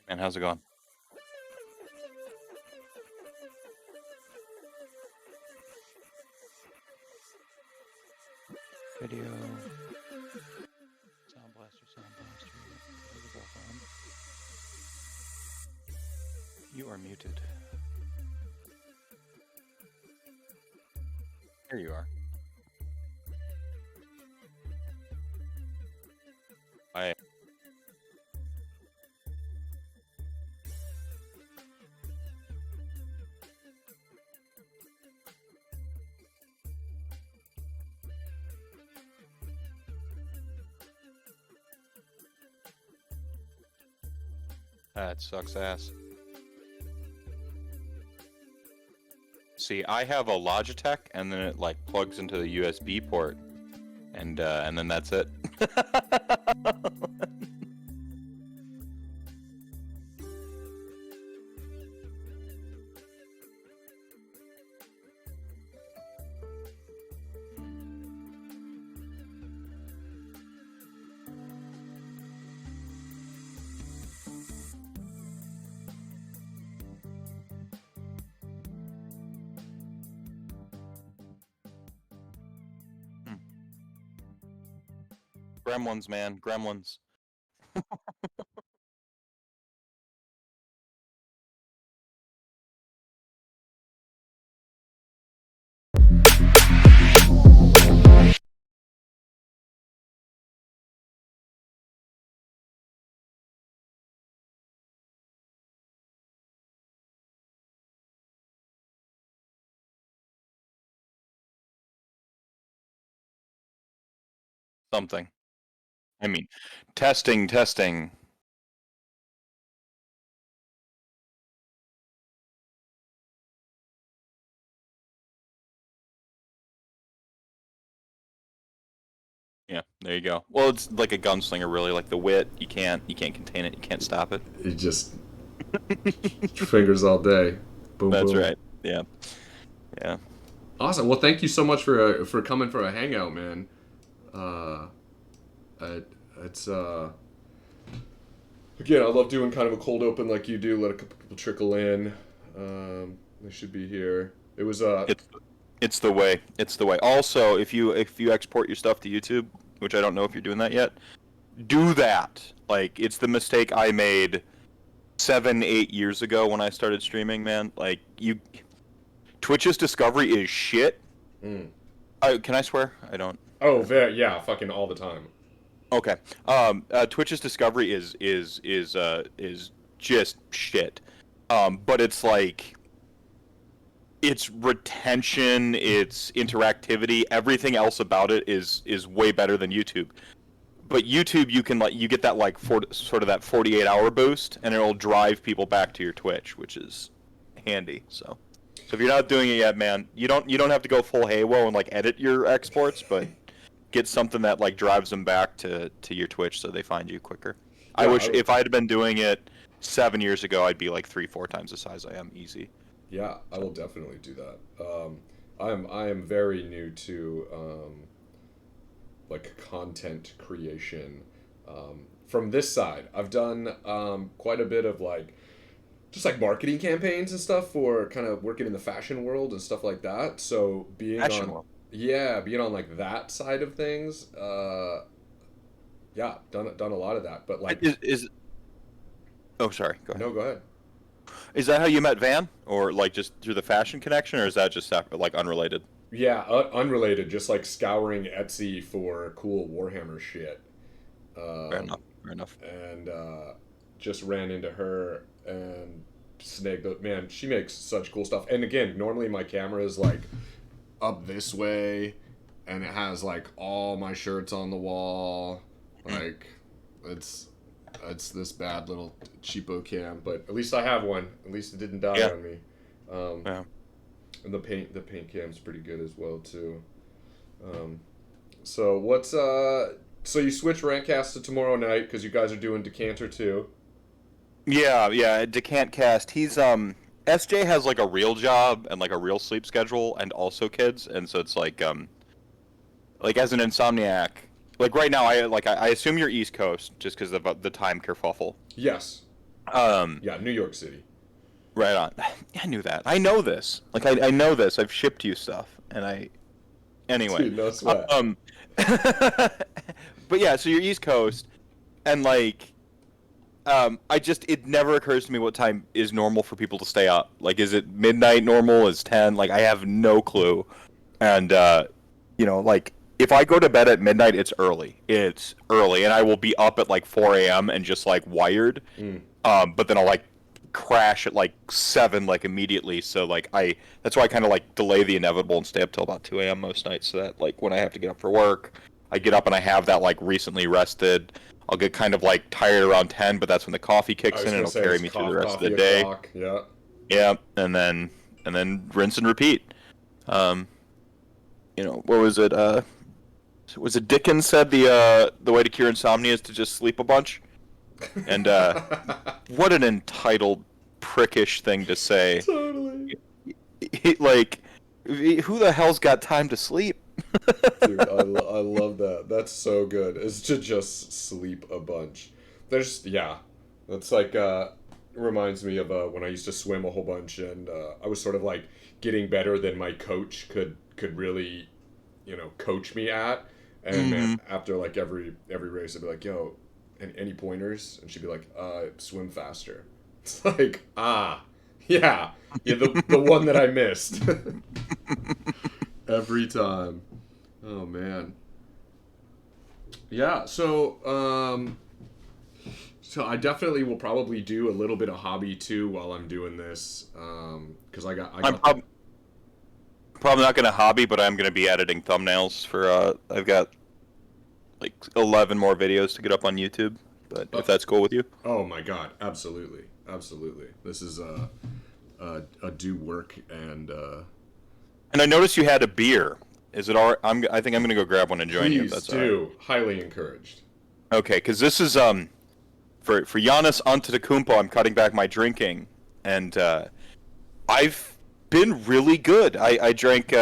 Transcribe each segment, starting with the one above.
And how's it going? Video. Sound blaster, visible from. You are muted. Here you are. I. That sucks ass. See, I have a Logitech, and then it like plugs into the USB port, and then that's it. Gremlins, man, gremlins. Something. I mean, testing. Yeah, there you go. Well, it's like a gunslinger, really. Like the wit, you can't contain it. You can't stop it. It just fingers all day. Boom, That's boom. right. Yeah, yeah. Awesome. Well, thank you so much for coming for a hangout, man. It's again, I love doing kind of a cold open like you do. Let a couple people trickle in. They should be here. It was It's the way. It's the way. Also, if you export your stuff to YouTube, which I don't know if you're doing that yet, do that. Like, it's the mistake I made 7-8 years ago when I started streaming, man. Like, Twitch's discovery is shit. Can I swear? I don't. Oh, yeah, fucking all the time. Okay. Twitch's discovery is just shit. But it's like its retention, its interactivity, everything else about it is way better than YouTube. But YouTube, you get that like sort of that 48-hour boost, and it'll drive people back to your Twitch, which is handy. So if you're not doing it yet, man, you don't have to go full Halo and like edit your exports, but get something that like drives them back to your Twitch so they find you quicker. I wish if I'd been doing it 7 years ago, I'd be like 3-4 times the size I am, easy. Yeah, I will definitely do that. I am very new to like content creation. From this side, I've done quite a bit of like just like marketing campaigns and stuff for kind of working in the fashion world and stuff like that. So being Fashion on world. being on like that side of things, yeah, done a lot of that. But like, Oh, sorry. Go ahead. no, go ahead. Is that how you met Van, or like just through the fashion connection, or is that just like unrelated? Yeah, unrelated, just like scouring Etsy for cool Warhammer shit. Fair Um, enough. Fair enough. and just ran into her and snagged the man. She makes such cool stuff. And again, normally my camera is like up this way, and it has like all my shirts on the wall. Like it's this bad little cheapo cam, but at least I have one. At least it didn't die on me. Yeah. And the paint cam's pretty good as well too. So what's so you switch Rantcast to tomorrow night because you guys are doing Decanter too. Yeah. Decant Cast. He's SJ has like a real job and like a real sleep schedule and also kids, and so it's like as an insomniac. Like right now, I assume you're East Coast just because of the time kerfuffle. Yes. Um, Yeah, New York City. right on. I knew that. I know this. Like I know this. I've shipped you stuff, and anyway. Dude, no sweat. Um, but yeah, so you're East Coast, and like, it never occurs to me what time is normal for people to stay up. Like, is it midnight normal? Is 10? Like, I have no clue. And like if I go to bed at midnight, it's early. It's early, and I will be up at like 4 a.m. and just like wired. Mm. But then I'll like crash at like 7 like immediately. So like that's why I kind of like delay the inevitable and stay up till about 2 a.m. most nights. So that like when I have to get up for work, I get up and I have that like recently rested. I'll get kind of like tired around 10, but that's when the coffee I kicks was in and gonna it'll say carry it's me through the rest of the coffee day. o'clock. Yeah. Yeah, and then rinse and repeat. Um, what was it? Was it Dickens said the way to cure insomnia is to just sleep a bunch? And what an entitled, prickish thing to say. Totally. Like, who the hell's got time to sleep? Dude, I love that. That's so good. Is to just sleep a bunch. Yeah. That's like, reminds me of when I used to swim a whole bunch, and I was sort of like getting better than my coach could really, coach me at. And Mm-hmm. man, after like every race, I'd be like, "Yo, any pointers?" And she'd be like, "Swim faster." It's like, yeah, the one that I missed every time. Oh man. Yeah, so I definitely will probably do a little bit of hobby too while I'm doing this, because I I'm got the probably not gonna hobby, but I'm gonna be editing thumbnails for. I've got like 11 more videos to get up on YouTube. But uh, if that's cool with you. oh my god, absolutely, absolutely. This is a do work and And I noticed you had a beer. Is it all right? I think I'm gonna go grab one and join you. If please that's all right. do. Highly encouraged. Okay, because this is for Giannis Antetokounmpo. I'm cutting back my drinking, and I've been really good. I drank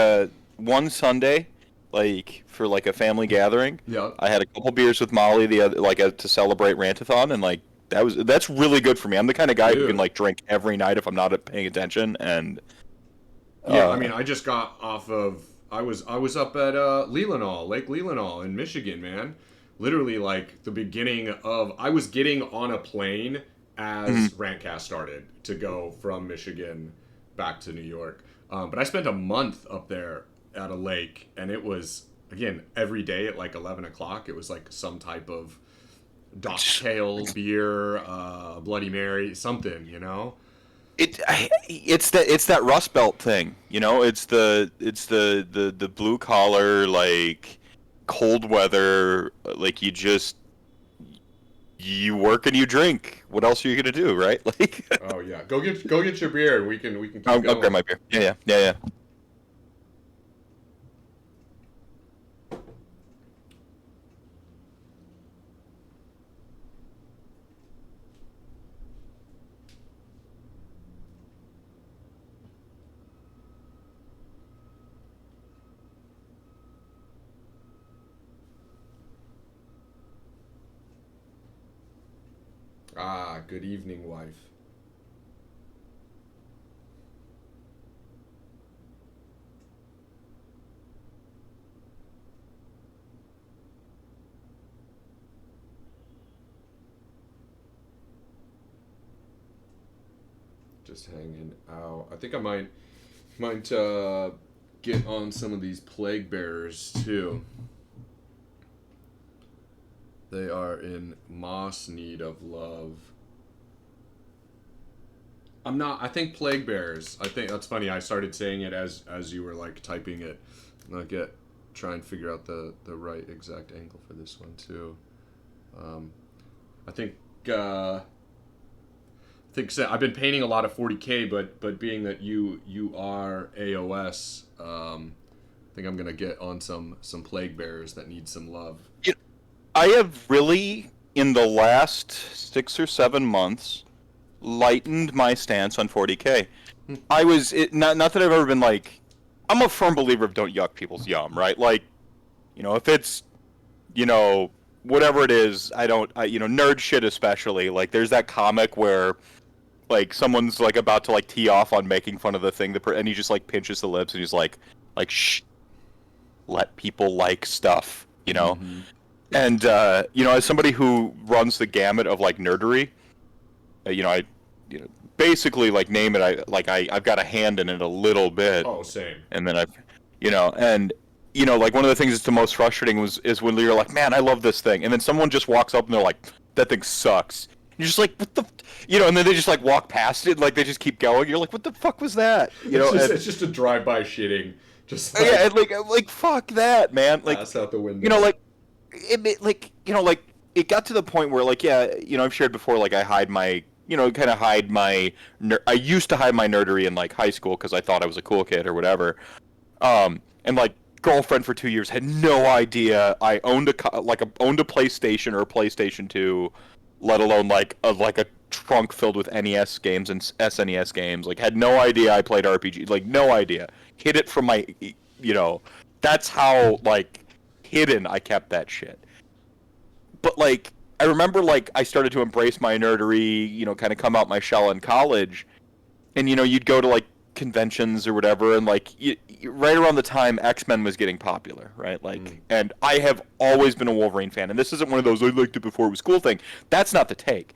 one Sunday, like for like a family gathering. Yeah. I had a couple beers with Molly the other like to celebrate Rantathon, and like that's really good for me. I'm the kind of guy who can Dude. like drink every night if I'm not paying attention, and Yeah, I uh, mean, I just got off of. I was up at Leelanau, Lake Leelanau in Michigan, man. Literally, like the beginning of. I was getting on a plane as mhm. Rantcast started to go from Michigan back to New York. But I spent a month up there at a lake, and it was again every day at like 11 o'clock. It was like some type of docktail beer, Bloody Mary, something. It's that Rust Belt thing, it's the blue collar like cold weather like you work and you drink. What else are you gonna do, right? Like Oh yeah, go get your beer, and we can keep I'll grab going. my beer. Yeah. Ah, good evening, wife. Just hanging out. I think I might get on some of these plague bearers too. They are in moss need of love. I'm not. I think plague bearers. I think that's funny. I started saying it as you were like typing it. And try and figure out the right exact angle for this one too. Um, I think I've been painting a lot of 40K, but being that you are AOS, I think I'm gonna get on some plague bearers that need some love. You I have really in the last 6 or 7 months lightened my stance on 40K. Not that I've ever been like I'm a firm believer of don't yuck people's yum, right? Like, if it's you know whatever it is, nerd shit especially. Like, there's that comic where, like, someone's like about to like tee off on making fun of the thing, and he just like pinches the lips and he's like, shh, let people like stuff, you know. Mm-hmm. And as somebody who runs the gamut of like nerdery, I basically like name it. I've got a hand in it a little bit. Oh, same. And then like one of the things that's the most frustrating is when you're like, man, I love this thing, and then someone just walks up and they're like, that thing sucks. And you're just like, what the, and then they just like walk past it, like they just keep going. You're like, what the fuck was that? It's just a drive-by shitting. Just like, yeah, and like fuck that, man. Like, pass out the window. It got to the point where like, yeah, I've shared before, like I hide my, I used to hide my nerdery in like high school because I thought I was a cool kid or whatever. And like girlfriend for 2 years had no idea I owned owned a PlayStation or a PlayStation 2, let alone like a trunk filled with NES games and SNES games. Like, had no idea I played RPG. Like, no idea. Hid it from my, that's how like hidden I kept that shit. But like, I remember like I started to embrace my nerdery, kind of come out my shell in college, and you'd go to like conventions or whatever, and like right around the time X-Men was getting popular, right? Like, and I have always been a Wolverine fan, and this isn't one of those I liked it before it was cool thing. That's not the take.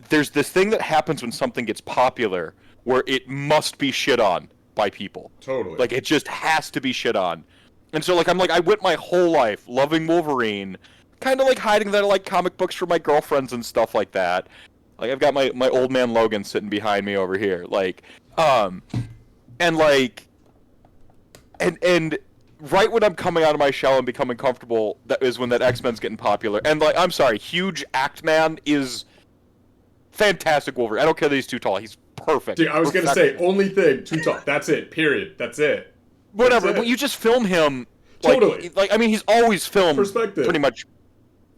There's this thing that happens when something gets popular where it must be shit on by people. Totally. Like, it just has to be shit on. And so like I went my whole life loving Wolverine, kind of like hiding that I like comic books from my girlfriends and stuff like that. Like, I've got my old man Logan sitting behind me over here. Like, and like, and right when I'm coming out of my shell and becoming comfortable, that is when that X-Men's getting popular. And like, I'm sorry, huge Act Man is fantastic Wolverine. I don't care that he's too tall. He's perfect. Dude, I was gonna say, only thing, too tall. That's it. Period. That's it. Whatever. That's it. But you just film him. Totally. Like, I mean, he's always filmed Perspective. pretty much.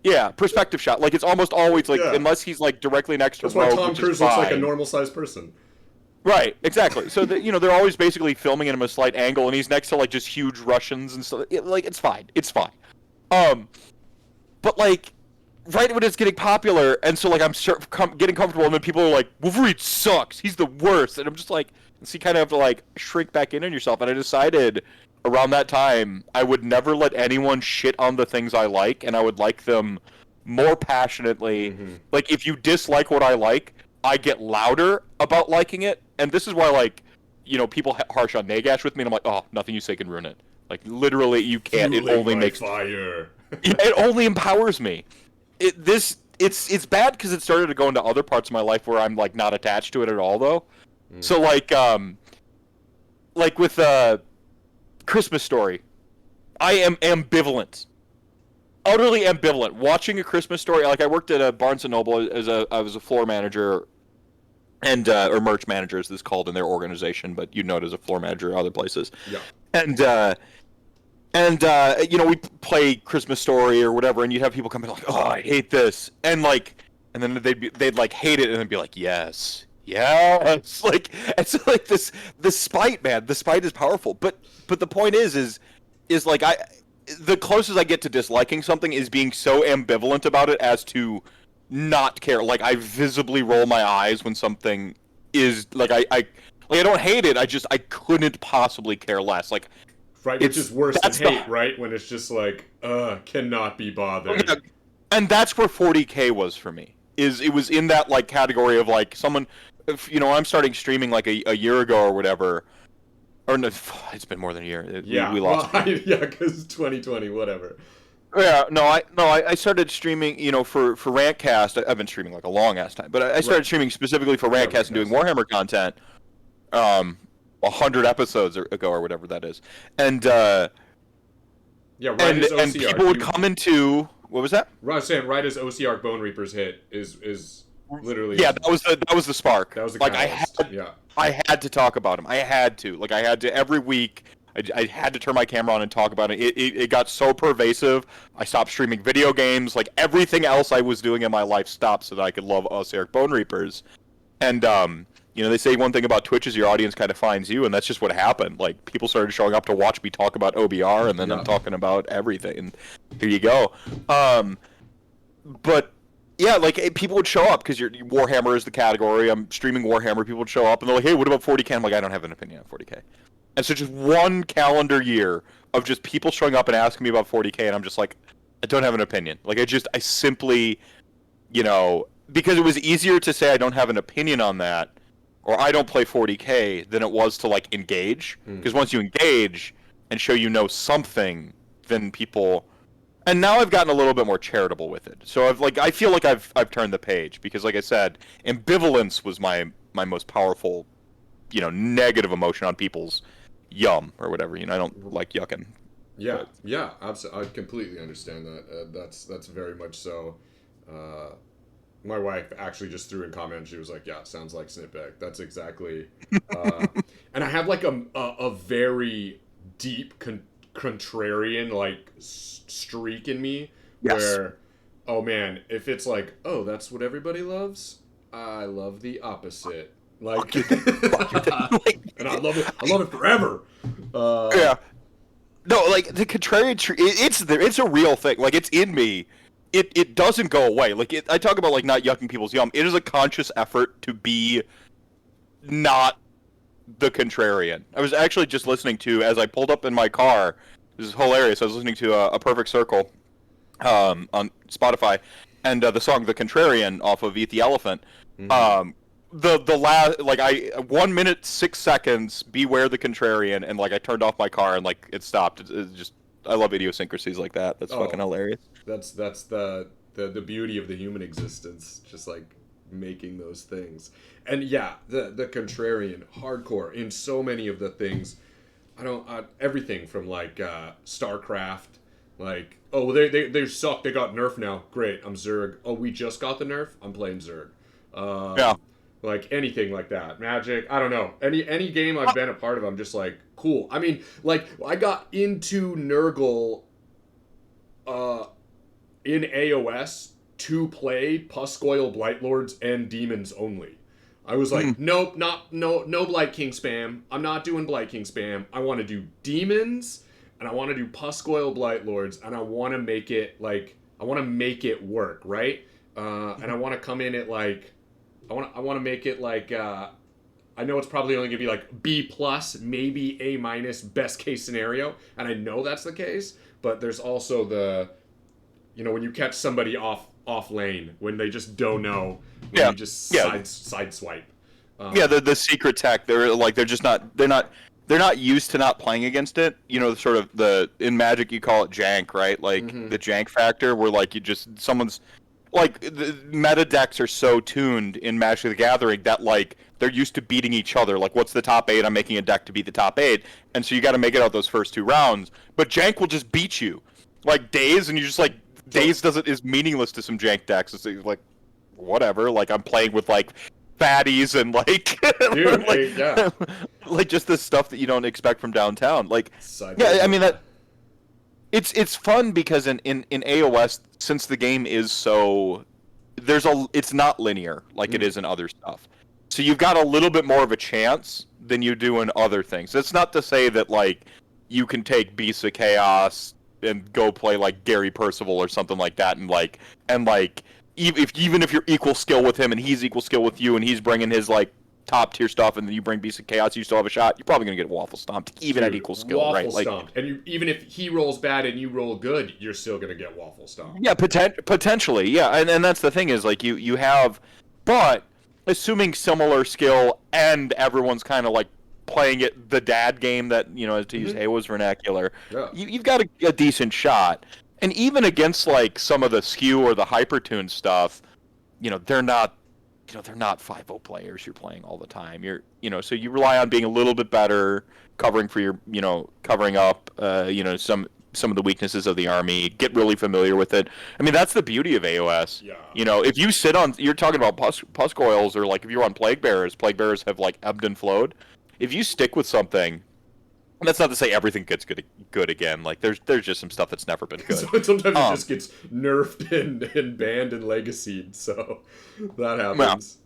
Yeah, perspective shot. Like, it's almost always like, Yeah. unless he's like directly next to That's why Rogue, Tom which Cruise is looks like a fine. normal-sized person. Right, exactly. So they're always basically filming him at a slight angle, and he's next to like just huge Russians and stuff. Like, it's fine. It's fine. But like, right when it's getting popular, and so like I'm getting comfortable, and then people are like, Wolverine sucks. He's the worst, and I'm just like, so you kind of have to like shrink back in on yourself. And I decided around that time I would never let anyone shit on the things I like, and I would like them more passionately. Mm-hmm. Like, if you dislike what I like, I get louder about liking it, and this is why like, people harsh on Nagash with me, and I'm like, oh, nothing you say can ruin it. Like, literally, you can't. It only makes fire. it only empowers me. It's bad because it started to go into other parts of my life where I'm like not attached to it at all though. So like with Christmas Story, I am ambivalent, utterly ambivalent. Watching A Christmas Story, like I worked at a Barnes and Noble I was a floor manager, and or merch manager as this is called in their organization, but you'd know it as a floor manager other places. Yeah. And we'd play Christmas Story or whatever, and you'd have people come in like, oh, I hate this, and then they'd like hate it, and then be like, yes, like, and so like the spite, man, the spite is powerful, but the point is like the closest I get to disliking something is being so ambivalent about it as to not care. Like, I visibly roll my eyes when something is like I don't hate it, I couldn't possibly care less. Like, right, which is worse than hate, right? When it's just like, cannot be bothered. Yeah. And that's where 40K was for me. It was in that like category of like someone, if, I'm starting streaming like a year ago or whatever, or no, it's been more than a year. Yeah, we lost. Well, yeah, because 2020, whatever. Yeah, I started streaming, for Rantcast. I've been streaming like a long ass time, but I started streaming specifically for Rantcast and doing Warhammer content. 100 episodes ago or whatever that is, and right and people would come into, what was that? I was saying, right as OC Bone Reapers hit is literally, yeah, that was the spark. That was the like catalyst. I had to talk about him. I had to every week. I had to turn my camera on and talk about it. It got so pervasive. I stopped streaming video games. Like, everything else I was doing in my life stopped so that I could love us Eric Bone Reapers. And they say one thing about Twitch is your audience kind of finds you, and that's just what happened. Like, people started showing up to watch me talk about OBR, and then I'm talking about everything, and here you go. but yeah, like people would show up because Warhammer is the category. I'm streaming Warhammer. People would show up and they're like, "Hey, what about 40K?" I'm like, "I don't have an opinion on 40K." And so just one calendar year of just people showing up and asking me about 40K, and I'm just like, I don't have an opinion. Like I simply, because it was easier to say I don't have an opinion on that, or I don't play 40K than it was to like engage. Because once you engage and show something, then people. And now I've gotten a little bit more charitable with it. So I feel like I've turned the page because, like I said, ambivalence was my most powerful, negative emotion on people's yum or whatever. I don't like yucking. Yeah, But yeah, absolutely. I completely understand that. That's very much so. My wife actually just threw in comment. She was like, "Yeah, sounds like Snipback." That's exactly. Uh, and I have like a very deep contrarian like streak in me yes, where, oh man, if it's like, oh, that's what everybody loves, I love the opposite. Like, fuck you think, fuck you think. and I love it. I love it forever. Uh, Yeah. No, like the contrarian it's there. It's a real thing. Like it's in me. It doesn't go away. Like I talk about like not yucking people's yum. It is a conscious effort to be not the contrarian. I was actually just listening to as I pulled up in my car. This is hilarious. I was listening to a Perfect Circle, on Spotify, and the song "The Contrarian" off of "Eat the Elephant." mhm. Um, the last like I 1 minute 6 seconds, "Beware the Contrarian," and like I turned off my car and like it stopped. It's just I love idiosyncrasies like that. That's fucking Oh, hilarious. that's the beauty of the human existence, just like making those things. And yeah, the contrarian, hardcore in so many of the things. I don't everything from like StarCraft, like oh they suck. They got nerf now. Great, I'm Zerg. Oh, we just got the nerf. I'm playing Zerg. Yeah. Like anything like that. Magic. I don't know. Any game I've been a part of, I'm just like cool. I mean, like I got into Nurgle uh, in AOS to play Puscoil Blightlords and demons only. I was Mm. like, nope, no Blight King spam. I'm not doing Blight King spam. I want to do demons and I want to do Puscoil Blightlords and I want to make it like I want to make it work, right? And I want to come in at like I want to make it like I know it's probably only gonna be like B plus, maybe A minus, best case scenario, and I know that's the case. But there's also the when you catch somebody off lane when they just don't know when Yeah. you just Yeah. side swipe. Yeah, Um, the secret tech. They're just not they're not used to not playing against it. Sort of the in Magic you call it jank, right? Like mm-hmm. the jank factor, where like you just someone's like the meta decks are so tuned in Magic the Gathering that like they're used to beating each other. Like what's the top eight? I'm making a deck to beat the top eight, and so you got to make it out those first two rounds. But jank will just beat you, like Daze, and you just like So, Daze doesn't is meaningless to some jank decks. It's like whatever. Like I'm playing with like fatties and like dude, yeah, like like just the stuff that you don't expect from downtown. Like sideboard yeah, I mean meta. that it's fun because in AOS since the game is so it's not linear like it Mm. is in other stuff. So you've got a little bit more of a chance than you do in other things. That's not to say that like you can take Beasts of Chaos and go play like Gary Percival or something like that and even if you're equal skill with him and he's equal skill with you and he's bringing his like top tier stuff and then you bring Beast of Chaos, you still have a shot. You're probably gonna get waffle stomped even at Dude, equal skill, right? waffle Like stomped, and even if he rolls bad and you roll good, you're still gonna get waffle stomped. yeah, potentially, yeah, and that's the thing is like you have, but assuming similar skill and everyone's kind of like playing it the dad game that to use Mm-hmm. Haywood's vernacular, Yeah. you've got a decent shot. And even against like some of the skew or the hypertune stuff, they're not they're not 5-0 players you're playing all the time. So you rely on being a little bit better, covering for your, covering up, some of the weaknesses of the army. Get really familiar with it. I mean, that's the beauty of AOS. Yeah. If you sit on, you're talking about pus coils, or like if you're on plague bearers have like ebbed and flowed. If you stick with something, and that's not to say everything gets good again. Like there's just some stuff that's never been good. So sometimes it Um, just gets nerfed and banned and legacied, so that yeah. happens.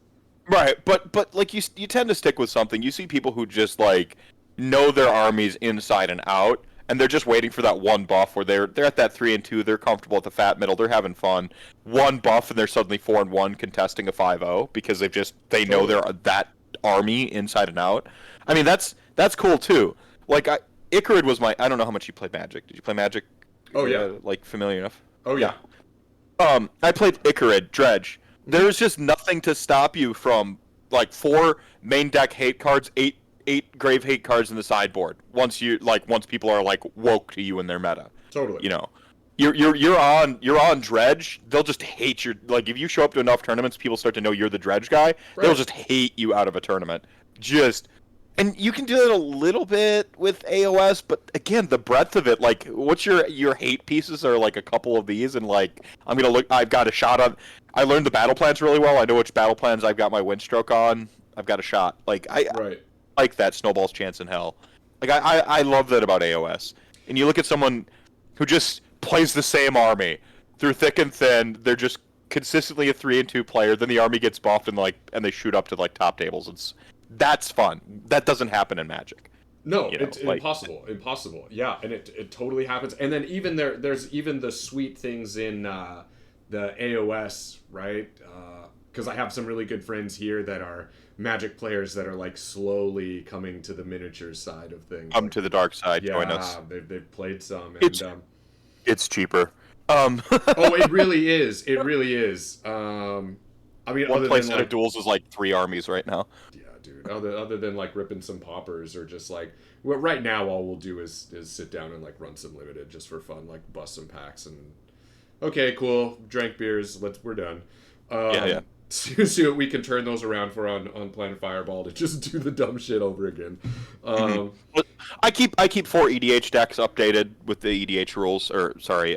Right, but like you tend to stick with something. You see people who just like know their armies inside and out, and they're just waiting for that one buff where they're at that 3-2, they're comfortable at the fat middle, they're having fun. One buff and they're suddenly 4-1 contesting a 5-0 because they know Totally. they're that army inside and out. I mean, that's cool too. Like Icarid was I don't know how much you played Magic. Did you play Magic? Oh yeah. Like familiar enough? Oh yeah. I played Icarid, Dredge. There's just nothing to stop you from like 4 main deck hate cards, 8 grave hate cards in the sideboard. Once people are like woke to you in their meta, Totally. you know, you're on Dredge. They'll just hate your like if you show up to enough tournaments, people start to know you're the Dredge guy. Right. They'll just hate you out of a tournament. And you can do it a little bit with AOS, but again, the breadth of it, like, what's your hate pieces are like a couple of these, and like, I've got a shot on. I learned the battle plans really well. I know which battle plans I've got my windstroke on. I've got a shot. Like, I like that snowball's chance in hell. Like, I love that about AOS. And you look at someone who just plays the same army through thick and thin. They're just consistently a 3-2 player. Then the army gets buffed and they shoot up to like top tables. That's fun. That doesn't happen in Magic. No, You know, it's like- impossible. Yeah, and it totally happens. And then even there's even the sweet things in the AOS, right? Because I have some really good friends here that are Magic players that are like slowly coming to the miniature side of things. Come to the dark side. Yeah, Join us. they've played some. It's- And, It's cheaper. oh, it really is. It really is. I mean, One other play than set like, of duels is like 3 armies right now. yeah, dude. Other than like ripping some poppers or just like, well, right now all we'll do is sit down and like run some limited just for fun, like bust some packs and okay, cool, drank beers, we're done. Yeah. See what we can turn those around for on Planet Fireball to just do the dumb shit over again. But I keep 4 EDH decks updated with the EDH rules, or sorry,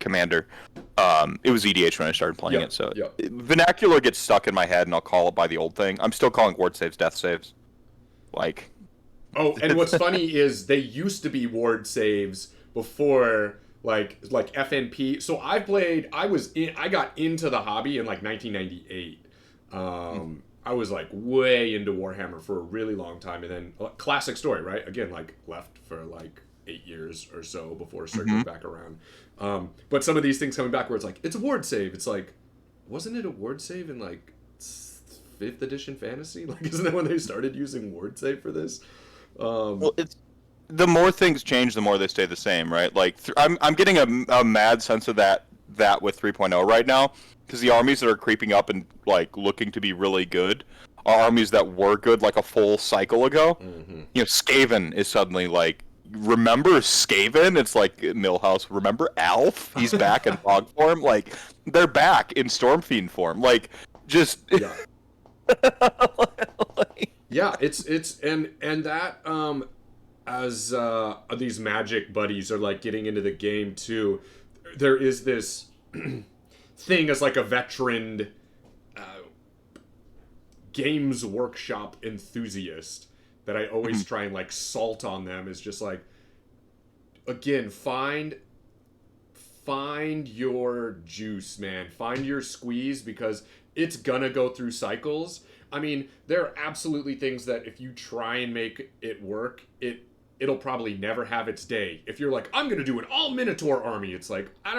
Commander. It was EDH when I started playing it, so vernacular gets stuck in my head, and I'll call it by the old thing. I'm still calling ward saves death saves. Like, Oh, and what's funny is they used to be ward saves before like FNP. So I got into the hobby in like 1998. I was like way into Warhammer for a really long time, and then classic story, right? Again, like left for like 8 years or so before circling back around. But some of these things coming back where it's like it's a ward save. It's like, wasn't it a ward save in like 5th edition fantasy? Like, isn't that when they started using ward save for this? well, it's the more things change, the more they stay the same, right? Like, I'm getting a mad sense of that with 3.0 right now, because the armies that are creeping up and like looking to be really good are armies that were good like a full cycle ago. You know, Skaven is suddenly like, remember Skaven? It's like Millhouse. Remember Alf? He's back in fog form. Like, they're back in Stormfiend form. Like, just Yeah. Yeah, it's and that as these Magic buddies are like getting into the game too, there is this thing as like a veteran games workshop enthusiast that I always try and like salt on them is just like, again, find your juice, man. Find your squeeze, because it's gonna go through cycles. I mean, there are absolutely things that if you try and make it work, it'll probably never have its day. If you're like, I'm gonna do an all Minotaur army, it's like, I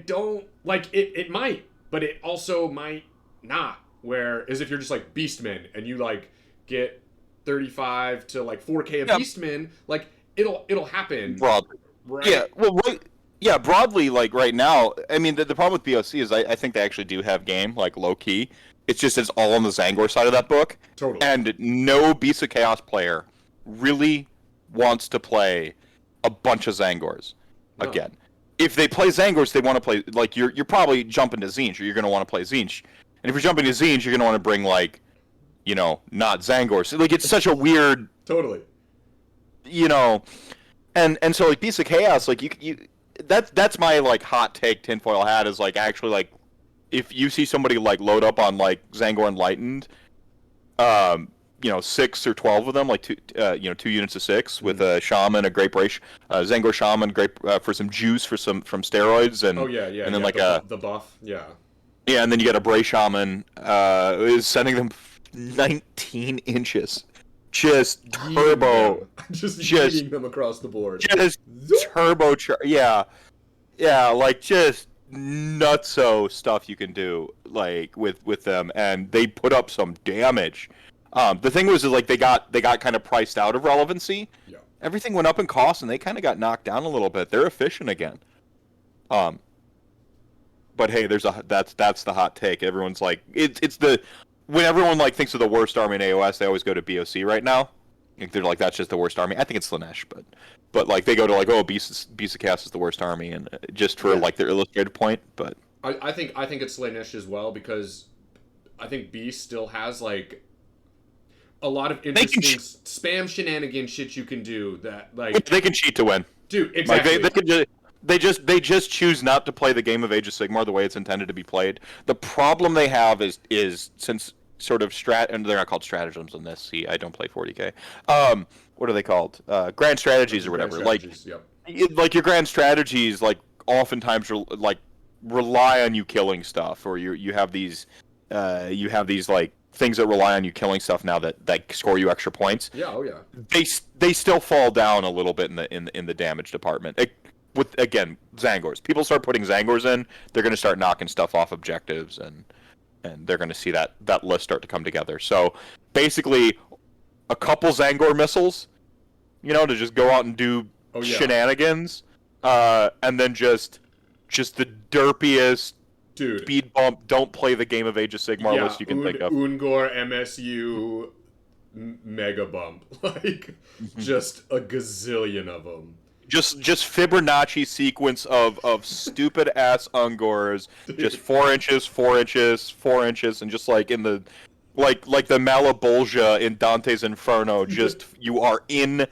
don't like it. It might, but it also might not. Whereas if you're just like Beastmen and you like get 35 to like 4K of Beastmen, like it'll happen. broadly. Right? Yeah, well, right. Yeah, broadly, like right now, I mean, the problem with BOC is I think they actually do have game, like low key. It's just it's all on the Zangor side of that book. Totally. And no Beast of Chaos player really wants to play a bunch of Zangors again. If they play Zangors, they want to play, like, you're probably jumping to Zinch, or you're going to want to play Zinch. And if you're jumping to Zinch, you're going to want to bring, like, you know, not Zangors. Like, it's such a weird, Totally. you know, and so, like, Beast of Chaos, like, that's my, like, hot take tinfoil hat, is, like, actually, like, if you see somebody, like, load up on, like, Zangor Enlightened, you know, 6 or 12 of them, like 2 units of 6 with a shaman, a great brace, Zangor shaman, great for some juice from steroids, and and then like the buff, yeah, and then you got a Bray shaman is sending them 19 inches just Yeeting turbo, them. Just just yeeting them across the board. just Zoop. turbo, yeah, like just nutso stuff you can do like with them, and they put up some damage. The thing was is like they got kind of priced out of relevancy. Yeah. Everything went up in cost, and they kind of got knocked down a little bit. They're efficient again. Um, but hey, that's the hot take. Everyone's like it's the when everyone like thinks of the worst army in AOS, they always go to BOC right now. Like, they're like that's just the worst army. I think it's Slanesh, but like they go to like oh Beast is the worst army, and just for Yeah. like their illustrated point. But I think it's Slanesh as well because I think Beast still has like a lot of they can interesting spam shenanigan shit you can do that they can cheat to win. dude, Like exactly. they just choose not to play the game of Age of Sigmar the way it's intended to be played. The problem they have is since sort of and they're not called stratagems in this. See, I don't play 40k. What are they called? Grand strategies or Grand whatever. Like strategies, yep. like your grand strategies like oftentimes like rely on you killing stuff, or you have these like things that rely on you killing stuff now that score you extra points. Yeah, oh yeah. They still fall down a little bit in the damage department. With again Zangors, people start putting Zangors in, they're going to start knocking stuff off objectives, and they're going to see that list start to come together. So basically, a couple Zangor missiles, to just go out and do shenanigans, and then just the derpiest dude speed bump. Don't play the game of Age of Sigmar list you can think of. Ungor MSU mega bump. Like just a gazillion of them. Just Fibonacci sequence of stupid ass Ungors, just 4 inches, 4 inches, 4 inches, and just like in the like the Malabolgia in Dante's Inferno, just you are in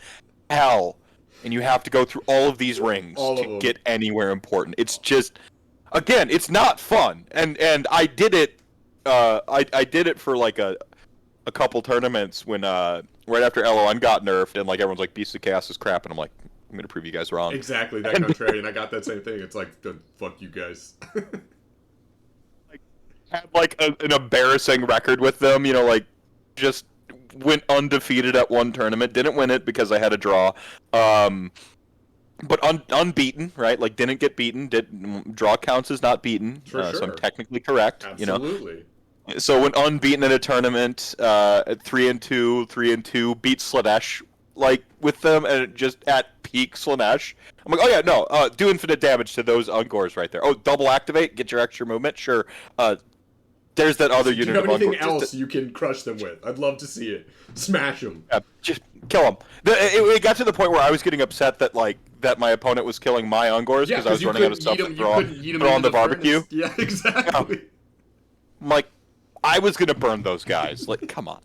hell, and you have to go through all of these rings to get anywhere important. It's just, again, it's not fun, and I did it, I did it for like a couple tournaments when right after LON got nerfed, and like everyone's like Beast of Chaos is crap, and I'm like, I'm gonna prove you guys wrong. Exactly, that contrarian. I got that same thing. It's like, fuck you guys. Like, had like an embarrassing record with them, like just went undefeated at one tournament. Didn't win it because I had a draw. But unbeaten, right? Like didn't get beaten. Draw counts as not beaten. For sure. So I'm technically correct. Absolutely. So went unbeaten in a tournament, at 3-2, 3-2, beat Slanesh like with them, and just at peak Slanesh. I'm like, oh yeah, no, do infinite damage to those Ungors right there. Oh, double activate, get your extra movement, sure. There's that other unit. Do you have anything else you can crush them with? I'd love to see it. Smash them. Yeah, just kill them. It got to the point where I was getting upset that my opponent was killing my Ungors because I was running out of stuff to throw on the barbecue. Yeah, exactly. Yeah. I'm like, I was gonna burn those guys. Like, come on,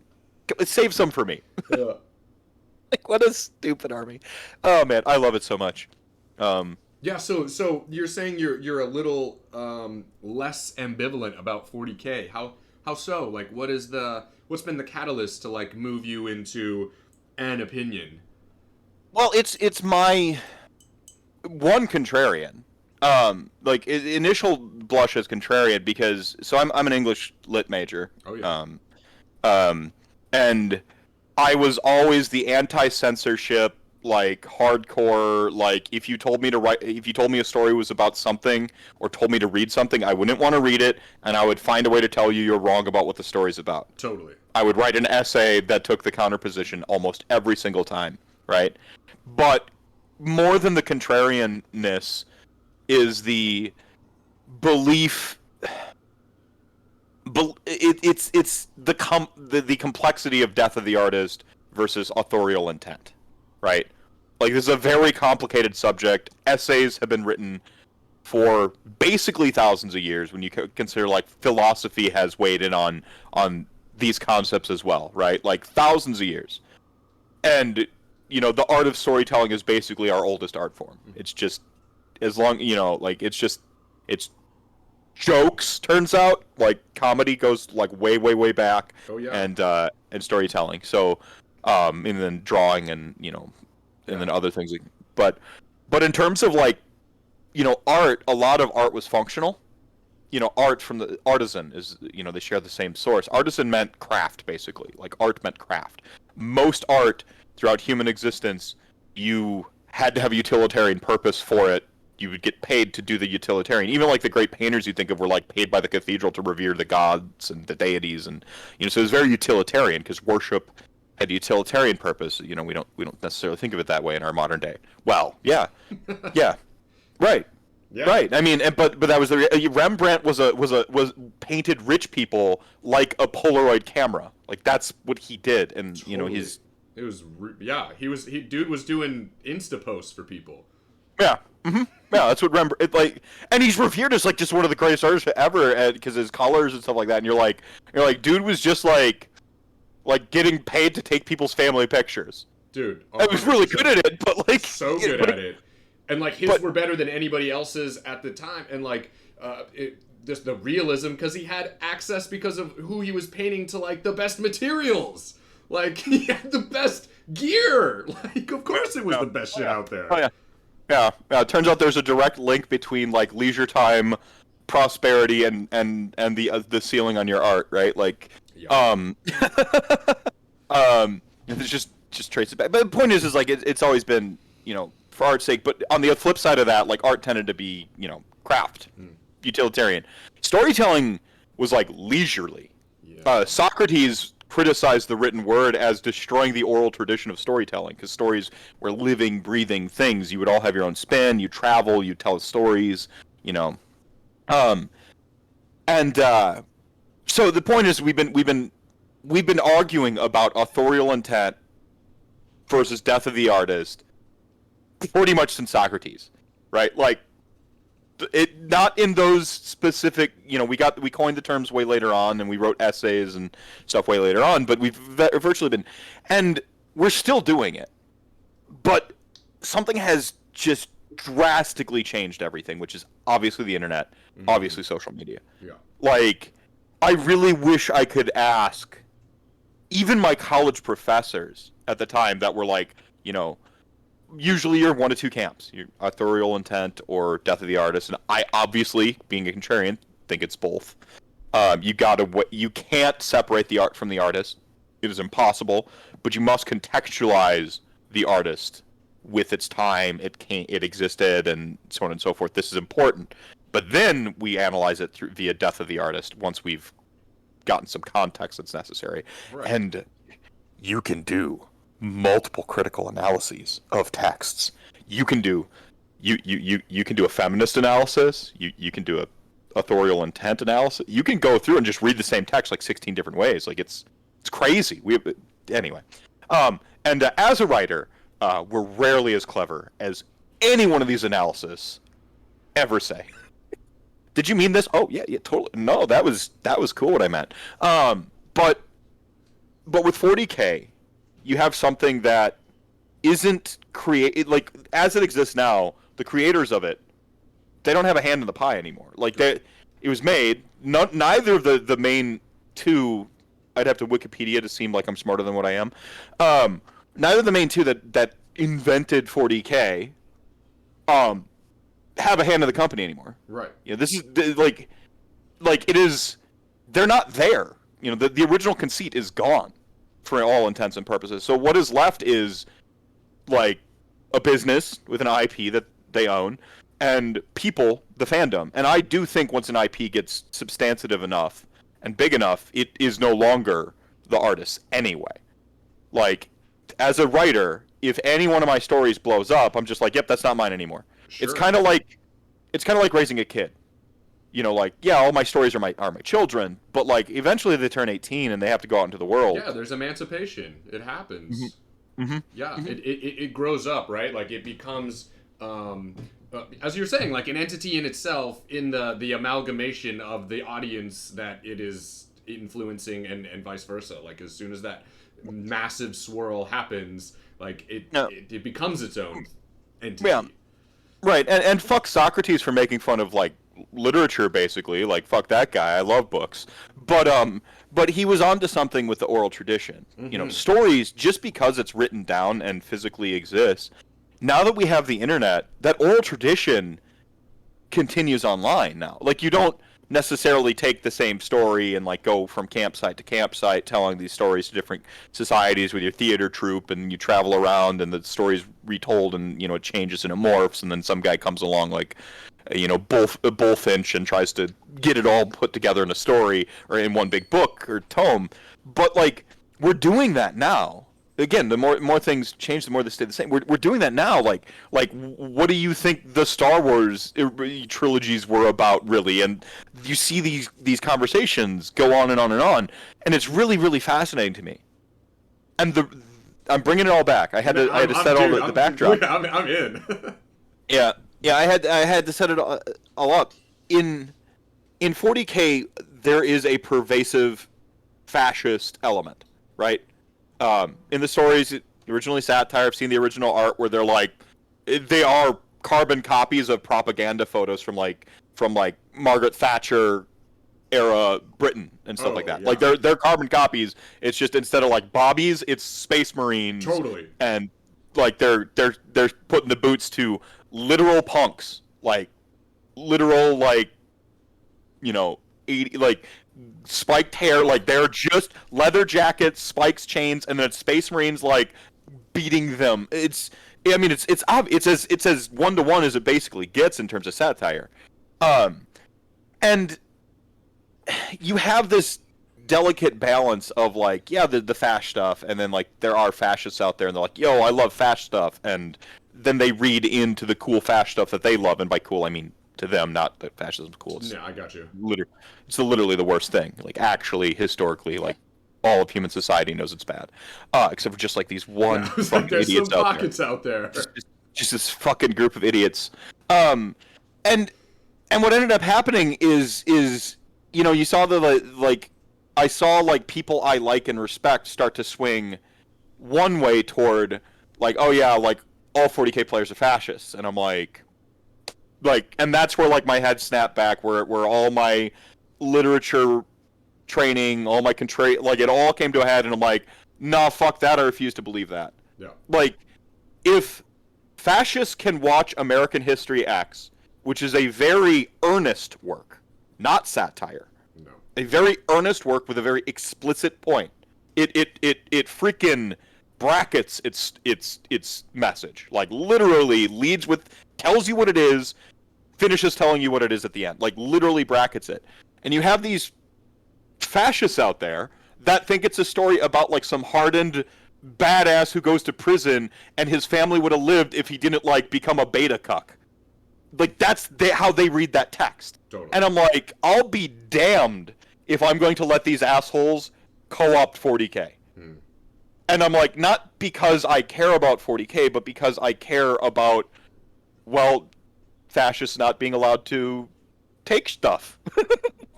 save some for me. Yeah. Like, what a stupid army. Oh man, I love it so much. Yeah, so you're saying you're a little less ambivalent about 40K. How so? Like, what's been the catalyst to like move you into an opinion? Well, it's my one contrarian. Like initial blush is contrarian because I'm an English lit major. Oh yeah. And I was always the anti-censorship, like hardcore. Like if you told me a story was about something or told me to read something, I wouldn't want to read it, and I would find a way to tell you you're wrong about what the story's about. Totally. I would write an essay that took the counter position almost every single time, right? But more than the contrarianness is the belief. It's the complexity of death of the artist versus authorial intent, right? Like, this is a very complicated subject. Essays have been written for basically thousands of years when you consider, like, philosophy has weighed in on these concepts as well, right? Like, thousands of years. And, the art of storytelling is basically our oldest art form. It's just, as long, it's jokes, turns out. Like, comedy goes, like, way, way, way back. Oh, yeah. And storytelling. So, and then drawing and, and then other things. But in terms of, like, art, a lot of art was functional. Art from the artisan is, they share the same source. Artisan meant craft, basically. Like, art meant craft. most art throughout human existence, you had to have a utilitarian purpose for it. You would get paid to do the utilitarian. Even like the great painters you think of were like paid by the cathedral to revere the gods and the deities, and so it was very utilitarian because worship had a utilitarian purpose. We don't necessarily think of it that way in our modern day. Well, yeah, yeah, right. Yeah. Right. I mean, but that was the Rembrandt was painted rich people like a Polaroid camera. Like that's what he did, and Totally. he's Dude was doing Insta posts for people. yeah. Yeah, that's what Rembrandt and he's revered as like just one of the greatest artists ever because his colors and stuff like that. And you're like, dude was just like getting paid to take people's family pictures. Dude, I was really good at it, but like so good at it. And like his were better than anybody else's at the time, and like just the realism because he had access because of who he was painting to like the best materials. Like he had the best gear. Like of course it was the best shit out there. Oh yeah, yeah. It turns out there's a direct link between like leisure time, prosperity, and the ceiling on your art, right? Like, it's just trace it back. But the point is like it's always been for art's sake. But on the flip side of that, like art tended to be craft, utilitarian. Storytelling was like leisurely. Yeah. Socrates criticized the written word as destroying the oral tradition of storytelling because stories were living, breathing things. You would all have your own spin. You travel. You tell stories. So the point is we've been arguing about authorial intent versus death of the artist pretty much since Socrates, right? Like it not in those specific, we coined the terms way later on and we wrote essays and stuff way later on, but we've virtually been, and we're still doing it. But something has just drastically changed everything, which is obviously the internet, obviously social media. Yeah. Like, I really wish I could ask even my college professors at the time that were like, usually you're one of two camps: you're authorial intent or death of the artist. And I obviously, being a contrarian, think it's both. You can't separate the art from the artist. It is impossible. But you must contextualize the artist with its time. It existed, and so on and so forth. This is important. But then we analyze it via death of the artist once we've gotten some context that's necessary. Right. And you can do multiple critical analyses of texts. You can do you can do a feminist analysis. You can do a authorial intent analysis. You can go through and just read the same text like 16 different ways. Like it's crazy. Anyway. As a writer, we're rarely as clever as any one of these analyses ever say. Did you mean this? Oh yeah, totally. No, that was cool what I meant. But with 40K, you have something that isn't created, like as it exists now. The creators of it, they don't have a hand in the pie anymore. Like it was made. Neither of the main two. I'd have to Wikipedia to seem like I'm smarter than what I am. Neither of the main two that invented 40K, have a hand in the company anymore. Right. This is like it is. They're not there. The original conceit is gone for all intents and purposes. So what is left is like a business with an IP that they own and people, the fandom. And I do think once an IP gets substantive enough and big enough, it is no longer the artist anyway. Like as a writer, if any one of my stories blows up, I'm just like, yep, that's not mine anymore. Sure. It's kind of like raising a kid. All my stories are my children, but like eventually they turn 18 and they have to go out into the world. Yeah, there's emancipation. It happens. Mm-hmm. Yeah, mm-hmm. It grows up, right? Like it becomes, as you're saying, like an entity in itself in the amalgamation of the audience that it is influencing and vice versa. Like as soon as that massive swirl happens, like it becomes its own entity. Yeah. Right, and fuck Socrates for making fun of like literature, basically. Like fuck that guy. I love books, but he was onto something with the oral tradition. Mm-hmm. Stories, just because it's written down and physically exists. Now that we have the internet, that oral tradition continues online now. Like you don't necessarily take the same story and like go from campsite to campsite telling these stories to different societies with your theater troupe, and you travel around and the story's retold, and it changes and it morphs, and then some guy comes along like Bullfinch and tries to get it all put together in a story or in one big book or tome. But like we're doing that now. Again, the more things change, the more they stay the same. We're doing that now. Like what do you think the Star Wars trilogies were about, really? And you see these conversations go on and on and on, and it's really really fascinating to me. And I'm bringing it all back. I had to set all the backdrop. I'm in. Yeah, yeah. I had to set it all up. In 40K, there is a pervasive fascist element, right? In the stories, originally satire. I've seen the original art where they're like, they are carbon copies of propaganda photos from Margaret Thatcher era Britain and stuff like that. Yeah. Like they're carbon copies. It's just instead of like bobbies, it's Space Marines. Totally. And like they're putting the boots to literal punks, like literal 80 like spiked hair, like they're just leather jackets, spikes, chains, and then it's Space Marines like beating them. It's as one-to-one as it basically gets in terms of satire. And you have this delicate balance of like, yeah, the fash stuff, and then like there are fascists out there and they're like, yo, I love fash stuff, and then they read into the cool fash stuff that they love, and by cool I mean to them, not that fascism's cool. Yeah, I got you. It's literally the worst thing. Like actually, historically, like all of human society knows it's bad, except for just like these fucking there's idiots some pockets out there. Just this fucking group of idiots. And what ended up happening is you saw I saw like people I like and respect start to swing one way toward like, oh yeah, like all 40K players are fascists, and I'm like, and that's where like my head snapped back, where all my literature training, all my like it all came to a head, and I'm like, nah, fuck that, I refuse to believe that. Yeah. Like, if fascists can watch American History X, which is a very earnest work, not satire. No. A very earnest work with a very explicit point. It freaking brackets its message. Like literally leads with, tells you what it is, finishes telling you what it is at the end. Like literally brackets it. And you have these fascists out there that think it's a story about like some hardened badass who goes to prison and his family would have lived if he didn't like become a beta cuck. Like that's how they read that text. Totally. And I'm like, I'll be damned if I'm going to let these assholes co-opt 40K. And I'm like, not because I care about 40K, but because I care about, well, fascists not being allowed to take stuff.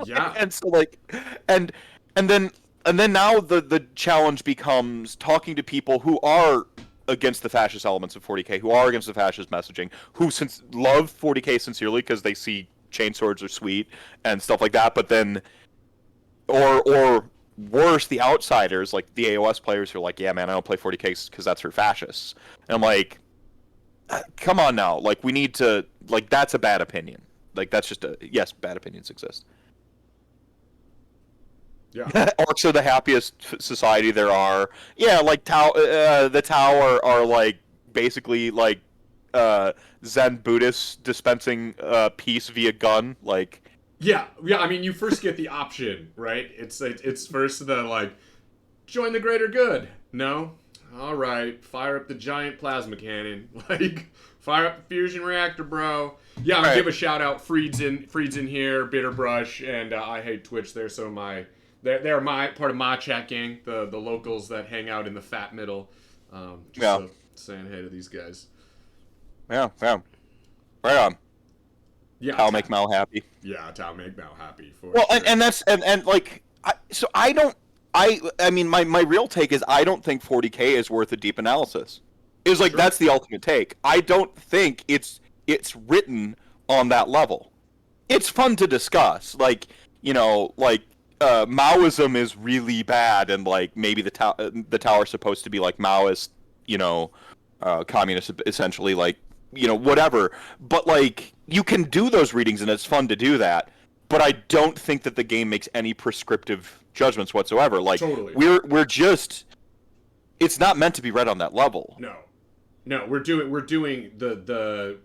Yeah. And so like, and then now the challenge becomes talking to people who are against the fascist elements of 40K, who are against the fascist messaging, who love 40K sincerely because they see chainswords are sweet and stuff like that, but then, or worse, the outsiders, like the AOS players who are like, yeah, man, I don't play 40K because that's for fascists. And I'm like, come on now, like we need to, like that's a bad opinion. Like that's just yes, bad opinions exist. Yeah. Orcs are the happiest society there are. Yeah, like the Tau are like basically like Zen Buddhists dispensing peace via gun. Like yeah. I mean, you first get the option, right? It's first the like, join the greater good. No, all right, fire up the giant plasma cannon. Like, fire up the fusion reactor, bro. Yeah, I'm gonna give a shout out. Freed's in here, Bitterbrush, and I Hate Twitch. They're some of my. They're my part of my chat gang, the locals that hang out in the fat middle. Saying hey to these guys. Yeah, right on. Yeah, Tau make Mal happy. Yeah, Tau make Mal happy for. Well, sure. and that's and like I mean my real take is I don't think 40K is worth a deep analysis. Is like that's the ultimate take. I don't think it's written on that level. It's fun to discuss, like Maoism is really bad, and like maybe the Tower is supposed to be like Maoist, communist, essentially, like whatever. But like you can do those readings, and it's fun to do that. but I don't think that the game makes any prescriptive judgments whatsoever. Like Totally. we're just, it's not meant to be read on that level. No, we're doing the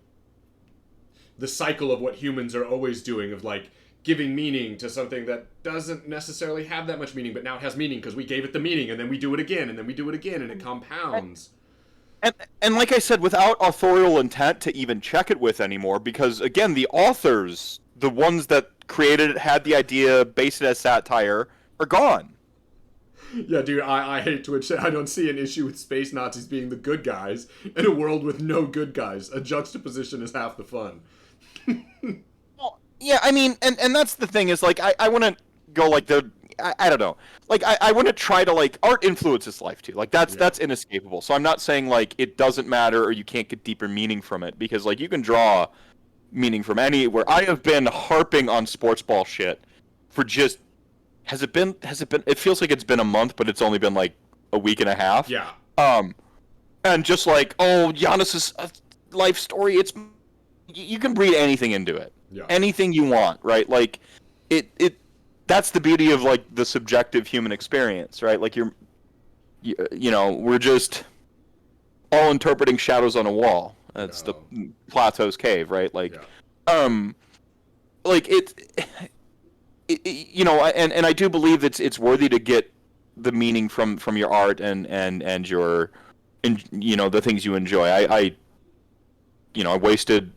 cycle of what humans are always doing, of like giving meaning to something that doesn't necessarily have that much meaning, but now it has meaning because we gave it the meaning, and then we do it again, and then we do it again, and it compounds. And like I said, without authorial intent to even check it with anymore, because again, the authors, the ones that created it, had the idea, based it as satire, are gone. Yeah, dude, I hate Twitch. I don't see an issue with space Nazis being the good guys in a world with no good guys. A juxtaposition is half the fun. Well, yeah, I mean, and that's the thing, is like I want to go like I don't know, like I want to try to, like, art influences life too, like that's inescapable. So I'm not saying like it doesn't matter or you can't get deeper meaning from it, because like you can draw meaning from anywhere. I have been harping on sports ball shit for just, has it been, it feels like it's been a month, but it's only been like a week and a half. Yeah. And just like, oh, Giannis's life story, it's, you can read anything into it. Yeah. Anything you want, right? Like it that's the beauty of like the subjective human experience, right? Like you know, we're just all interpreting shadows on a wall. That's the Plato's cave, right? Like like you know, and I do believe it's worthy to get the meaning from your art and your, you know, the things you enjoy. I you know, I wasted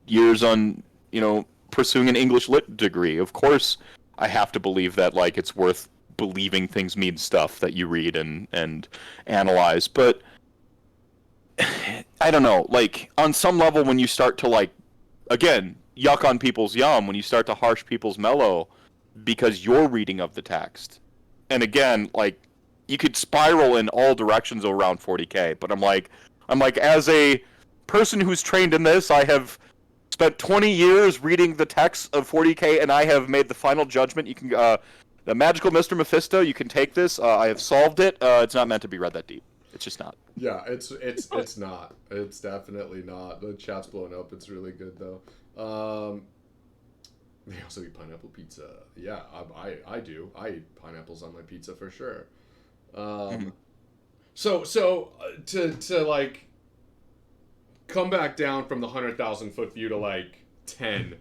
years on, you know, pursuing an English lit degree. Of course I have to believe that like it's worth believing things mean stuff that you read and analyze. But I don't know, like on some level, when you start to, like, again, yuck on people's yum, when you start to harsh people's mellow because your reading of the text, and again, like, you could spiral in all directions around 40K, but I'm like as a person who's trained in this, I have spent 20 years reading the text of 40K, and I have made the final judgment. You can the magical Mr. Mephisto, you can take this. I have solved it. It's not meant to be read that deep. It's just not. Yeah, it's not. It's definitely not. The chat's blowing up. It's really good though. They also eat pineapple pizza. Yeah, I do. I eat pineapples on my pizza for sure. So to like come back down from the 100,000-foot view to like 10.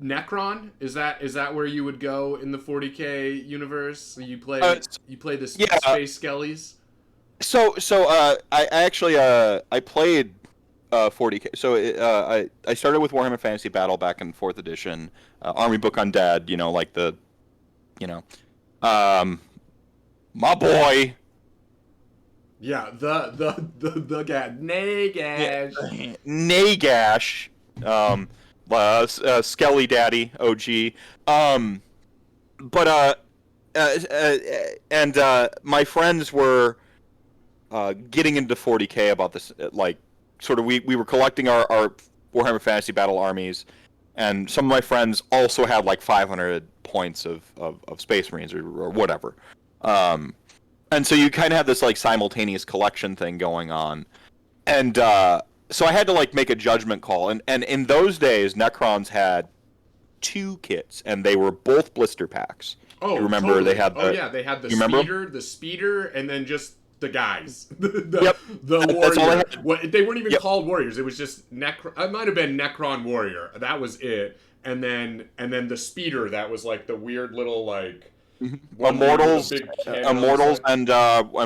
Necron, is that where you would go in the 40K universe? You play the space skellies. So I actually I played 40K. So I started with Warhammer Fantasy Battle back in 4th edition, Army Book Undead. You know, like the, you know, my boy. Yeah, the guy Nagash. Nagash, Skelly Daddy, OG. But my friends were getting into 40K about this, like, sort of, we were collecting our Warhammer Fantasy Battle armies, and some of my friends also had like 500 points of Space Marines or whatever. And so you kind of have this like simultaneous collection thing going on, and so I had to like make a judgment call. And in those days, Necrons had 2 kits, and they were both blister packs. Oh, you remember totally. they had they had the speeder, and then just the guys. Yep. The warrior. That's all they had. They weren't even called warriors. It was just Necron. It might have been Necron warrior. That was it. And then the speeder. That was like the weird little like. Immortals and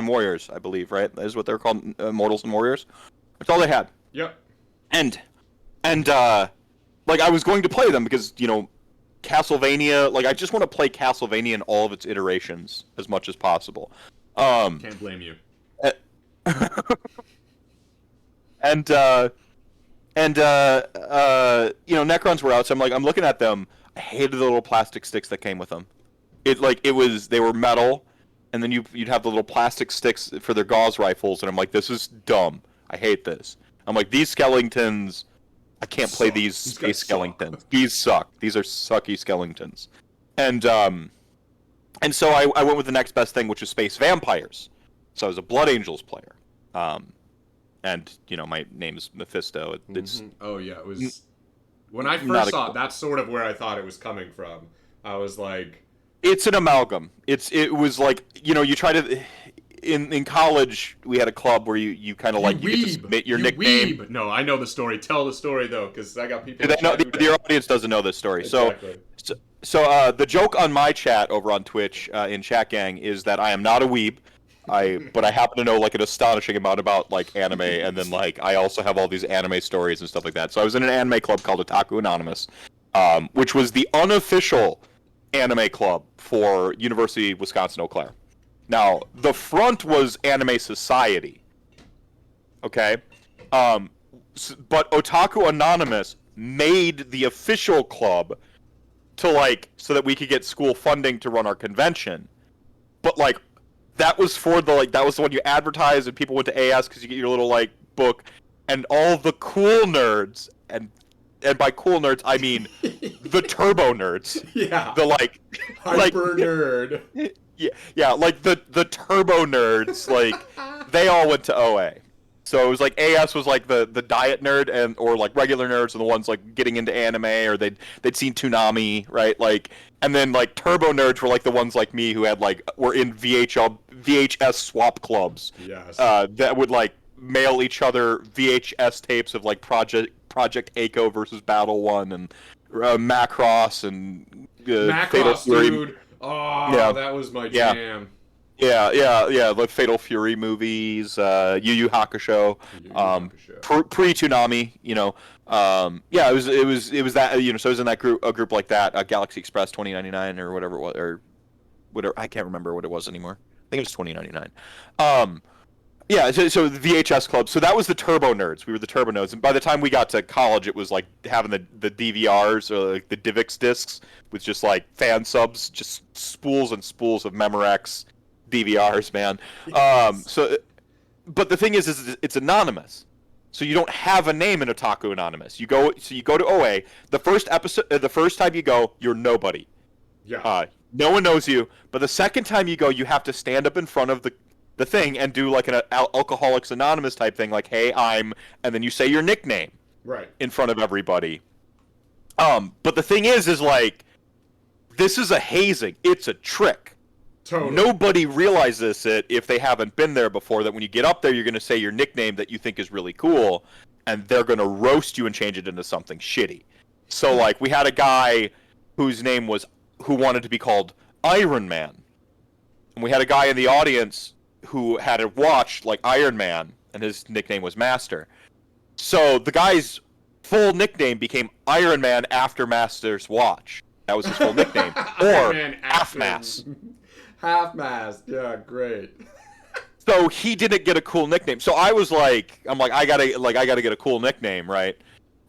warriors, I believe, right? That is what they're called, immortals and warriors. That's all they had. Yep. And like I was going to play them because, you know, Castlevania. Like I just want to play Castlevania in all of its iterations as much as possible. Can't blame you. And you know, Necrons were out, so I'm looking at them. I hated the little plastic sticks that came with them. They were metal, and then you'd have the little plastic sticks for their gauze rifles, and I'm like, this is dumb. I hate this. I'm like, these skeletons, I can't play these space skeletons. These suck. These are sucky skeletons. And so I went with the next best thing, which is space vampires. So I was a Blood Angels player. And you know, my name is Mephisto. It's Oh yeah, it was When I not first a saw club. it, that's sort of where I thought it was coming from. I was like, It's an amalgam. It was like, you try to in college we had a club where you kind of you like you get to weeb, submit your you nickname. weeb. No, I know the story. Tell the story though, because I got people They in know, chat who the don't. audience doesn't know this story. So Exactly. so, the joke on my chat over on Twitch in Chat Gang is that I am not a weeb. But I happen to know like an astonishing amount about like anime, and then like I also have all these anime stories and stuff like that. So I was in an anime club called Otaku Anonymous, which was the unofficial anime club for University of Wisconsin Eau Claire. Now the front was Anime Society, okay, but Otaku Anonymous made the official club to like so that we could get school funding to run our convention, but like that was for the like that was the one you advertised and people went to AS because you get your little like book, and all the cool nerds and by cool nerds I mean the turbo nerds, Yeah. the like Hyper nerd. yeah like the turbo nerds, like they all went to OA. So it was like AS was like the diet nerd and or like regular nerds are the ones like getting into anime or they'd seen Toonami, right? Like, and then like turbo nerds were like the ones like me who had like were in VHS swap clubs. Yes. That would like mail each other VHS tapes of like Project Echo versus Battle One and Macross and Fatal Macross, Fury. dude. Oh, Yeah. that was my Yeah. jam. Yeah, the Fatal Fury movies, Yu Yu Hakusho, Yu Yu Hakusho. pre Toonami, yeah, it was that, so I was in that a group like that, Galaxy Express 2099 or whatever it was, or whatever, I can't remember what it was anymore. I think it was 2099. Yeah, so the VHS club, so that was the turbo nerds. We were the turbo nerds, and by the time we got to college, it was like having the DVRs or like the DivX discs with just like fan subs, just spools and spools of Memorex DVRs, man. But the thing is it's anonymous, so you don't have a name in Otaku Anonymous. You go to OA. The first time you go, you're nobody. Yeah. No one knows you. But the second time you go, you have to stand up in front of the thing and do like an Alcoholics Anonymous type thing, like "Hey, I'm," and then you say your nickname Right. in front of everybody. But the thing is like this is a hazing. It's a trick. Totally. Nobody realizes it if they haven't been there before, that when you get up there, you're going to say your nickname that you think is really cool, and they're going to roast you and change it into something shitty. So, like, we had a guy who wanted to be called Iron Man. And we had a guy in the audience who had watched, like, Iron Man, and his nickname was Master. So the guy's full nickname became Iron Man after Master's watch. That was his full nickname. Or Half-Mass. Half-Mast, yeah, great. So he didn't get a cool nickname. So I gotta get a cool nickname, right?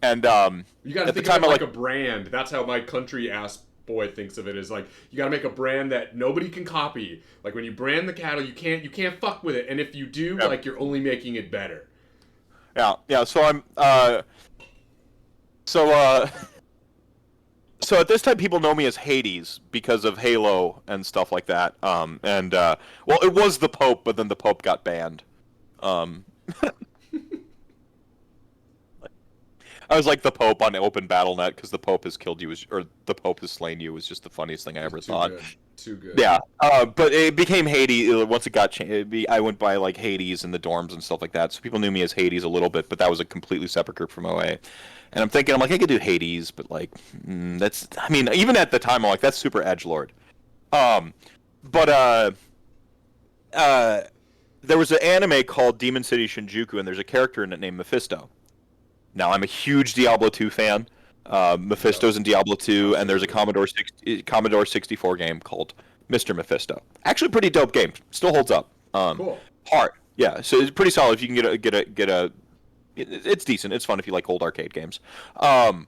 And You gotta think of it like a brand. That's how my country ass boy thinks of it. Is like you gotta make a brand that nobody can copy. Like when you brand the cattle, you can't fuck with it. And if you do, like you're only making it better. Yeah. So I'm So at this time, people know me as Hades because of Halo and stuff like that. Well, it was the Pope, but then the Pope got banned. I was like the Pope on Open BattleNet because the Pope has killed you, or the Pope has slain you, was just the funniest thing I ever thought. Too good. Yeah, but it became Hades once it got changed. I went by like Hades in the dorms and stuff like that, so people knew me as Hades a little bit, but that was a completely separate group from OA. And I'm like, I could do Hades, but like, that's, I mean, even at the time, I'm like, that's super edgelord. There was an anime called Demon City Shinjuku, and there's a character in it named Mephisto. Now, I'm a huge Diablo 2 fan. Mephisto's in Diablo 2, and there's a Commodore 64 game called Mr. Mephisto. Actually, pretty dope game. Still holds up. Cool. Hard, yeah. So it's pretty solid if you can get a. It's decent. It's fun if you like old arcade games. And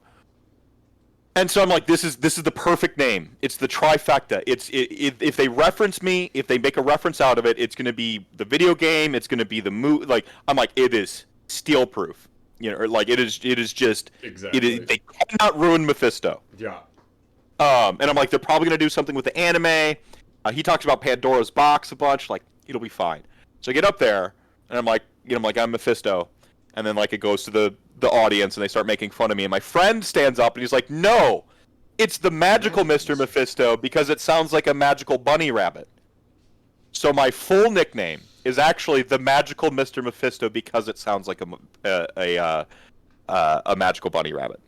so I'm like, this is the perfect name. It's the trifecta. If they reference me, if they make a reference out of it, it's going to be the video game. It's going to be the movie. Like I'm like, it is steel proof. Or like it is just exactly. They cannot ruin Mephisto. Yeah. And I'm like, they're probably gonna do something with the anime. He talks about Pandora's box a bunch. Like it'll be fine. So I get up there and I'm like, I'm Mephisto, and then like it goes to the audience, and they start making fun of me. And my friend stands up and he's like, "No, it's the magical Mr. Mephisto because it sounds like a magical bunny rabbit." So my full nickname is actually the magical Mr. Mephisto because it sounds like a magical bunny rabbit.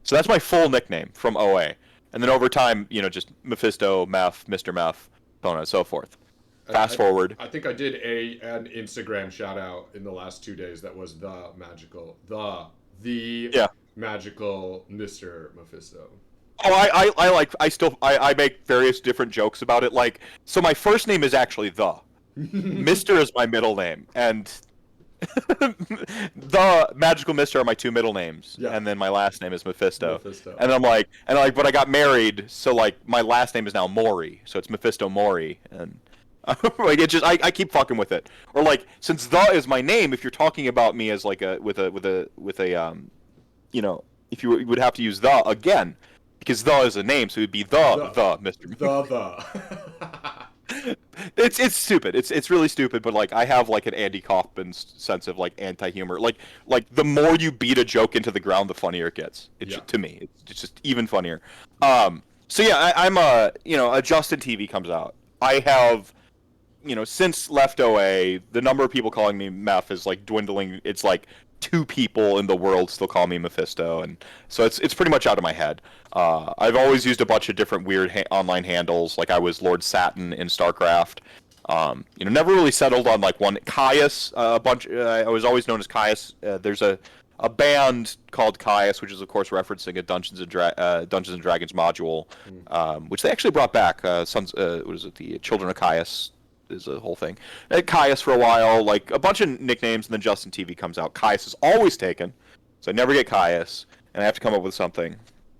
So that's my full nickname from OA. And then over time, just Mephisto, Meph, Mr. Meph, so on and so forth. Fast forward. I think I did an Instagram shout out in the last 2 days that was the magical Mr. Mephisto. Oh, I make various different jokes about it. Like, so my first name is actually Mr. is my middle name, and the magical Mr. are my two middle names, and then my last name is Mephisto. And I'm like, but I got married, so like my last name is now Mori, so it's Mephisto Mori, and like it just I keep fucking with it. Or like, since the is my name, if you're talking about me as like with a if you would have to use the again. Because the is a name, so it'd be the Mr. It's stupid. It's really stupid, but like I have like an Andy Kaufman sense of like anti-humor. Like the more you beat a joke into the ground, the funnier it gets. To me, it's just even funnier. So yeah, I'm a Justin TV comes out. I have since left OA, the number of people calling me Meph is like dwindling. It's like 2 people in the world still call me Mephisto, and so it's pretty much out of my head. I've always used a bunch of different weird online handles, like I was Lord Satin in StarCraft. Never really settled on like one. Caius, a bunch. I was always known as Caius. There's a band called Caius, which is of course referencing a Dungeons and Dragons module, which they actually brought back. What is it? The Children of Caius is a whole thing. I had Caius for a while, like a bunch of nicknames, and then Justin TV comes out. Caius is always taken, so I never get Caius, and I have to come up with something.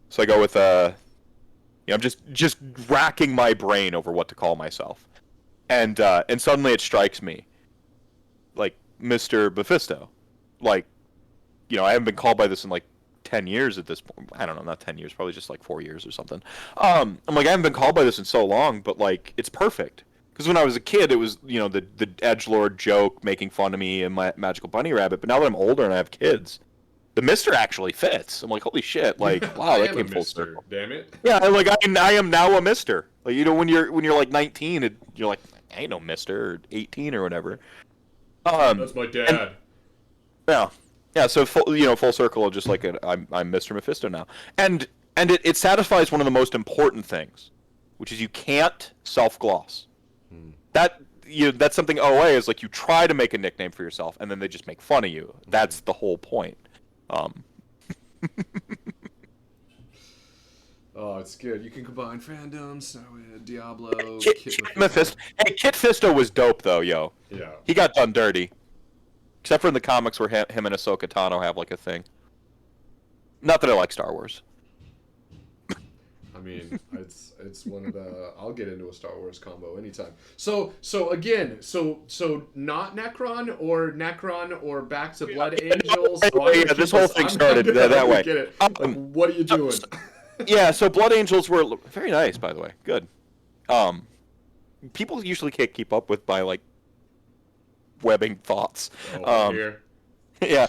So I go with I'm just racking my brain over what to call myself, and suddenly it strikes me, like Mr. Mephisto, like I haven't been called by this in like 10 years at this point. I don't know, not 10 years, probably just like 4 years or something. I'm like, I haven't been called by this in so long, but like it's perfect. Because when I was a kid, it was, the edgelord joke making fun of me and my magical bunny rabbit. But now that I'm older and I have kids, the Mister actually fits. I'm like, holy shit! Like, wow, that came full circle. Damn it! Yeah, like I am now a Mister. Like when you're like 19, you're like, I ain't no Mister, or 18 or whatever. That's my dad. Yeah. So full circle of just like I'm Mr. Mephisto now, and it satisfies one of the most important things, which is you can't self-gloss. That's something OA is like, you try to make a nickname for yourself and then they just make fun of you. That's the whole point. Oh, it's good. You can combine fandoms. Diablo, Kit Mephisto. Hey, Kit Fisto was dope though, yo. Yeah. He got done dirty. Except for in the comics where him and Ahsoka Tano have like a thing. Not that I like Star Wars. I mean, it's one of the. I'll get into a Star Wars combo anytime. So again, not Necron or back to Blood Angels. Yeah, this whole thing started that way. Get it. What are you doing? Yeah, so Blood Angels were very nice, by the way. Good. People usually can't keep up with my like webbing thoughts. Here. Yeah.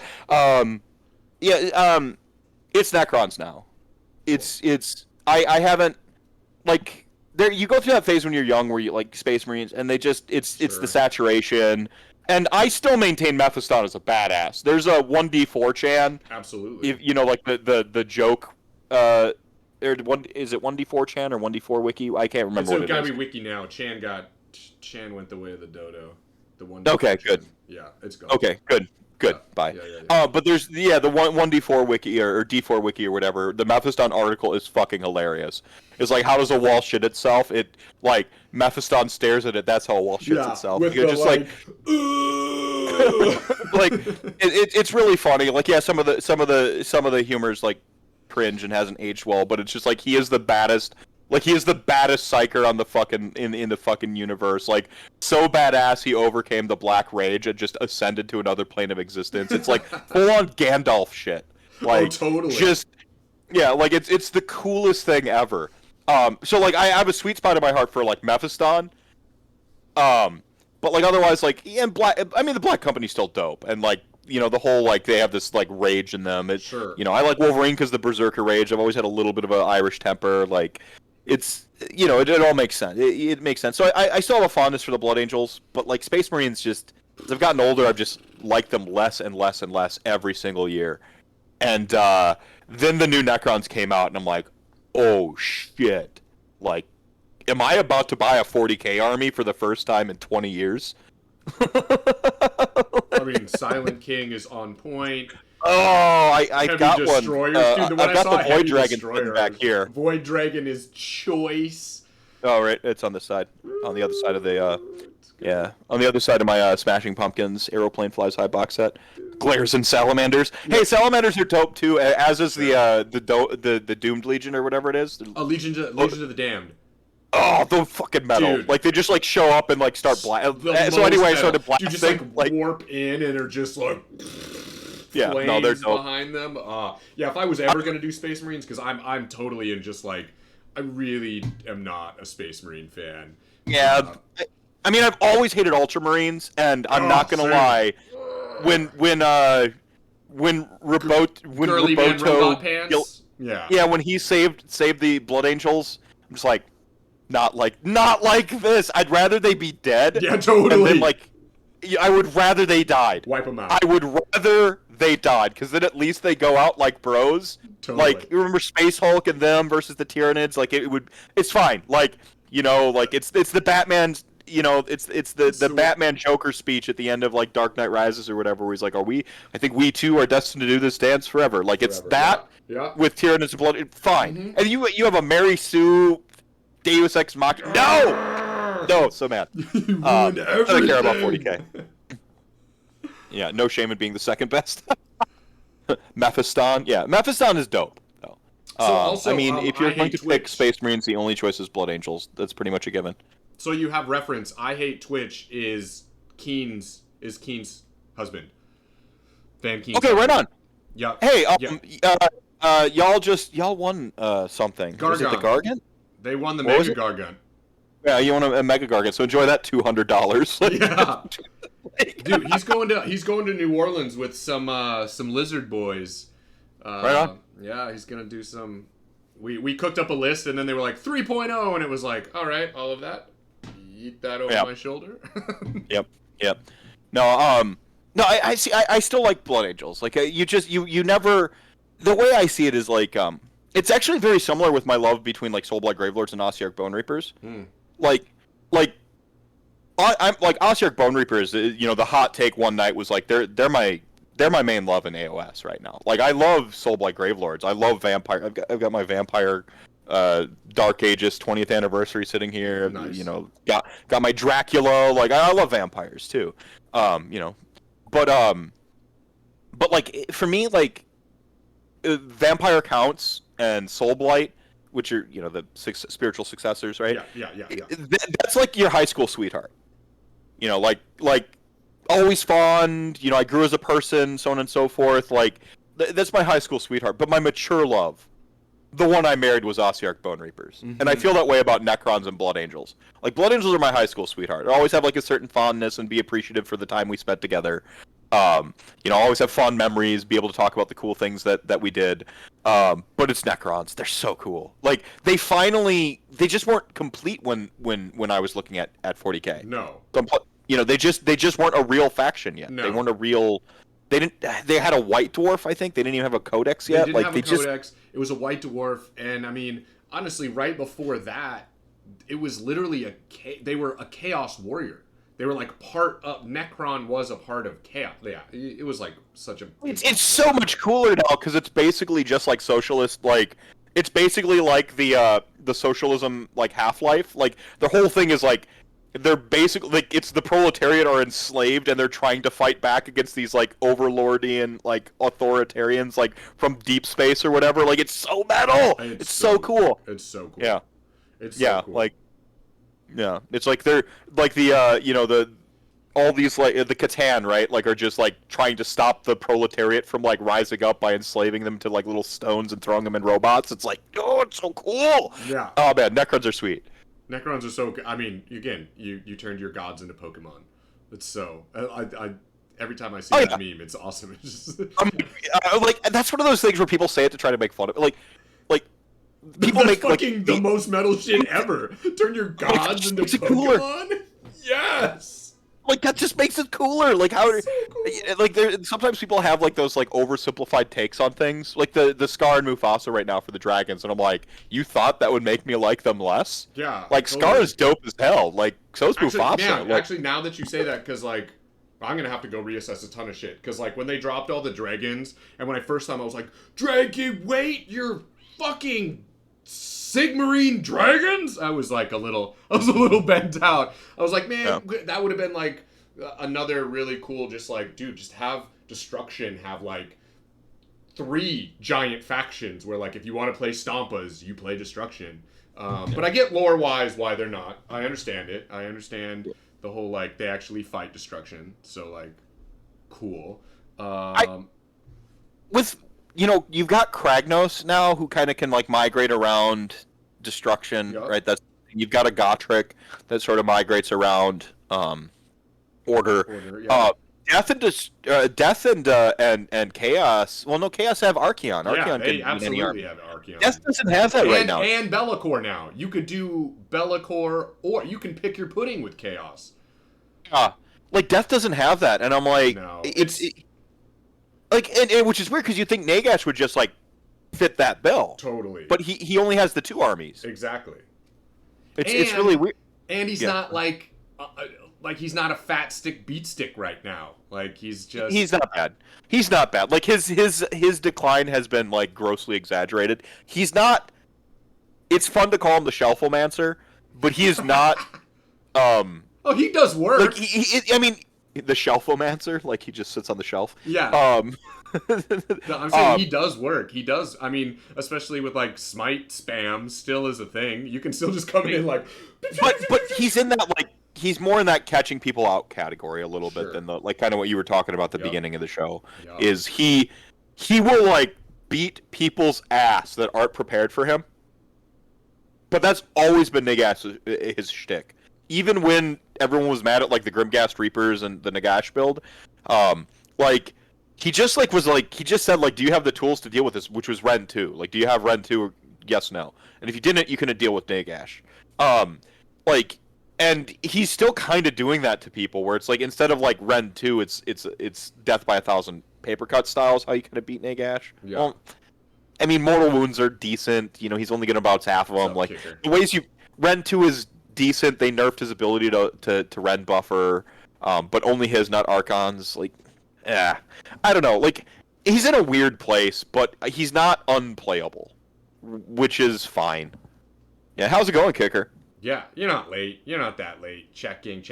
It's Necrons now. I haven't, like, there you go through that phase when you're young where you like Space Marines and they just it's the saturation, and I still maintain Mephiston as a badass. There's a 1D4 Chan. Absolutely. If, like the joke is it 1D4 Chan or 1D4 Wiki? I can't remember what it is. It's gotta be Wiki now. Chan went the way of the dodo. The 1D4 Okay, Chan. good. Yeah, it's gone. Okay, good. Bye. Yeah. But there's the 1D4 wiki or D4 wiki or whatever. The Mephiston article is fucking hilarious. It's like, how does a wall shit itself? It like Mephiston stares at it. That's how a wall shits itself. With You're the, just like it's really funny. Like, yeah, some of the humor's like cringe and hasn't aged well, but it's just like he is the baddest. Like, he is the baddest psyker on the fucking in the fucking universe. Like, so badass he overcame the Black Rage and just ascended to another plane of existence. It's like full on Gandalf shit. Like, totally. Just like it's the coolest thing ever. So like I have a sweet spot in my heart for like Mephiston. But like otherwise, like, the Black Company's still dope, and like the whole like they have this like rage in them. Sure. I like Wolverine because the Berserker rage. I've always had a little bit of an Irish temper. Like, it's it all makes sense. It makes sense. So I still have a fondness for the Blood Angels, but like Space Marines, just as I've gotten older, I've just liked them less and less and less every single year. And then the new Necrons came out, and I'm like, oh shit! Like, am I about to buy a 40K army for the first time in 20 years? I mean, Silent King is on point. Oh, I Heavy got one. destroyers, dude. I've got the Void Dragon Destroyers back here. Void Dragon is choice. Oh, right, it's on the side, on the other side of the on the other side of my Smashing Pumpkins Aeroplane Flies High box set. Glares and Salamanders. Hey, Salamanders are dope too, as is the Doomed Legion or whatever it is. Legion to the Damned. Oh, the fucking metal! Dude. Like they just like show up and like start blasting. So anyway, I started blasting. You just like warp in and are just like yeah, flames no, they're dope. behind them. Yeah, if I was ever gonna do Space Marines, because I'm totally in just like I really am not a Space Marine fan. Yeah, I mean I've always hated Ultramarines, and I'm not gonna lie. When Girly man robot pants. Yeah, when he saved the Blood Angels, I'm just like, not like this. I'd rather they be dead. Yeah, totally. And then, like, I would rather they died. Wipe them out. I would rather they died, because then at least they go out like bros. Totally. Like, you remember Space Hulk and them versus the Tyranids? Like, it's fine. Like, like it's the Batman's. It's the Batman Joker speech at the end of like Dark Knight Rises or whatever, where he's like, I think we two are destined to do this dance forever. Like it's that with Tyranids and Blood. Fine. Mm-hmm. And you have a Mary Sue Deus Ex Machina. No, so mad. I don't care about 40K. Yeah, no shame in being the second best. Mephiston, yeah, Mephiston is dope. Though. So also, I mean, if you're going to Twitch. pick Space Marines, the only choice is Blood Angels. That's pretty much a given. So you have reference. I Hate Twitch is Keen's husband. Van Keen's Okay, husband. right on. Yeah. Hey, yeah. y'all won something. Was it the Gargant? They won the What was Mega it? Gargant. Yeah, you want a Mega Gargant, so enjoy that $200. Yeah. Dude, he's going to New Orleans with some lizard boys. Right on. Yeah, he's gonna do some. We cooked up a list, and then they were like 3.0, and it was like, all right, all of that. Eat that over my shoulder. Yep. No, I see. I still like Blood Angels. Like you never. The way I see it is like it's actually very similar with my love between like Soulblight Gravelords and Ossiarch Bone Reapers. Like I'm like Ossiarch Bone Reapers. The hot take one night was like they're my main love in AOS right now. Like I love Soulblight Gravelords. I love Vampire. I've got my Vampire Dark Ages 20th anniversary sitting here. Nice. Got my Dracula. Like I love vampires too. But like for me, like Vampire Counts and Soulblight, which are the spiritual successors, right? Yeah. That's like your high school sweetheart. Like always fond. I grew as a person, so on and so forth. Like that's my high school sweetheart. But my mature love, the one I married, was Ossiarch Bone Reapers, and I feel that way about Necrons and Blood Angels. Like Blood Angels are my high school sweetheart. I always have like a certain fondness and be appreciative for the time we spent together. Always have fond memories, be able to talk about the cool things that we did. But it's Necrons. They're so cool. Like they just weren't complete when I was looking at 40K. No. They just weren't a real faction yet. No. They weren't a real. They had a White Dwarf, I think. They didn't even have a Codex yet. They didn't have a Codex. It was a White Dwarf, and I mean, honestly, right before that, it was literally they were a Chaos Warrior. They were like part of Necron was a part of Chaos. Yeah, it was like such a. It's so much cooler now because it's basically just like socialist. Like it's basically like the socialism like Half-Life. Like the whole thing is like they're basically like it's the proletariat are enslaved and they're trying to fight back against these like overlordian like authoritarians like from deep space or whatever. Like it's so metal. It's so cool. It's so cool. Yeah. It's so cool. Like. Yeah, it's like they're like the all these like the Catan, right? Like are just like trying to stop the proletariat from like rising up by enslaving them to like little stones and throwing them in robots. It's like, oh, it's so cool. Yeah. Oh man, Necrons are sweet. Necrons are so. I mean, again, you turned your gods into Pokemon. It's so. every time I see Oh that yeah, meme, it's awesome. It's just like that's one of those things where people say it to try to make fun of. Like people that's make like fucking the most metal shit ever. Turn your gods into makes it cooler. Pokemon. Yes. Like that just makes it cooler. Like how, So cool. like there sometimes people have like those like oversimplified takes on things. Like the Scar and Mufasa right now for the dragons, and I'm like, you thought that would make me like them less? Yeah, Like Scar totally. is dope as hell. Like so's Actually, Mufasa. man, Like actually, now that you say that, because like, I'm gonna have to go reassess a ton of shit. Because like, when they dropped all the dragons, and when I first saw them, I was like, Dragon, wait, you're fucking Sigmarine dragons. I was like I was a little bent out. I was like, yeah, man, that would have been like another really cool, just like, dude, just have destruction, have like 3 giant factions where like if you want to play Stompas, you play destruction. But I get lore wise why they're not. I understand it. I understand the whole like they actually fight destruction. So like, cool. I with you've got Kragnos now who kind of can like migrate around destruction, Yup. right? That's you've got a Gotrek that sort of migrates around order. Order. Yeah. Death and Chaos. Well, no, Chaos have Archeon. Yeah, Archeon they can beat any absolutely army. have Archeon. Death doesn't have that right now. And Bellacore now. You could do Bellacore, or you can pick your pudding with Chaos. Like Death doesn't have that, and I'm like, No, like, and which is weird because you think Nagash would just like fit that bill, totally. but he only has the 2 armies. Exactly. It's really weird. And he's Yeah. not like he's not a fat stick beat stick right now. Like he's just He's not bad. He's not bad. Like his decline has been like grossly exaggerated. He's not. It's fun to call him the Shelfomancer, but he is not. Oh, he does work. Like I mean, the Shelfomancer, like he just sits on the shelf. Yeah. No, I'm saying he does work. He does. I mean, especially with like smite spam still is a thing. You can still just come in like. but he's in that like he's more in that catching people out category a little Sure. bit than the like kind of what you were talking about at the Yup. beginning of the show. Yup. Is he will like beat people's ass that aren't prepared for him. But that's always been Nagash's his shtick. Even when everyone was mad at like the Grimghast Reapers and the Nagash build, like he just like was like he just said like, do you have the tools to deal with this? Which was Ren 2. Like, do you have Ren 2? Or yes, no. And if you didn't, you couldn't deal with Nagash. Like, and he's still kind of doing that to people, where it's like instead of like Ren 2, it's death by 1,000 paper cut styles. How you kind of beat Nagash? Yeah. Well, I mean, mortal wounds are decent. He's only going to bounce half of them. Like Kicker. the ways Ren 2 is decent. They nerfed his ability to Ren buffer, but only his, not Archon's. Like, I don't know. Like, he's in a weird place, but he's not unplayable, which is fine. Yeah, how's it going, Kicker? Yeah, you're not late. You're not that late. Checking.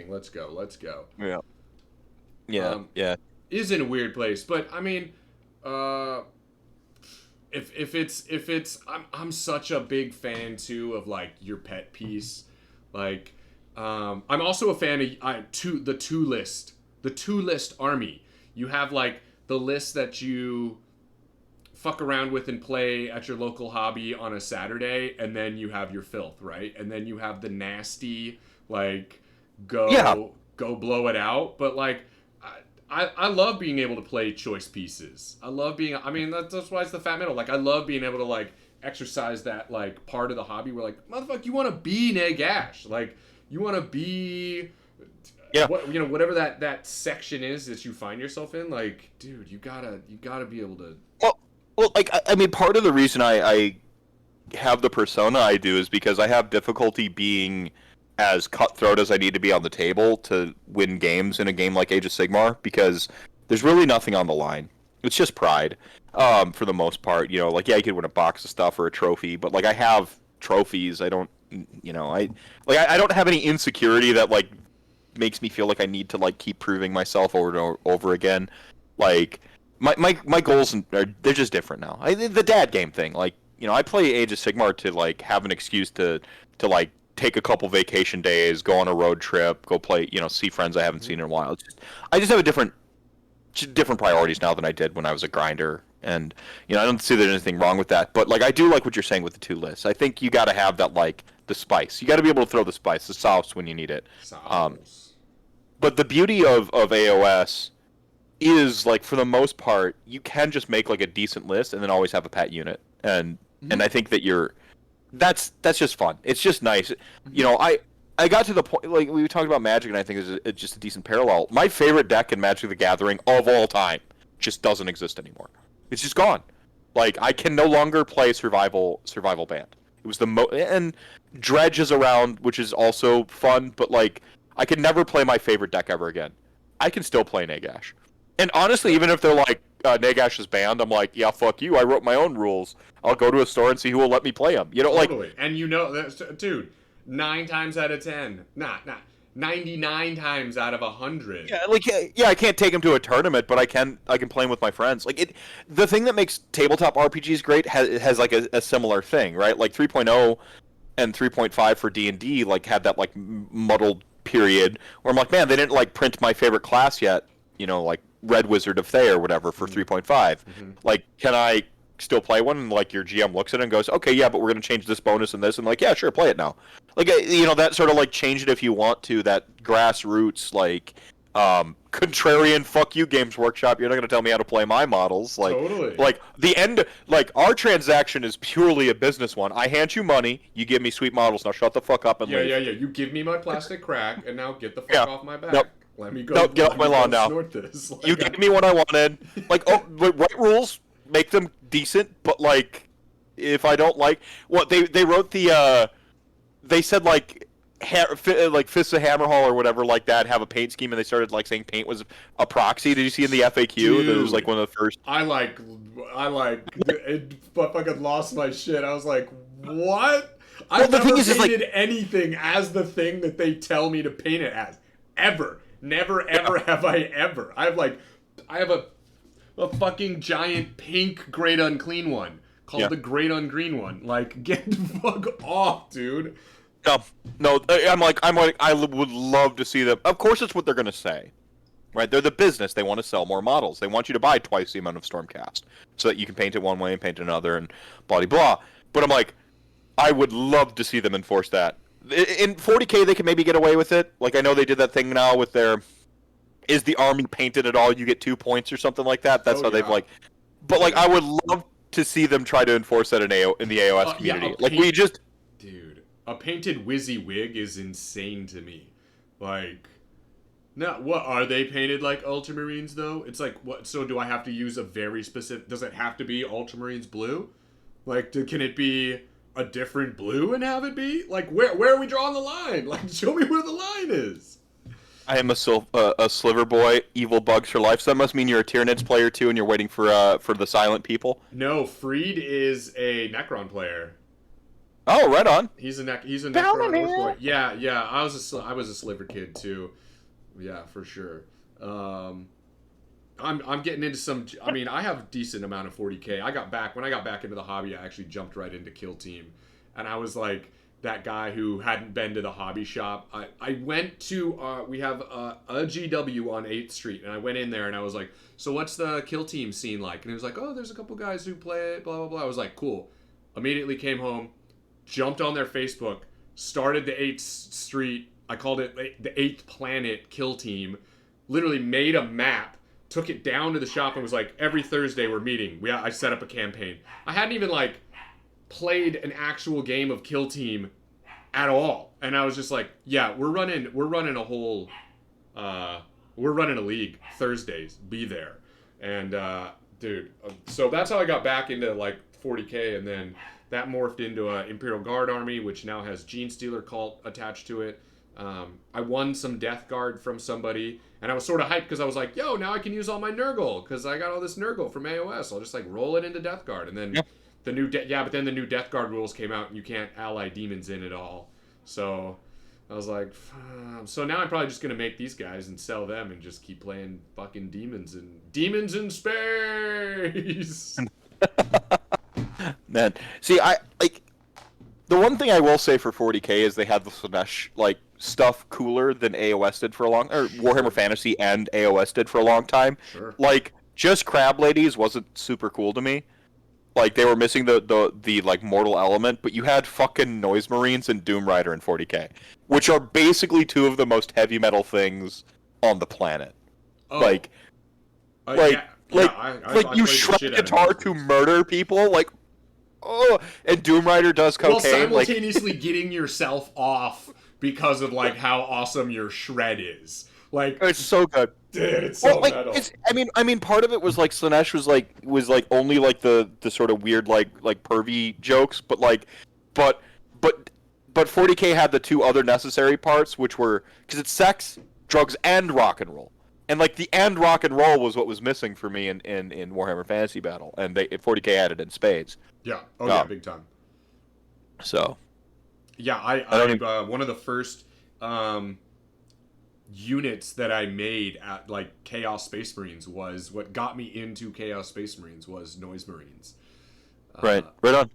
Let's go. Yeah. Yeah. Yeah. Is in a weird place, but I mean, if it's I'm such a big fan too of like your pet piece, like I'm also a fan of the two list army. You have like the list that you fuck around with and play at your local hobby on a Saturday, and then you have your filth, right? And then you have the nasty like go blow it out, but like. I love being able to play choice pieces. I love being. I mean, that's why it's the fat middle. Like, I love being able to like exercise that like part of the hobby where like, motherfucker, you want to be Nagash. Like, you want to be. Yeah. Whatever that section is that you find yourself in. Like, dude, you gotta be able to. Well, like I mean, part of the reason I have the persona I do is because I have difficulty being as cutthroat as I need to be on the table to win games in a game like Age of Sigmar, because there's really nothing on the line. It's just pride, for the most part. Like, yeah, you could win a box of stuff or a trophy, but like I have trophies. I don't, I don't have any insecurity that like makes me feel like I need to like keep proving myself over and over again. Like my goals they're just different now. The dad game thing, like I play Age of Sigmar to like have an excuse to like take a couple vacation days, go on a road trip, go play, see friends I haven't seen in a while. I just have different priorities now than I did when I was a grinder, and I don't see there's anything wrong with that. But like, I do like what you're saying with the 2 lists. I think you got to have that like the spice. You got to be able to throw the spice, the sauce when you need it. Sauce. But the beauty of AOS is like for the most part, you can just make like a decent list and then always have a pet unit. And I think that that's just fun. It's just nice. You know, I got to the point like we talked about Magic, and I think it's just a decent parallel. My favorite deck in Magic the Gathering of all time just doesn't exist anymore. It's just gone. Like I can no longer play survival band. It was and Dredge is around, which is also fun, but like I could never play my favorite deck ever again. I can still play Nagash. And honestly, even if they're like Nagash is banned, I'm like, yeah, fuck you. I wrote my own rules. I'll go to a store and see who will let me play them. You know, Totally. And you know, that's, dude, 9 times out of 10, 99 times out of 100. yeah, like yeah, I can't take him to a tournament, but I can play him with my friends. Like it, the thing that makes tabletop RPGs great has like a similar thing, right? Like 3.0 and 3.5 for D&D like had that like muddled period where I'm like, man, they didn't like print my favorite class yet. You know, like Red Wizard of Thay or whatever for 3.5. Like, can I still play one? And like your GM looks at it and goes, okay, yeah, but we're gonna change this bonus and this, and like, yeah, sure, play it now. Like, you know, that sort of like change it if you want to. That grassroots like contrarian fuck you Games Workshop. You're not gonna tell me how to play my models. Like, Totally. like the end. Like our transaction is purely a business one. I hand you money, you give me sweet models. Now shut the fuck up and leave. Yeah. You give me my plastic crack, and now get the fuck Yeah. off my back. Nope. Let me go. Nope, get off my lawn now. Snort this. Like, You gave me what I wanted. Like, oh, write rules, make them decent, but like, if I don't like, what they wrote they said like, like Fists of Hammerhall or whatever like that have a paint scheme, and they started like saying paint was a proxy. Did you see in the FAQ that it was like one of the first? I fucking lost my shit. I was like, what? I've the never thing is, painted anything as the thing that they tell me to paint it as. Ever. Never, ever have I ever. I have a fucking giant pink Great Unclean one called the Great Ungreen one. Like, get the fuck off, dude. No. I'm like, I would love to see them. Of course, it's what they're gonna say, right? They're the business. They want to sell more models. They want you to buy twice the amount of Stormcast so that you can paint it one way and paint it another and blah blah. But I'm like, I would love to see them enforce that. In 40K, they can maybe get away with it. Like, I know they did that thing now with their, is the army painted at all, you get 2 points or something like that. That's how they've, like... But, like, I would love to see them try to enforce that in the AOS community. Like, we just... Dude, a painted WYSIWYG is insane to me. Like... Now, what, are they painted like Ultramarines, though? It's like, what, so do I have to use a very specific... Does it have to be Ultramarines blue? Like, can it be a different blue and have it be? Like, where are we drawing the line? Like, show me where the line is. I am a sliver boy, evil bugs for life. So that must mean you're a Tyranids player too, and you're waiting for the silent people. No, Freed is a Necron player. Oh, right on. He's a Necron Orc boy. Yeah. I was a sliver kid too. Yeah, for sure. I'm getting into some. I mean, I have a decent amount of 40K. When I got back into the hobby, I actually jumped right into Kill Team, and I was like that guy who hadn't been to the hobby shop. I went to we have a GW on 8th Street, and I went in there and I was like, so what's the Kill Team scene like? And he was like, oh, there's a couple guys who play it, blah blah blah. I was like, cool. Immediately came home, jumped on their Facebook, started the 8th Street. I called it the 8th Planet Kill Team. Literally made a map. Took it down to the shop and was like, every Thursday we're meeting. I set up a campaign. I hadn't even like played an actual game of Kill Team at all, and I was just like, yeah, we're running a whole, we're running a league Thursdays. Be there, and dude, so that's how I got back into like 40K, and then that morphed into a Imperial Guard army, which now has Gene Stealer cult attached to it. I won some Death Guard from somebody, and I was sort of hyped because I was like, yo, now I can use all my Nurgle because I got all this Nurgle from AOS. I'll just like roll it into Death Guard, and then the new but then the new Death Guard rules came out, and you can't ally demons in at all. So I was like, so now I'm probably just gonna make these guys and sell them and just keep playing fucking demons in space. Man, see, I like the one thing I will say for 40K is they had the Slanesh like stuff cooler than AOS did for a long, or Warhammer Fantasy and AOS did for a long time. Sure. Like just Crab Ladies wasn't super cool to me. Like they were missing the like mortal element, but you had fucking Noise Marines and Doom Rider in 40K, which are basically two of the most heavy metal things on the planet. Oh, Like, like, yeah, like, I like you played the shred shit a out of guitar Noise to Marines. murder people. Like, oh, and Doom Rider does While cocaine. Like, simultaneously getting yourself off because of like how awesome your shred is. Like, it's so good. dude, it's Well, so like metal. it's. I mean, part of it was like Slanesh was like only like the sort of weird like pervy jokes, but like, but but but 40K had the two other necessary parts, which were because it's sex, drugs, and rock and roll, and like the and rock and roll was what was missing for me in Warhammer Fantasy Battle, and 40K had it in spades. Yeah. Oh yeah, Um, big time. so Yeah, I don't even. one of the first um, units that I made at like Chaos Space Marines was what got me into Chaos Space Marines was Noise Marines. Right, right on.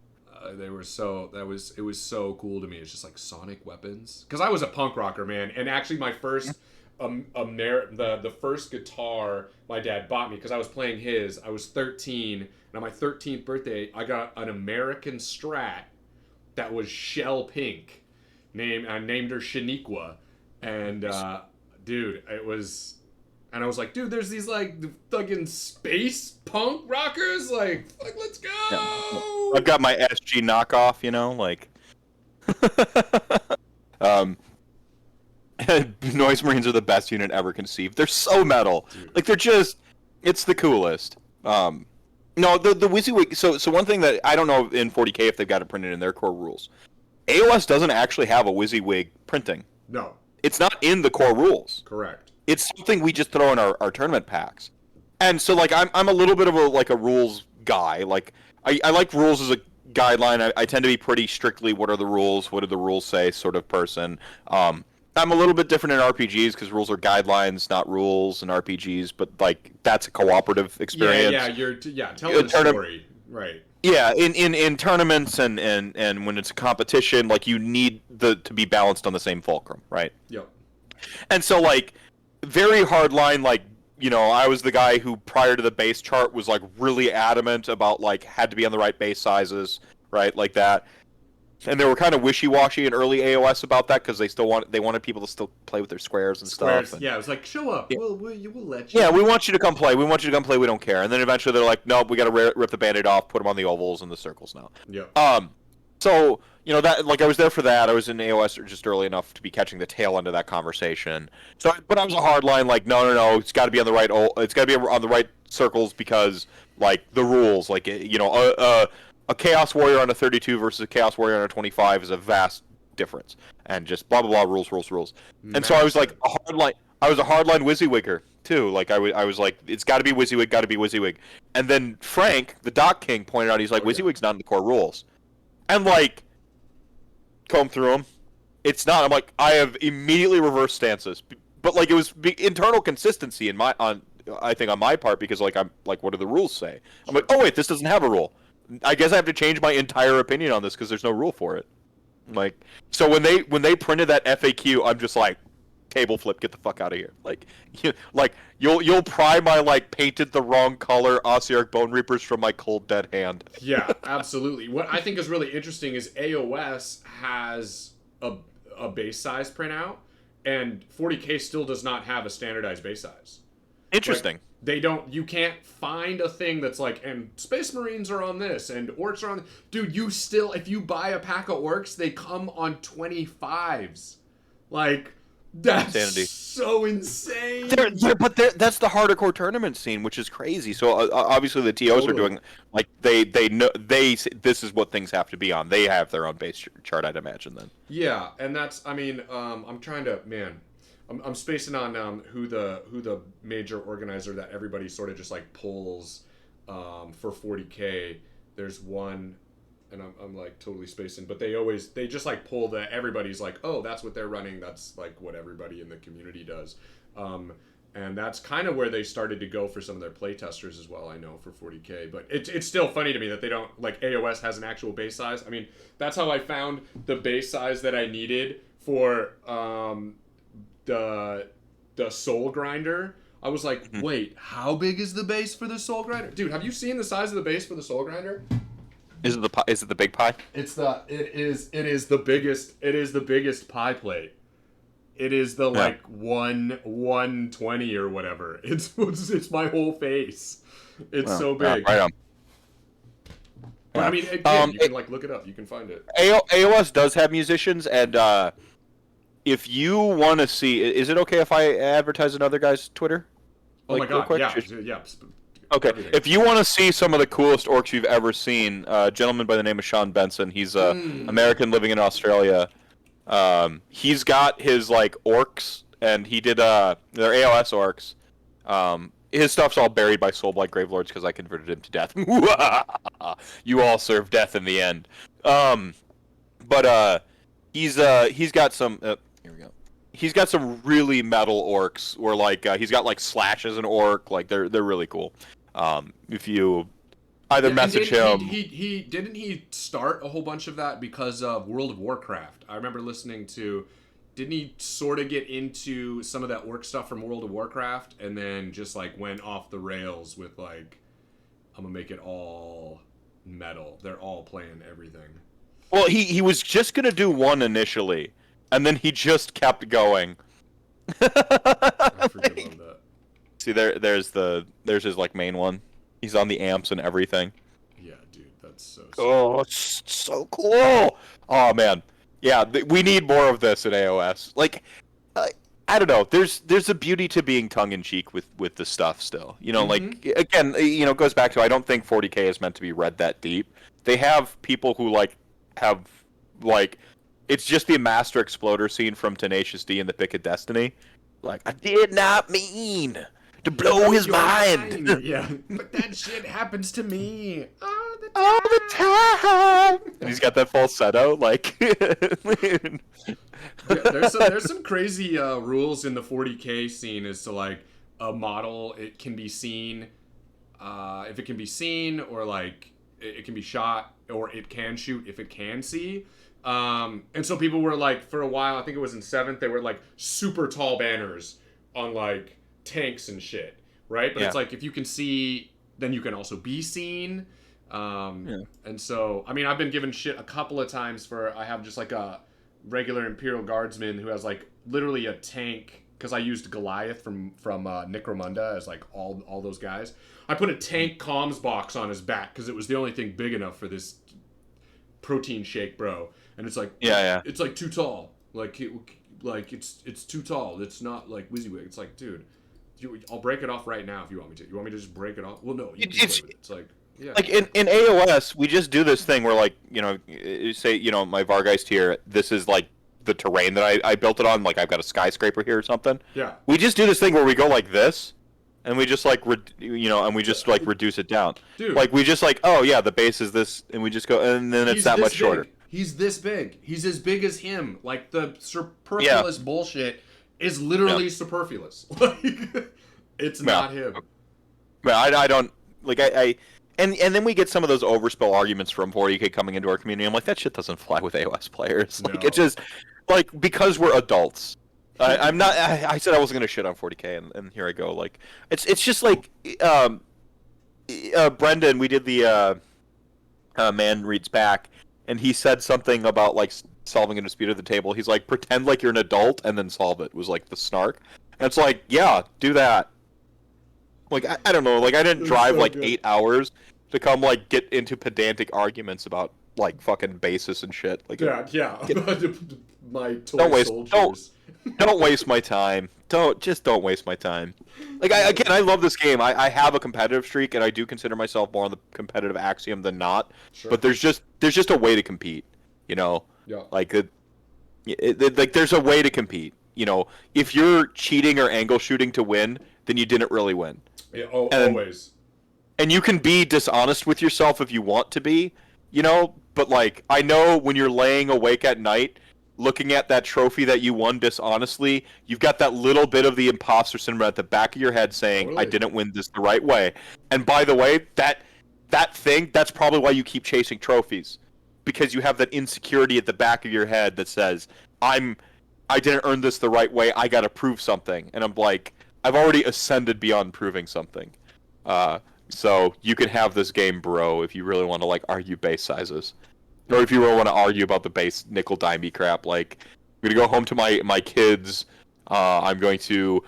They were so it was so cool to me. It's just like sonic weapons because I was a punk rocker, man, and actually my first the first guitar my dad bought me because I was playing his. I was 13, and on my 13th birthday, I got an American Strat that was shell pink. I named her Shaniqua, and dude, it was. And I was like, dude, there's these like fucking space punk rockers, like let's Yeah. go. I've got my SG knockoff, like um Noise Marines are the best unit ever conceived. They're so metal. Dude. Like they're just it's the coolest. No, the WYSIWYG so one thing that I don't know in 40K if they've got it printed in their core rules. AOS doesn't actually have a WYSIWYG printing. No, It's not in the core rules. correct. It's something we just throw in our tournament packs. And so like I'm a little bit of a rules guy. Like I like rules as a guideline. I tend to be pretty strictly what are the rules, what do the rules say sort of person. I'm a little bit different in RPGs because rules are guidelines, not rules in RPGs, but like that's a cooperative experience. Telling a story, right? Yeah, in tournaments and when it's a competition, like you need to be balanced on the same fulcrum, right? Yep. And so like very hard line, like I was the guy who prior to the base chart was like really adamant about like had to be on the right base sizes, right, like that. And they were kind of wishy-washy in early AOS about that because they wanted people to still play with their squares and stuff. And, Yeah, it was like show up. Yeah. We'll let you. Yeah, we want you to come play. We want you to come play. We don't care. And then eventually they're like, nope, we got to rip the Band-Aid off, put them on the ovals and the circles now. Yeah. So that like I was there for that. I was in AOS just early enough to be catching the tail end of that conversation. So, but I was a hard line like, no, it's got to be on the right. It's got to be on the right circles because like the rules, like a Chaos Warrior on a 32 versus a Chaos Warrior on a 25 is a vast difference, and just blah blah blah rules. And so I was like a hard line. I was a hardline WYSIWYGger too. Like I was like, it's got to be WYSIWYG, got to be WYSIWYG. And then Frank, the Doc King, pointed out, he's like, WYSIWYG's not in the core rules. And like, comb through them, it's not. I'm like, I have immediately reversed stances, but like it was internal consistency I think on my part because like I'm like, what do the rules say? I'm like, oh wait, this doesn't have a rule. I guess I have to change my entire opinion on this because there's no rule for it. Like, so when they printed that FAQ, I'm just like, table flip, get the fuck out of here. Like, you'll pry my like painted the wrong color Ossiarch Bone Reapers from my cold dead hand. Yeah, absolutely. What I think is really interesting is AOS has a base size printout, and 40K still does not have a standardized base size. Interesting. Like, you can't find a thing that's like, and Space Marines are on this, and Orcs are on. Dude, if you buy a pack of Orcs, they come on 25s. Like, that's Insanity. so insane. That's the hardcore tournament scene, which is crazy. So obviously the TOs are doing like they know this is what things have to be on. They have their own base chart, I'd imagine then. Yeah, and that's I'm trying to I'm spacing on who the major organizer that everybody sort of just like pulls for 40K. There's one, and I'm like totally spacing, but they just like pull everybody's like, oh, that's what they're running. That's like what everybody in the community does. And that's kind of where they started to go for some of their playtesters as well, I know, for 40K. But it's still funny to me that they don't, like, AOS has an actual base size. I mean, that's how I found the base size that I needed for the Soul Grinder. I was like, wait, how big is the base for the Soul Grinder? Dude, have you seen the size of the base for the Soul Grinder? Is it the big pie? It is the biggest pie plate. It is the Yeah. like 120 or whatever. It's my whole face. It's Well, so yeah, big. right on. But I Yeah. mean, again, you can like look it up. You can find it. AOS does have musicians, and if you want to see, is it okay if I advertise another guy's Twitter, Oh my like real god, quick? yeah, yeah, Okay, everything. if you want to see some of the coolest orcs you've ever seen, a gentleman by the name of Sean Benson, he's a American living in Australia. He's got his like orcs, and he did they're AOS orcs. His stuff's all buried by Soulblight Gravelords because I converted him to death. You all serve death in the end. Um, but he's got some. Here we go. He's got some really metal orcs, where like he's got like Slash as an orc. Like they're really cool. If you either Yeah, and message did him, he didn't he start a whole bunch of that because of World of Warcraft? I remember listening to. Didn't he sort of get into some of that orc stuff from World of Warcraft, and then just like went off the rails with like, I'm gonna make it all metal. They're all playing everything. well, he was just gonna do one initially, and then he just kept going. I freaking love that. See there's his like main one. He's on the amps and everything. Yeah, dude, that's so. Sick. Oh, it's so cool. Oh man, yeah, we need more of this in AOS. Like, I don't know. There's a beauty to being tongue in cheek with the stuff still. You know, like again, it goes back to I don't think 40K is meant to be read that deep. They have people who like have like it's just the Master Exploder scene from Tenacious D in the Pick of Destiny. Like, I did not mean to blow his Your mind. Yeah, but that shit happens to me all the time. All the time. And he's got that falsetto, like. Yeah, there's some crazy rules in the 40K scene as to like a model. It can be seen, if it can be seen, or like it can be shot, or it can shoot if it can see. And so people were like, for a while, I think it was in 7th, they were like super tall banners on like tanks and shit, right? But Yeah. it's like if you can see, then you can also be seen. And so, I mean, I've been given shit a couple of times for I have just like a regular Imperial Guardsman who has like literally a tank because I used Goliath from Necromunda as like all those guys. I put a tank comms box on his back because it was the only thing big enough for this protein shake, bro. And it's like it's like too tall. Like it's too tall. It's not like WYSIWYG. It's like, dude, I'll break it off right now if you want me to. You want me to just break it off? Well, no, you can play with it. It's like, yeah. Like in AOS, we just do this thing where like, say, my Vargeist here, this is like the terrain that I built it on, like I've got a skyscraper here or something. Yeah. We just do this thing where we go like this, and we just like, and we just like reduce it down. Dude. Like we just like, oh yeah, the base is this, and we just go, and then it's He's that this much shorter. big. He's this big. He's as big as him. Like the superfluous bullshit is literally superfluous. Like it's not him. But I don't like and then we get some of those overspill arguments from 40K coming into our community. I'm like, that shit doesn't fly with AOS players. Like it's just like because we're adults. I'm not. I said I wasn't gonna shit on 40K, and here I go. Like it's just like Brendan. We did the Man Reads Back, and he said something about like solving a dispute at the table. He's like, pretend like you're an adult and then solve it. Was like the snark. And it's like, yeah, do that. Like I don't know. Like I didn't drive so like good. 8 hours to come like get into pedantic arguments about like fucking basis and shit. Like Yeah. My toy Don't waste- soldiers. don't waste my time. Don't waste my time. Like I love this game. I have a competitive streak, and I do consider myself more on the competitive axiom than not. Sure. But there's just a way to compete. Yeah. Like like there's a way to compete. If you're cheating or angle shooting to win, then you didn't really win. Yeah, And- always. And you can be dishonest with yourself if you want to be, but like I know when you're laying awake at night looking at that trophy that you won dishonestly, you've got that little bit of the imposter syndrome at the back of your head saying, Totally. I didn't win this the right way. And by the way, that's probably why you keep chasing trophies. Because you have that insecurity at the back of your head that says, I didn't earn this the right way, I gotta prove something. And I'm like, I've already ascended beyond proving something. So you can have this game, bro, if you really want to like argue base sizes. Or if you really want to argue about the base nickel dimey crap, like I'm gonna go home to my kids. I'm going to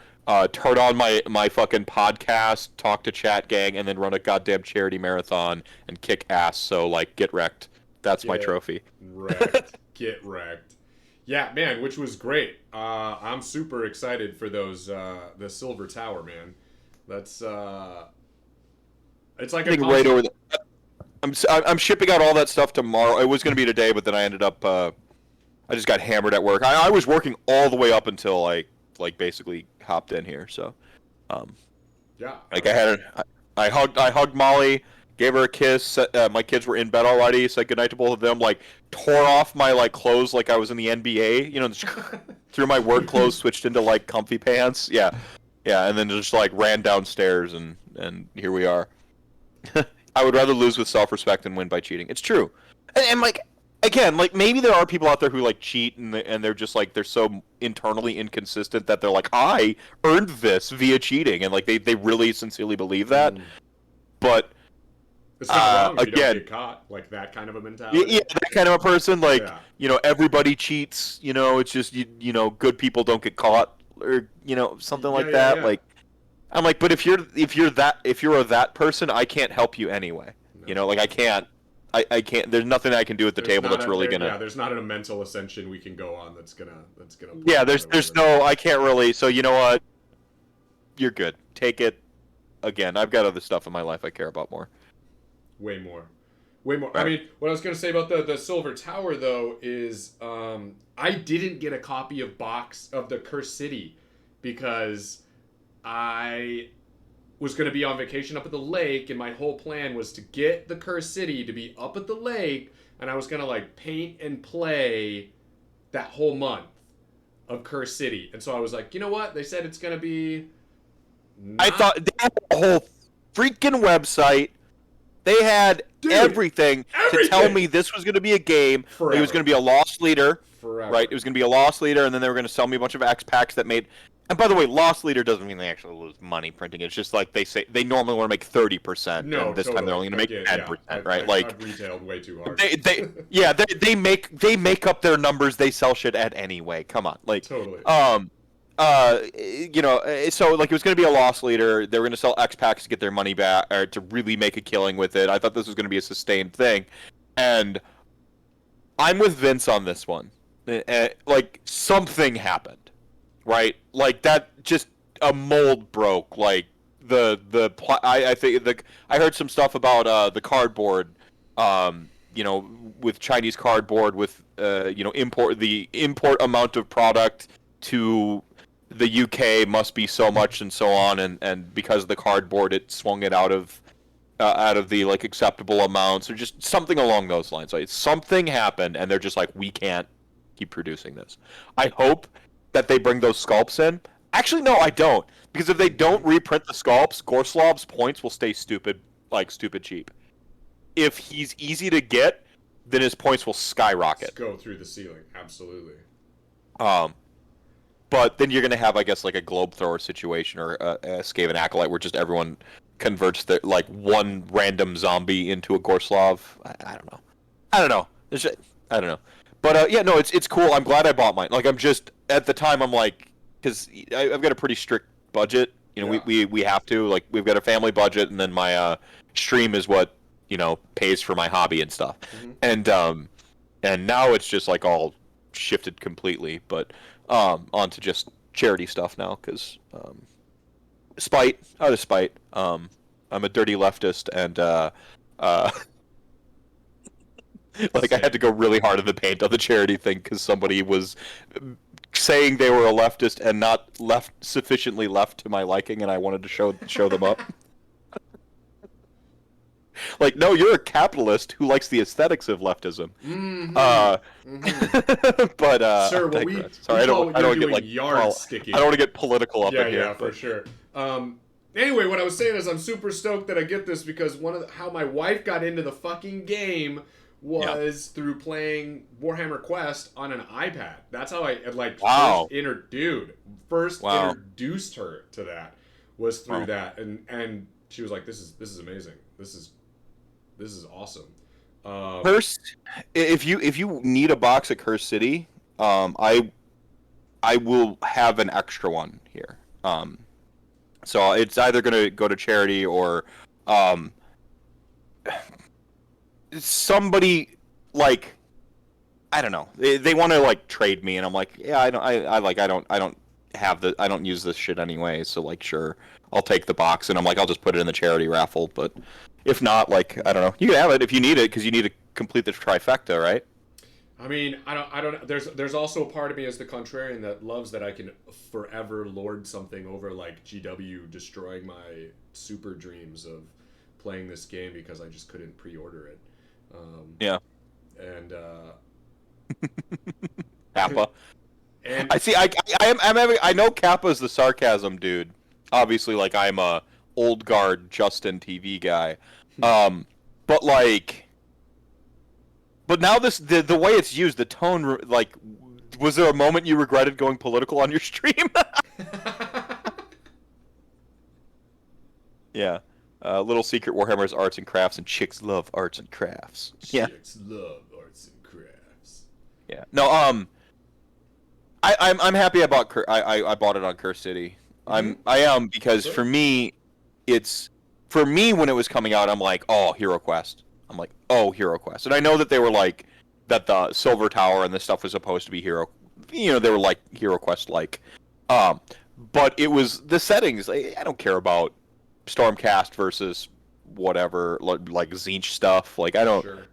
turn on my fucking podcast, talk to chat gang, and then run a goddamn charity marathon and kick ass. So like, get wrecked. That's my Get trophy. wrecked. Get wrecked. Yeah, man, which was great. I'm super excited for those the Silver Tower, man. That's it's like I a think right constant. over the. I'm shipping out all that stuff tomorrow. It was gonna be today, but then I ended up. I just got hammered at work. I was working all the way up until I like basically hopped in here. So, um, Yeah, like I hugged Molly, gave her a kiss. My kids were in bed already. Said goodnight to both of them. Like tore off my like clothes like I was in the NBA. You know, just threw my work clothes, switched into like comfy pants. Yeah, yeah, and then just like ran downstairs and here we are. I would rather lose with self-respect than win by cheating. It's true, and like again, like maybe there are people out there who like cheat and they're just like they're so internally inconsistent that they're like I earned this via cheating and like they really sincerely believe that. Mm. But It's not wrong if you don't again, get caught. Like that kind of a mentality. yeah, that kind of a person like Yeah. everybody cheats. It's just good people don't get caught or something Yeah, like yeah, that. yeah. Like I'm like, but if you're that person, I can't help you anyway. No. Like I can't. I can't. There's nothing I can do at the There's table not that's a really there, gonna. yeah, there's not a mental ascension we can go on that's gonna pull Yeah, you out there's of there's whatever. no. I can't really. So you know what? You're good. Take it. Again, I've got other stuff in my life I care about more. Way more. Way more. I Right. mean, what I was going to say about the Silver Tower, though, is I didn't get a copy of box of the Cursed City because I was going to be on vacation up at the lake, and my whole plan was to get the Cursed City to be up at the lake, and I was going to like paint and play that whole month of Cursed City. And so I was like, you know what? They said it's going to be I not. thought they had a whole freaking website. They had Dude, everything to tell everything! me this was going to be a game. It was Forever. going to be a lost leader, right? Forever. It was going to be a lost leader, and then they were going to sell me a bunch of X packs that made. And by the way, lost leader doesn't mean they actually lose money printing. It's just like they say they normally want to make 30%, No, and this time they're only going to Again, make yeah. 10%, right? Like I've retailed way too hard. they make up their numbers. They sell shit at anyway. Come on, like Totally. so like it was going to be a loss leader. They were going to sell X packs to get their money back or to really make a killing with it. I thought this was going to be a sustained thing, and I'm with Vince on this one. Like something happened, right? Like that, just a mold broke. Like I think I heard some stuff about the cardboard. With Chinese cardboard, with import amount of product to the UK must be so much and so on, and because of the cardboard, it swung it out of the like acceptable amounts or just something along those lines. Like something happened, and they're just like, we can't keep producing this. I hope that they bring those sculpts in. Actually, no, I don't, because if they don't reprint the sculpts, Gorslav's points will stay stupid cheap. If he's easy to get, then his points will Just skyrocket. go through the ceiling. Absolutely. Um, But then you're going to have, I guess, like a globe thrower situation or a Skaven acolyte where just everyone converts their like one random zombie into a Gorslav. I don't know. I don't know. I don't know. But yeah, no, it's cool. I'm glad I bought mine. Like I'm just at the time I'm like because I've got a pretty strict budget. We, Yeah. we we have to like we've got a family budget, and then my stream is what pays for my hobby and stuff. Hmm. And now it's just like all shifted completely, but onto just charity stuff now because out of spite, I'm a dirty leftist and uh, like I had to go really hard in the paint on the charity thing because somebody was saying they were a leftist and not left sufficiently left to my liking, and I wanted to show them up. Like, no, you're a capitalist who likes the aesthetics of leftism. Hmm. Uh, Hmm. but Sir, I what we, digress. Sorry, we call what I you're don't get doing like yard sticking. I don't want to get political up Yeah, in here. yeah, for but- sure. Anyway, what I was saying is I'm super stoked that I get this because how my wife got into the fucking game was through playing Warhammer Quest on an iPad. That's how I Wow. first Wow. introduced her to that was through Wow. that, and she was like, "This is amazing. This is awesome." Cursed. If you need a box at Cursed City, I I will have an extra one here. So it's either gonna go to charity or um, somebody like I don't know. They want to like trade me, and I'm like, yeah, I don't have the I don't use this shit anyway. So like, sure, I'll take the box, and I'm like, I'll just put it in the charity raffle. But if not, like, I don't know, you can have it if you need it because you need to complete the trifecta, right? I mean, I don't. There's also a part of me as the contrarian that loves that I can forever lord something over like GW destroying my super dreams of playing this game because I just couldn't pre-order it. Yeah. And Kappa. and I see. I'm having. I know Kappa's the sarcasm dude. Obviously, like I'm a old guard Justin TV guy. But like, but now the way it's used, the tone, like, was there a moment you regretted going political on your stream? Yeah. Little secret: Warhammer's arts and crafts, and chicks love arts and crafts. Yeah. chicks love arts and crafts. Yeah. No. I'm happy about I bought it on Curse City. I am because Sure. for me, it's for me when it was coming out, I'm like, oh, Hero Quest. I'm like, oh, Hero Quest, and I know that they were like that the Silver Tower and this stuff was supposed to be Hero, they were like Hero Quest like, but it was the settings. I don't care about Stormcast versus whatever like Zinch stuff. Like I don't, Sure.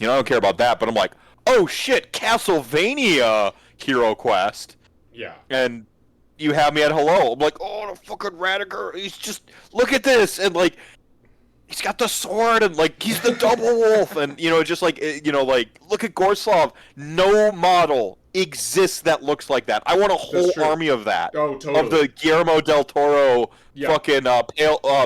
I don't care about that. But I'm like, oh shit, Castlevania Hero Quest. Yeah. And you have me at hello. I'm like, oh, the fucking Radiger. He's just look at this, and like, he's got the sword, and like, he's the double wolf, and just like, like, look at Gorslav. No model exists that looks like that. I want a whole true. army of that. Oh, totally. Of the Guillermo del Toro Yeah. fucking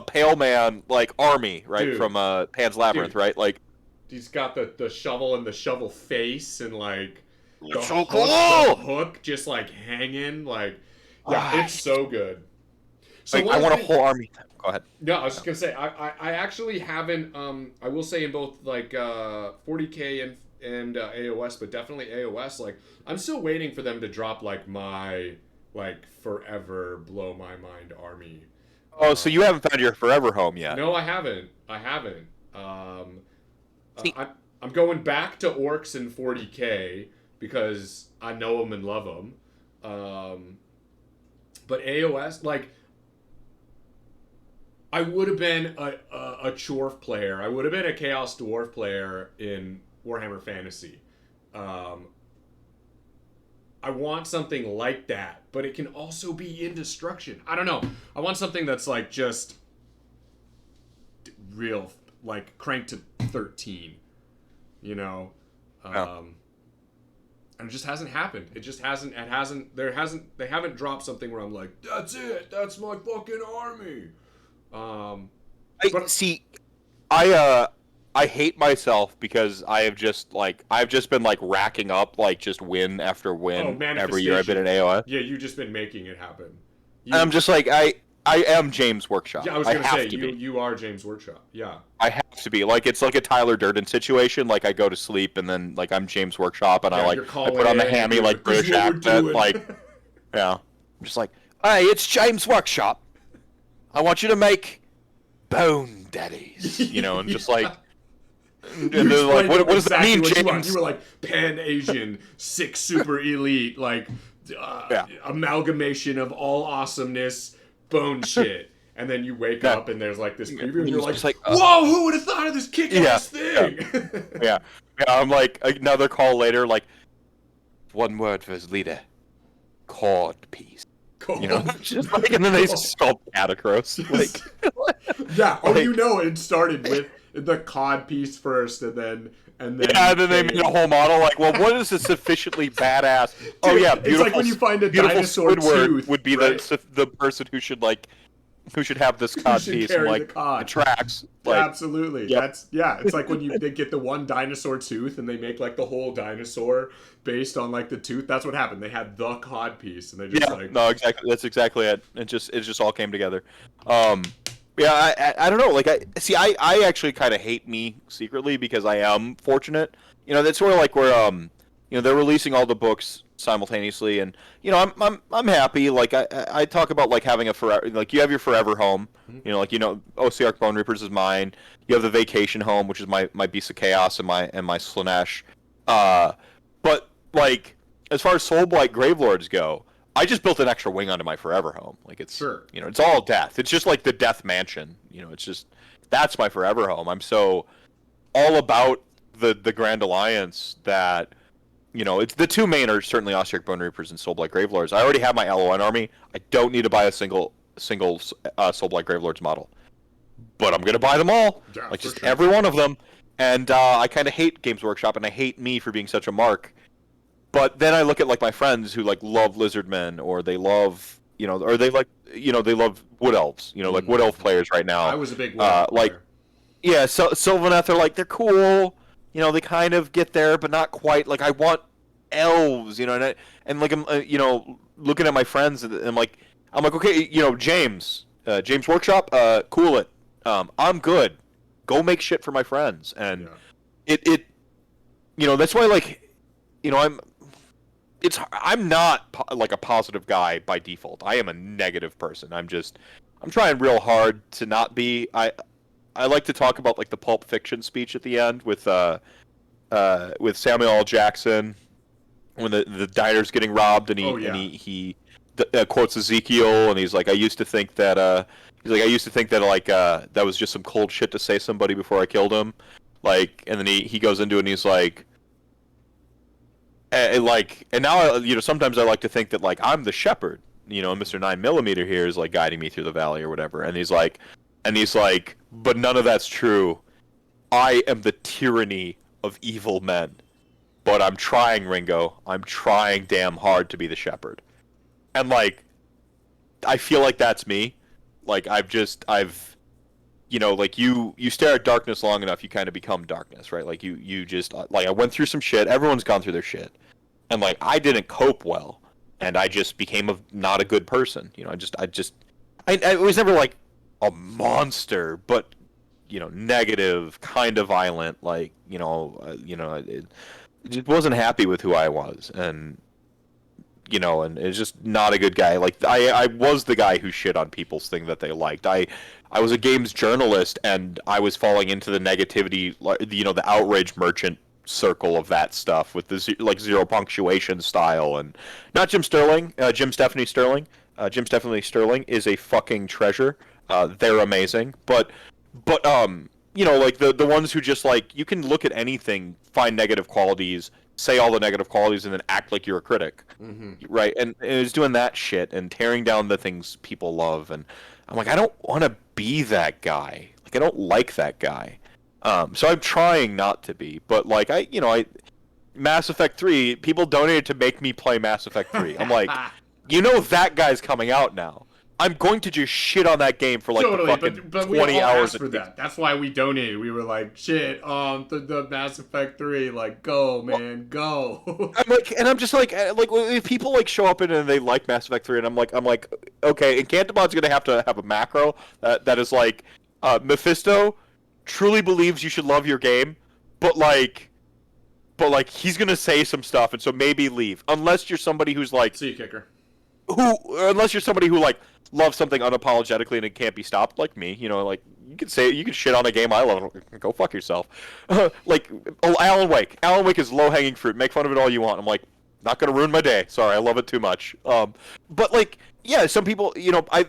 pale man like army, right, Dude. from Pan's Labyrinth, Dude. right? Like, He's got the shovel and the shovel face and like the it's so hook, cool. the hook just like hanging like it's so good. So Like, one I of the want a things- whole army. Go ahead. No, I was just gonna say I actually haven't I will say in both like 40K and AOS, but definitely AOS. Like I'm still waiting for them to drop like my like forever blow my mind army. Oh, so you haven't found your forever home yet? No, I haven't. I haven't. See- I'm going back to orcs in 40K because I know them and love them. But AOS, like, I would have been a Chorf player. I would have been a Chaos Dwarf player in Warhammer Fantasy. I want something like that, but it can also be in destruction. I don't know. I want something that's like just real, like cranked to 13. And it just hasn't happened. It just hasn't. It hasn't. They haven't dropped something where I'm like, that's it. That's my fucking army. I hate myself because I've just been like racking up like just win after win every year I've been in AOS. Yeah, you've just been making it happen. And I'm just like I am James Workshop. Yeah, I was gonna say to be. you are James Workshop. Yeah. I have to be. Like it's like a Tyler Durden situation. Like I go to sleep and then like I'm James Workshop and I put on the hammy like British accent. Like yeah, I'm just like, hey, it's James Workshop. I want you to make Bone Daddies, and just like. And they're like, what does that mean, James? You were like Pan-Asian, 6 super elite, like amalgamation of all awesomeness, bone shit. And then you wake up and there's like this preview and you're like, whoa, who would have thought of this kick-ass thing? Yeah. I'm like, another call later, like, one word for his leader. Chord piece. Just like, and then they sculpt Catacross. Like, yeah, it started with the cod piece first, and then they made a whole model. Like, well, what is a sufficiently badass? Dude, oh yeah, beautiful. It's like when you find a dinosaur tooth, would be the person who should have this cod piece and like the tracks. Like, absolutely, yep. It's like when they get the one dinosaur tooth and they make like the whole dinosaur based on like the tooth. That's what happened. They had the cod piece and they just no, exactly. That's exactly it. It just all came together. Yeah, I don't know. Like I actually kind of hate me secretly because I am fortunate. That's sort of like where they're releasing all the books simultaneously, and I'm happy. Like I talk about like having a forever, like you have your forever home. OC Bone Reapers is mine. You have the vacation home, which is my Beast of Chaos and my Slanesh. Uh, but like as far as Soulblight Gravelords go, I just built an extra wing onto my forever home. Like Sure. it's all death. It's just like the death mansion. It's just that's my forever home. I'm so all about the Grand Alliance that it's the two main are certainly Ossiarch Bone Reapers and Soulblight Gravelords. I already have my LON army. I don't need to buy a single Soulblight Gravelords model, but I'm gonna buy them all, Yeah, like just sure. every one of them. And I kind of hate Games Workshop, and I hate me for being such a mark. But then I look at like my friends who like love Lizardmen, or they love or they like they love Wood Elves, like Wood Elf players right now. I was a big Wood Elf like player. yeah, so Sylvaneth are like they're cool, they kind of get there, but not quite. Like I want elves, and like I'm looking at my friends, and I'm like okay, James Workshop, cool it. I'm good. Go make shit for my friends, and that's why like I'm not like a positive guy by default. I am a negative person. I'm trying real hard to not be. I like to talk about like the Pulp Fiction speech at the end with Samuel L. Jackson when the diner's getting robbed, and he quotes Ezekiel, and he's like, I used to think that that was just some cold shit to say somebody before I killed him, like, and then he goes into it and he's like. And now sometimes I like to think that like I'm the shepherd, Mr. 9mm here is like guiding me through the valley or whatever, and he's like, but none of that's true. I am the tyranny of evil men, but I'm trying, Ringo. I'm trying damn hard to be the shepherd, and like, I feel like that's me. Like like you stare at darkness long enough, you kind of become darkness, right? Like you just like I went through some shit. Everyone's gone through their shit, and like I didn't cope well, and I just became not a good person. I was never like a monster, but negative, kind of violent. Like it just wasn't happy with who I was, and it's just not a good guy. Like I was the guy who shit on people's thing that they liked. I was a games journalist, and I was falling into the negativity, the outrage merchant circle of that stuff with the zero punctuation style, and not Jim Sterling, Jim Stephanie Sterling. Jim Stephanie Sterling is a fucking treasure. They're amazing, but like the ones who just like you can look at anything, find negative qualities, say all the negative qualities, and then act like you're a critic, right? And it was doing that shit and tearing down the things people love, and I'm like, I don't want to be that guy. Like I don't like that guy. So I'm trying not to be, but like I Mass Effect 3, people donated to make me play Mass Effect 3. I'm like, that guy's coming out now. I'm going to just shit on that game for like totally, the fucking but 20 we all hours asked for that. That's why we donated. We were like, shit, the Mass Effect 3, like, go, man, go. I'm like, and I'm just like if people like show up in and they like Mass Effect 3, and I'm like, okay, and Cantabon's gonna have to have a macro that is like, Mephisto truly believes you should love your game, but he's gonna say some stuff, and so maybe leave, unless you're somebody who's like, see you, kicker. Unless you're somebody who like loves something unapologetically and it can't be stopped, like me, like you can shit on a game I love, go fuck yourself. Alan Wake is low hanging fruit, make fun of it all you want. I'm like, not gonna ruin my day, sorry, I love it too much. But like, yeah, some people,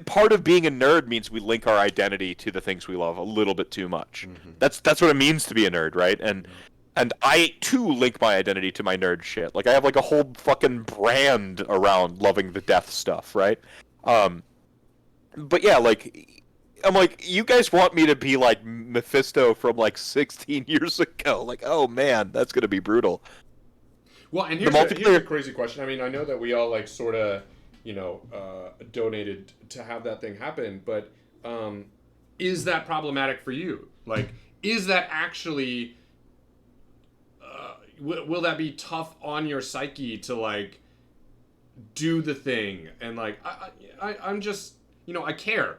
part of being a nerd means we link our identity to the things we love a little bit too much. That's what it means to be a nerd, right? And I, too, link my identity to my nerd shit. Like, I have, like, a whole fucking brand around loving the death stuff, right? But, yeah, like, I'm like, you guys want me to be, like, Mephisto from, like, 16 years ago. Like, oh, man, that's gonna be brutal. Well, and here's a crazy question. I mean, I know that we all, like, sort of, donated to have that thing happen, but is that problematic for you? Like, is that actually... will that be tough on your psyche to like do the thing? And like I'm just I care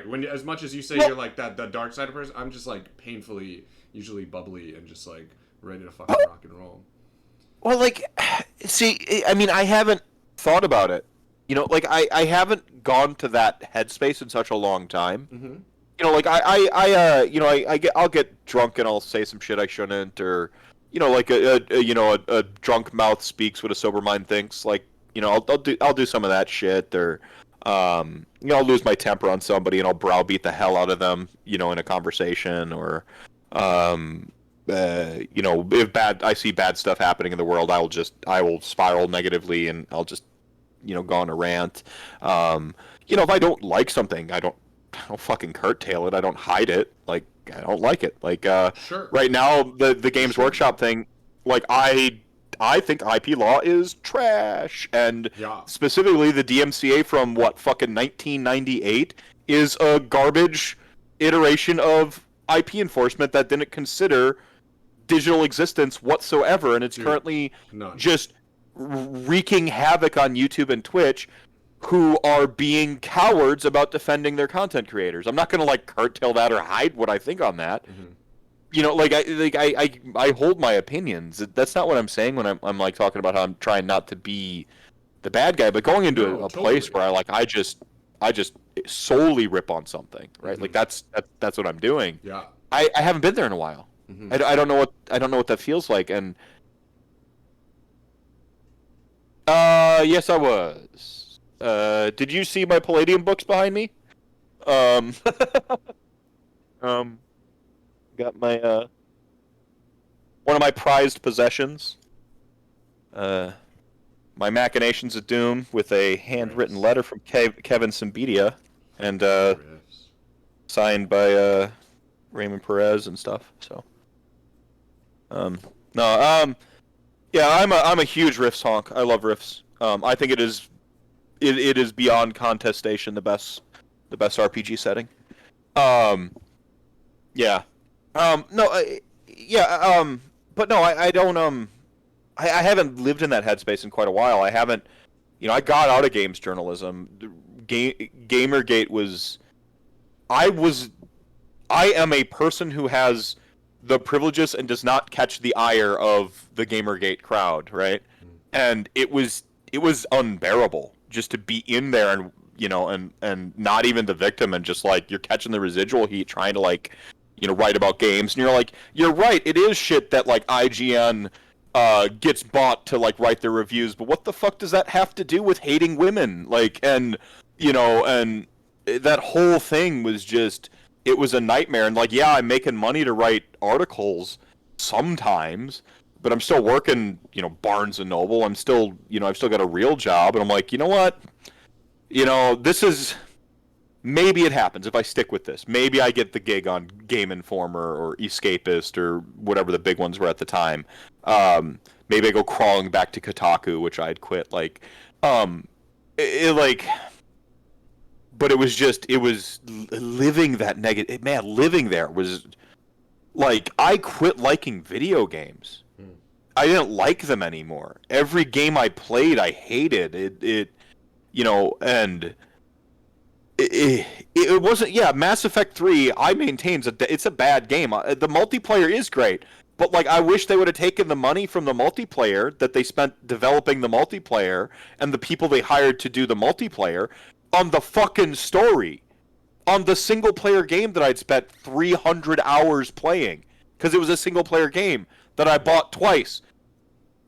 when, as much as you say you're like that dark side of person, I'm just like painfully usually bubbly and just like ready to fucking rock and roll. Well, like See, I mean, I haven't thought about it. You know, like I haven't gone to that headspace in such a long time. Mm-hmm. You know, like you know, I'll get drunk and I'll say some shit I shouldn't, or you know, like a drunk mouth speaks what a sober mind thinks. Like, you know, I'll do some of that shit, or you know, I'll lose my temper on somebody and I'll browbeat the hell out of them, you know, in a conversation, or um, you know, if I see bad stuff happening in the world, I will spiral negatively and I'll just, you know, go on a rant. You know, if I don't like something, I don't fucking curtail it. I don't hide it. Like, I don't like it. Like, Sure. right now, the You Games should. Workshop thing, like, I think IP law is trash, and Yeah. specifically the DMCA from what fucking 1998 is a garbage iteration of IP enforcement that didn't consider digital existence whatsoever, and it's Dude. currently None. just wreaking havoc on YouTube and Twitch, who are being cowards about defending their content creators. I'm not going to like curtail that or hide what I think on that. Mm-hmm. You know, I hold my opinions. That's not what I'm saying when I'm like talking about how I'm trying not to be the bad guy, but going into No, a place totally. where I just solely rip on something, right? Mm-hmm. Like that's what I'm doing. Yeah. I haven't been there in a while. Mm-hmm. I don't know what that feels like. And yes, I was. Did you see my Palladium books behind me? Um, um, got my one of my prized possessions. Uh, my Machinations of Doom with a handwritten Riffs. letter from Kevin Simbedia, and Riffs. signed by Raymond Perez and stuff. So, um, no, yeah, I'm a huge Riffs honk. I love Riffs. I think it is beyond contestation the best RPG setting. Um, yeah. No, yeah. But no, I don't. I haven't lived in that headspace in quite a while. I haven't. You know, I got out of games journalism. Gamergate was. I was. I am a person who has the privileges and does not catch the ire of the Gamergate crowd, right? And it was unbearable just to be in there and you know and not even the victim and just like you're catching the residual heat trying to like you know write about games and you're like you're right, it is shit that like IGN gets bought to like write their reviews, but what the fuck does that have to do with hating women? Like, and you know, and that whole thing was just it was a nightmare. And like, yeah, I'm making money to write articles sometimes, but I'm still working, you know, Barnes and Noble. I'm still, you know, I've still got a real job, and I'm like, you know what? You know, this is maybe it happens if I stick with this. Maybe I get the gig on Game Informer or Escapist or whatever the big ones were at the time. Maybe I go crawling back to Kotaku, which I'd quit. Like, um, like, but it was just it was living that negative. Man, living there was like I quit liking video games. Mm. I didn't like them anymore. Every game I played, I hated it. You know, and it wasn't. Yeah, Mass Effect 3. I maintain it's a bad game. The multiplayer is great, but like I wish they would have taken the money from the multiplayer that they spent developing the multiplayer and the people they hired to do the multiplayer on the fucking story, on the single player game that I'd spent 300 hours playing because it was a single player game that I bought twice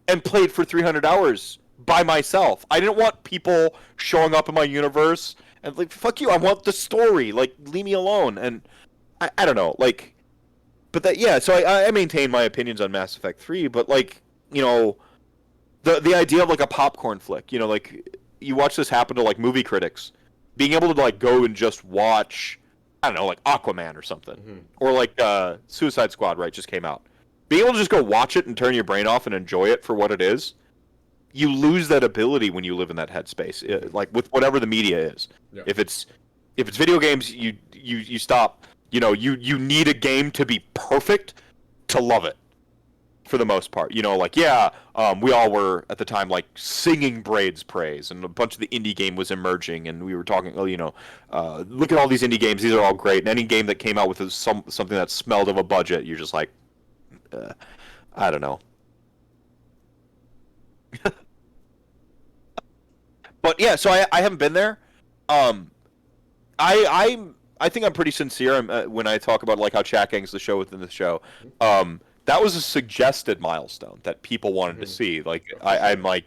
and played for 300 hours by myself. I didn't want people showing up in my universe and like fuck you. I want the story. Like leave me alone. And I don't know. Like, but that yeah. So I maintain my opinions on Mass Effect 3. But like you know the idea of like a popcorn flick. You know like you watch this happen to like movie critics being able to like go and just watch I don't know like Aquaman or something Mm-hmm. or like Suicide Squad right just came out. Being able to just go watch it and turn your brain off and enjoy it for what it is, you lose that ability when you live in that headspace. Mm-hmm. Like with whatever the media is. Yeah. If it's video games, you stop. You know, you need a game to be perfect to love it. For the most part, you know, like yeah, we all were at the time like singing Braid's praise, and a bunch of the indie game was emerging, and we were talking, oh, you know, look at all these indie games; these are all great. And any game that came out with something that smelled of a budget, you're just like, I don't know. But yeah, so I haven't been there. Um, I think I'm pretty sincere when I talk about like how chat gangs the show within the show. That was a suggested milestone that people wanted to Mm-hmm. see. Like For sure.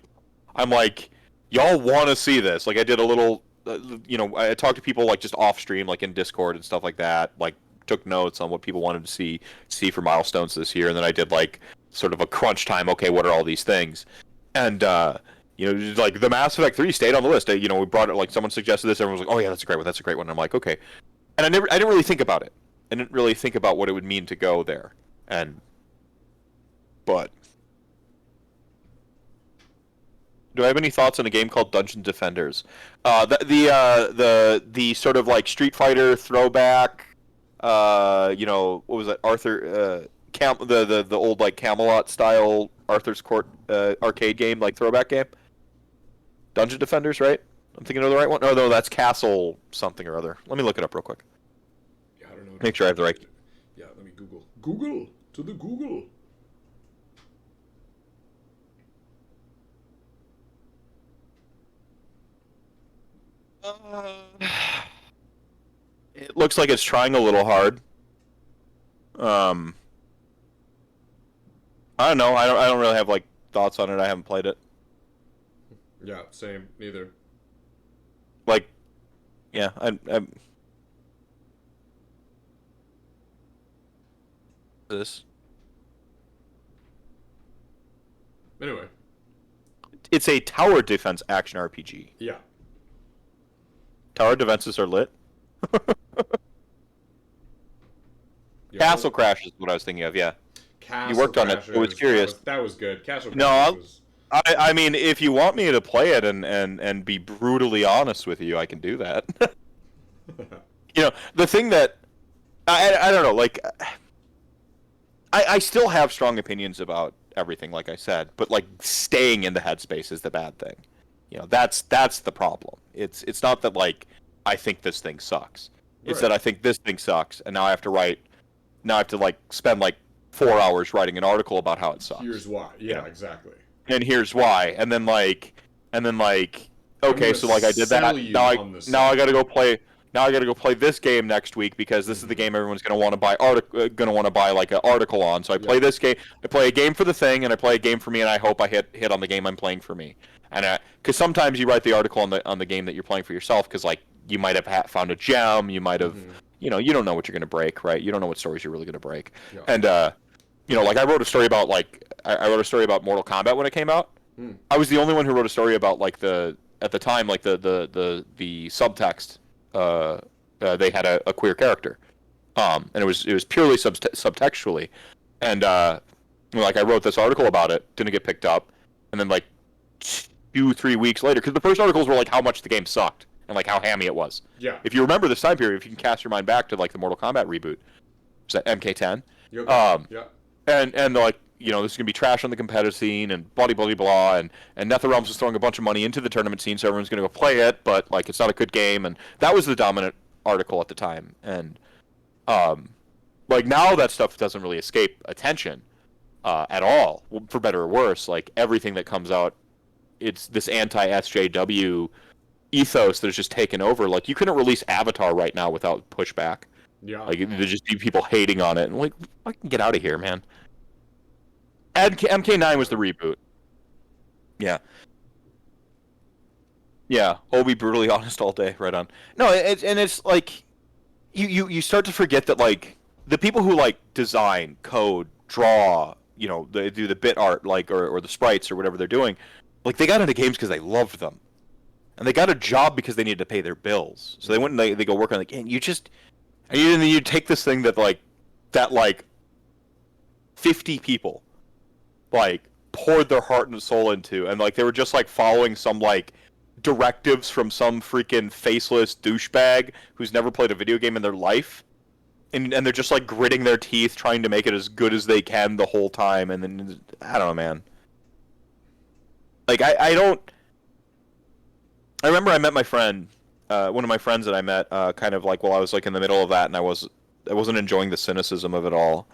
I'm like, y'all want to see this? Like I did a little, I talked to people like just off stream, like in Discord and stuff like that. Like took notes on what people wanted to see for milestones this year, and then I did like sort of a crunch time. Okay, what are all these things? And like the Mass Effect 3 stayed on the list. We brought it like someone suggested this. Everyone was like, "Oh yeah, that's a great one. That's a great one." And I'm like, okay. And I didn't really think about it. I didn't really think about what it would mean to go there. And but do I have any thoughts on a game called Dungeon Defenders? The sort of like Street Fighter throwback. What was it? The old like Camelot style Arthur's Court arcade game, like throwback game. Dungeon Defenders, right? I'm thinking of the right one. Oh no, that's Castle something or other. Let me look it up real quick. Yeah, I don't know. Make sure I have the right. Yeah, let me Google. Google to the Google. It looks like it's trying a little hard. Um, I don't know. I don't really have like thoughts on it. I haven't played it. Yeah, same. Neither. Like, yeah, I'm this. Anyway. It's a tower defense action RPG. Yeah. Tower defenses are lit. Yeah, Castle Crash is what I was thinking of. Yeah, Castle you worked on it. I was curious. That was good. Castle No, Crashers was. I mean, if you want me to play it and be brutally honest with you, I can do that. The thing that I don't know, like I still have strong opinions about everything, like I said, but like staying in the headspace is the bad thing. That's the problem. It's not that like I think this thing sucks. It's Right. that I think this thing sucks, and now I have to write. Now I have to like spend like 4 hours writing an article about how it sucks. Here's why. Yeah, exactly. And here's why. Okay, so like I did that. Now I got to go play. Now I got to go play this game next week because this is the game everyone's going to want to buy like an article on. So I play this game. I play a game for the thing, and I play a game for me, and I hope I hit on the game I'm playing for me. And because sometimes you write the article on the game that you're playing for yourself because like you might have found a gem, you might have, you don't know what you're going to break, right? You don't know what stories you're really going to break. Yeah. And like I wrote a story about I wrote a story about Mortal Kombat when it came out. I was the only one who wrote a story about like at the time like the subtext. They had a queer character, and it was purely subtextually, and like I wrote this article about it, didn't get picked up, and then like 2-3 weeks later, because the first articles were like how much the game sucked and like how hammy it was. Yeah. If you remember this time period, if you can cast your mind back to like the Mortal Kombat reboot, was that MK10? Yeah. And they're like, this is gonna be trash on the competitive scene and blah blah blah blah, and NetherRealms is throwing a bunch of money into the tournament scene, so everyone's gonna go play it, but like it's not a good game, and that was the dominant article at the time, and like now that stuff doesn't really escape attention at all, for better or worse. Like everything that comes out, it's this anti-SJW ethos that is just taken over. Like you couldn't release Avatar right now without pushback. Yeah. Like there'd just be people hating on it, and like I can get out of here, man. MK9 was the reboot. Yeah. Yeah, I'll be brutally honest all day. Right on. No, it's like you start to forget that like the people who like design, code, draw, they do the bit art like or the sprites or whatever they're doing, like they got into games because they loved them, and they got a job because they needed to pay their bills. So they went and they go work on the game. And you take this thing that like 50 people like poured their heart and soul into, and like they were just like following some like directives from some freaking faceless douchebag who's never played a video game in their life, and they're just like gritting their teeth trying to make it as good as they can the whole time. And then I don't know, man. Like I remember I met my friend, one of my friends that I met kind of like while I was like in the middle of that, and I wasn't enjoying the cynicism of it all.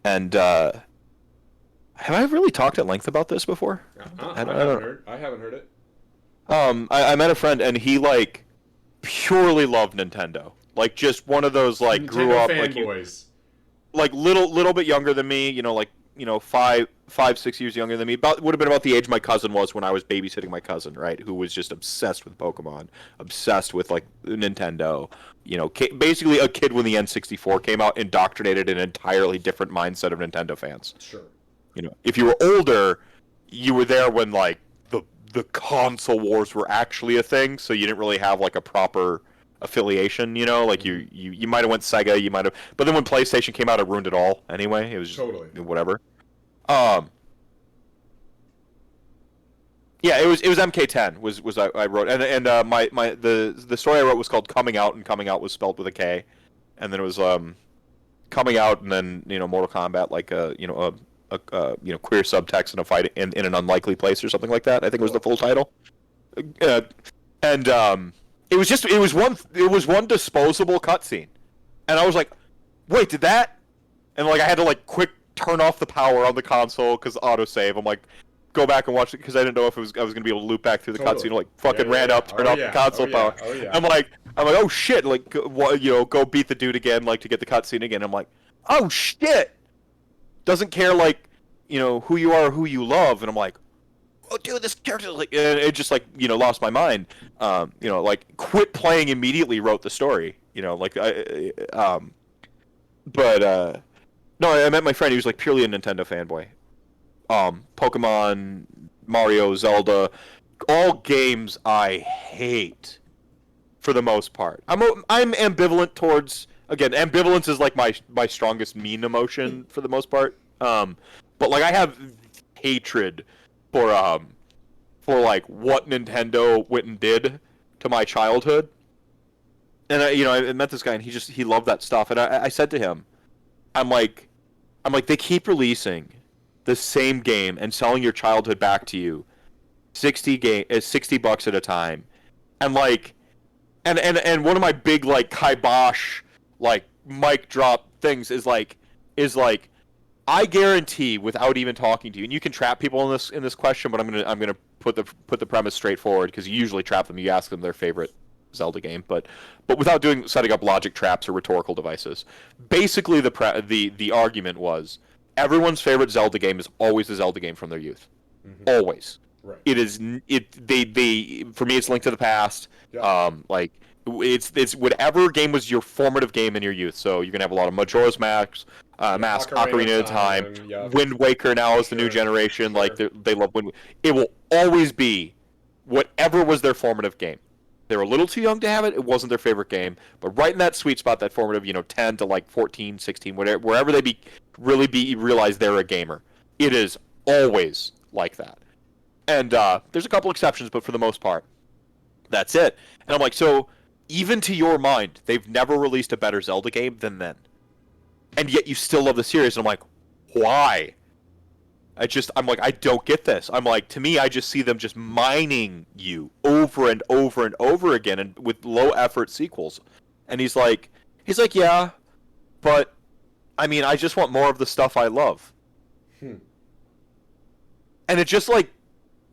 And have I really talked at length about this before? I haven't heard it. I met a friend and he like purely loved Nintendo. Like just one of those like grew Nintendo up like you fanboys. like little bit younger than me, like 5, 6 years younger than me. About would have been about the age my cousin was when I was babysitting my cousin, right? Who was just obsessed with Pokemon, obsessed with like Nintendo. Basically a kid when the N64 came out, indoctrinated an entirely different mindset of Nintendo fans. Sure. If you were older, you were there when like the console wars were actually a thing, so you didn't really have like a proper affiliation, like you might have went Sega, you might have, but then when PlayStation came out, it ruined it all anyway. It was just Totally. whatever. Yeah, it was MK10 was I wrote, and the story I wrote was called Coming Out, and Coming Out was spelled with a K, and then it was Coming Out, and then Mortal Kombat, like a queer subtext in a fight in an unlikely place or something like that. I think was the full title. And it was one disposable cutscene, and I was like, wait, did that? And like I had to like quick turn off the power on the console because autosave. I'm like, go back and watch it because I didn't know if I was gonna be able to loop back through the cutscene. Like fucking ran up, turned off the console power. I'm like, oh shit, like go beat the dude again, like to get the cutscene again. I'm like, oh shit, doesn't care like who you are, or who you love, and I'm like, oh dude, this character like, and it just like lost my mind. Like quit playing immediately. Wrote the story. Like but no, I met my friend. He was like purely a Nintendo fanboy. Pokemon, Mario, Zelda, all games I hate for the most part. I'm ambivalent towards. Again, ambivalence is like my strongest mean emotion for the most part. But like I have hatred for like what Nintendo went and did to my childhood. And I met this guy and he loved that stuff. And I said to him, I'm like they keep releasing the same game and selling your childhood back to you, $60 at a time, and like, and one of my big like kibosh like mic drop things is like I guarantee without even talking to you, and you can trap people in this question, but I'm gonna put the premise straightforward because you usually trap them. You ask them their favorite Zelda game, but without setting up logic traps or rhetorical devices. Basically, the argument was everyone's favorite Zelda game is always the Zelda game from their youth, always. Right. It is they for me it's Link to the Past. Yeah. Like it's whatever game was your formative game in your youth. So you're gonna have a lot of Majora's Mask, Ocarina of Time, yeah. Wind Waker. Now is the new generation. Like they love Wind. It will always be whatever was their formative game. They were a little too young to have it. It wasn't their favorite game, but right in that sweet spot, that formative, 10 to like 14, 16, whatever, wherever they realize they're a gamer. It is always like that. And there's a couple exceptions, but for the most part, that's it. And I'm like, so even to your mind, they've never released a better Zelda game than then. And yet you still love the series. And I'm like, why? I'm like, I don't get this. I'm like, to me, I just see them just mining you over and over and over again, and with low effort sequels. And he's like, yeah, but I mean, I just want more of the stuff I love. And it just like,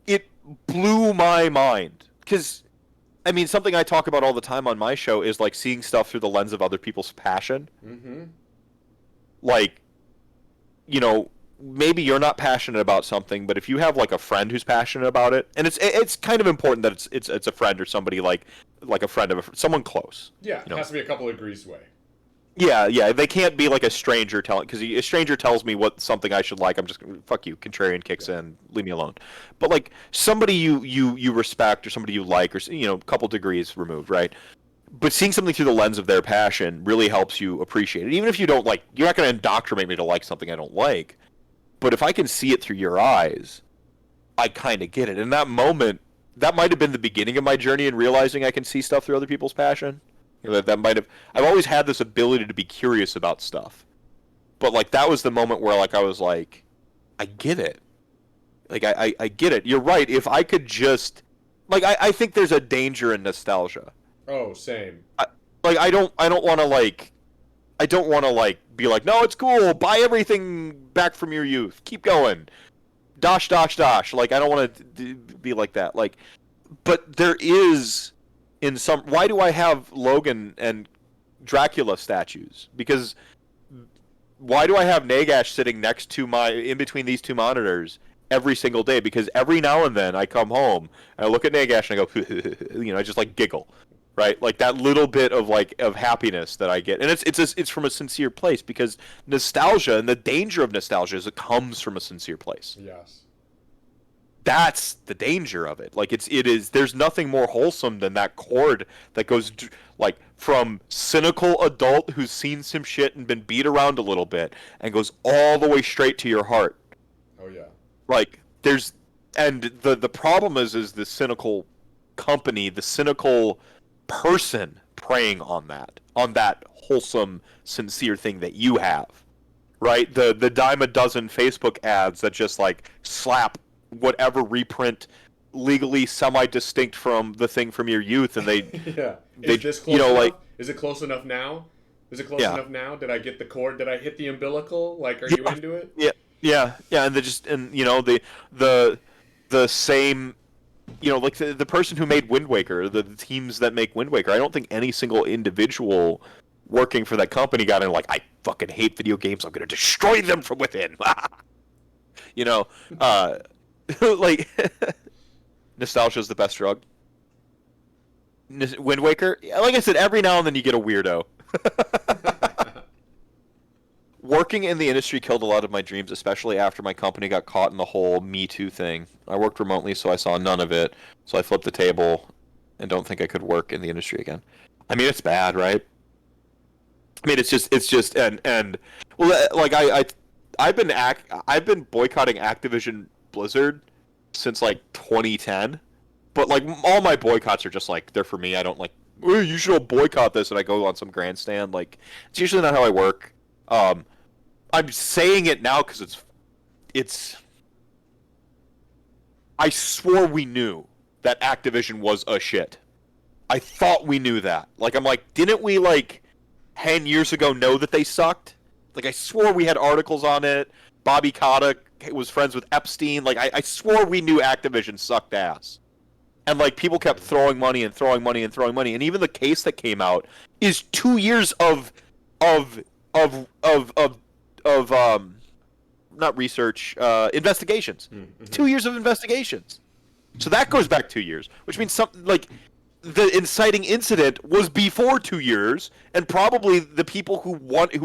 it blew my mind. Because, I mean, something I talk about all the time on my show is like seeing stuff through the lens of other people's passion. Like, maybe you're not passionate about something, but if you have like a friend who's passionate about it, and it's kind of important that it's a friend or somebody like a friend of someone close. Yeah, it has to be a couple of degrees away. Yeah, they can't be like a stranger telling, because a stranger tells me what something I should like, I'm just fuck you, contrarian kicks in, leave me alone. But like somebody you respect or somebody you like, or a couple degrees removed, right? But seeing something through the lens of their passion really helps you appreciate it, even if you don't like. You're not going to indoctrinate me to like something I don't like. But if I can see it through your eyes, I kind of get it. In that moment, that might have been the beginning of my journey in realizing I can see stuff through other people's passion. That might have. I've always had this ability to be curious about stuff, but like that was the moment where like I was like, I get it. Like I get it. You're right. If I could just like I think there's a danger in nostalgia. Oh, same. I don't want to like. I don't want to like be like, no, it's cool. Buy everything back from your youth. Keep going. Dosh. Like I don't want to be like that. Like but there is in some. Why do I have Logan and Dracula statues? Because why do I have Nagash sitting next to in between these two monitors every single day? Because every now and then I come home and I look at Nagash and I go, I just like giggle, right? Like that little bit of of happiness that I get, and it's from a sincere place, because nostalgia, and the danger of nostalgia is it comes from a sincere place. Yes. That's the danger of it. Like there's nothing more wholesome than that chord that goes from cynical adult who's seen some shit and been beat around a little bit and goes all the way straight to your heart. Oh yeah. Like the problem is the cynical company, the cynical person preying on that wholesome, sincere thing that you have. Right? The dime a dozen Facebook ads that just slap whatever reprint legally semi-distinct from the thing from your youth, and they yeah. They, is this close enough? like, is it close enough now? Is it close Yeah. enough now? Did I get the cord? Did I hit the umbilical? Like, are you into it? yeah, and the same, like the person who made Wind Waker, the teams that make Wind Waker, I don't think any single individual working for that company got in I fucking hate video games, I'm gonna destroy them from within. Like nostalgia is the best drug. Wind Waker, like I said, every now and then you get a weirdo. Working in the industry killed a lot of my dreams, especially after my company got caught in the whole Me Too thing. I worked remotely, so I saw none of it. So I flipped the table and don't think I could work in the industry again. I mean, it's bad, right? I mean, it's just, and well, like I've been boycotting Activision Blizzard since 2010, but all my boycotts are just they're for me. I don't "Hey, you should boycott this," and I go on some grandstand. It's usually not how I work. I'm saying it now because it's. I swore we knew that Activision was a shit. I thought we knew that. Didn't we 10 years ago know that they sucked? I swore we had articles on it. Bobby Kotick was friends with Epstein. I swore we knew Activision sucked ass. And people kept throwing money and throwing money and throwing money. And even the case that came out is 2 years of not research, investigations. Mm-hmm. 2 years of investigations. So that goes back 2 years, which means something the inciting incident was before 2 years, and probably the people who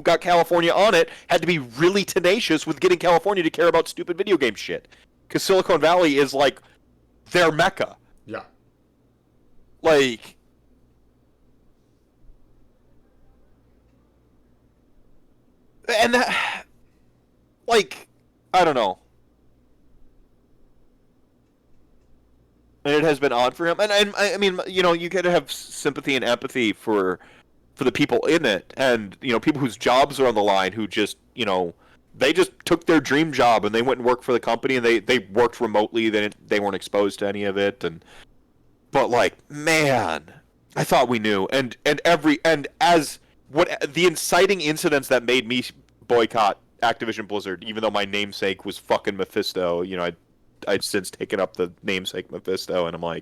got California on it had to be really tenacious with getting California to care about stupid video game shit. Because Silicon Valley is their mecca. Yeah. And that, I don't know. And it has been odd for him. And I mean, you gotta have sympathy and empathy for the people in it, and people whose jobs are on the line, who just they just took their dream job and they went and worked for the company, and they worked remotely. They weren't exposed to any of it, but man, I thought we knew. And as what the inciting incidents that made me boycott Activision Blizzard, even though my namesake was fucking Mephisto, I'd since taken up the namesake Mephisto, and I'm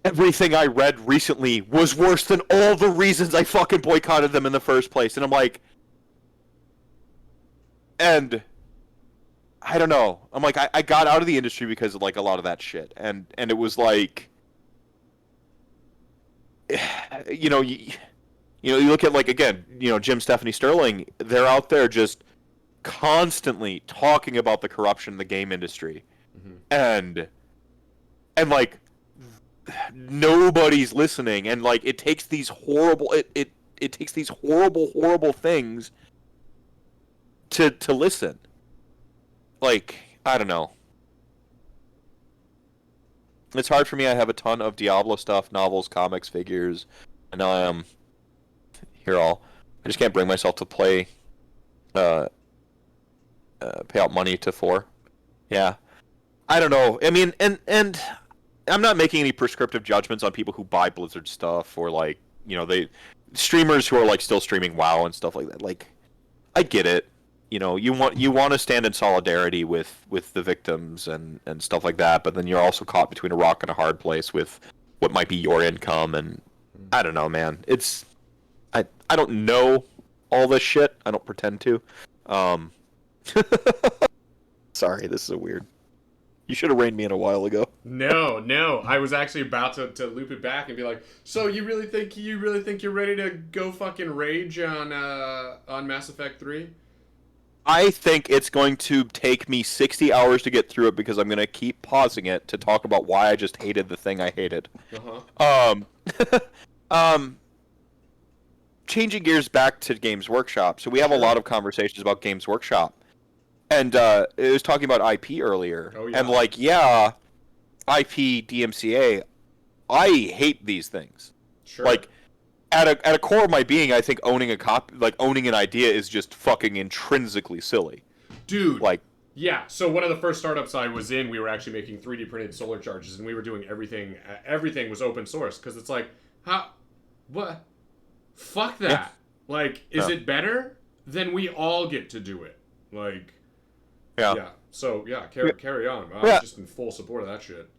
everything I read recently was worse than all the reasons I fucking boycotted them in the first place. And I'm and I don't know. I'm I got out of the industry because of a lot of that shit. And it was you look at again, Jim, Stephanie Sterling, they're out there just constantly talking about the corruption in the game industry. Mm-hmm. And nobody's listening, and it takes these horrible it takes these horrible things to listen. I don't know. It's hard for me. I have a ton of Diablo stuff, novels, comics, figures, and now I am here all. I just can't bring myself to play pay out money to 4. Yeah. I don't know. I mean, and I'm not making any prescriptive judgments on people who buy Blizzard stuff, or they streamers who are still streaming WoW and stuff like that. I get it. you want to stand in solidarity with the victims and stuff like that, but then you're also caught between a rock and a hard place with what might be your income, and I don't know, man. I don't know all this shit. I don't pretend to. Um, Sorry, this is a weird. You should have reined me in a while ago. No, no. I was actually about to loop it back and be like, so you really think you're ready to go fucking rage on Mass Effect 3? I think it's going to take me 60 hours to get through it because I'm going to keep pausing it to talk about why I just hated the thing I hated. Uh-huh. Um, changing gears back to Games Workshop. So we have a lot of conversations about Games Workshop. And it was talking about IP earlier. Oh, yeah. And like, yeah, IP, DMCA, I hate these things. Sure. Like, at a core of my being, I think owning owning an idea is just fucking intrinsically silly. Dude. Like, yeah, so one of the first startups I was in, we were actually making 3D printed solar charges, and we were doing everything. Everything was open source, because it's like, what? Fuck that. Yeah. Like, is it better? Then we all get to do it. Like, yeah. So, yeah, carry on. I'm just in full support of that shit.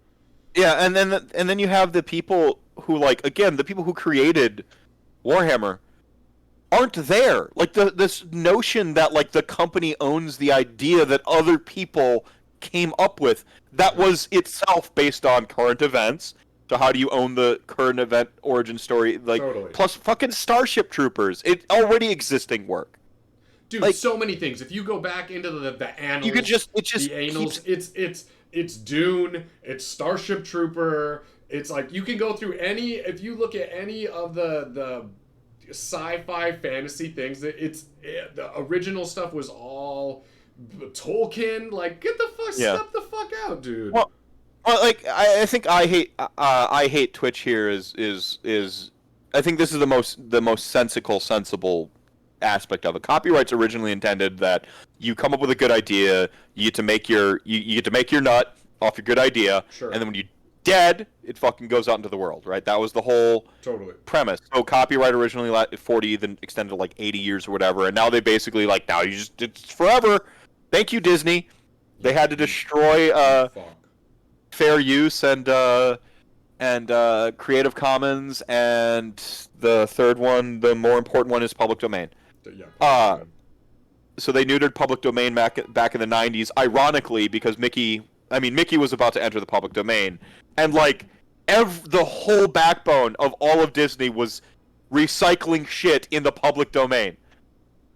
Yeah, and then you have the people who, like, again, the people who created Warhammer aren't there. Like, this notion that, like, the company owns the idea that other people came up with, that was itself based on current events. So how do you own the current event origin story? Like, Totally. Plus fucking Starship Troopers. It already existing work. Dude, Like, so many things. If you go back into the annals, you could just the annals, it's Dune, it's Starship Trooper. It's like you can go through any. If you look at any of the sci-fi fantasy things, the original stuff was all Tolkien. Like, get the fuck, step the fuck out, dude. Well, like I think I hate Twitch here is I think this is the most sensible aspect of it. Copyright's originally intended that you come up with a good idea, you get to make your nut off your good idea, Sure. and then when you're dead, it fucking goes out into the world, right? That was the whole premise. So copyright originally 40, then extended to like 80 years or whatever, and now they basically like now it's forever. Thank you, Disney. They had to destroy fair use and Creative Commons, and the third one, the more important one, is public domain. So they neutered public domain back in the 90s, ironically, because Mickey was about to enter the public domain, and like the whole backbone of all of Disney was recycling shit in the public domain.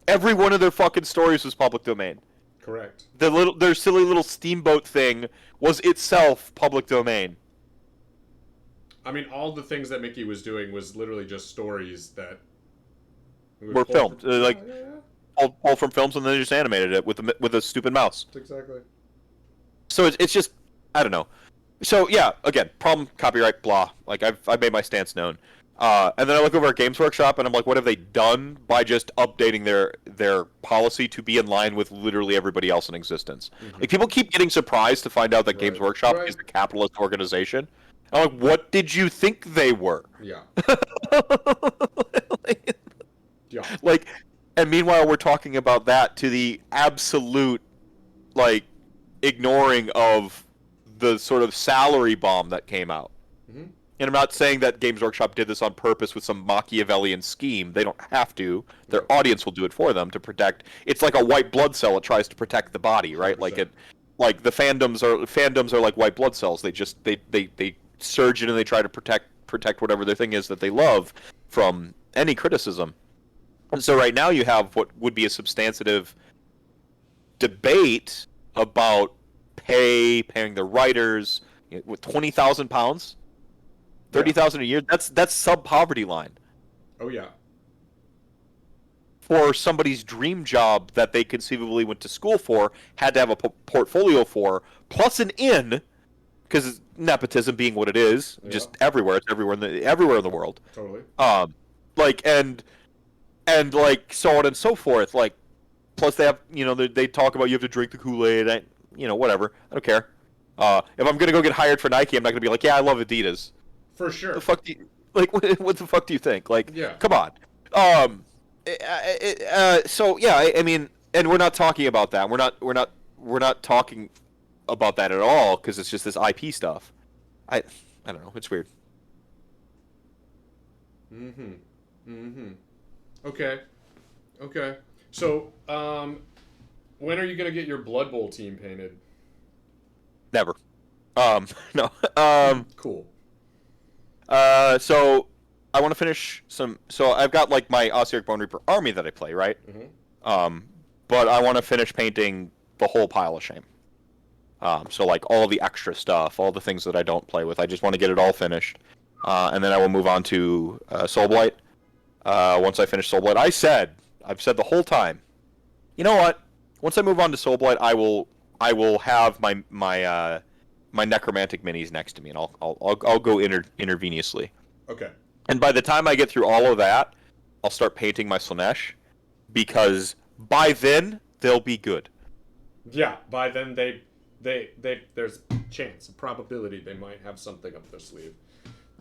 Every one of their fucking stories was public domain. Correct. Their silly little steamboat thing was itself public domain. I mean, all the things that Mickey was doing was literally just stories that were filmed, pulled from films, and then they just animated it with a stupid mouse. Exactly. So it's just, I don't know. So yeah, again, problem, copyright, blah. Like I've made my stance known. And then I look over at Games Workshop, and I'm like, what have they done by just updating their policy to be in line with literally everybody else in existence? Mm-hmm. Like, people keep getting surprised to find out that Games Workshop is a capitalist organization. I'm like, what did you think they were? Yeah. Like, and meanwhile, we're talking about that to the absolute, like, ignoring of the sort of salary bomb that came out. Mm-hmm. And I'm not saying that Games Workshop did this on purpose with some Machiavellian scheme. They don't have to. Their audience will do it for them to protect. It's like a white blood cell. It tries to protect the body, right? 100%. Like the fandoms are like white blood cells. They just they surge in and they try to protect whatever their thing is that they love from any criticism. And so right now you have what would be a substantive debate about paying the writers with £20,000, $30,000 a year. That's sub-poverty line. Oh yeah. For somebody's dream job that they conceivably went to school for, had to have a portfolio for, plus an in, because nepotism being what it is, just everywhere. It's everywhere in the world. Totally. Like and like so on and so forth. Like, plus they have, they talk about you have to drink the Kool-Aid. Whatever. I don't care. If I'm gonna go get hired for Nike, I'm not gonna be like, yeah, I love Adidas. For sure. The fuck do you, like? What the fuck do you think? Like, come on. So yeah, I mean, and we're not talking about that. We're not talking about that at all because it's just this IP stuff. I don't know. It's weird. Mm-hmm. Mm-hmm. Okay. Okay. So, when are you gonna get your Blood Bowl team painted? Never. No. Cool. So I want to finish some. So I've got like my Ossiarch Bone Reaper army that I play, right? Mm-hmm. But I want to finish painting the whole pile of shame. So like all the extra stuff, all the things that I don't play with, I just want to get it all finished, and then I will move on to Soulblight. Once I finish Soulblight, I've said the whole time, you know what? Once I move on to Soulblight, I will have my necromantic minis next to me, and I'll go intravenously. Okay. And by the time I get through all of that, I'll start painting my Slanesh, because by then they'll be good. Yeah. By then they there's a probability they might have something up their sleeve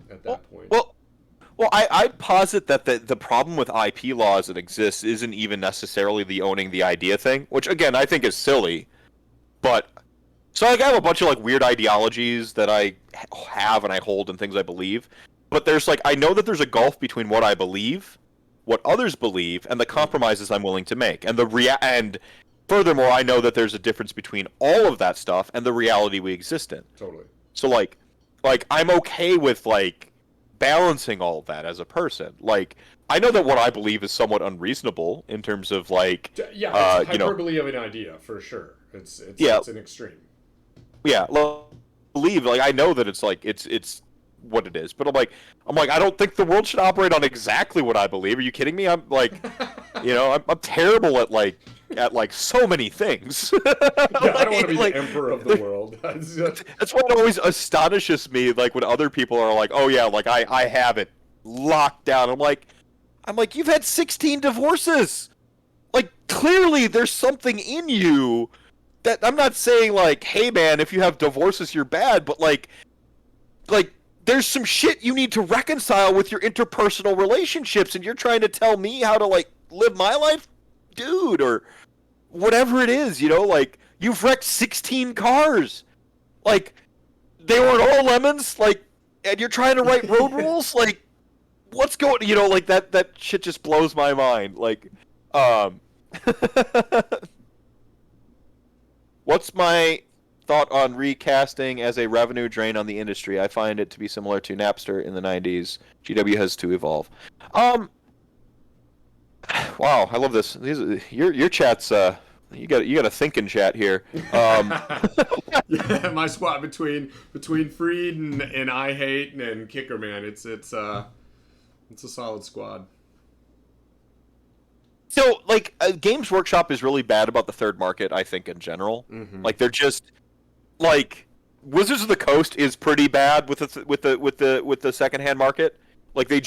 at that point. Well, I'd posit that the problem with IP laws that exist isn't even necessarily the owning the idea thing, which again I think is silly. But so like I have a bunch of like weird ideologies that I have and I hold and things I believe. But there's like I know that there's a gulf between what I believe, what others believe, and the compromises I'm willing to make. And furthermore, I know that there's a difference between all of that stuff and the reality we exist in. Totally. So like I'm okay with like balancing all of that as a person. Like I know that what I believe is somewhat unreasonable in terms of like yeah, it's hyperbole of an idea for sure. It's an extreme. Yeah, believe like I know that it's like it's what it is, but I'm like I don't think the world should operate on exactly what I believe. Are you kidding me? I'm like, I'm terrible at so many things. Yeah, I don't want to be the emperor of the world. That's why it always astonishes me, like when other people are like, "Oh yeah, like I have it locked down." I'm like, you've had 16 divorces. Like clearly, there's something in you that I'm not saying like, "Hey man, if you have divorces, you're bad," but like there's some shit you need to reconcile with your interpersonal relationships, and you're trying to tell me how to like live my life, dude, or whatever it is, like you've wrecked 16 cars, like they weren't all lemons, like, and you're trying to write road rules, like what's going, like that shit just blows my mind, like, what's my thought on recasting as a revenue drain on the industry? I find it to be similar to Napster in the 90s. GW has to evolve. Wow, I love this. Your chat's you got a thinking chat here. Yeah, my squad between Freed and I Hate and Kicker Man. It's a solid squad. So like Games Workshop is really bad about the third market, I think, in general. Mm-hmm. Like they're just like Wizards of the Coast is pretty bad with the secondhand market. Like they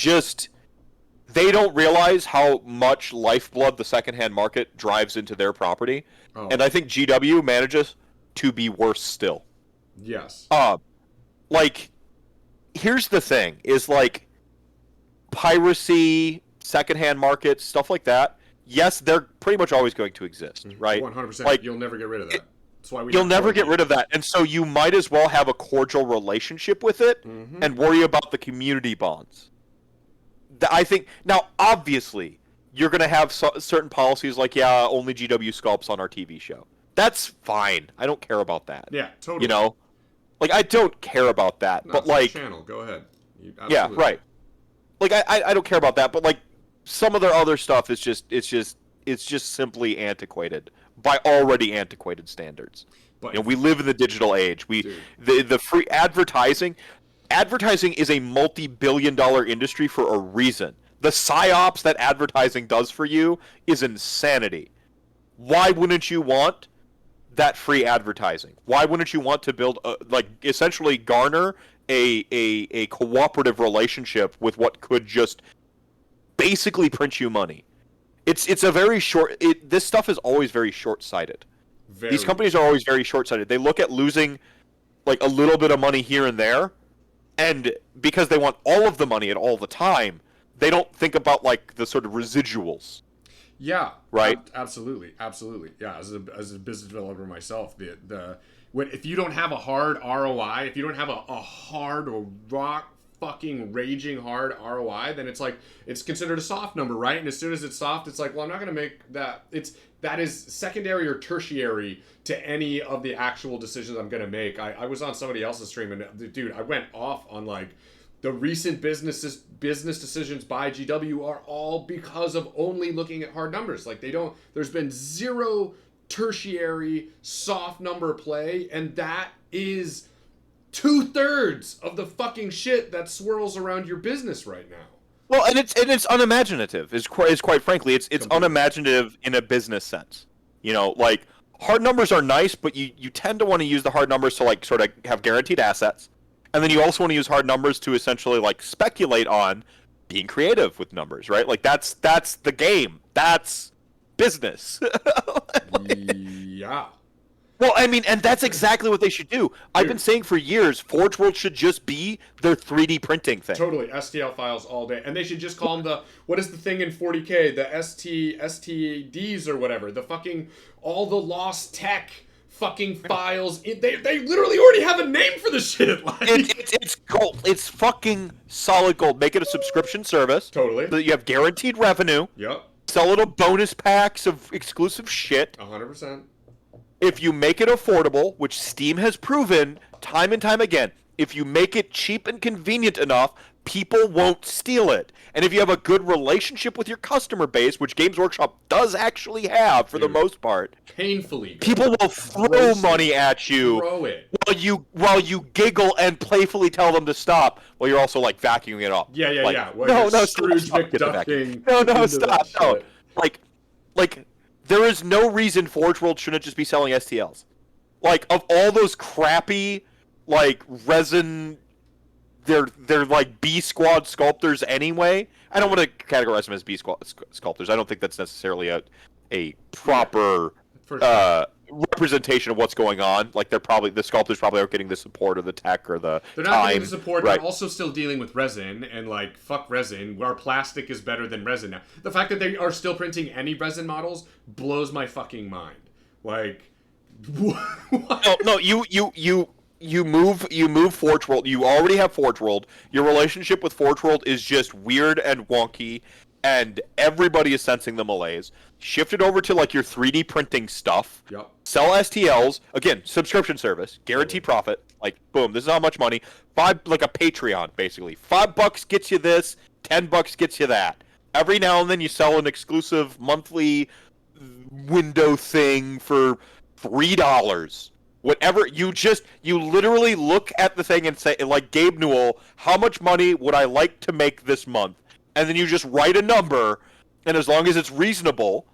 don't realize how much lifeblood the secondhand market drives into their property. Oh. And I think GW manages to be worse still. Yes. Like here's the thing is like piracy, secondhand markets, stuff like that. Yes, they're pretty much always going to exist, right? 100%. Like, you'll never get rid of that. That's why you'll never get rid of that. And so you might as well have a cordial relationship with it and worry about the community bonds. I think now, obviously, you're going to have certain policies like, yeah, only GW sculpts on our TV show. That's fine. I don't care about that. Yeah, totally. Like I don't care about that. No, but it's like, channel. Go ahead. Yeah, right. Like I don't care about that. But like some of their other stuff is just simply antiquated by already antiquated standards. But we live in the digital age. The free advertising is a multi-billion-dollar industry for a reason. The psyops that advertising does for you is insanity. Why wouldn't you want that free advertising? Why wouldn't you want to build essentially garner a cooperative relationship with what could just basically print you money? It's a very short. This stuff is always very short-sighted. These companies are always very short-sighted. They look at losing like a little bit of money here and there, and because they want all of the money at all the time, they don't think about like the sort of residuals. Yeah, right? absolutely, absolutely. Yeah, as a business developer myself, the when if you don't have a hard ROI, if you don't have a hard or rock fucking raging hard ROI, then it's like it's considered a soft number, right? And as soon as it's soft, it's like, well, I'm not going to make that. That is secondary or tertiary to any of the actual decisions I'm going to make. I was on somebody else's stream and dude, I went off on like the recent business decisions by GW are all because of only looking at hard numbers. Like they don't. There's been zero tertiary soft number play, and that is 2/3 of the fucking shit that swirls around your business right now. Well, and it's unimaginative. Is quite frankly, it's Completely. unimaginative in a business sense. You know, like hard numbers are nice, but you tend to want to use the hard numbers to like sort of have guaranteed assets, and then you also want to use hard numbers to essentially like speculate on being creative with numbers, right? Like that's the game. That's business. Yeah. Well, I mean, and that's exactly what they should do. I've been saying for years, Forge World should just be their 3D printing thing. Totally, STL files all day, and they should just call them the what is the thing in 40K, the STDs or whatever, the fucking all the lost tech fucking files. They literally already have a name for the shit. Like It's gold. It's fucking solid gold. Make it a subscription service. Totally. So that you have guaranteed revenue. Yep. Sell little bonus packs of exclusive shit. 100%. If you make it affordable, which Steam has proven time and time again, if you make it cheap and convenient enough, people won't steal it. And if you have a good relationship with your customer base, which Games Workshop does actually have for the most part, Painfully good. people will throw money at you Throw it. while you giggle and playfully tell them to stop while you're also like vacuuming it up. Yeah, like, yeah. Well, no, Scrooge stop, get the vacuum. McDucking No, stop. No. shit. Like there is no reason Forge World shouldn't just be selling STLs. Like of all those crappy like resin they're like B squad sculptors anyway. I don't want to categorize them as B squad sculptors. I don't think that's necessarily a proper representation of what's going on. Like the sculptors probably aren't getting the support or the tech or the They're not time. getting the support. Right. They're also still dealing with resin, and like fuck resin. Our plastic is better than resin now. The fact that they are still printing any resin models blows my fucking mind. Like, what? No, you move Forge World. You already have Forge World. Your relationship with Forge World is just weird and wonky, and everybody is sensing the malaise. Shift it over to like your 3D printing stuff. Yep. Sell STLs again, subscription service, guaranteed profit. Like boom, this is how much money. Like a Patreon basically. $5 gets you this, $10 gets you that. Every now and then you sell an exclusive monthly window thing for $3. Whatever you literally look at the thing and say, like Gabe Newell, how much money would I like to make this month? And then you just write a number, and as long as it's reasonable,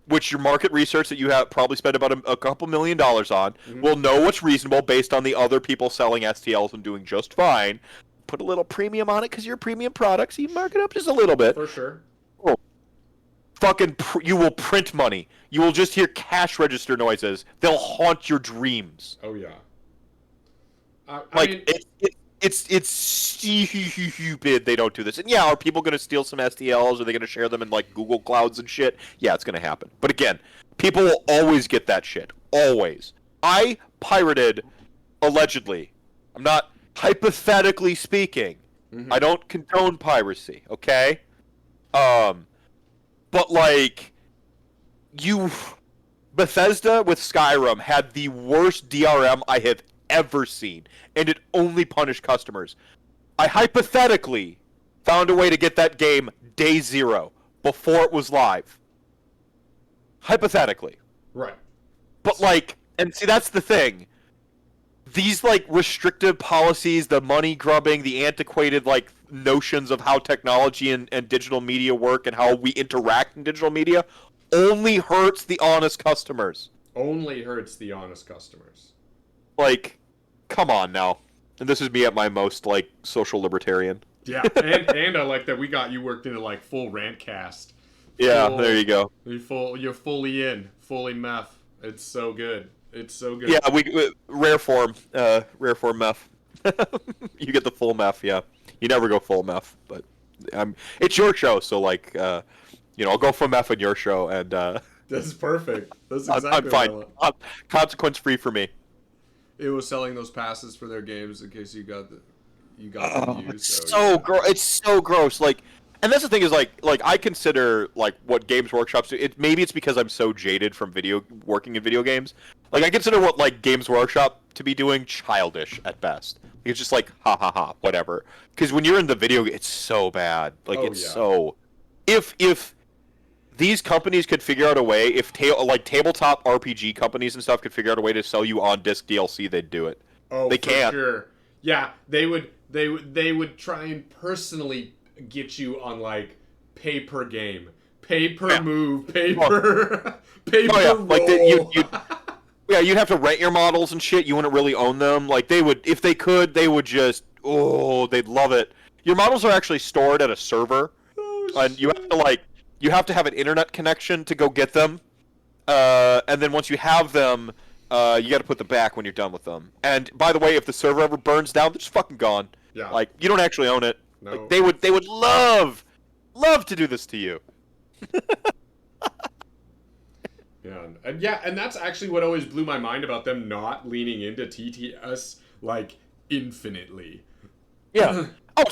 which your market research that you have probably spent about a couple $1 million on, will know what's reasonable based on the other people selling STLs and doing just fine. Put a little premium on it because you're a premium product, so you mark it up just a little bit. For sure. Oh. You will print money. You will just hear cash register noises. They'll haunt your dreams. Oh yeah. I mean, it's stupid they don't do this. And yeah, are people going to steal some STLs? Are they going to share them in like Google Clouds and shit? Yeah, it's going to happen. But again, people will always get that shit. Always. I pirated, allegedly. I'm not hypothetically speaking. Mm-hmm. I don't condone piracy, okay? But like, Bethesda with Skyrim had the worst DRM I have ever seen, and it only punished customers. I hypothetically found a way to get that game day 0 before it was live. Hypothetically. Right. But like, and see, that's the thing. These like restrictive policies, the money grubbing, the antiquated like notions of how technology and digital media work and how we interact in digital media only hurts the honest customers. Only hurts the honest customers. Like, come on now. And this is me at my most like social libertarian. Yeah, and I like that we got you worked into like full rant cast. Yeah, there you go. You're fully in, fully meth. It's so good. It's so good. Yeah, we rare form meth. You get the full meth, yeah. You never go full meth, but it's your show, so like I'll go from F on your show, and That's perfect. That's I'm exactly what I fine. want. Consequence free for me. It was selling those passes for their games in case you got them Oh, used. it's So so yeah. gross. It's so gross. Like, and that's the thing is like I consider like what Games Workshops do. Maybe it's because I'm so jaded from working in video games. Like I consider what like Games Workshop to be doing childish at best. It's just like ha ha ha whatever. Because when you're in the video, it's so bad. Like Oh it's yeah. so. If these companies could figure out a way, if like tabletop RPG companies and stuff could figure out a way to sell you on disc DLC, they'd do it. Oh, They for can't. sure. Yeah, they would try and personally get you on like pay per game, pay per Yeah. move, pay Oh, per pay oh yeah. per Like roll. yeah, you'd have to rent your models and shit. You wouldn't really own them. Like they would, if they could, they would just, they'd love it. Your models are actually stored at a server, Oh and shit. you have to have an internet connection to go get them. And then once you have them, you got to put them back when you're done with them. And by the way, if the server ever burns down, they're just fucking gone. Yeah. Like you don't actually own it. Like No. they would love to do this to you. And that's actually what always blew my mind about them not leaning into TTS like infinitely. Yeah. Oh,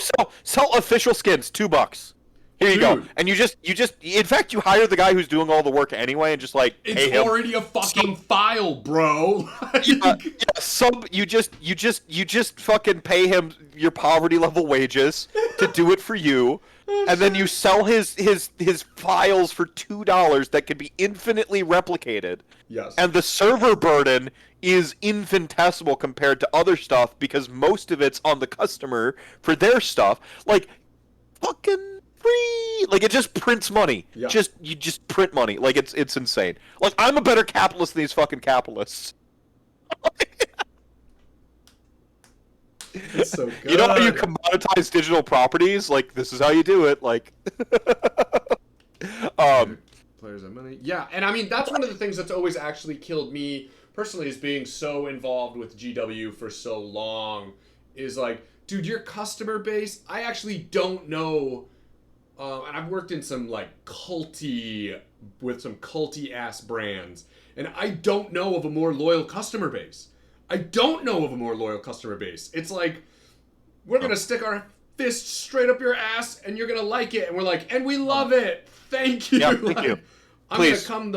sell official skins, $2. Here you go. Dude. And you just in fact you hire the guy who's doing all the work anyway and just like pay It's him. already a fucking file, bro. You just fucking pay him your poverty level wages to do it for you. And then you sell his files for $2 that can be infinitely replicated. Yes. And the server burden is infinitesimal compared to other stuff because most of it's on the customer for their stuff. Like fucking free. Like it just prints money. Yeah. You just print money. Like it's insane. Like I'm a better capitalist than these fucking capitalists. It's so good. You know how you commoditize digital properties? Like this is how you do it. Like Players have money. Yeah, and I mean that's one of the things that's always actually killed me personally is being so involved with GW for so long. Is like, dude, your customer base, I actually don't know. And I've worked in some like with some culty ass brands, and I don't know of a more loyal customer base. I don't know of a more loyal customer base. It's like, we're going to stick our fist straight up your ass and you're going to like it. And we're like, and we love it. Thank you. Yeah, thank you. I'm going to Please, come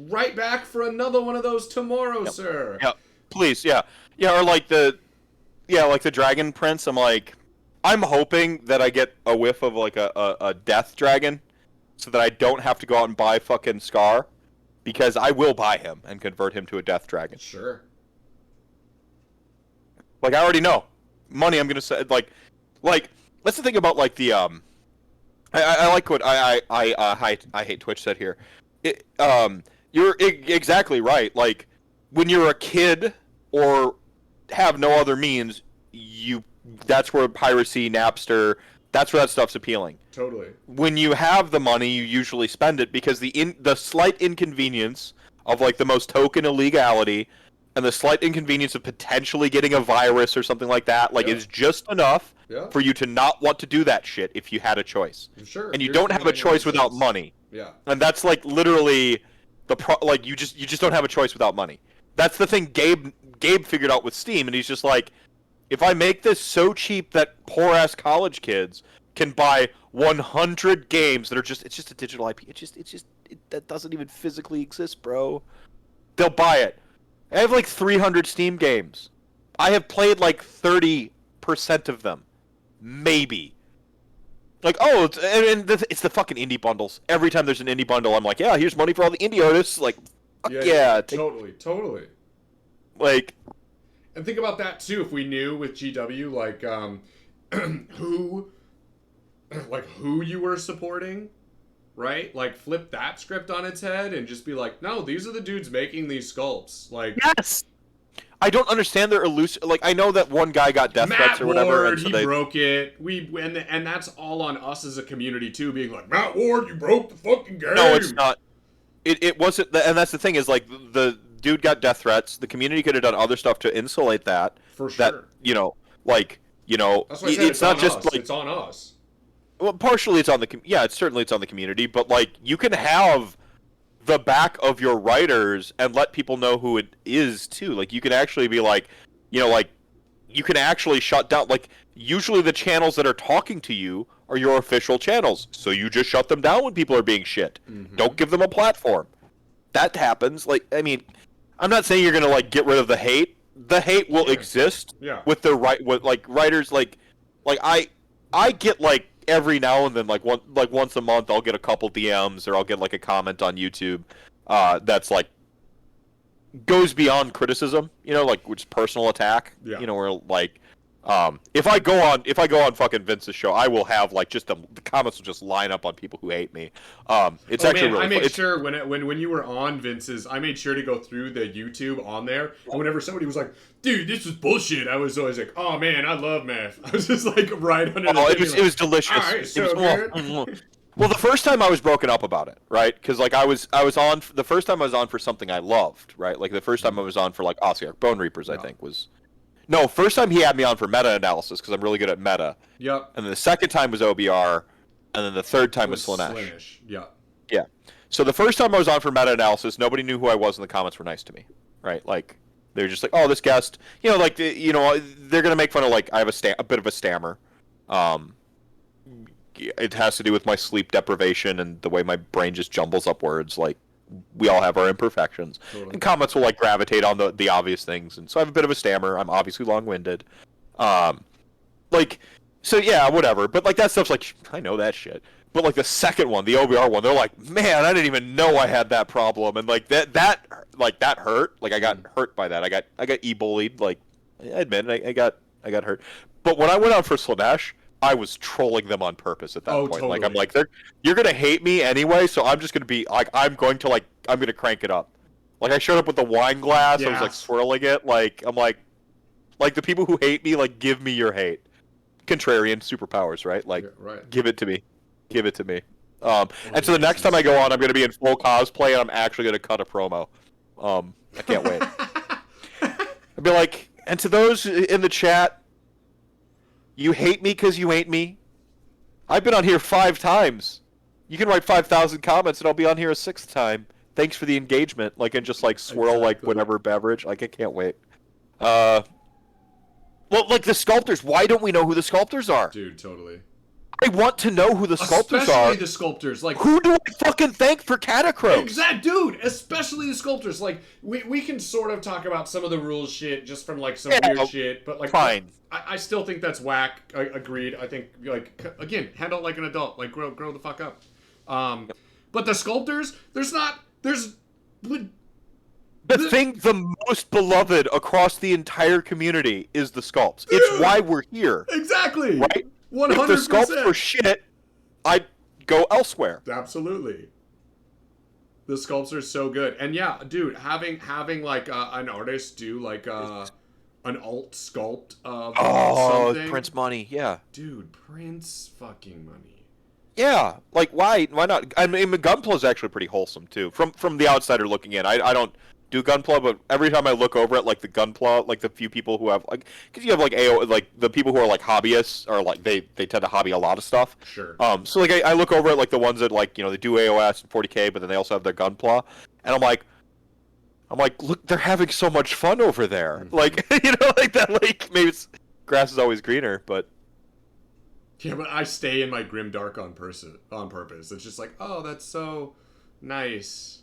right back for another one of those tomorrow, sir. Yeah, please, yeah. Yeah, or like the Dragon Prince, I'm hoping that I get a whiff of like a death dragon so that I don't have to go out and buy fucking Scar because I will buy him and convert him to a death dragon. Sure. Like I already know. Money I'm gonna say like that's the thing about like the I like what I hate Twitch said here. You're exactly right. Like when you're a kid or have no other means, that's where piracy, Napster, that's where that stuff's appealing. Totally. When you have the money, you usually spend it because the slight inconvenience of like the most token illegality and the slight inconvenience of potentially getting a virus or something like that, like, is just enough for you to not want to do that shit if you had a choice. Sure. And you don't have a choice without money. Yeah. And that's like literally like you just don't have a choice without money. That's the thing Gabe figured out with Steam, and he's just like, if I make this so cheap that poor ass college kids can buy 100 games that are it's just a digital IP. That doesn't even physically exist, bro. They'll buy it. I have like 300 Steam games. I have played like 30% of them. Maybe. Like, it's the fucking indie bundles. Every time there's an indie bundle, I'm like, yeah, here's money for all the indie artists. Like, fuck yeah. Totally. Like, and think about that too. If we knew with GW, like, who you were supporting, right? Like, flip that script on its head and just be like, no, these are the dudes making these sculpts. Like, yes. I don't understand their elusive. Like, I know that one guy got death threats or whatever, Ward, and so he broke it. And that's all on us as a community too, being like, Matt Ward, you broke the fucking game. No, it's not. It wasn't, and that's the thing is like the dude got death threats. The community could have done other stuff to insulate that. For sure. That That's why I said it's not just us. like It's on us. well, partially it's on the it's certainly it's on the community, but like you can have the back of your writers and let people know who it is too. Like you can actually be like, like you can actually shut down. Like usually the channels that are talking to you are your official channels, so you just shut them down when people are being shit. Don't give them a platform. That happens. Like I mean, I'm not saying you're gonna like get rid of the hate. The hate will exist with the with like writers like I get like every now and then like once a month I'll get a couple DMs or I'll get like a comment on YouTube that's like goes beyond criticism, like which is personal attack, where like if I go on fucking Vince's show, I will have like just the comments will just line up on people who hate me. It's actually really I made sure when you were on Vince's, I made sure to go through the YouTube on there, and whenever somebody was like, "Dude, this is bullshit," I was always like, "Oh man, I love meth." I was just like right under the it was delicious. All right, so good. Well, the first time I was broken up about it, right? Because like I was on the first time I was on for something I loved, right? Like the first time I was on for like Oscar Bone Reapers, I think was. No, first time he had me on for meta analysis because I'm really good at meta. Yep. And then the second time was OBR, and then the third time was Slaanesh. Yeah. Yeah. So the first time I was on for meta analysis, nobody knew who I was, and the comments were nice to me, right? Like they were just like, "Oh, this guest," like they're gonna make fun of like I have a bit of a stammer. It has to do with my sleep deprivation and the way my brain just jumbles up words. Like we all have our imperfections, and comments will like gravitate on the obvious things. And so I have a bit of a stammer. I'm obviously long-winded. Like so yeah, whatever. But like that stuff's like I know that shit. But like the second one, the OBR one, they're like, man, I didn't even know I had that problem, and like that hurt. Like I got hurt by that. I got e-bullied. Like I admit I got hurt. But when I went on for Slaanesh, I was trolling them on purpose at that point. Totally. Like I'm like, you're gonna hate me anyway, so I'm just gonna be like, I'm gonna crank it up. Like I showed up with the wine glass, I was like swirling it, like I'm like the people who hate me, like give me your hate. Contrarian superpowers, right? Like, give it to me, give it to me. And so the next time I go on, I'm gonna be in full cosplay, and I'm actually gonna cut a promo. I can't wait. I'd be like, and to those in the chat. You hate me because you ain't me. I've been on here 5 times. You can write 5,000 comments and I'll be on here a 6th time. Thanks for the engagement. Like, and just like swirl like whatever beverage. Like, I can't wait. Well, like the sculptors. Why don't we know who the sculptors are? Dude, totally. I want to know who the sculptors are. Especially the sculptors. Like, who do I fucking thank for Catacross? Exact, dude. Especially the sculptors. Like, we can sort of talk about some of the rules shit just from like some weird shit, but like, fine. I still think that's whack. Agreed. I think like again, handle it like an adult. Like grow the fuck up. But the sculptors, the thing the most beloved across the entire community is the sculpts. It's why we're here. Exactly. Right? 100%. If the sculpts were shit, I'd go elsewhere. Absolutely. The sculpts are so good. And yeah, dude, having like an artist do like an alt sculpt of something. Prince money, yeah. Dude, Prince fucking money. Yeah, like why not? I mean, Gunpla is actually pretty wholesome too. From the outsider looking in, I don't do Gunpla, but every time I look over at like the Gunpla, like the few people who have like, because you have like like the people who are like hobbyists or like they tend to hobby a lot of stuff. Sure. So like I look over at like the ones that like they do AOS and 40K, but then they also have their Gunpla, and I'm like, look, they're having so much fun over there. Mm-hmm. Like like that. Like maybe grass is always greener, but. Yeah, but I stay in my grim dark on purpose. It's just like, oh, that's so nice.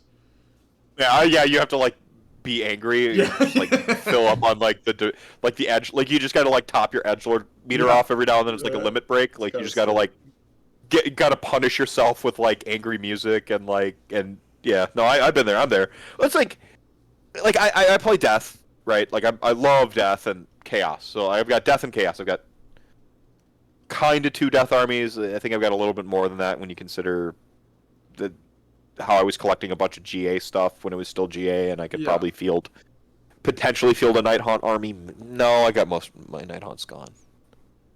Yeah, you have to like be angry, like fill up on like the edge. Like you just gotta like top your edgelord meter off every now and then. It's like a limit break. Like you just gotta like gotta punish yourself with like angry music and yeah. No, I've been there. I'm there. It's like I play Death, right? Like I love Death and Chaos. So I've got Death and Chaos. I've got kind of 2 Death armies. I think I've got a little bit more than that when you consider how I was collecting a bunch of GA stuff when it was still GA, and I could probably potentially field a Nighthaunt army. No, I got most of my Nighthaunt's gone.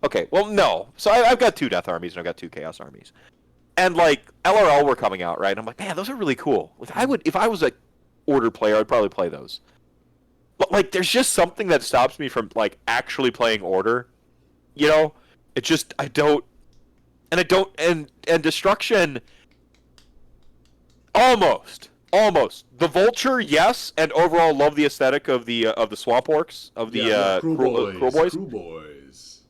Okay, well, no. So I've got 2 Death armies and I've got 2 Chaos armies. And like LRL were coming out, right? And I'm like, man, those are really cool. If I was a Order player, I'd probably play those. But like, there's just something that stops me from like actually playing Order. It just I don't And I don't and destruction almost the vulture, yes, and overall love the aesthetic of the swamp orcs of the cruel boys. Crew boys.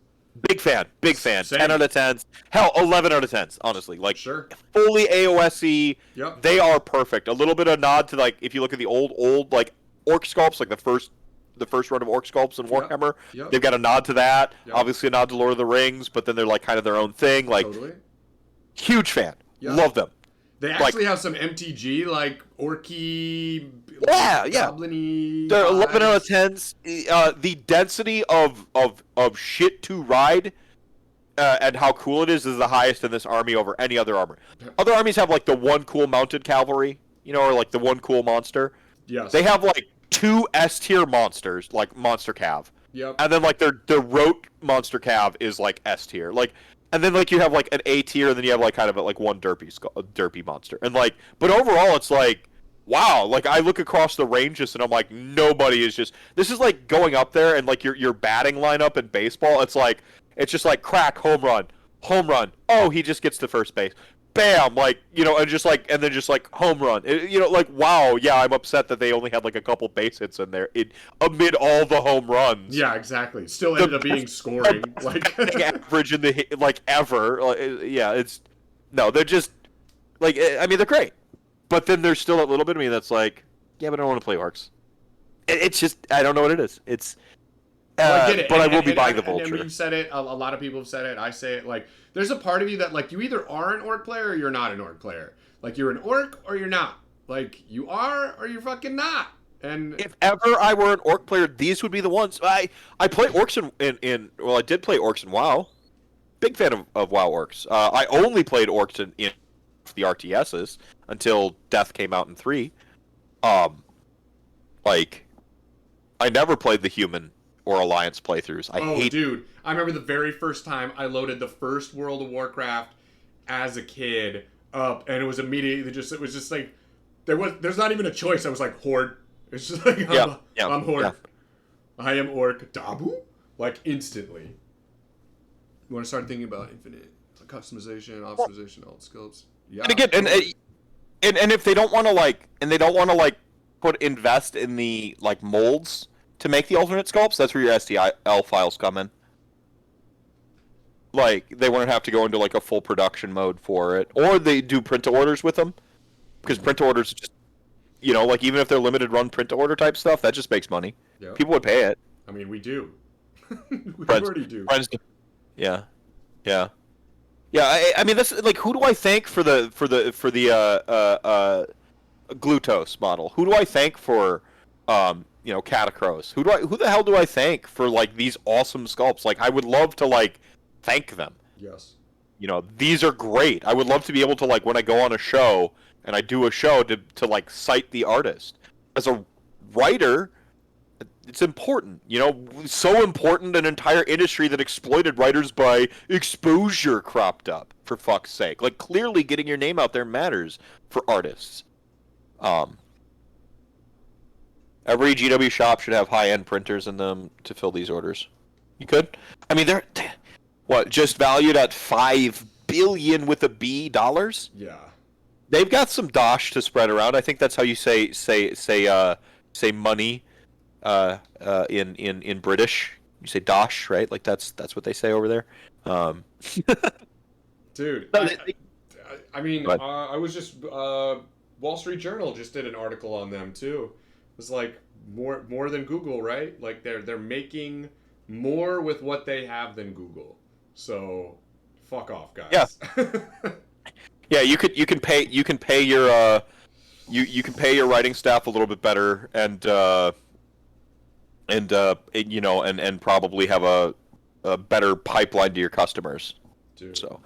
Big fan. Same. 10 out of 10s. Hell, 11 out of 10s. Honestly, like Sure. fully AOSE. Yep. They are perfect. A little bit of nod to like if you look at the old like orc sculpts, like the first run of orc sculpts in Warhammer. Yep. They've got a nod to that. Yep. Obviously a nod to Lord of the Rings, but then they're like kind of their own thing. Like Totally. huge fan. Yeah. Love them. They actually have some MTG like orky, Yeah. goblin-y They're 11 out of vibes. 10s. The density of shit to ride and how cool it is the highest in this army over any other armor. Other armies have like the one cool mounted cavalry, or like the one cool monster. Yes. They have like 2 S tier monsters, like monster cav, Yep. and then like their rote monster cav is like S tier, like. And then like you have like an A tier, and then you have like kind of like one derpy monster, and like, but overall it's like, wow, like I look across the ranges and I'm like, nobody is just. This is like going up there and like your batting lineup in baseball. It's just like crack, home run. Oh, he just gets to first base. Bam, like and then just like home run. Like wow, yeah, I'm upset that they only had like a couple base hits in there. Amid all the home runs. Yeah, exactly. Still ended up being scoring like average in the like ever. Yeah, they're just like I mean they're great, but then there's still a little bit of me that's like, yeah, but I don't want to play orcs. It's just I don't know what it is. It's I get it. But I will be buying the And vulture. you've said it. A lot of people have said it. I say it. Like, there's a part of you that like you either are an orc player or you're not an orc player. Like you're an orc or you're not. Like you are or you're fucking not. And if ever I were an orc player, these would be the ones. I play orcs in well, I did play orcs in WoW. Big fan of WoW orcs. I only played orcs in the RTSs until Death came out in 3. Like I never played the human or Alliance playthroughs. Dude, I remember the very first time I loaded the first World of Warcraft as a kid up, and it was immediately it was just like there's not even a choice. I was like Horde. It's just like I'm Horde. Yeah. I am Orc. Dabu? Like instantly. You want to start thinking about infinite customization, optimization, all the scopes. Yeah. And again, and if they don't want to like invest in the like molds to make the alternate sculpts, that's where your STL files come in. Like they wouldn't have to go into like a full production mode for it, or they do print to orders with them, because print to orders just, like even if they're limited run print to order type stuff, that just makes money. Yep. People would pay it. I mean, we do. We Friends, already do. Friends, yeah. I mean, this like who do I thank for the Glutos model? Who do I thank for Catacross? Who the hell do I thank for like these awesome sculpts? Like I would love to like thank them. Yes. These are great. I would love to be able to like when I go on a show and I do a show to like cite the artist. As a writer, it's important. So important an entire industry that exploited writers by exposure cropped up, for fuck's sake. Like clearly getting your name out there matters for artists. Every GW shop should have high-end printers in them to fill these orders. You could? I mean, they're just valued at $5 billion with a B dollars? Yeah. They've got some dosh to spread around. I think that's how you say money in British. You say dosh, right? Like that's what they say over there. Dude, I mean, I was just Wall Street Journal just did an article on them too. It was like more than Google, right? Like they're making more with what they have than Google. So fuck off, guys. Yeah. Yeah, you can pay your writing staff a little bit better and probably have a better pipeline to your customers. Dude. So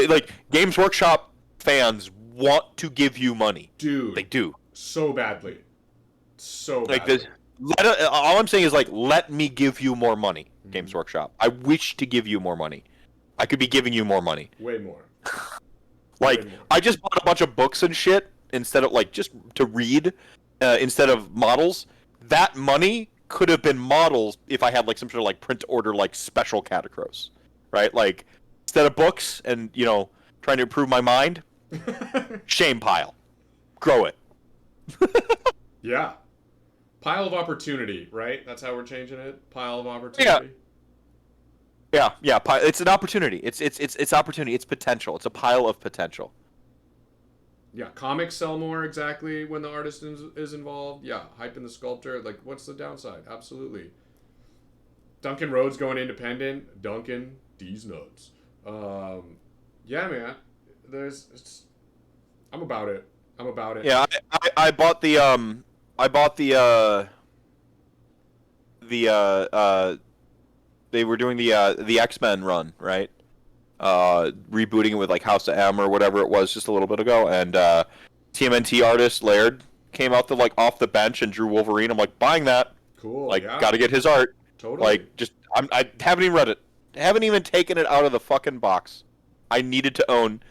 like Games Workshop fans want to give you money. Dude. They do. So badly. Like this, all I'm saying is like let me give you more money, Games Workshop. I wish to give you more money. I could be giving you more money. Way more. Like, I just bought a bunch of books and shit instead of, like, just to read instead of models. That money could have been models if I had, like, some sort of, like, print order, like, special Catacross, right? Like, instead of books and trying to improve my mind, shame pile, grow it. Yeah. Pile of opportunity, right? That's how we're changing it. Pile of Yeah, opportunity. yeah. It's an opportunity. It's opportunity. It's potential. It's a pile of potential. Yeah, comics sell more exactly when the artist is involved. Yeah, hyping the sculptor. Like, what's the downside? Absolutely. Duncan Rhodes going independent. Duncan, D's nuts. Um, yeah, man. I'm about it. I'm about it. Yeah, I bought I bought the they were doing the X-Men run, right? Rebooting it with like House of M or whatever it was just a little bit ago, and TMNT artist Laird came out the like off the bench and drew Wolverine. I'm like buying that. Cool. Like, Yeah. got to get his art. Totally. Like, just I haven't even read it. Haven't even taken it out of the fucking box. I needed to own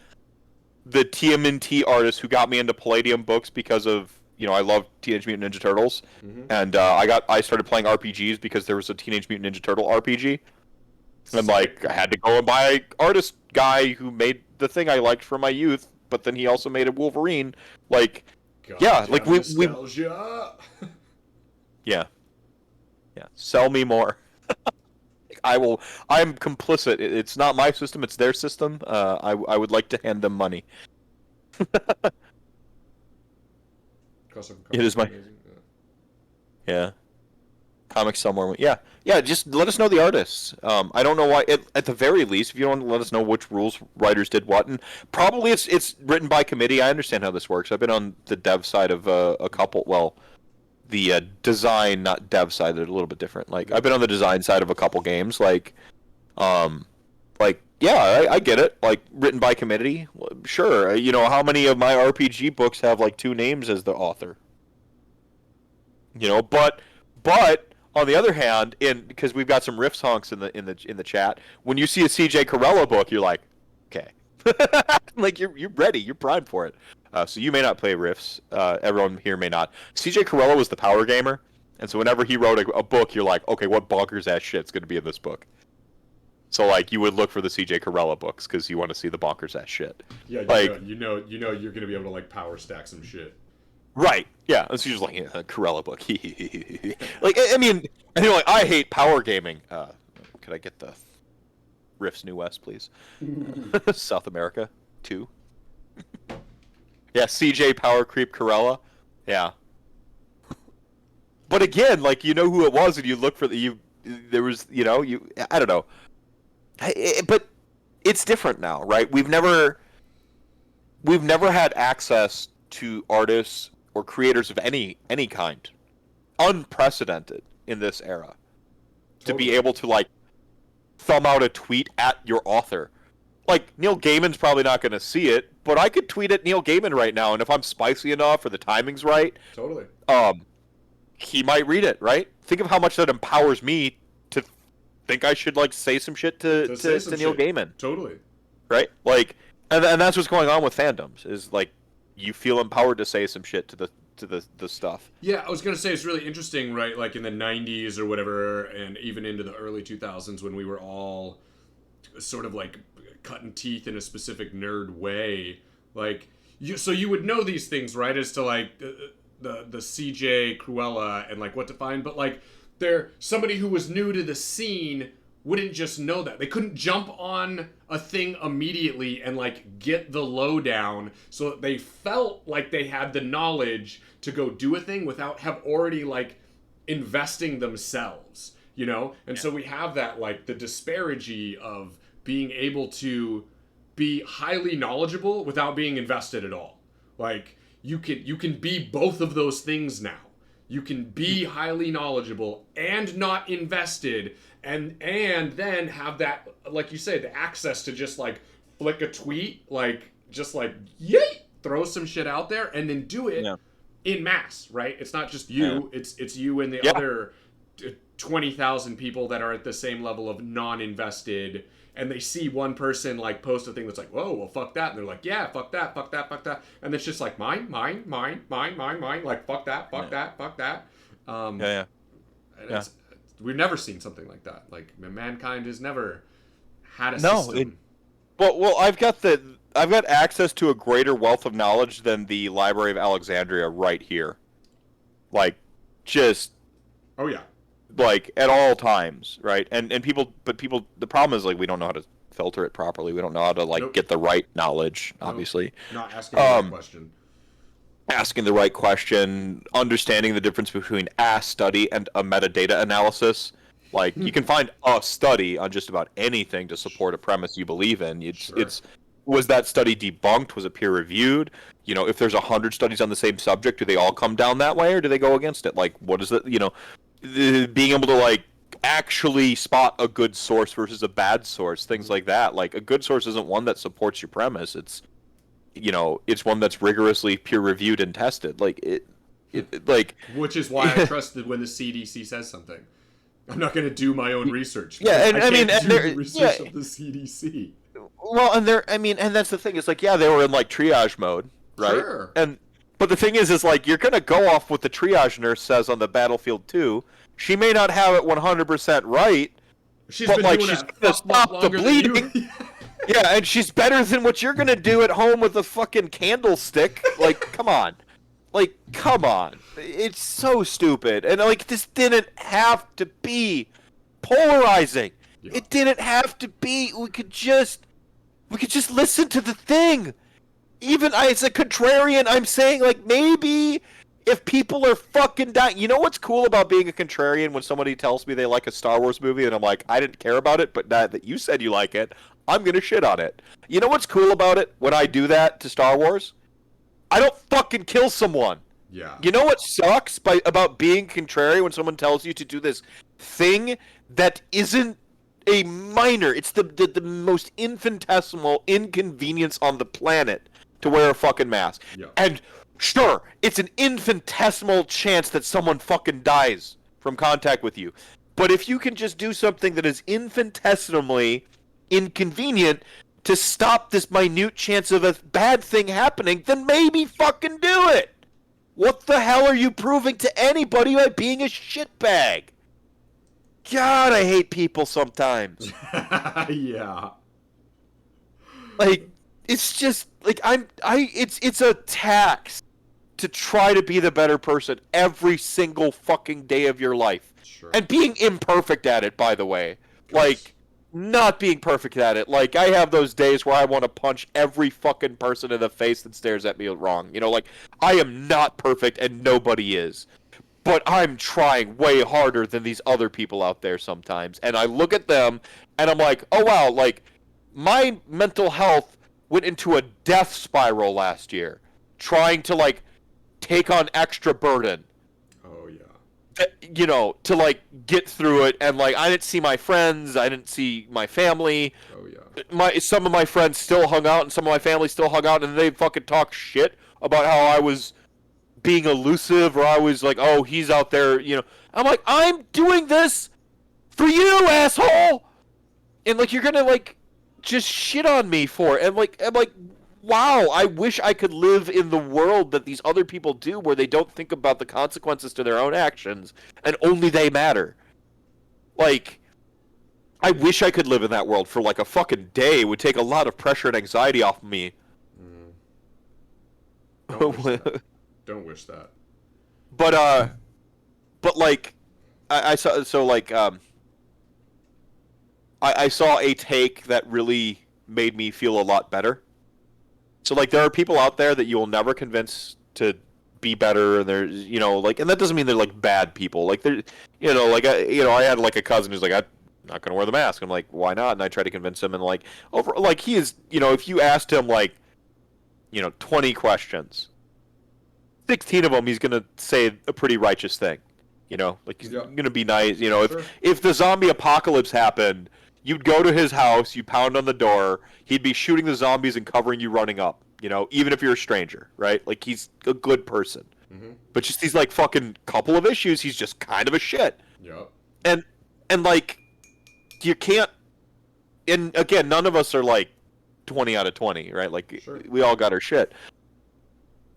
the TMNT artist who got me into Palladium books because of I love Teenage Mutant Ninja Turtles, Mm-hmm. and I started playing RPGs because there was a Teenage Mutant Ninja Turtle RPG, and Sick. like I had to go and buy an artist guy who made the thing I liked from my youth, but then he also made a Wolverine. Like, yeah, like Goddamn we nostalgia. yeah, yeah. Sell me more. I will. I'm complicit. It's not my system. It's their system. I would like to hand them money. Custom It comics is are my amazing. Yeah. yeah. Comics somewhere. Yeah, yeah. Just let us know the artists. I don't know why. At the very least, if you don't let us know which rules writers did what, and probably it's written by committee. I understand how this works. I've been on the dev side of a couple. Well, the design, not dev side. They're a little bit different. Like I've Yep. been on the design side of a couple games. Um, yeah, I get it. Like written by committee. Well, sure. How many of my RPG books have like two names as the author? But on the other hand, because we've got some riffs honks in the chat, when you see a CJ Corella book, you're like, okay, like you're ready, you're primed for it. So you may not play riffs. Everyone here may not. CJ Corella was the power gamer, and so whenever he wrote a book, you're like, okay, what bonkers ass shit's going to be in this book? So like you would look for the CJ Corella books because you want to see the bonkers ass shit. Yeah, Like you're gonna be able to like power stack some shit. right. Yeah, it's usually like a Corella book. Like, I mean, and you're like, I hate power gaming. Could I get the Riffs New West, please? South America, 2. Yeah, CJ Power Creep Corella. Yeah. But again, like, you know who it was, and you look for there was, I don't know. But it's different now, right? We've never had access to artists or creators of any kind, unprecedented in this era, to be Totally. able to like thumb out a tweet at your author. Like Neil Gaiman's probably not going to see it, but I could tweet at Neil Gaiman right now, and if I'm spicy enough or the timing's right, Totally. um, he might read it. Right? Think of how much that empowers me to think I should like say some shit to To say to, some to Neil shit. Gaiman. Totally. Right? Like, and that's what's going on with fandoms is like you feel empowered to say some shit to the stuff. Yeah, I was gonna say it's really interesting, right? Like in the '90s or whatever, and even into the early 2000s when we were all sort of like cutting teeth in a specific nerd way. Like so you would know these things, right? As to like the CJ Cruella and like what to find, but like they're somebody who was new to the scene wouldn't just know that. They couldn't jump on a thing immediately and like get the lowdown so that they felt like they had the knowledge to go do a thing without have already like investing themselves, you know? And so we have that like the disparity of being able to be highly knowledgeable without being invested at all. Like you can be both of those things now. You can be highly knowledgeable and not invested and then have that like you said the access to just like flick a tweet like just like yay throw some shit out there and then do it Yeah. in mass, right? It's not just you, it's you and the Yeah. other 20,000 people that are at the same level of non-invested, and they see one person like post a thing that's like, whoa, well fuck that, and they're like, yeah, fuck that, fuck that, fuck that, and it's just like mine, like fuck that, fuck that, fuck that. Yeah. Yeah. And Yeah. we've never seen something like that. Like mankind has never had a No, system. Well, I've got access to a greater wealth of knowledge than the Library of Alexandria right here. Like, just Oh yeah, like at all times, right? And people, the problem is like we don't know how to filter it properly. We don't know how to like nope, get the right knowledge, nope, obviously. not asking the right Um, question. Asking the right question, understanding the difference between a study and a metadata analysis. Like you can find a study on just about anything to support a premise you believe in. Sure. It's was that study debunked? Was it peer reviewed? You know, if there's 100 studies on the same subject, do they all come down that way or do they go against it? Like, what is it? You know, being able to like actually spot a good source versus a bad source, things like that. Like a good source isn't one that supports your premise. It's you know, it's one that's rigorously peer reviewed and tested. Like like Which is why I trusted when the CDC says something. I'm not going to do my own research. yeah, and I I mean, can't and do the there, research yeah, of the CDC. well, and there, I mean, and that's the thing. It's like, yeah, they were in like triage mode, right? Sure. And but the thing is like you're gonna go off what the triage nurse says on the battlefield too. She may not have it 100% right, She's but been like doing she's that gonna fuck lot stop the longer than you. bleeding. Yeah, and she's better than what you're gonna do at home with a fucking candlestick. Like, come on. Like, come on. It's so stupid. And like this didn't have to be polarizing. Yeah. It didn't have to be. We could just listen to the thing. Even I, as a contrarian, I'm saying like maybe if people are fucking dying, you know what's cool about being a contrarian when somebody tells me they like a Star Wars movie and I'm like, I didn't care about it, but now that you said you like it, I'm gonna shit on it. You know what's cool about it when I do that to Star Wars? I don't fucking kill someone. Yeah. You know what sucks about being contrary when someone tells you to do this thing that isn't a minor, it's the most infinitesimal inconvenience on the planet to wear a fucking mask. Yeah. And sure, it's an infinitesimal chance that someone fucking dies from contact with you. But if you can just do something that is infinitesimally inconvenient to stop this minute chance of a bad thing happening, then maybe fucking do it. What the hell are you proving to anybody by being a shitbag? God, I hate people sometimes. Yeah. Like, it's just like it's a tax to try to be the better person every single fucking day of your life. Sure. And being imperfect at it, by the way. Like, not being perfect at it. Like, I have those days where I want to punch every fucking person in the face that stares at me wrong. You know, like, I am not perfect and nobody is. But I'm trying way harder than these other people out there sometimes. And I look at them and I'm like, oh wow, like, my mental health went into a death spiral last year. Trying to, like, take on extra burden. Oh yeah. You know, to like get through it, and like I didn't see my friends, I didn't see my family. Oh yeah. Some of my friends still hung out, and some of my family still hung out, and they fucking talk shit about how I was being elusive, or I was like, oh, he's out there, you know. I'm like, I'm doing this for you, asshole, and like you're gonna like just shit on me for it, and like I'm like, wow, I wish I could live in the world that these other people do where they don't think about the consequences to their own actions and only they matter. Like, I wish I could live in that world for like a fucking day. It would take a lot of pressure and anxiety off of me. Don't wish that. Don't wish that. But like, I saw, so like, I saw a take that really made me feel a lot better. So like there are people out there that you will never convince to be better, and there's you know like, and that doesn't mean they're like bad people. Like they're you know like I had like a cousin who's like I'm not gonna wear the mask. I'm like why not? And I try to convince him, and like over like he is you know if you asked him like 20 questions, 16 of them he's gonna say a pretty righteous thing. You know like he's gonna be nice. You know Sure. if the zombie apocalypse happened. You'd go to his house, you pound on the door, he'd be shooting the zombies and covering you running up, even if you're a stranger, right? Like, he's a good person. Mm-hmm. But just these, like, fucking couple of issues, he's just kind of a shit. Yep. And like, you can't, and again, none of us are, like, 20 out of 20, right? Like, Sure. we all got our shit.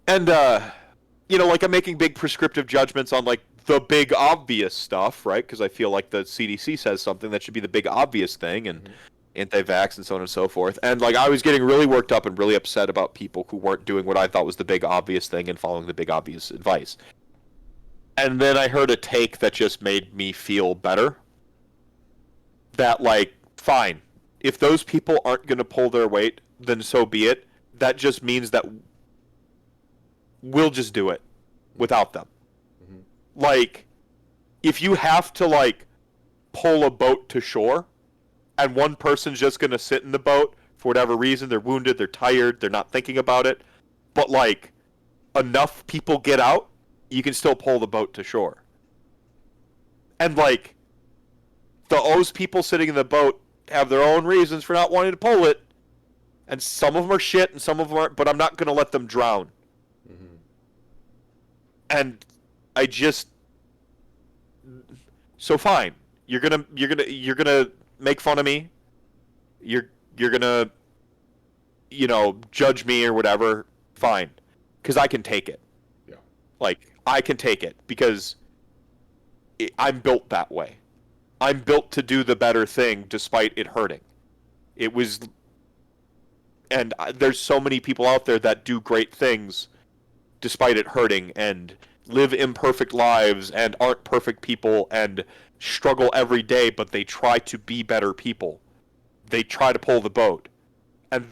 And, like, I'm making big prescriptive judgments on, like, the big obvious stuff, right? Because I feel like the CDC says something that should be the big obvious thing, and anti-vax and so on and so forth. And like I was getting really worked up and really upset about people who weren't doing what I thought was the big obvious thing and following the big obvious advice. And then I heard a take that just made me feel better. That like, fine, if those people aren't going to pull their weight, then so be it. That just means that we'll just do it without them. Mm-hmm. Like, if you have to like pull a boat to shore, and one person's just gonna sit in the boat for whatever reason, they're wounded, they're tired, they're not thinking about it, but like enough people get out, you can still pull the boat to shore. And like those people sitting in the boat have their own reasons for not wanting to pull it, and some of them are shit and some of them aren't, but I'm not gonna let them drown. Mm-hmm. And I just so fine. You're gonna make fun of me. You're gonna judge me or whatever. Fine, because I can take it. Yeah. Like I can take it because I'm built that way. I'm built to do the better thing despite it hurting. It was, and there's so many people out there that do great things despite it hurting and live imperfect lives and aren't perfect people and struggle every day, but they try to be better people. They try to pull the boat. And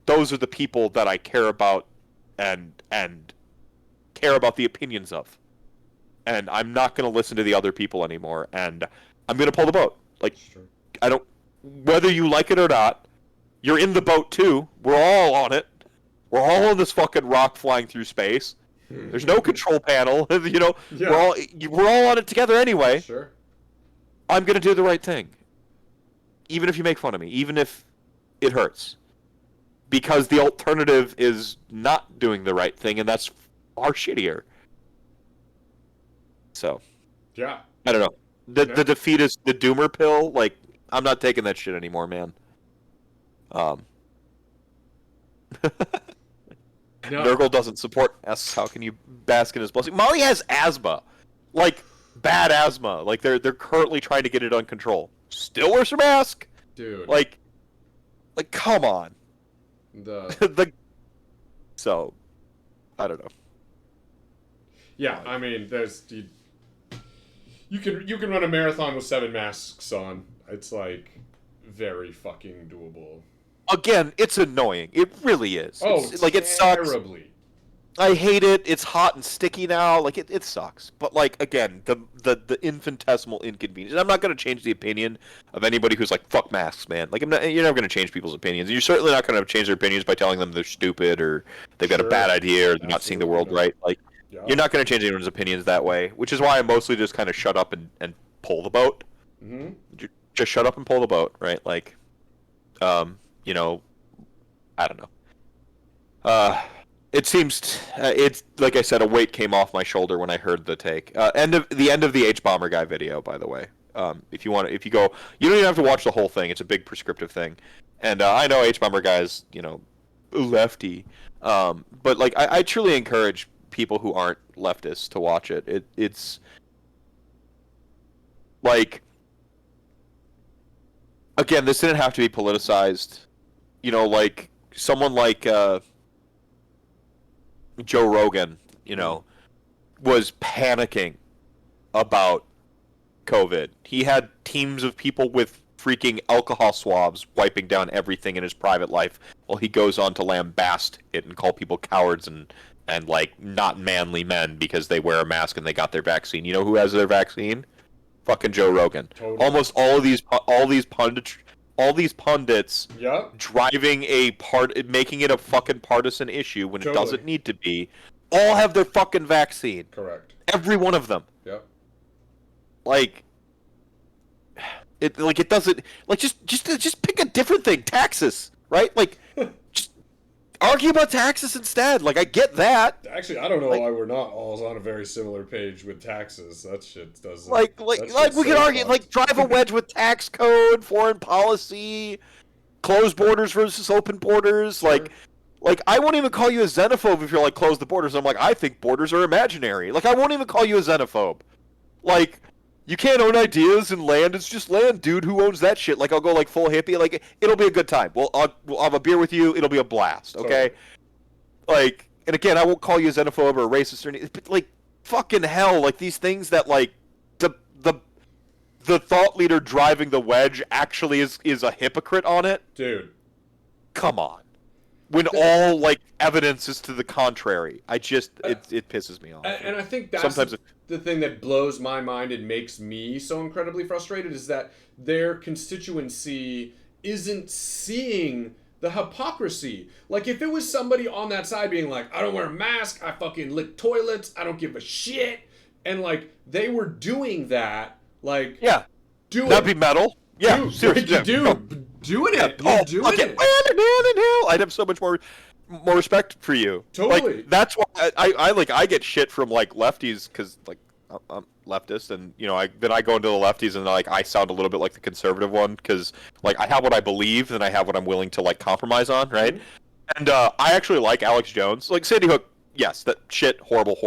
those are the people that I care about and care about the opinions of. And I'm not going to listen to the other people anymore, and I'm going to pull the boat. Like, Sure. I don't, whether you like it or not, you're in the boat too. We're all on it. We're all on this fucking rock flying through space. There's no control panel. Yeah. We're all on it together anyway. Sure. I'm gonna do the right thing, even if you make fun of me, even if it hurts, because the alternative is not doing the right thing, and that's far shittier. So, Yeah. I don't know. The defeatist, the doomer pill. Like, I'm not taking that shit anymore, man. No. Nurgle doesn't support asks how can you bask in his blessing. Molly has asthma, like bad asthma. Like they're currently trying to get it under control. Still wears her mask, Dude. Like come on. So I don't know. Yeah, I mean, you can run a marathon with 7 masks on. It's like very fucking doable. Again, it's annoying. It really is. Oh, it sucks. terribly. I hate it. It's hot and sticky now. Like it sucks. But like again, the infinitesimal inconvenience. And I'm not going to change the opinion of anybody who's like fuck masks, man. Like you're never going to change people's opinions. You're certainly not going to change their opinions by telling them they're stupid or they've got a bad idea or they're not seeing the world right. Like you're not going to change anyone's opinions that way. Which is why I mostly just kind of shut up and pull the boat. Mm-hmm. Just shut up and pull the boat, right? Like, I don't know. It seems it's like I said, a weight came off my shoulder when I heard the take. End of the H Bomber guy video, by the way. If you go, you don't even have to watch the whole thing. It's a big prescriptive thing, and I know H Bomber guy's lefty, but like I truly encourage people who aren't leftists to watch it. It's like, again, this didn't have to be politicized. Like someone like Joe Rogan, was panicking about COVID. He had teams of people with freaking alcohol swabs wiping down everything in his private life while he goes on to lambast it and call people cowards and like not manly men because they wear a mask and they got their vaccine. You know who has their vaccine? Fucking Joe Rogan. Totally. Almost all these pundits Yep. driving making it a fucking partisan issue when it Totally. doesn't need to be, all have their fucking vaccine. Correct. Every one of them. Yep. It doesn't, like, just pick a different thing. Taxes, right? Like, just argue about taxes instead. Like, I get that. Actually, I don't know why we're not all on a very similar page with taxes. That shit doesn't. Like we can argue, like, drive a wedge with tax code, foreign policy, closed borders versus open borders. Sure. Like, I won't even call you a xenophobe if you're like, close the borders. I'm like, I think borders are imaginary. Like, I won't even call you a xenophobe. Like, you can't own ideas and land. It's just land, dude. Who owns that shit? Like, I'll go like full hippie. Like, it'll be a good time. We'll have a beer with you. It'll be a blast. Okay. Totally. Like, and again, I won't call you a xenophobe or a racist or anything. But like, fucking hell, like these things that like the the the thought leader driving the wedge actually is a hypocrite on it. Dude. Come on. When all like evidence is to the contrary, it pisses me off. And I think that's Sometimes the thing that blows my mind and makes me so incredibly frustrated is that their constituency isn't seeing the hypocrisy. Like, if it was somebody on that side being like, I don't wear a mask, I fucking lick toilets, I don't give a shit, and like they were doing that, like, yeah, do that'd it. be metal. Yeah, Dude, seriously. like, doing it. Oh, You're doing okay. it. I'd have so much more respect for you. Totally. Like, that's why I get shit from like lefties because like I'm leftist, and you know I go into the lefties and like I sound a little bit like the conservative one because like I have what I believe and I have what I'm willing to like compromise on, right? Mm-hmm. And I actually like Alex Jones. Like Sandy Hook, yes, that shit, horrible.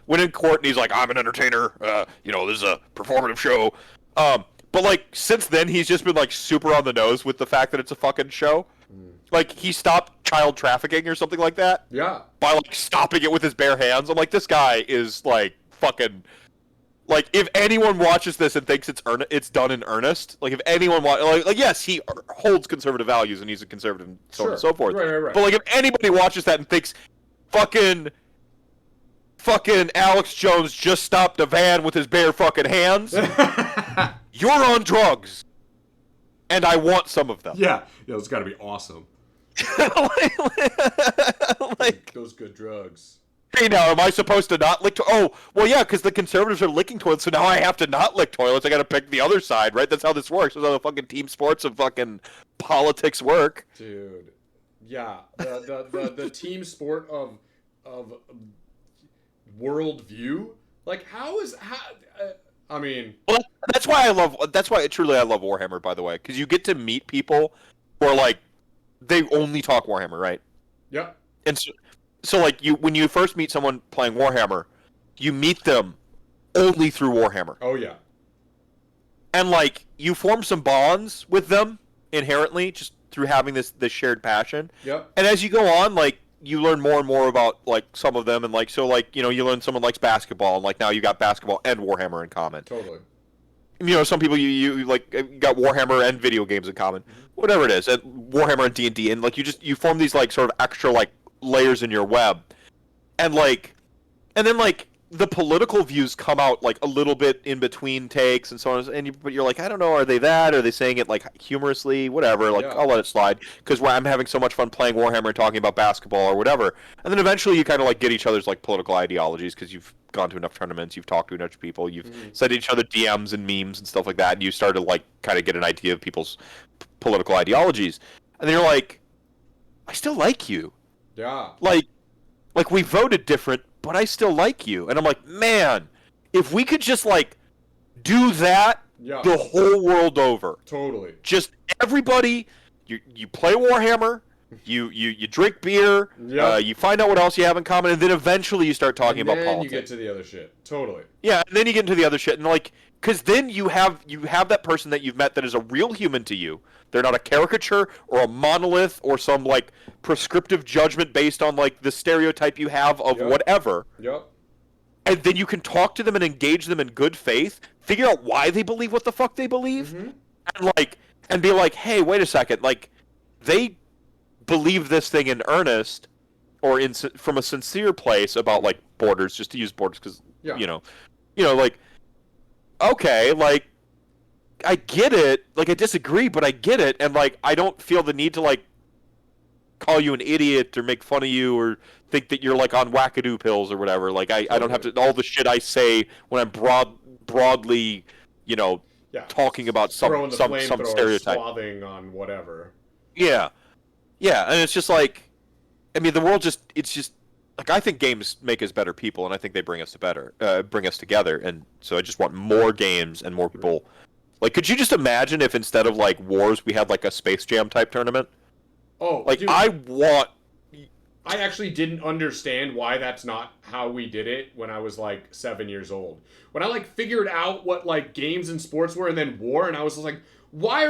Went in court and he's like, I'm an entertainer. You know, this is a performative show. But like since then, he's just been like super on the nose with the fact that it's a fucking show. Like he stopped child trafficking or something like that. Yeah. By like stopping it with his bare hands. I'm like, this guy is like fucking. Like if anyone watches this and thinks it's done in earnest, like if anyone like yes, he holds conservative values and he's a conservative and so on and so forth. Right. But like if anybody watches that and thinks fucking Alex Jones just stopped a van with his bare fucking hands. You're on drugs, and I want some of them. Yeah, it's got to be awesome. like those good drugs. Hey, now am I supposed to not lick? Oh, well, yeah, because the conservatives are licking toilets, so now I have to not lick toilets. I got to pick the other side, right? That's how this works. That's how the fucking team sports of fucking politics work. Dude, yeah, the team sport of worldview. Like, I mean, well, that's why truly I love Warhammer, by the way, because you get to meet people who are like, they only talk Warhammer, right? Yeah. And so like when you first meet someone playing Warhammer, you meet them only through Warhammer. Oh yeah. And like you form some bonds with them inherently just through having this shared passion. Yep. And as you go on, like you learn more and more about like some of them, and like so like you know you learn someone likes basketball, and like now you got basketball and Warhammer in common. Totally. You know, some people you like got Warhammer and video games in common, whatever it is, and Warhammer and D&D, and like you form these like sort of extra like layers in your web, and then like the political views come out like a little bit in between takes and so on, but you're like, I don't know, are they that? Are they saying it like humorously? Whatever, like I'll let it slide because I'm having so much fun playing Warhammer and talking about basketball or whatever, and then eventually you kind of like get each other's like political ideologies because you've gone to enough tournaments, you've talked to enough people, you've sent each other DMs and memes and stuff like that, and you start to like kind of get an idea of people's political ideologies, and then you're like, I still like you. Yeah. Like we voted different, but I still like you. And I'm like, man, if we could just like do that the whole world over. Totally. Just everybody, you play Warhammer, you drink beer, you find out what else you have in common, and then eventually you start talking about politics. And then you get to the other shit. Totally. Yeah, and then you get into the other shit, and like, because then you have that person that you've met that is a real human to you. They're not a caricature or a monolith or some like prescriptive judgment based on like the stereotype you have of whatever. Yep. And then you can talk to them and engage them in good faith, figure out why they believe what the fuck they believe, and be like, hey, wait a second, like they believe this thing in earnest or from a sincere place about like borders, just to use borders because you know like okay, like I get it, like I disagree, but I get it, and like I don't feel the need to like call you an idiot or make fun of you or think that you're like on wackadoo pills or whatever. Like I don't have to all the shit I say when I'm broadly, you know, talking about some stereotype. Swathing on whatever. Yeah, and it's just like, I mean, the world it's just like I think games make us better people, and I think they bring us together, and so I just want more games and more people. Like, could you just imagine if instead of like wars we had like a Space Jam type tournament? Oh, like dude. I want I actually didn't understand why that's not how we did it when I was like 7 years old. When I like figured out what like games and sports were and then war, and I was like, why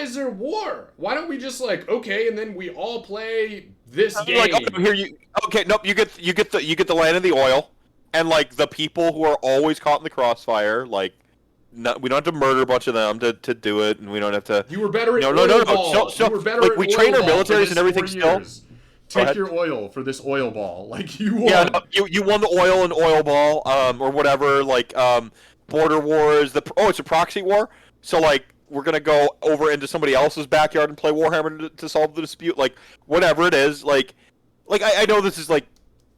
is there war? Why don't we just like, okay, and then we all play this Like, game? oh, here you. Okay, nope. You get the land and the oil, and like the people who are always caught in the crossfire. Like, we don't have to murder a bunch of them to do it, and we don't have to. You were better at No, no, oil no, no. ball. Still, You were better like at we oil train our ball for militaries this and everything 4 still. years. Take your oil for this oil ball. Like you won. Yeah, no, you won the oil and oil ball, or whatever. Like, border wars. It's a proxy war. So like, we're gonna go over into somebody else's backyard and play Warhammer to solve the dispute. Like, whatever it is. Like I know this is like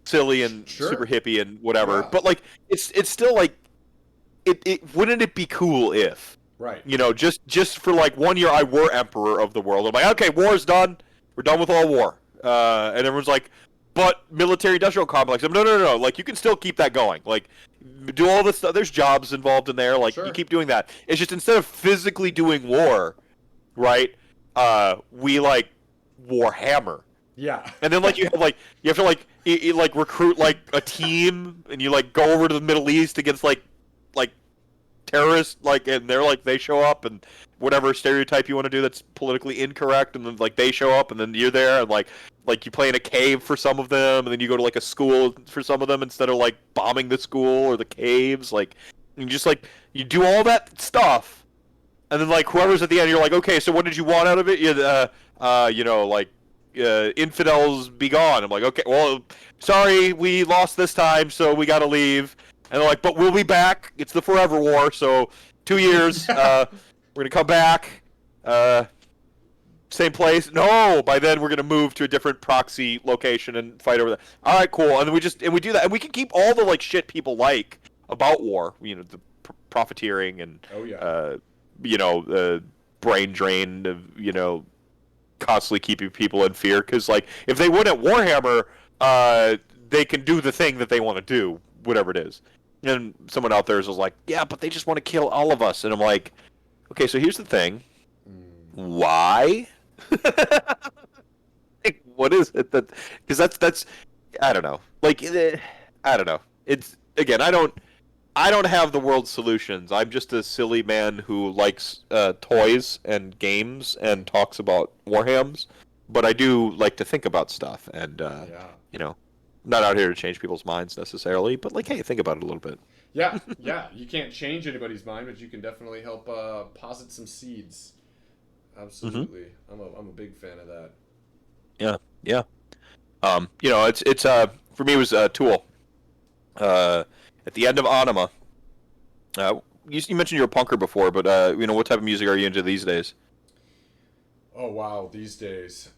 silly and Sure. super hippie and whatever, Yeah. but like it's still like it wouldn't it be cool if Right. just for like 1 year I were emperor of the world. I'm like, okay, war's done. We're done with all war. And everyone's like, but military industrial complex. I'm, no. Like, you can still keep that going. Like, do all this stuff. There's jobs involved in there. Like, Sure. you keep doing that. It's just instead of physically doing war, right? We like Warhammer. Yeah. And then like you have to like you like recruit like a team, and you like go over to the Middle East against like terrorists, like, and they're like, they show up, and whatever stereotype you want to do that's politically incorrect, and then like they show up, and then you're there, and like you play in a cave for some of them, and then you go to like a school for some of them instead of like bombing the school or the caves. Like, you just like you do all that stuff, and then like whoever's at the end, you're like, okay, so what did you want out of it? Infidels be gone. I'm like, okay, well, sorry, we lost this time, so we gotta leave. And they're like, but we'll be back. It's the Forever War, so 2 years. We're gonna come back. Same place. No, by then we're gonna move to a different proxy location and fight over that. All right, cool. And then we do that, and we can keep all the like shit people like about war. The profiteering and Oh yeah. brain drain of constantly keeping people in fear. Because like if they win at Warhammer, they can do the thing that they want to do, whatever it is. And someone out there is like, yeah, but they just want to kill all of us. And I'm like, okay, so here's the thing. Why? Like, what is it that? Because that's I don't know. Like, I don't know. It's again, I don't have the world's solutions. I'm just a silly man who likes toys and games and talks about warhams. But I do like to think about stuff, and not out here to change people's minds necessarily, but like, hey, think about it a little bit. Yeah. You can't change anybody's mind, but you can definitely help posit some seeds. Absolutely. I'm a big fan of that. Yeah. It's for me it was Tool. At the end of Anima. You mentioned you're a punker before, but what type of music are you into these days? Oh wow, these days.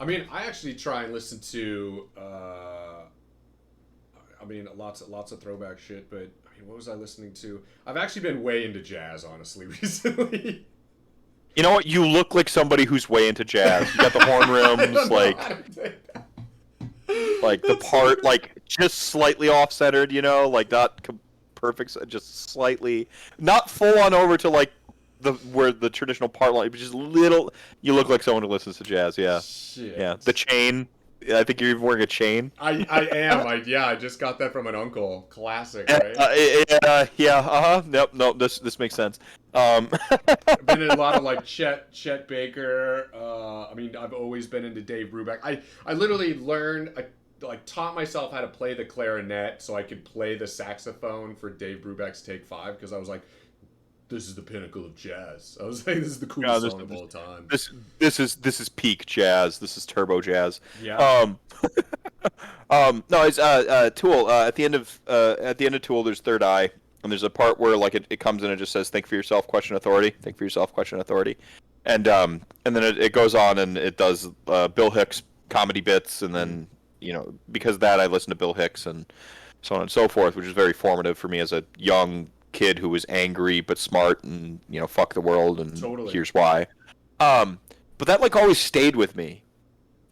I mean, I actually try and listen to lots of throwback shit, but I mean, what was I listening to? I've actually been way into jazz, honestly, recently. You know what? You look like somebody who's way into jazz. You got the horn rims, like the part, like just slightly off-centered, like not perfect, just slightly, not full on over to like where the traditional part line, but just little. You look like someone who listens to jazz. Yeah, Shit. yeah. The chain. I think you're even wearing a chain. I am. I just got that from an uncle. Classic, right? Yeah. Nope. This makes sense. I've been in a lot of like Chet Baker. I've always been into Dave Brubeck. I literally learned, taught myself how to play the clarinet so I could play the saxophone for Dave Brubeck's Take 5, because I was like, this is the pinnacle of jazz. I was like, this is the coolest song of all time. This is peak jazz. This is turbo jazz. Yeah. No, it's Tool. At the end of Tool, there's Third Eye, and there's a part where like it comes in and just says, "Think for yourself, question authority. Think for yourself, question authority," and then it goes on and it does Bill Hicks comedy bits, and then because of that I listen to Bill Hicks and so on and so forth, which is very formative for me as a young kid who was angry but smart, and fuck the world, and Totally. here's why. But that like always stayed with me,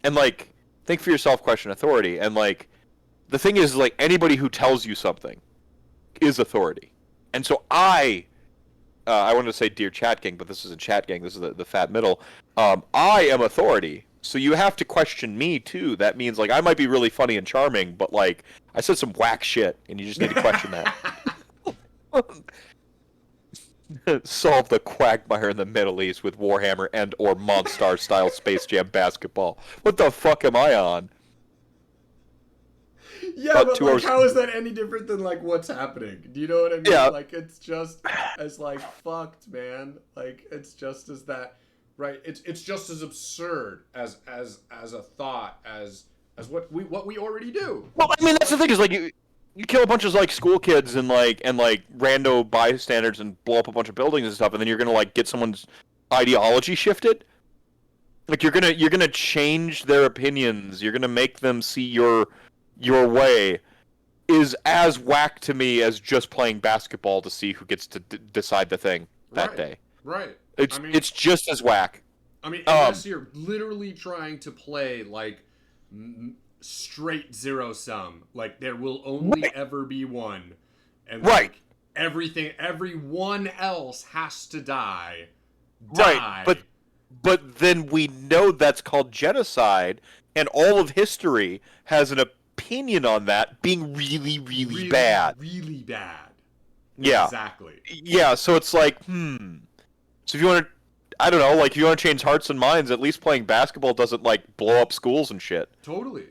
and like think for yourself, question authority, and like the thing is, like, anybody who tells you something is authority, and so I wanted to say Dear Chat Gang, but this isn't Chat Gang, this is the fat middle. I am authority So you have to question me too. That means like I might be really funny and charming, but like I said some whack shit, and you just need to question that. Solve the quagmire in the Middle East with Warhammer and or Monstar style Space Jam basketball. What the fuck am I on? Yeah, About but 2 like, hours. how is that any different than like what's happening? Do you know what I mean? Yeah. Like, it's just as like fucked, man. Like, it's just as that, right? It's just as absurd as a thought as what we already do. Well, I mean that's the thing is like you kill a bunch of like school kids and like rando bystanders and blow up a bunch of buildings and stuff, and then you're gonna like get someone's ideology shifted. Like you're gonna change their opinions. You're gonna make them see your way. Is as whack to me as just playing basketball to see who gets to decide the thing that Right. day. Right. It's I mean, it's just as whack. I mean, unless you're literally trying to play like straight zero sum, like there will only Right. ever be one, and Right. like everyone else has to die. Right, but then we know that's called genocide, and all of history has an opinion on that being really, really, really bad. really bad. Yeah, Exactly. yeah. So it's like, So if you want to, I don't know, like if you want to change hearts and minds, at least playing basketball doesn't like blow up schools and shit. Totally.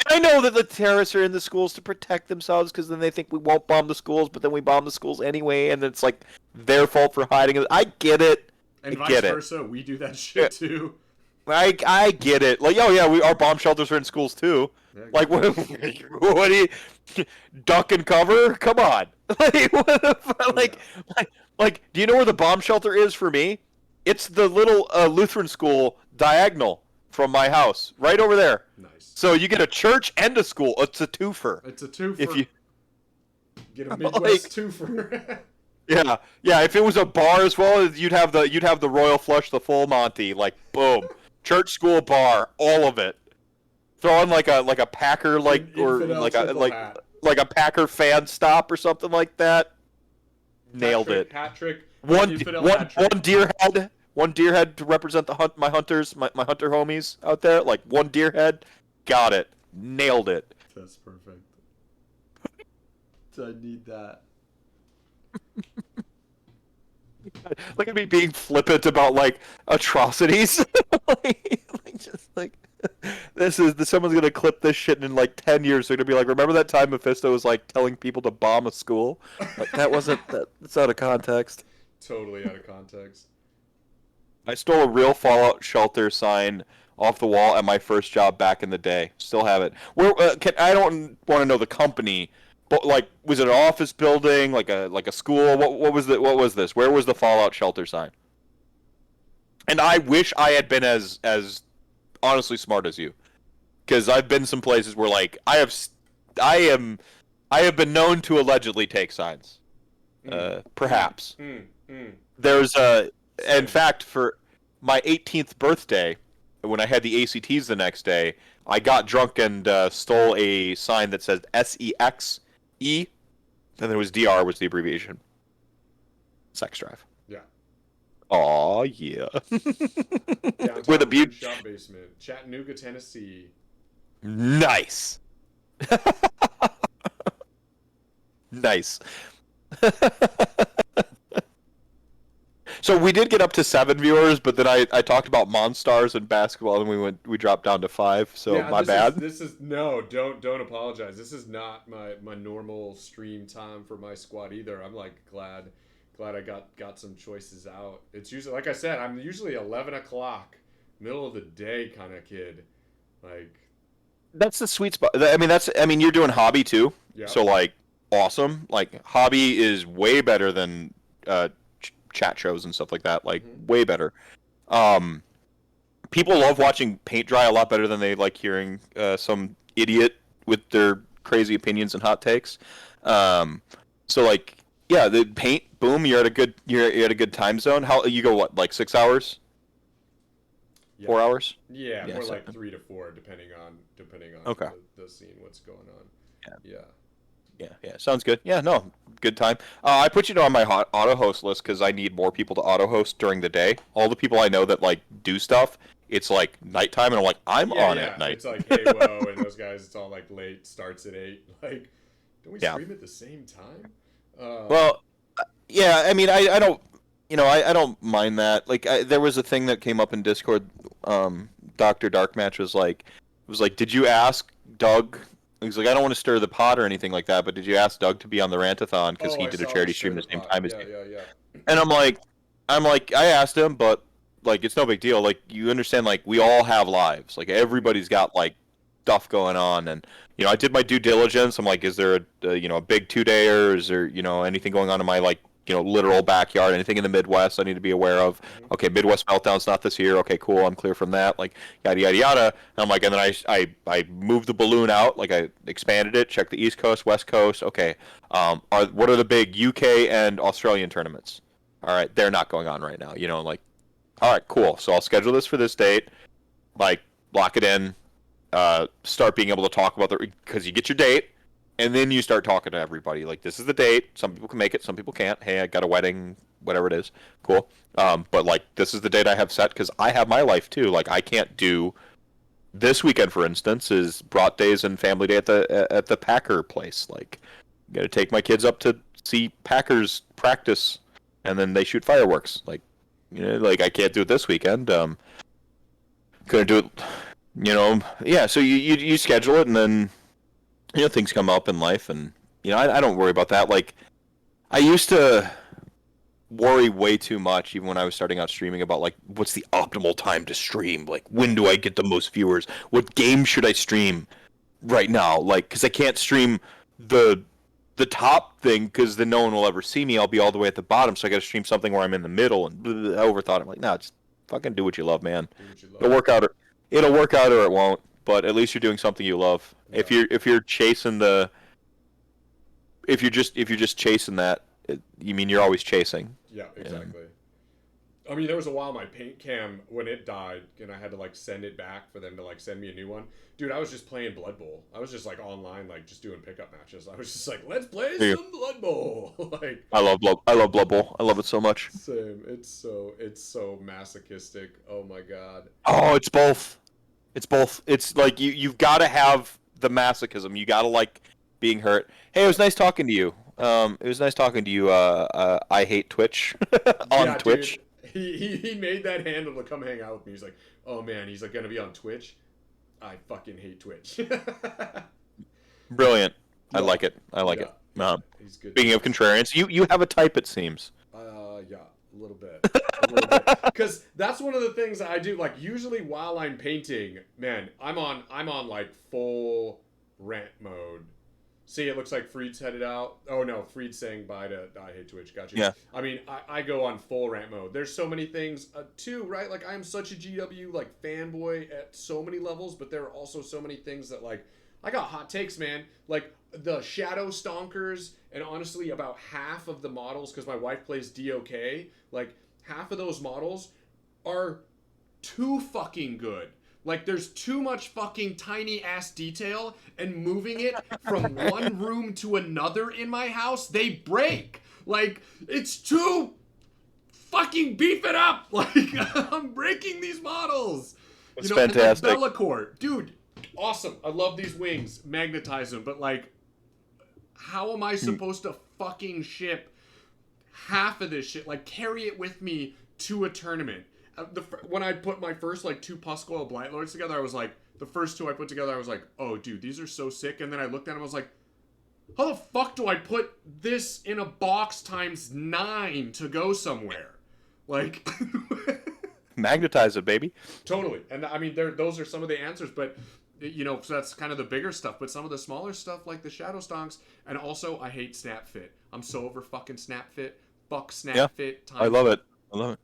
I know that the terrorists are in the schools to protect themselves because then they think we won't bomb the schools, but then we bomb the schools anyway, and it's like their fault for hiding it. I get it. And I vice get it. versa, we do that shit too. I get it. Like, oh yeah, our bomb shelters are in schools too. Yeah, Like, what do you duck and cover? Come on. Like, what the fuck? Like, do you know where the bomb shelter is for me? It's the little Lutheran school diagonal from my house, right over there. Nice. So you get a church and a school. It's a twofer. It's a twofer. If you get a Midwest twofer. Yeah, yeah. If it was a bar as well, you'd have the Royal Flush, the full Monty, like boom, church, school, bar, all of it. Throw in like a Packer or like a Packer fan stop or something like that. Nailed it. Hat trick. One deer head to represent my hunters, my hunter homies out there. Like one deer head, got it, nailed it. That's perfect. I need that. Look at me being flippant about like atrocities. Someone's gonna clip this shit and in like 10 years. They're gonna be like, remember that time Mephisto was like telling people to bomb a school? Like that's out of context. Totally out of context. I stole a real Fallout shelter sign off the wall at my first job back in the day. Still have it. I don't want to know the company. But like, was it an office building, like a school? What was this? Where was the Fallout shelter sign? And I wish I had been as honestly smart as you, because I've been some places where like I have been known to allegedly take signs. Perhaps there's in fact for my 18th birthday, when I had the ACTs the next day, I got drunk and stole a sign that says SEX. E, and then it was DR was the abbreviation. Sex drive. Yeah. Aw, yeah. With a beauty shop basement, Chattanooga, Tennessee. Nice. Nice. So we did get up to 7 viewers, but then I talked about Monstars and basketball, and we dropped down to 5. So yeah, my bad. This is no, don't apologize. This is not my normal stream time for my squad either. I'm like glad I got some choices out. It's usually, like I said, I'm usually 11 o'clock, middle of the day kind of kid. Like that's the sweet spot. I mean you're doing hobby too. Yeah. So like awesome. Like hobby is way better than chat shows and stuff like that, like way better. People love watching paint dry a lot better than they like hearing some idiot with their crazy opinions and hot takes. So like, yeah, the paint, boom, you're at a good time zone. How you go? What, like 6 hours? Yeah. 4 hours? Yeah, more like 3 to 4, depending on okay. the scene, what's going on. Yeah, sounds good. Yeah, no, good time. I put you on my auto host list because I need more people to auto host during the day. All the people I know that like do stuff, it's like nighttime, and I'm like, I'm Yeah, on yeah. at night. It's like, hey, whoa, and those guys, it's all like late, starts at 8. Like, don't we Yeah. stream at the same time? Um, Well, yeah. I mean, I don't, I don't mind that. Like, there was a thing that came up in Discord. Doctor Darkmatch was like, did you ask Doug? He's like, I don't want to stir the pot or anything like that, but did you ask Doug to be on the Rantathon because oh, he I did a saw the charity stir stream the the same pot. time as Yeah, you? yeah, yeah. And I'm like, I asked him, but like, it's no big deal. Like, you understand, like, we all have lives. Like, Mhm. everybody's got like stuff going on, and I did my due diligence. I'm like, is there a big 2-dayer? Is there anything going on in my like literal backyard? Anything in the Midwest I need to be aware of? Mhm. Okay, Midwest Meltdown's not this year. Okay, cool. I'm clear from that. Like, yada yada yada. And I'm like, and then I moved the balloon out. Like, I expanded it. Checked the East Coast, West Coast. Okay, what are the big UK and Australian tournaments? All right, they're not going on right now. Like, all right, cool. So I'll schedule this for this date. Like, lock it in. Start being able to talk about the because you get your date, and then you start talking to everybody. Like, this is the date. Some people can make it, some people can't. Hey, I got a wedding, whatever it is. Cool. But like, this is the date I have set because I have my life too. Like, I can't do this weekend, for instance, is Brought Days and Family Day at the Packer place. Like, got to take my kids up to see Packers practice, and then they shoot fireworks. Like, like I can't do it this weekend. Couldn't do it. Yeah. So you schedule it, and then things come up in life, and I don't worry about that. Like, I used to worry way too much even when I was starting out streaming about like what's the optimal time to stream, like when do I get the most viewers, what game should I stream right now, like because I can't stream the the top thing because then no one will ever see me. I'll be all the way at the bottom, so I got to stream something where I'm in the middle. And I overthought it. I'm like, nah, just fucking do what you love, man. Do what you It'll love. work out. It'll work out or it won't. But at least you're doing something you love. Yeah. If you're chasing the if you're just chasing that, you mean you're always chasing. Yeah, And exactly. I mean, there was a while my paint cam when it died, and I had to like send it back for them to like send me a new one. Dude, I was just playing Blood Bowl. I was just like online, like just doing pickup matches. I was just like, let's play yeah, some Blood Bowl. Like, I love Blood Bowl. I love it so much. same. It's so masochistic. Oh my god. Oh, it's both. It's both. It's like you've got to have the masochism. You got to like being hurt. Hey, it was nice talking to you. It was nice talking to you. I hate Twitch on Yeah, dude. Twitch. He made that handle to come hang out with me. He's like, oh man, he's like gonna be on Twitch. I fucking hate Twitch. Brilliant. I Yeah, like it. I like yeah, it. yeah. He's good Speaking of times. contrarians, you have a type, it seems. Yeah, a little bit, a little bit. Because that's one of the things I do. Like usually while I'm painting, man, I'm on like full rant mode. See, it looks like Freed's headed out. Oh no, Freed's saying bye to I hate Twitch. Gotcha. Yeah. I mean, I go on full rant mode. There's so many things too, right? Like I'm such a GW like fanboy at so many levels, but there are also so many things that like I got hot takes, man. Like the Shadow Stonkers, and honestly, about half of the models, because my wife plays DOK, like half of those models are too fucking good. Like there's too much fucking tiny ass detail, and moving it from one room to another in my house, they break. Like it's too fucking beef it up. Like I'm breaking these models. It's And like fantastic. Bellacore, dude, awesome. I love these wings, magnetize them, but like, how am I supposed to fucking ship half of this shit? Like carry it with me to a tournament. When I put my first like two Puscoil Blight Lords together, I was like, the first two I put together, I was like, oh dude, these are so sick. And then I looked at them, I was like, how the fuck do I put this in a box times 9 to go somewhere? Like, Magnetize it, baby. totally. And I mean, those are some of the answers, but so that's kind of the bigger stuff. But some of the smaller stuff, like the Shadow Stonks, and also I hate Snap Fit. I'm so over fucking Snap Fit. Fuck Snap Yeah, Fit. I love it. I love it.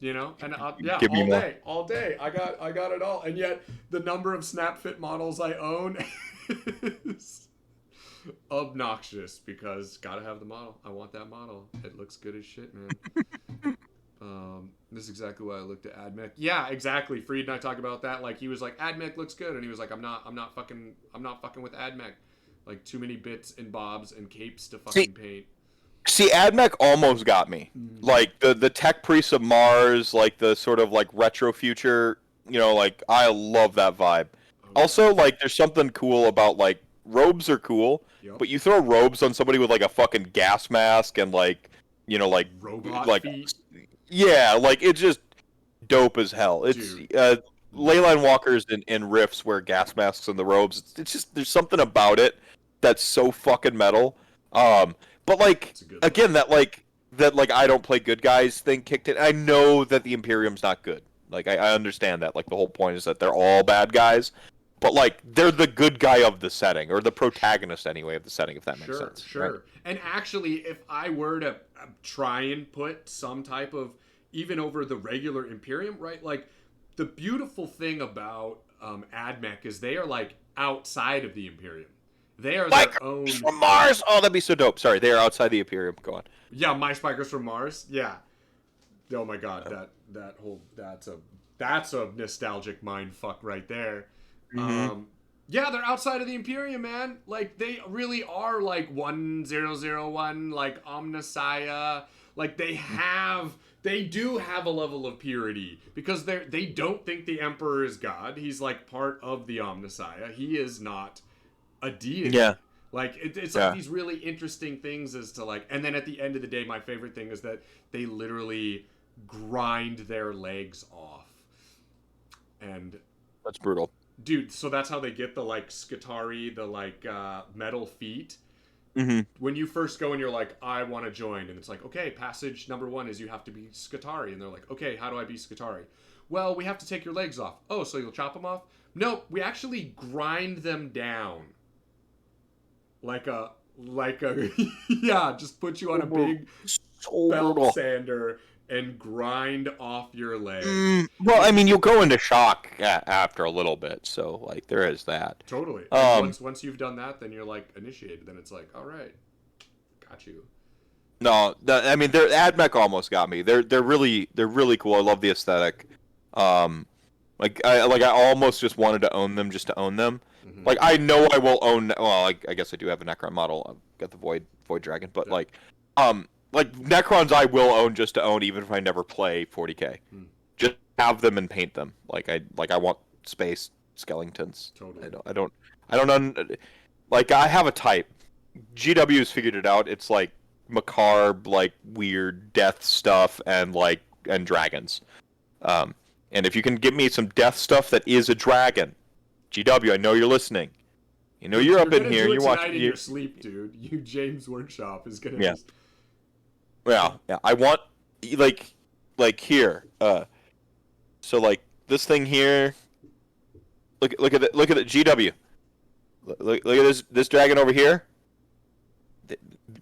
And yeah, Give me more. all day. I got it all, and yet the number of Snap Fit models I own is obnoxious because gotta have the model. I want that model. It looks good as shit, man. This is exactly why I looked at AdMech. Yeah, exactly. Freed and I talked about that. Like he was like, AdMech looks good, and he was like, I'm not fucking with AdMech. Like too many bits and bobs and capes to fucking paint. See, AdMech almost got me. Like the tech priests of Mars, like the sort of like retro future like I love that vibe. Oh yeah. Also, like there's something cool about like robes are cool, Yep. but you throw robes on somebody with like a fucking gas mask and like Robot like feet, yeah, like it's just dope as hell. It's dude. leyline Love it. walkers and rifts wear gas masks and the robes. It's just there's something about it that's so fucking metal. But like It's a good look. again, that I don't play good guys thing kicked in. I know that the Imperium's not good. Like I understand that. Like the whole point is that they're all bad guys, but like they're the good guy of the setting or the protagonist anyway of the setting, if that makes Sure, sense, right? sure. And actually, if I were to try and put some type of even over the regular Imperium, right? Like the beautiful thing about AdMech is they are like outside of the Imperium. They are Like their own. from Mars. Oh, that'd be so dope. Sorry, they are outside the Imperium. Go on. Yeah, my spikers from Mars. Yeah. Oh my god, that's a nostalgic mind fuck right there. Mm-hmm. Um, yeah, they're outside of the Imperium, man. Like they really are like 1001, like Omnissiah. Like they do have a level of purity because they don't think the Emperor is God. He's like part of the Omnissiah. He is not a deity. Yeah, Like it's like yeah. these really interesting things as to like, and then at the end of the day, my favorite thing is that they literally grind their legs off. And That's brutal. dude, so that's how they get the like Skitarii, the like metal feet. Mm-hmm. When you first go and you're like, I want to join, and it's like, okay, passage number 1 is you have to be Skitarii, and they're like, okay, how do I be Skitarii? Well, we have to take your legs off. Oh, so you'll chop them off? Nope, we actually grind them down like a yeah, just put you on a big So belt brutal. sander and grind off your legs. Well, I mean, you'll go into shock after a little bit, so like there is that. Totally. And Um, once you've done that, then you're like initiated. Then it's like, all right, got you. no, I mean, they're AdMech almost got me. They're really cool. I love the aesthetic. Um, I almost just wanted to own them just to own them. Hmm. Like I know I will own. Well, I guess I do have a Necron model. I've got the Void Dragon, but Yep. like Necrons I will own just to own, even if I never play 40k. Hmm. Just have them and paint them. I want space skeletons. Totally. I don't like I have a type. GW's figured it out. It's like macabre, like weird death stuff and dragons. Um, and if you can give me some death stuff that is a dragon, GW, I know you're listening. You know you're up in gonna here. do it You're tonight watching. in your sleep, dude. You James Workshop is gonna Yeah, just. yeah. I want like here. So like this thing here. Look at the GW. Look at this dragon over here.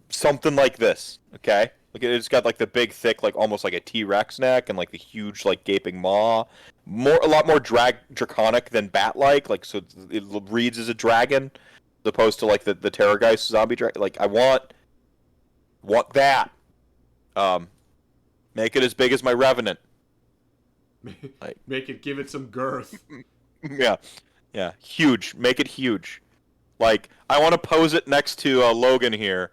Something like this. Okay. Look at it. It's got like the big, thick, like almost like a T-Rex neck, and like the huge, like gaping maw. A lot more draconic than bat-like. Like so, it reads as a dragon, as opposed to like the Terrorgeist zombie dragon. Like I want that. Um, make it as big as my Revenant. Like Make it, give it some girth. yeah, yeah, huge. Make it huge. Like I want to pose it next to Logan here,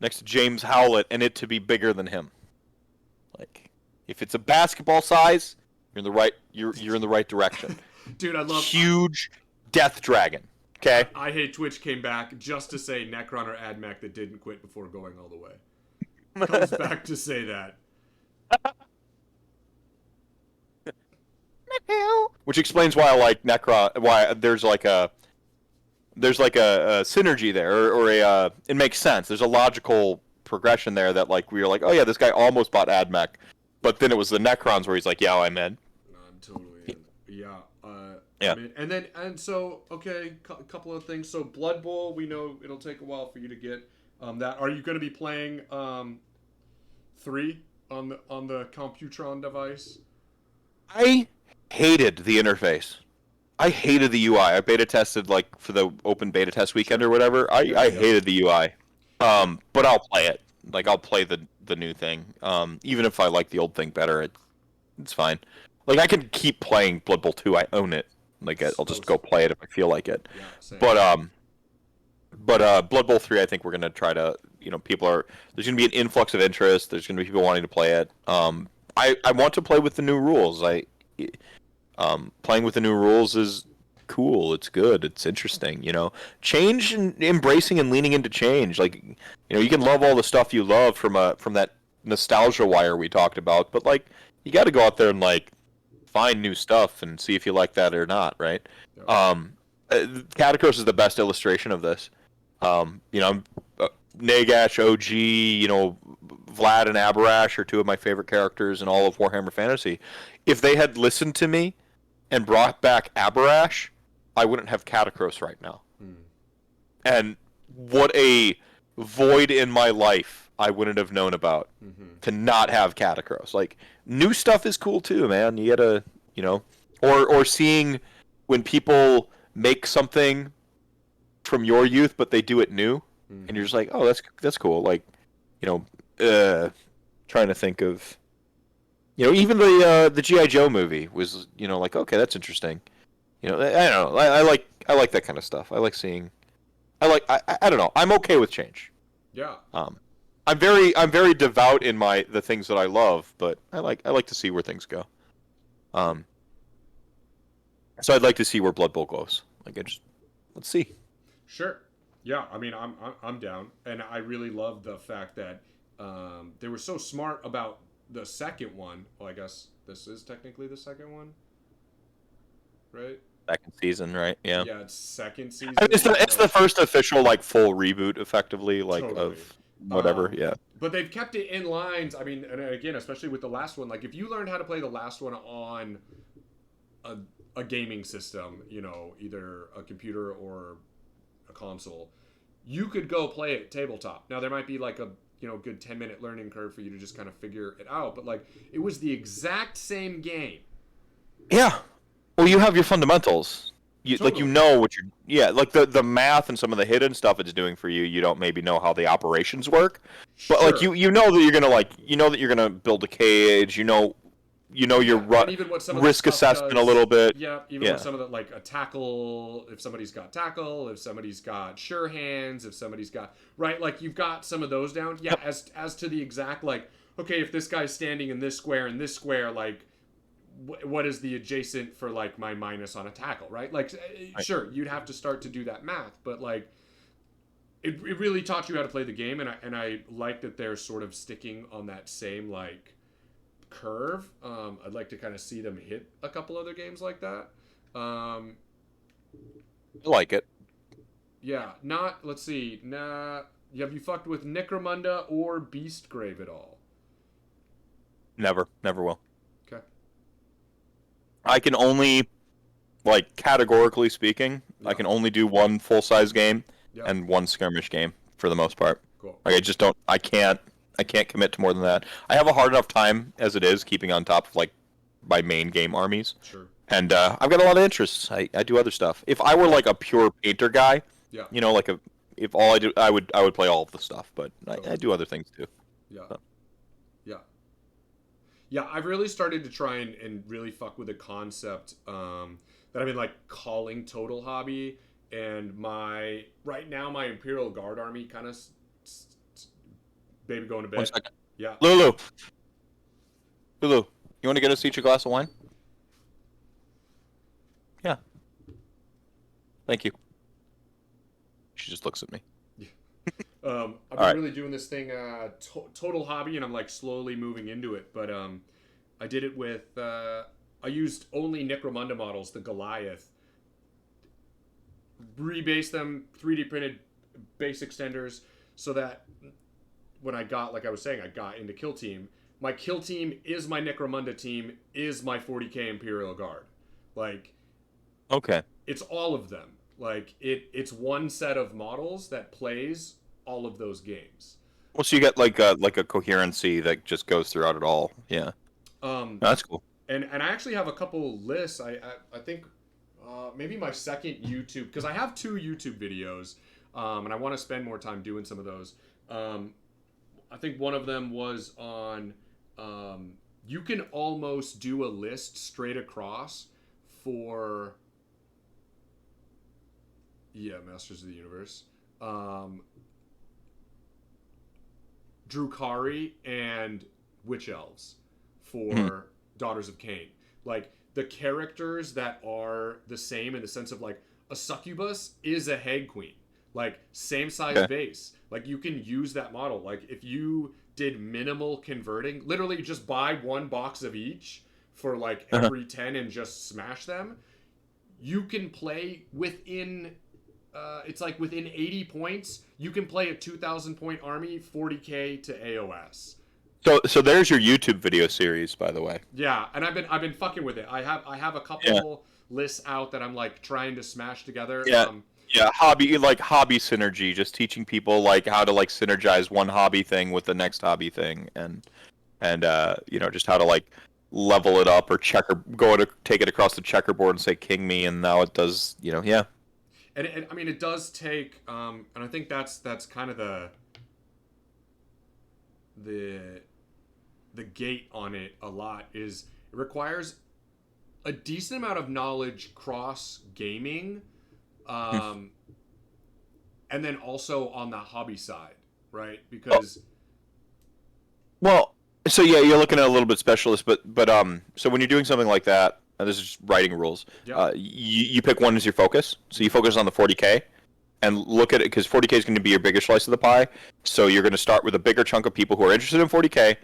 next to James Howlett, and it to be bigger than him. Like if it's a basketball size, you're in the right. You're in the right direction. Dude, I love. Huge death dragon. Okay. I hate Twitch came back just to say Necron or AdMech that didn't quit before going all the way. Comes back to say that. Which explains why I like Necron. Why there's like a synergy there, or it makes sense. There's a logical progression there that like we were like, oh yeah, this guy almost bought AdMech, but then it was the Necrons where he's like, yeah, I'm in. I'm totally in. Yeah. Yeah. I mean, and so okay, couple of things. So Blood Bowl, we know it'll take a while for you to get that. Are you going to be playing 3 on the Computron device? I hated the interface. I hated the UI. I beta tested like for the open beta test weekend or whatever. I Yep. hated the UI. Yeah. But I'll play it. Like I'll play the new thing. Even if I like the old thing better, it's fine. Like I can keep playing Blood Bowl 2. I own it. Like I'll just go play it if I feel like it. Yeah. Same. But Blood Bowl 3, I think we're gonna try to. There's gonna be an influx of interest. There's gonna be people wanting to play it. I want to play with the new rules. Playing with the new rules is cool. It's good. It's interesting. Change and embracing and leaning into change. Like, you can love all the stuff you love from that nostalgia wire we talked about, but like, you got to go out there and like find new stuff and see if you like that or not, right? Yeah. Catacross is the best illustration of this. Nagash, OG, Vlad and Abarash are two of my favorite characters in all of Warhammer Fantasy. If they had listened to me and brought back Abarash, I wouldn't have Catacross right now. Hmm. And what a void in my life I wouldn't have known about Mm-hmm. to not have Catacross. Like, new stuff is cool too, man. You gotta, or seeing when people make something from your youth, but they do it new, Mm-hmm. and you're just like, oh, that's cool. Like, you trying to think of, even the GI Joe movie was, like, okay, that's interesting. I don't know. I like that kind of stuff. I like seeing. I don't know. I'm okay with change. Yeah. I'm very devout in the things that I love, but I like to see where things go. Um, so I'd like to see where Blood Bowl goes. Let's see. Sure. Yeah, I mean, I'm down, and I really love the fact that they were so smart about the second one. Well, I guess this is technically the second one, right? Second season, right? Yeah. Yeah, it's second season. It's the first official like full reboot, effectively, like Totally. of whatever. Yeah. But they've kept it in lines. I mean, and again, especially with the last one, like if you learned how to play the last one on a, a gaming system, either a computer or a console, you could go play it tabletop. Now there might be like a good 10-minute learning curve for you to just kind of figure it out, but like it was the exact same game. Yeah. Well, you have your fundamentals. Like Totally. what you're. Yeah, like the math and some of the hidden stuff it's doing for you. You don't maybe know how the operations work, but like Sure. you know that you're gonna build a cage. Your Yeah, and even what some of the risk stuff assessment a does. little bit. Yeah, even Yeah. with some of the like a tackle, if somebody's got tackle, if somebody's got sure hands, if somebody's got right, like you've got some of those down. Yeah, Yep. as to the exact like, okay, if this guy's standing in this square and this square, like, what is the adjacent for like my minus on a tackle, right? Like, Right. sure, you'd have to start to do that math, but like. It really taught you how to play the game, and I like that they're sort of sticking on that same like curve. I'd like to kind of see them hit a couple other games like that. Um, I like it. yeah, not let's see. Nah, have you fucked with Necromunda or Beastgrave at all? Never will. Okay. I can only, like, categorically speaking, Yeah. I can only do one full size game Yeah. and one skirmish game for the most part. Cool. Like, I just don't. I can't commit to more than that. I have a hard enough time as it is keeping on top of like my main game armies, Sure. and I've got a lot of interests. I do other stuff. If I were like a pure painter guy, Yeah. like if all I do, I would play all of the stuff, but I Totally. do other things too. Yeah. So, Yeah. Yeah. I've really started to try and really fuck with a concept that I've been like calling total hobby, and right now my Imperial Guard army kind of baby going to one bed. second, Yeah. Lulu, you want to get us each a glass of wine? Yeah, thank you. She just looks at me. I've All been right. really doing this thing, total hobby, and I'm like slowly moving into it. But I did it with I used only Necromunda models, the Goliath, rebased them, 3D printed base extenders, so that when I got, like I was saying, I got into Kill Team. My Kill Team is my Necromunda team, is my 40k Imperial Guard. Like, Okay. it's all of them. Like, it's one set of models that plays all of those games. Well, so you get like a coherency that just goes throughout it all. Yeah, Um, no, that's cool. and I actually have a couple lists. I think maybe my second YouTube, because I have two YouTube videos, and I want to spend more time doing some of those. I think one of them was on you can almost do a list straight across for Masters of the Universe, Drukari and Witch Elves for Mhm. Daughters of Cain. Like the characters that are the same in the sense of like a succubus is a hag queen, like same size Okay. base. Like you can use that model. Like if you did minimal converting, literally just buy one box of each for like Uh-huh. every 10 and just smash them, you can play within it's like within 80 points you can play a 2,000 point army 40k to AOS. So there's your YouTube video series, by the way. Yeah, and I've been fucking with it. I have a Yeah. couple lists out that I'm like trying to smash together. Yeah. Yeah, hobby synergy, just teaching people like how to like synergize one hobby thing with the next hobby thing, and you know, just how to like level it up or go to take it across the checkerboard and say king me, and now it does, you know, yeah. And I mean it does take and I think that's kind of the the gate on it a lot is it requires a decent amount of knowledge cross gaming, um, and then also on the hobby side, right? Because Well, so yeah, you're looking at a little bit specialist, but so when you're doing something like that, and this is just writing rules, yeah, you pick one as your focus. So you focus on the 40k, and look at it because 40k is going to be your bigger slice of the pie. So you're going to start with a bigger chunk of people who are interested in 40k,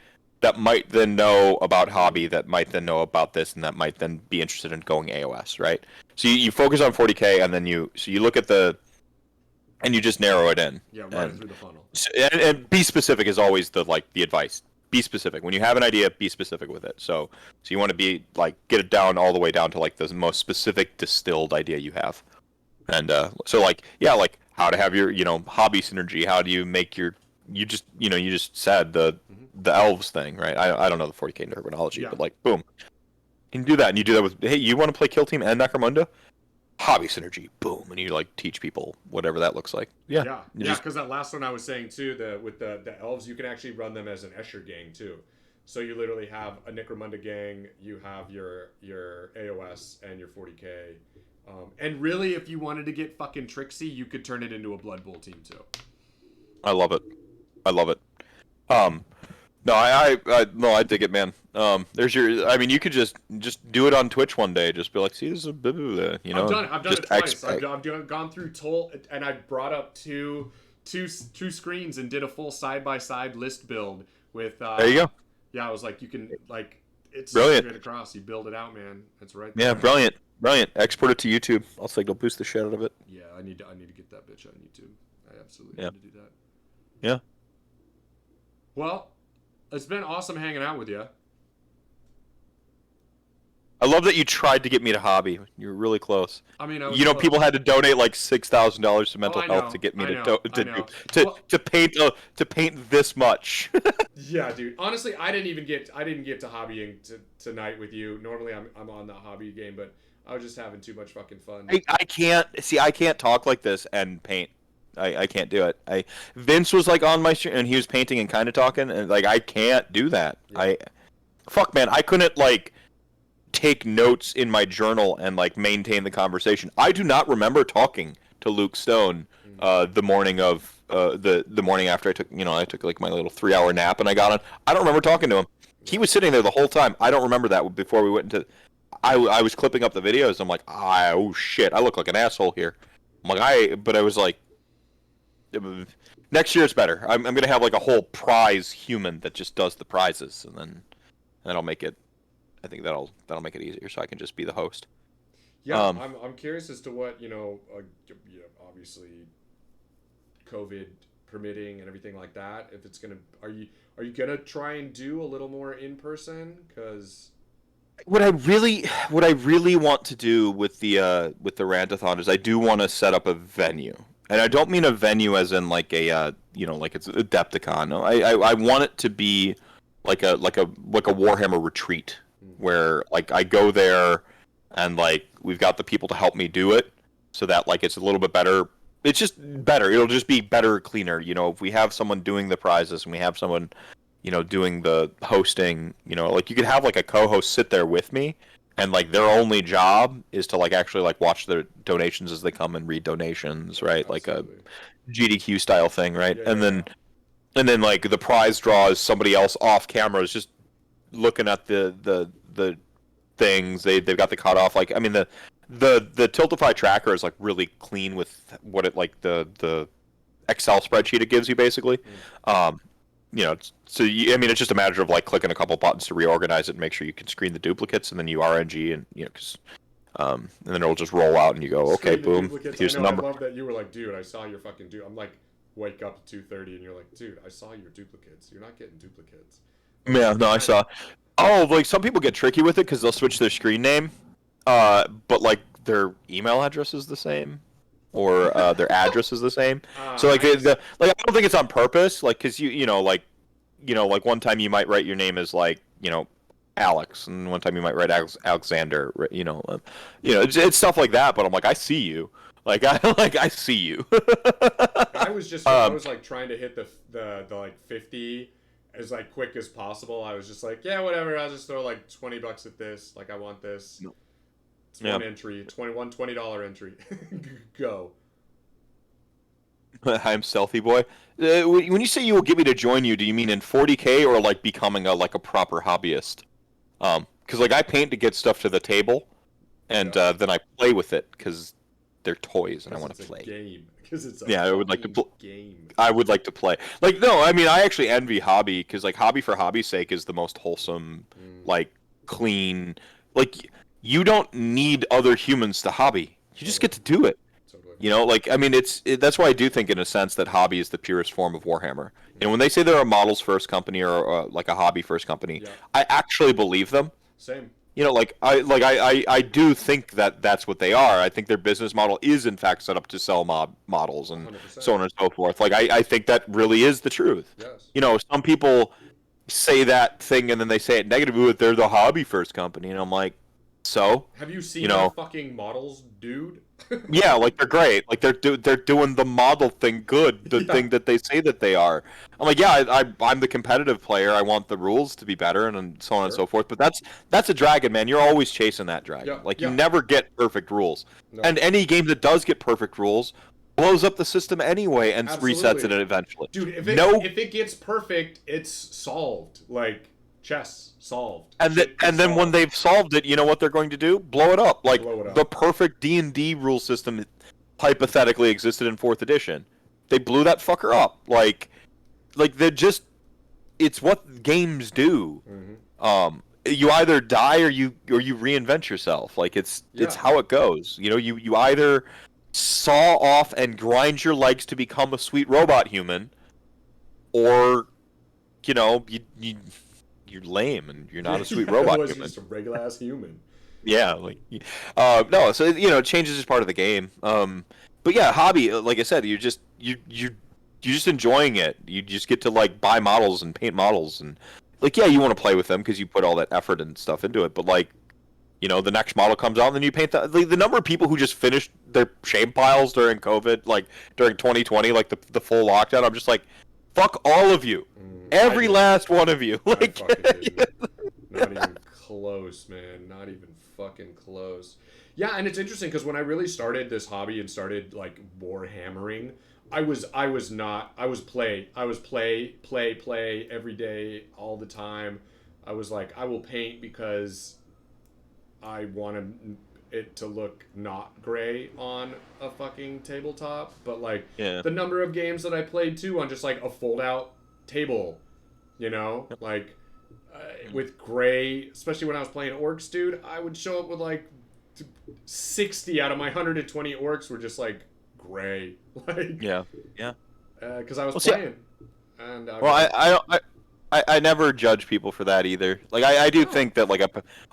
that might then know about hobby, that might then know about this, and that might then be interested in going AOS, right? So you focus on 40k, and then you look at and you just narrow it in. yeah, run it And through the funnel. and be specific is always the advice. Be specific when you have an idea. Be specific with it. So you want to be like get it down all the way down to like the most specific distilled idea you have. And so like yeah, like how to have your hobby synergy. How do you make your you just said Mm-hmm. the elves thing, right? I don't know the 40k terminology, Yeah, but like boom, you can do that, and you do that with hey, you want to play Kill Team and Necromunda, hobby synergy, boom, and you like teach people whatever that looks like. Yeah, yeah, you yeah. just Because that last one I was saying too, with the elves, you can actually run them as an Escher gang too. So you literally have a Necromunda gang, you have your AOS and your 40k, and really, if you wanted to get fucking tricksy, you could turn it into a Blood Bowl team too. I love it. I love it. Um, no, I no, I dig it, man. There's your. I mean, you could just do it on Twitch one day. Just be like, see, this is a blah, blah, blah, I've done just it twice. I've gone through Toll, and I brought up two screens and did a full side by side list build with. There you go. Yeah, I was like, you can like, it's Brilliant. straight across. You build it out, man. It's right Yeah, there. brilliant, brilliant. Export it to YouTube. I'll signal boost the shit out of it. Yeah, I need to get that bitch on YouTube. I absolutely Yeah, need to do that. yeah. Well, it's been awesome hanging out with you. I love that you tried to get me to hobby. You were really close. I mean, I was You know, close. people had to donate like $6,000 to Oh, mental I health know, to get me I to know, do, I to know. do Well, to paint this much. yeah, dude. Honestly, I didn't get to hobbying tonight with you. Normally, I'm on the hobby game, but I was just having too much fucking fun. I can't see. I can't talk like this and paint. I can't do it. Vince was like on my stream and he was painting and kind of talking and like I can't do that. Yeah. Fuck man, I couldn't like take notes in my journal and like maintain the conversation. I do not remember talking to Luke Stone the morning of the morning after I took like my little 3 hour nap and I got on. I don't remember talking to him. He was sitting there the whole time. I don't remember that before we went into. I was clipping up the videos. I'm like, oh shit, I look like an asshole here. I'm like but I was like, next year it's better. I'm gonna have like a whole prize human that just does the prizes, and then that'll make it. I think that'll make it easier, so I can just be the host. Yeah, Um, I'm curious as to what obviously COVID permitting and everything like that. If it's gonna, are you gonna try and do a little more in person? Because what I really want to do with the Rantathon is I do want to set up a venue, and I don't mean a venue as in like a like it's a Adepticon. No, I want it to be like a Warhammer retreat where like I go there and like we've got the people to help me do it so that like it's a little bit better. It's just better. It'll just be better, cleaner. If we have someone doing the prizes and we have someone doing the hosting, like you could have like a co-host sit there with me and like their only job is to like actually like watch the donations as they come and read donations, right? Like a absolutely. GDQ style thing, right? Yeah, And yeah, then like the prize draw is somebody else off camera is just looking at the things. They've got the cutoff. Like I mean the Tiltify tracker is like really clean with what it like the Excel spreadsheet it gives you basically. So I mean it's just a matter of like clicking a couple buttons to reorganize it and make sure you can screen the duplicates and then you RNG and because and then it'll just roll out and you go okay boom here's the number. I love that you were like, dude, I saw your fucking I'm like, wake up at 2:30 and you're like, dude, I saw your duplicates. You're not getting duplicates. Yeah, no, I saw. Oh, like some people get tricky with it because they'll switch their screen name, but like their email address is the same, or their address is the same. So like like I don't think it's on purpose, like because like one time you might write your name as like Alex, and one time you might write Alexander, it's stuff like that. But I'm like, I see you, I see you. I was just I was like trying to hit the like 50 as like quick as possible. I was just like, yeah, whatever. I'll just throw like $20 at this. Like I want this. No. It's one entry, $20 entry. Go. I'm Stealthy Boy. When you say you will get me to join you, do you mean in 40K or like becoming a proper hobbyist? Because like I paint to get stuff to the table, and then I play with it because they're toys and I want to play. Game. It's I would like to game. I would like to play. Like no, I mean I actually envy hobby because like hobby for hobby's sake is the most wholesome, like clean. Like you don't need other humans to hobby. You just get to do it. Like I mean that's why I do think in a sense that hobby is the purest form of Warhammer. When they say they're a models first company or like a hobby first company, I actually believe them. Same. I do think that that's what they are. I think their business model is in fact set up to sell models and 100%. So on and so forth. Like I think that really is the truth. Yes. Some people say that thing and then they say it negatively, but they're the hobby first company, and I'm like, so have you seen their fucking models, dude? Yeah, like they're great. Like they're doing the model thing good, the thing that they say that they are. I'm like, yeah, I'm the competitive player. I want the rules to be better and so on and so forth. But that's a dragon, man. You're always chasing that dragon. You never get perfect rules. No. And any game that does get perfect rules blows up the system anyway and resets it eventually. Dude, if it gets perfect, it's solved. Like chess solved. And then when they've solved it, you know what they're going to do? Blow it up. Like the perfect D&D rule system hypothetically existed in 4th edition. They blew that fucker up. Like they're just it's what games do. Mm-hmm. You either die or you reinvent yourself. Like it's how it goes. You either saw off and grind your legs to become a sweet robot human, or you're lame and you're not a sweet robot human. Just a regular ass human. Yeah, no, so it changes as part of the game. But yeah, hobby, like I said, you're just enjoying it. You just get to like buy models and paint models and you want to play with them because you put all that effort and stuff into it. But the next model comes out and then you paint the number of people who just finished their shame piles during COVID, like during 2020, like the full lockdown. I'm just like, fuck all of you. Every last one of you. Like, not even close, man. Not even fucking close. Yeah, and it's interesting because when I really started this hobby and started like warhammering, I was play every day, all the time. I was like, I will paint because I want it to look not gray on a fucking tabletop, but the number of games that I played too on just like a fold out table, with gray, especially when I was playing orcs, dude, I would show up with like 60 out of my 120 orcs were just like gray, because I was playing. And I never judge people for that either. Like I do think that like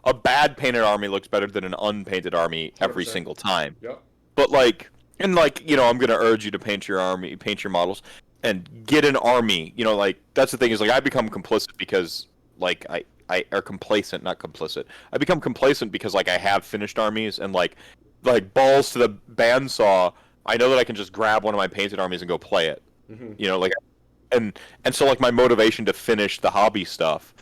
a bad painted army looks better than an unpainted army every 100%. single time. Yep. But I'm gonna urge you to paint your army, paint your models, and get an army. That's the thing is I become complicit because I are complacent, not complicit. I become complacent because I have finished armies and like balls to the bandsaw. I know that I can just grab one of my painted armies and go play it. Mm-hmm. And so my motivation to finish the hobby stuff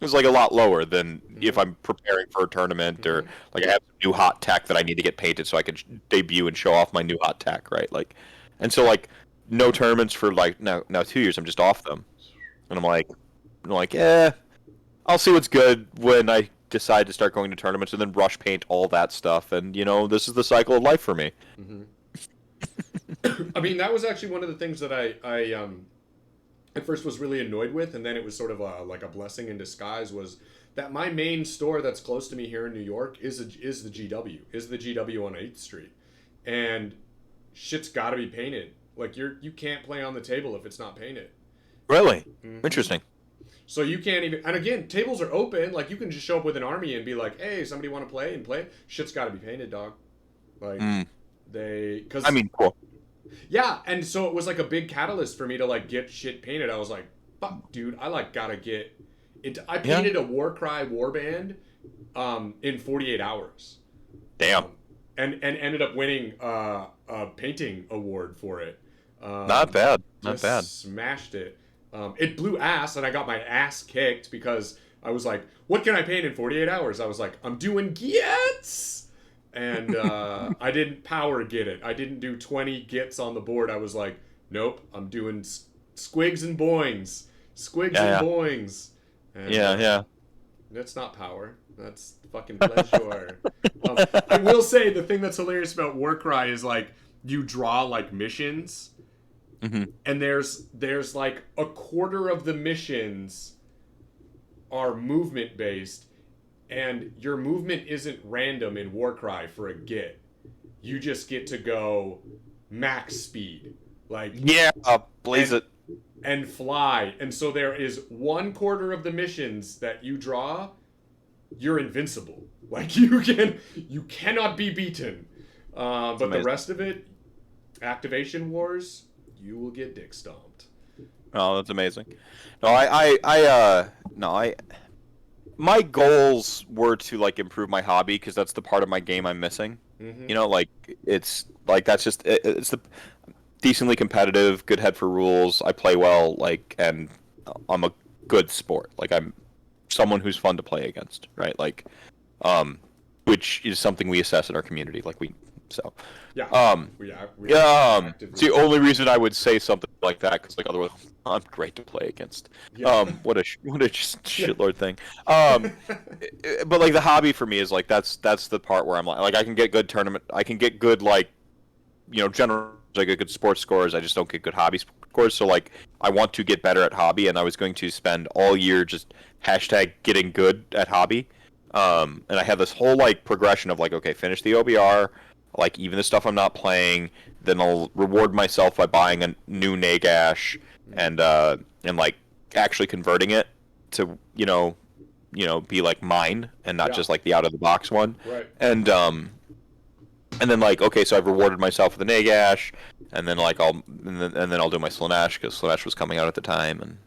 is a lot lower than if I'm preparing for a tournament or I have some new hot tech that I need to get painted so I can debut and show off my new hot tech, right? And so no tournaments for now 2 years. I'm just off them, and I'm like, I'll see what's good when I decide to start going to tournaments and then rush paint all that stuff, and this is the cycle of life for me. Mm-hmm. I mean, that was actually one of the things that I at first was really annoyed with, and then it was sort of like a blessing in disguise. Was that my main store that's close to me here in New York is the GW on 8th Street, and shit's got to be painted. Like you can't play on the table if it's not painted. Really? Mm-hmm. Interesting. So you can't even, and again, tables are open. Like you can just show up with an army and be like, "Hey, somebody want to play?" and play. Shit's got to be painted, dog. Like because I mean, cool. yeah, and so it was like a big catalyst for me to like get shit painted. I was like, "Fuck, dude, I like gotta get it." I painted a Warcry warband in 48 hours. Damn. And ended up winning a painting award for it. Not bad. Not bad. Smashed it. It blew ass, and I got my ass kicked because I was like, "What can I paint in 48 hours?" I was like, "I'm doing gits," and I didn't power get it. I didn't do 20 gits on the board. I was like, "Nope, I'm doing squigs and boings, boings." And, yeah. That's not power. That's fucking pleasure. I will say the thing that's hilarious about Warcry is like you draw like missions. Mm-hmm. And there's like a quarter of the missions are movement based, and your movement isn't random in Warcry for a git. You just get to go max speed, like blaze it and fly. And so there is 1/4 of the missions that you draw, you're invincible. Like you cannot be beaten. But amazing. The rest of it, activation wars, you will get dick stomped. Oh, that's amazing. My goals were to like improve my hobby because that's the part of my game I'm missing. Mm-hmm. Like it's like that's just it's the decently competitive, good head for rules. I play well, like, and I'm a good sport. Like I'm someone who's fun to play against, right? Like, which is something we assess in our community. Like yeah. It's the only reason I would say something like that because like otherwise I'm great to play against. Yeah. What a shitlord thing. But like the hobby for me is like that's the part where I'm like I can get good tournament. I can get good like general I get good sports scores. I just don't get good hobby scores. So like I want to get better at hobby, and I was going to spend all year just #getting good at hobby. And I had this whole like progression of like okay, finish the OBR. Like even the stuff I'm not playing, then I'll reward myself by buying a new Nagash and like actually converting it to be like mine and not just like the out of the box one. Right. And then like okay, so I've rewarded myself with a Nagash, and then like I'll do my Slaanesh because Slaanesh was coming out at the time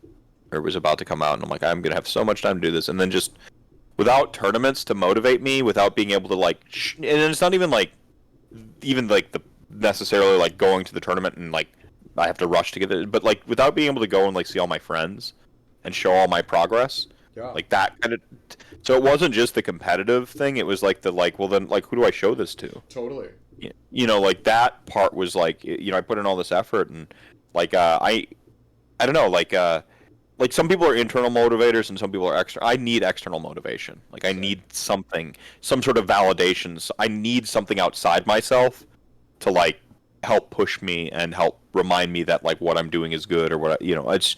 or was about to come out, and I'm like I'm gonna have so much time to do this, and then just without tournaments to motivate me, without being able to like, and it's not even like the necessarily like going to the tournament and like I have to rush to get it, but like without being able to go and like see all my friends and show all my progress, like that kind of. So it wasn't just the competitive thing; it was like well then like who do I show this to? Totally. Like that part was like I put in all this effort and like I don't know like some people are internal motivators and some people are external. I need external motivation. Like I need something, some sort of validation. So I need something outside myself to like help push me and help remind me that like what I'm doing is good or what it's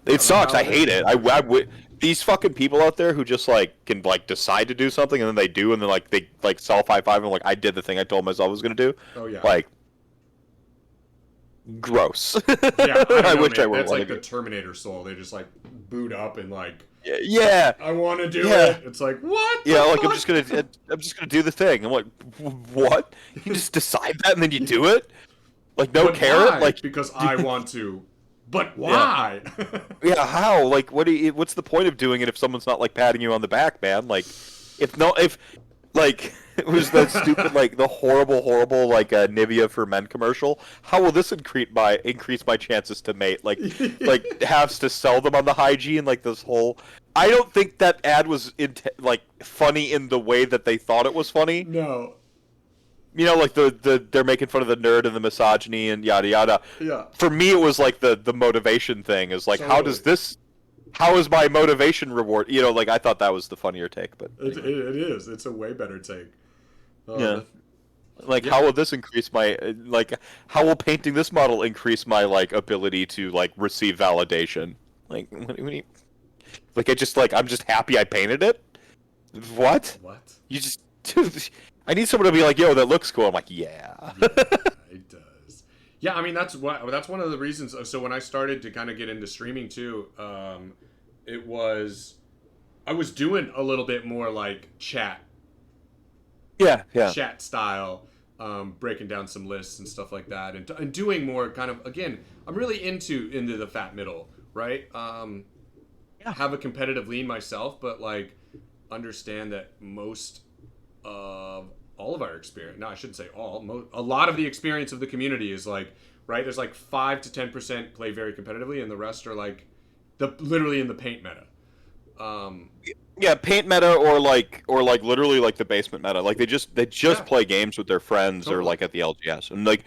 it sucks. I hate it. I these fucking people out there who just like can like decide to do something and then they do and then like they like self high five and like I did the thing I told myself I was gonna do. Oh yeah. Like gross. Yeah, I wish man. I were That's one like of the Terminator soul. They just like boot up and like yeah. I want to do it. It's like what? Yeah, like I'm just gonna do the thing. I'm like, what? You just decide that and then you do it? Like no carrot? Why? Like because I want to. But why? Yeah, how? Like what's the point of doing it if someone's not like patting you on the back, man? Like if like it was that stupid like the horrible like Nivea for men commercial. How will this increase my chances to mate? Like has to sell them on the hygiene like this whole. I don't think that ad was like funny in the way that they thought it was funny. No. Like they're making fun of the nerd and the misogyny and yada yada. Yeah. For me, it was like the motivation thing is like, totally. how does this how is my motivation reward? You know, like I thought that was the funnier take, but anyway. It is. It's a way better take. Yeah. The, Like, yeah. how will this increase my like? How will painting this model increase my like ability to like receive validation? Like, what do you, like I just like I'm just happy I painted it. What? What? You just I need someone to be like, yo, that looks cool. I'm like, yeah. Yeah, it does. Yeah, I mean that's one of the reasons. So when I started to kind of get into streaming too, it was I was doing a little bit more like Yeah, yeah. chat style, breaking down some lists and stuff like that, and doing more kind of again. I'm really into the fat middle, right? Yeah. Have a competitive lean myself, but like understand that most of all of our experience. No, I shouldn't say all. A lot of the experience of the community is like right. There's like 5 to 10% play very competitively, and the rest are like the literally in the paint meta. Um, Yeah, paint meta or like literally like the basement meta. Like they just yeah, play games with their friends or totally. like at the LGS. And like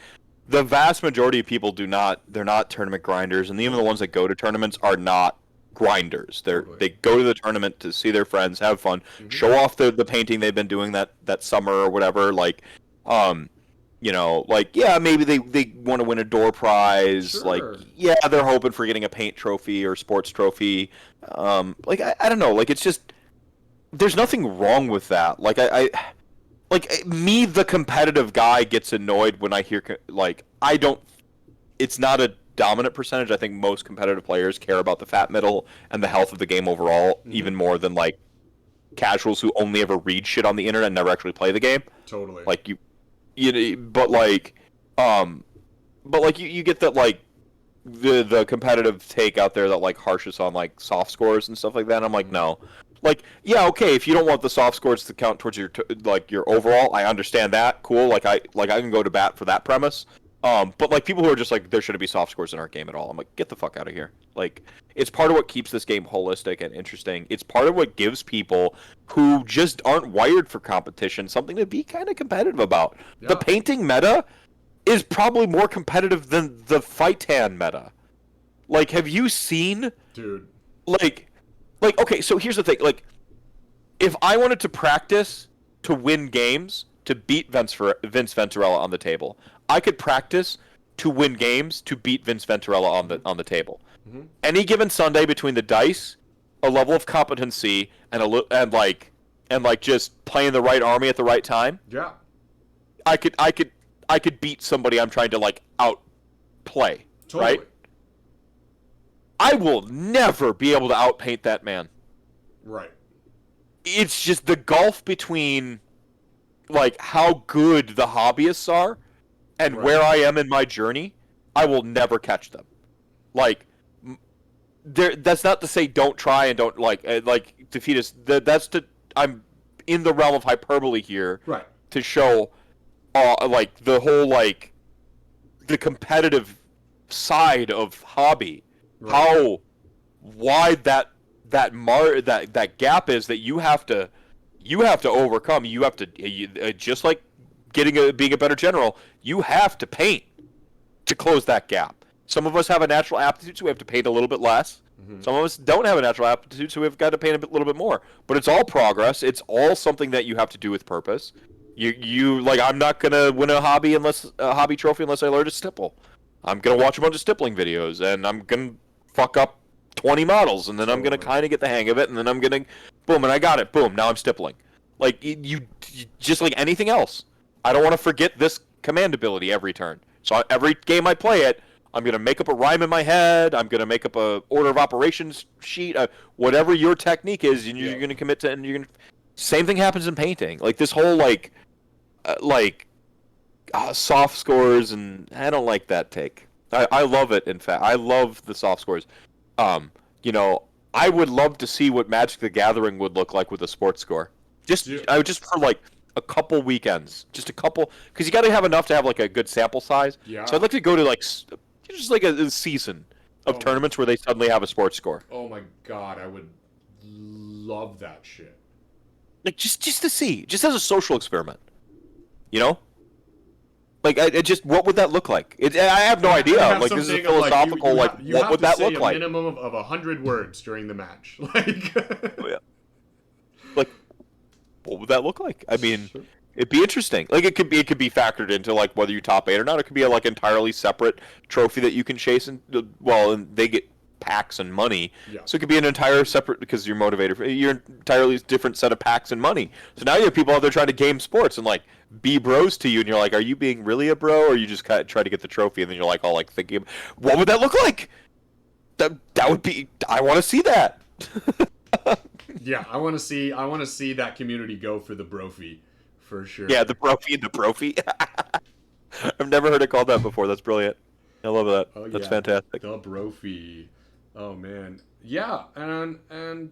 the vast majority of people do not they're not tournament grinders and even the Nope, ones that go to tournaments are not grinders. totally. They go to the tournament to see their friends, have fun, Hmm. show off the painting they've been doing that summer or whatever. Like um like yeah, maybe they want to win a door prize. Like Sure, yeah, they're hoping for getting a paint trophy or sports trophy. Like I don't know, like it's just there's nothing wrong with that. Like I like me, the competitive guy, gets annoyed when I hear like I don't. It's not a dominant percentage. I think most competitive players care about the fat middle and the health of the game overall, hmm, even more than like casuals who only ever read shit on the internet and never actually play the game. totally. Like but um, you get that like the competitive take out there that like harshes on like soft scores and stuff like that. And I'm like, Hmm. no, like yeah, okay, if you don't want the soft scores to count towards your like your overall, I understand that. Cool, like I can go to bat for that premise. But like people who are just like there shouldn't be soft scores in our game at all. I'm like, get the fuck out of here. Like it's part of what keeps this game holistic and interesting. It's part of what gives people who just aren't wired for competition something to be kind of competitive about. The Yeah, painting meta is probably more competitive than the fight tan meta. Like, have you seen dude. like okay, so here's the thing. Like, if I wanted to practice to win games to beat Vince Venturella on the table, I could practice to win games to beat Vince Venturella Hmm. on the table. Hmm. Any given Sunday between the dice, a level of competency, and and like just playing the right army at the right time, Yeah, I could beat somebody I'm trying to like outplay, right? totally. I will never be able to outpaint that man. Right, It's just the gulf between like how good the hobbyists are and right. where I am in my journey. I will never catch them. Like there, that's not to say don't try and don't like defeat us. That's to I'm in the realm of hyperbole here Right. to show like the whole like the competitive side of hobby, Right. how wide that gap is that you have to overcome. You have to just like being a better general. You have to paint to close that gap. Some of us have a natural aptitude, so we have to paint a little bit less. Hmm. Some of us don't have a natural aptitude, so we've got to paint little bit more. But it's all progress. It's all something that you have to do with purpose. You like I'm not gonna win a hobby trophy unless I learn to stipple. I'm gonna watch a bunch of stippling videos, and I'm gonna fuck up 20 models, and then I'm gonna Totally. kind of get the hang of it, and then I'm gonna boom, and I got it. Boom, now I'm stippling. Like you just like anything else. I don't want to forget this command ability every turn. So every game I play it, I'm gonna make up a rhyme in my head. I'm gonna make up a order of operations sheet. Whatever your technique is, and you're Yep. gonna commit to, and you're gonna. Same thing happens in painting. Like this whole like soft scores, and I don't like that take. I love it. In fact, I love the soft scores. Um, you know, I would love to see what Magic the Gathering would look like with a sports score. Do, I would just for like a couple weekends, just a couple, because you got to have enough to have like a good sample size. So I'd yeah. like to go to like just like a season of Oh my. tournaments where they suddenly have a sports score, Oh my God. I would love that shit. like just to see, just as a social experiment, you know? Like, it just, what would that look like? I have no And idea. have Like, this is a something of like philosophical. Like, you what have would to that say look a like? minimum of 100 words during the match. Like, Oh, yeah. Like, what would that look like? I mean, sure. it'd be interesting. Like, it could be factored into like whether you top 8 or not. It could be a like entirely separate trophy that you can chase, and well, and they get packs and money. Yeah. So it could be an entire separate, because you're motivated for you're entirely different set of packs and money. So now you have people out there trying to game sports and like be bros to you, and you're like, are you being really a bro, or you just kind of try to get the trophy, and then you're like all like thinking, what would that look like? That would be. I want to see that. Yeah, I want to see that community go for the brophy, for sure. Yeah, the brophy. I've never heard it called that before. That's brilliant. I love that. Oh That's yeah, fantastic. the brophy. Oh man, yeah, and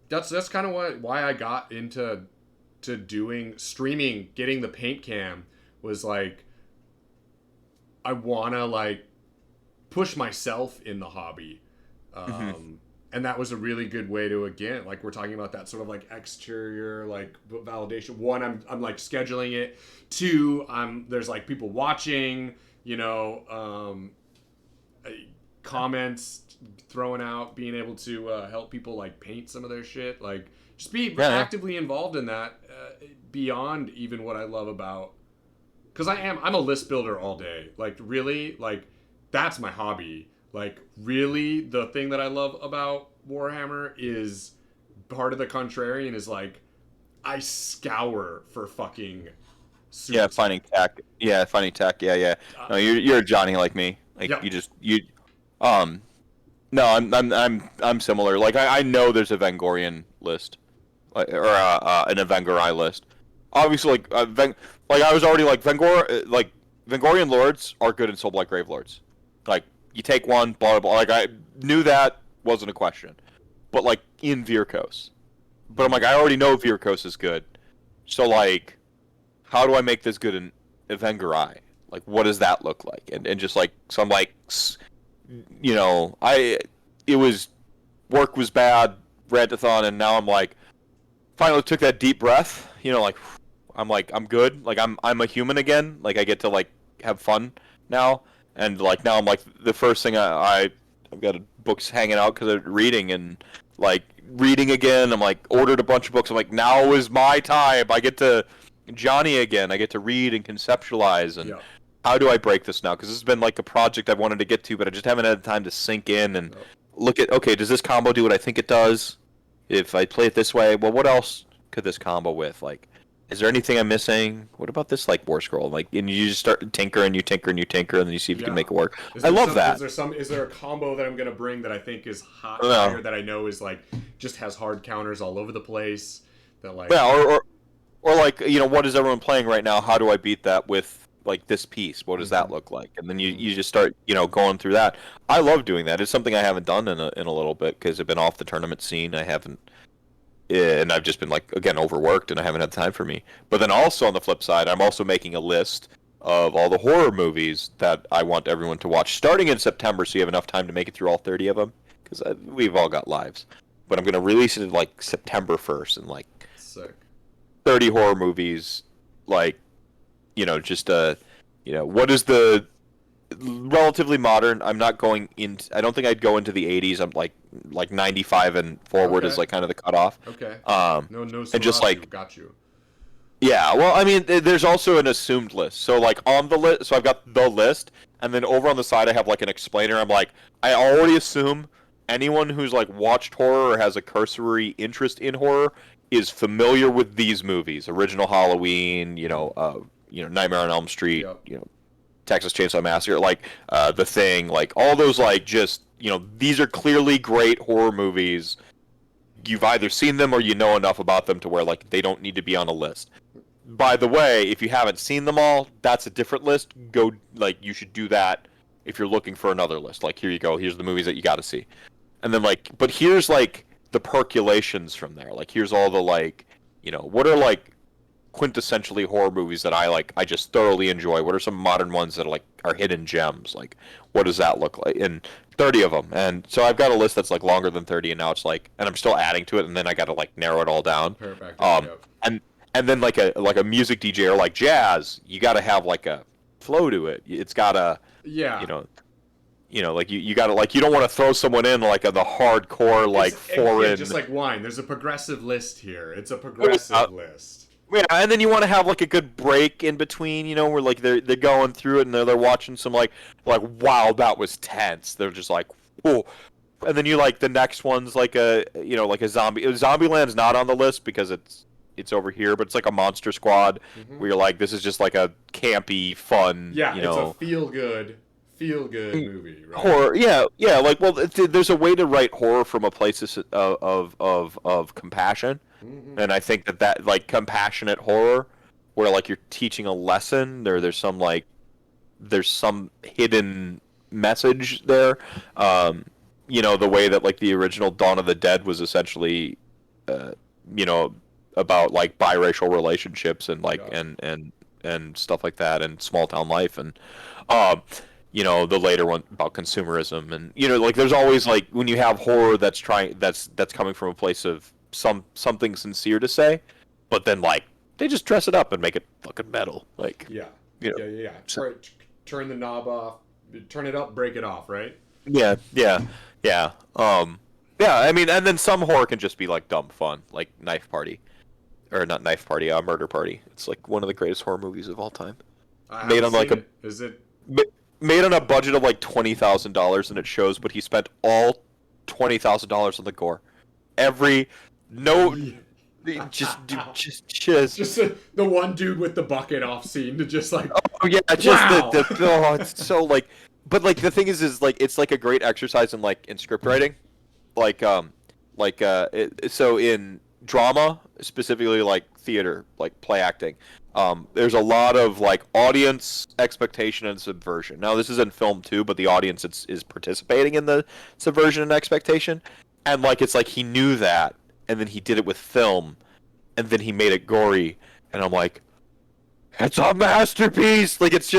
that's kind of why I got into doing streaming, getting the paint cam was like I wanna like push myself in the hobby. Mm-hmm. And that was a really good way to, again, like we're talking about that sort of like exterior like validation. One, I'm like scheduling it. Two, there's like people watching, comments thrown out, being able to help people like paint some of their shit, like just be actively involved in that, beyond even what I love about, because I'm a list builder all day, like really, like that's my hobby. Like, really, the thing that I love about Warhammer is part of the contrarian is like, I scour for fucking suits. Yeah, finding tech. Yeah, finding tech. Yeah, yeah. No, you're a Johnny like me. Like Yep. um. No, I'm similar. Like I know there's a Vengorian list, or an Avengorai list. Obviously, like I was already like Vengorian lords are good in Soulblight Grave Lords. Like you take one, blah blah blah. Like I knew that wasn't a question, but like in Virkos, but I'm like I already know Virkos is good, so like, how do I make this good in Avengorai? Like what does that look like? And just like some like, it was work was bad, rantathon, and now I'm like finally took that deep breath. Like I'm good. Like I'm a human again. Like I get to like have fun now. And like now I'm like the first thing I've got books hanging out because I'm reading and like reading again. I'm like ordered a bunch of books. I'm like now is my time. I get to Johnny again. I get to read and conceptualize and how do I break this now? Because this has been like a project I've wanted to get to, but I just haven't had time to sink in and look at, okay, does this combo do what I think it does? If I play it this way, well, what else could this combo with? Like, is there anything I'm missing? What about this like war scroll? Like, and you just start tinkering, you tinker and you tinker, and then you see if you can make it work. I love that. Is there a combo that I'm gonna bring that I think is higher that I know is like just has hard counters all over the place? That like or like what is everyone playing right now? How do I beat that with like this piece? What does that look like? And then you just start going through that. I love doing that. It's something I haven't done in a little bit because I've been off the tournament scene. I haven't. And I've just been like again overworked and I haven't had time for me. But then also on the flip side, I'm also making a list of all the horror movies that I want everyone to watch starting in September, so you have enough time to make it through all 30 of them because we've all got lives. But I'm gonna release it in like September 1st and like sick 30 horror movies, like just what is the relatively modern. I'm not going in. I don't think I'd go into the 80s. I'm like 95 and forward is like kind of the cutoff. Okay. No, and just like got you. Yeah, well, I mean, there's also an assumed list. So like on the list, so I've got the list, and then over on the side I have like an explainer. I'm like, I already assume anyone who's like watched horror or has a cursory interest in horror is familiar with these movies: Original Halloween, Nightmare on Elm Street, Texas Chainsaw Massacre, like The Thing, like all those, like just these are clearly great horror movies. You've either seen them or you know enough about them to where like they don't need to be on a list. By the way, if you haven't seen them all, that's a different list. Go, like, you should do that if you're looking for another list. Like, here you go. Here's the movies that you got to see. And then like, but here's like the percolations from there. Like, here's all the like, what are like quintessentially horror movies that I just thoroughly enjoy. What are some modern ones that are hidden gems? Like, what does that look like? And 30 of them. And so I've got a list that's like longer than 30, and now it's like, and I'm still adding to it, and then I got to like narrow it all down. Perfect. And and then like a music DJ or like jazz, you got to have like a flow to it. It's gotta, Yeah. you know, like you gotta like you don't want to throw someone in like the hardcore like Yeah, foreign. just like wine. There's a progressive list here. It's a progressive list. Yeah, and then you want to have like a good break in between, where like they're going through it and they're watching some like wow, that was tense. They're just like whoa, and then you like the next one's like like a zombie. Zombieland's not on the list because it's over here, but it's like a Monster Squad where you're like this is just like a campy fun. Yeah, it's a feel good movie, right? Horror. Yeah. Like well, there's a way to write horror from a place of compassion. And I think that like compassionate horror, where like you're teaching a lesson, there's some hidden message there. The way that like the original Dawn of the Dead was essentially, about like biracial relationships and like and stuff like that and small town life and, the later one about consumerism and like there's always like when you have horror that's coming from a place of something sincere to say, but then like they just dress it up and make it fucking metal. Like yeah. Turn the knob off, turn it up, break it off, right? Yeah. I mean, and then some horror can just be like dumb fun, like Knife Party, or not Knife Party, Murder Party. It's like one of the greatest horror movies of all time. Made on like is it made on a budget of like $20,000, and it shows, but he spent all $20,000 on the gore. Just the one dude with the bucket off scene to just like oh yeah, wow. It's so like, but like the thing is like it's like a great exercise in script writing, so in drama specifically like theater like play acting, there's a lot of like audience expectation and subversion. Now this is in film too, but the audience is participating in the subversion and expectation, and like it's like he knew that. And then he did it with film, and then he made it gory, and I'm like, it's a masterpiece. Like it's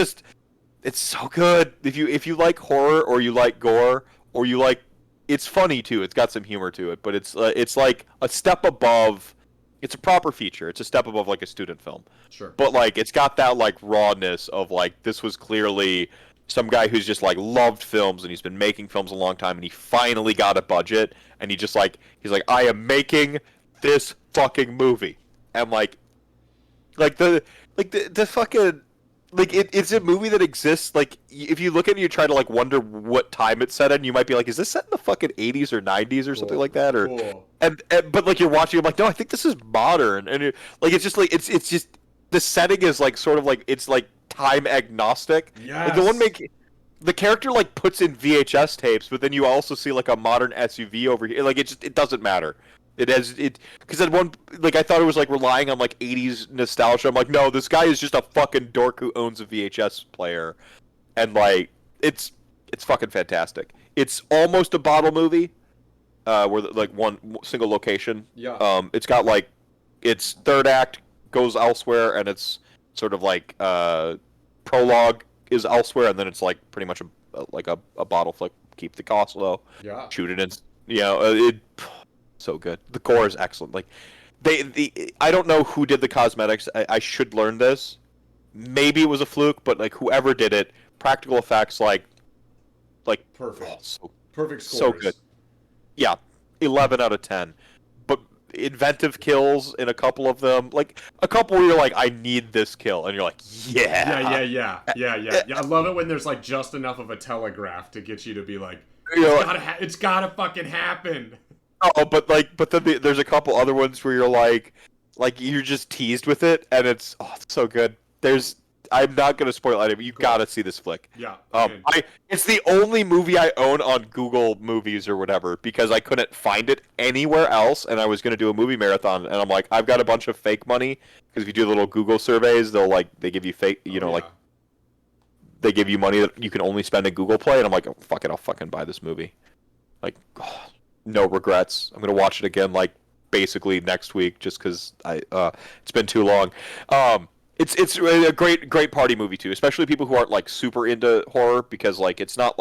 so good. If you like horror or you like gore or you like, it's funny too. It's got some humor to it, but it's like a step above. It's a proper feature. It's a step above like a student film. Sure. But like it's got that like rawness of like this was clearly some guy who's just like loved films and he's been making films a long time and he finally got a budget and he's like I am making this fucking movie and like the fucking like it's a movie that exists. Like if you look at it you try to like wonder what time it's set in, you might be like, is this set in the fucking 80s or 90s or something like that, or and but like you're watching, I'm like, no, I think this is modern, and like it's just like it's just the setting is like sort of like it's like time agnostic. Yes. Like the character like puts in VHS tapes, but then you also see like a modern SUV over here. Like it doesn't matter. Because at one like I thought it was like relying on like 80s nostalgia. I'm like, no, this guy is just a fucking dork who owns a VHS player, and like it's fucking fantastic. It's almost a bottle movie, where like one single location. Yeah. It's got like its third act goes elsewhere, and it's sort of like prologue is elsewhere, and then it's like pretty much a bottle flick. Keep the cost low. Yeah. Shoot it in. It so good. The gore is excellent. Like I don't know who did the cosmetics. I should learn this. Maybe it was a fluke, but like whoever did it, practical effects like perfect. Oh, Perfect scores. so good. Yeah, 11 out of 10. But inventive kills in a couple of them, like a couple where you're like, I need this kill, and you're like, Yeah. I love it when there's like just enough of a telegraph to get you to be like, it's gotta fucking happen. Oh, but then there's a couple other ones where you're like you're just teased with it, and it's so good. I'm not gonna spoil it, but you gotta see this flick. Yeah. It's the only movie I own on Google Movies or whatever because I couldn't find it anywhere else, and I was gonna do a movie marathon, and I'm like, I've got a bunch of fake money because if you do little Google surveys, they give you fake, like they give you money that you can only spend in Google Play, and I'm like, oh, fuck it, I'll fucking buy this movie. Like, no regrets. I'm gonna watch it again like basically next week just because it's been too long. It's a great party movie too, especially people who aren't like super into horror because like it's not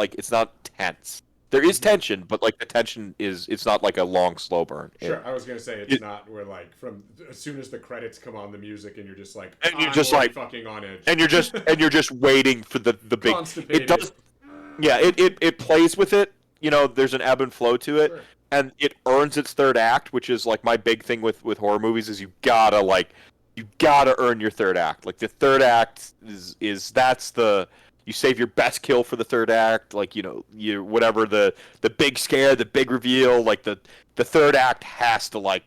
tense. There is Mhm. tension, but like the tension is it's not like a long slow burn. Sure, I was gonna say it's It not where like from as soon as the credits come on the music and you're just like and you're I'm just already like fucking on edge, and you're just waiting for the big. It constipated. does. Yeah, it plays with it. There's an ebb and flow to it, Sure. and it earns its third act, which is like my big thing with horror movies is you gotta earn your third act. Like the third act is that's the you save your best kill for the third act. Like you whatever the big scare, the big reveal. Like the third act has to like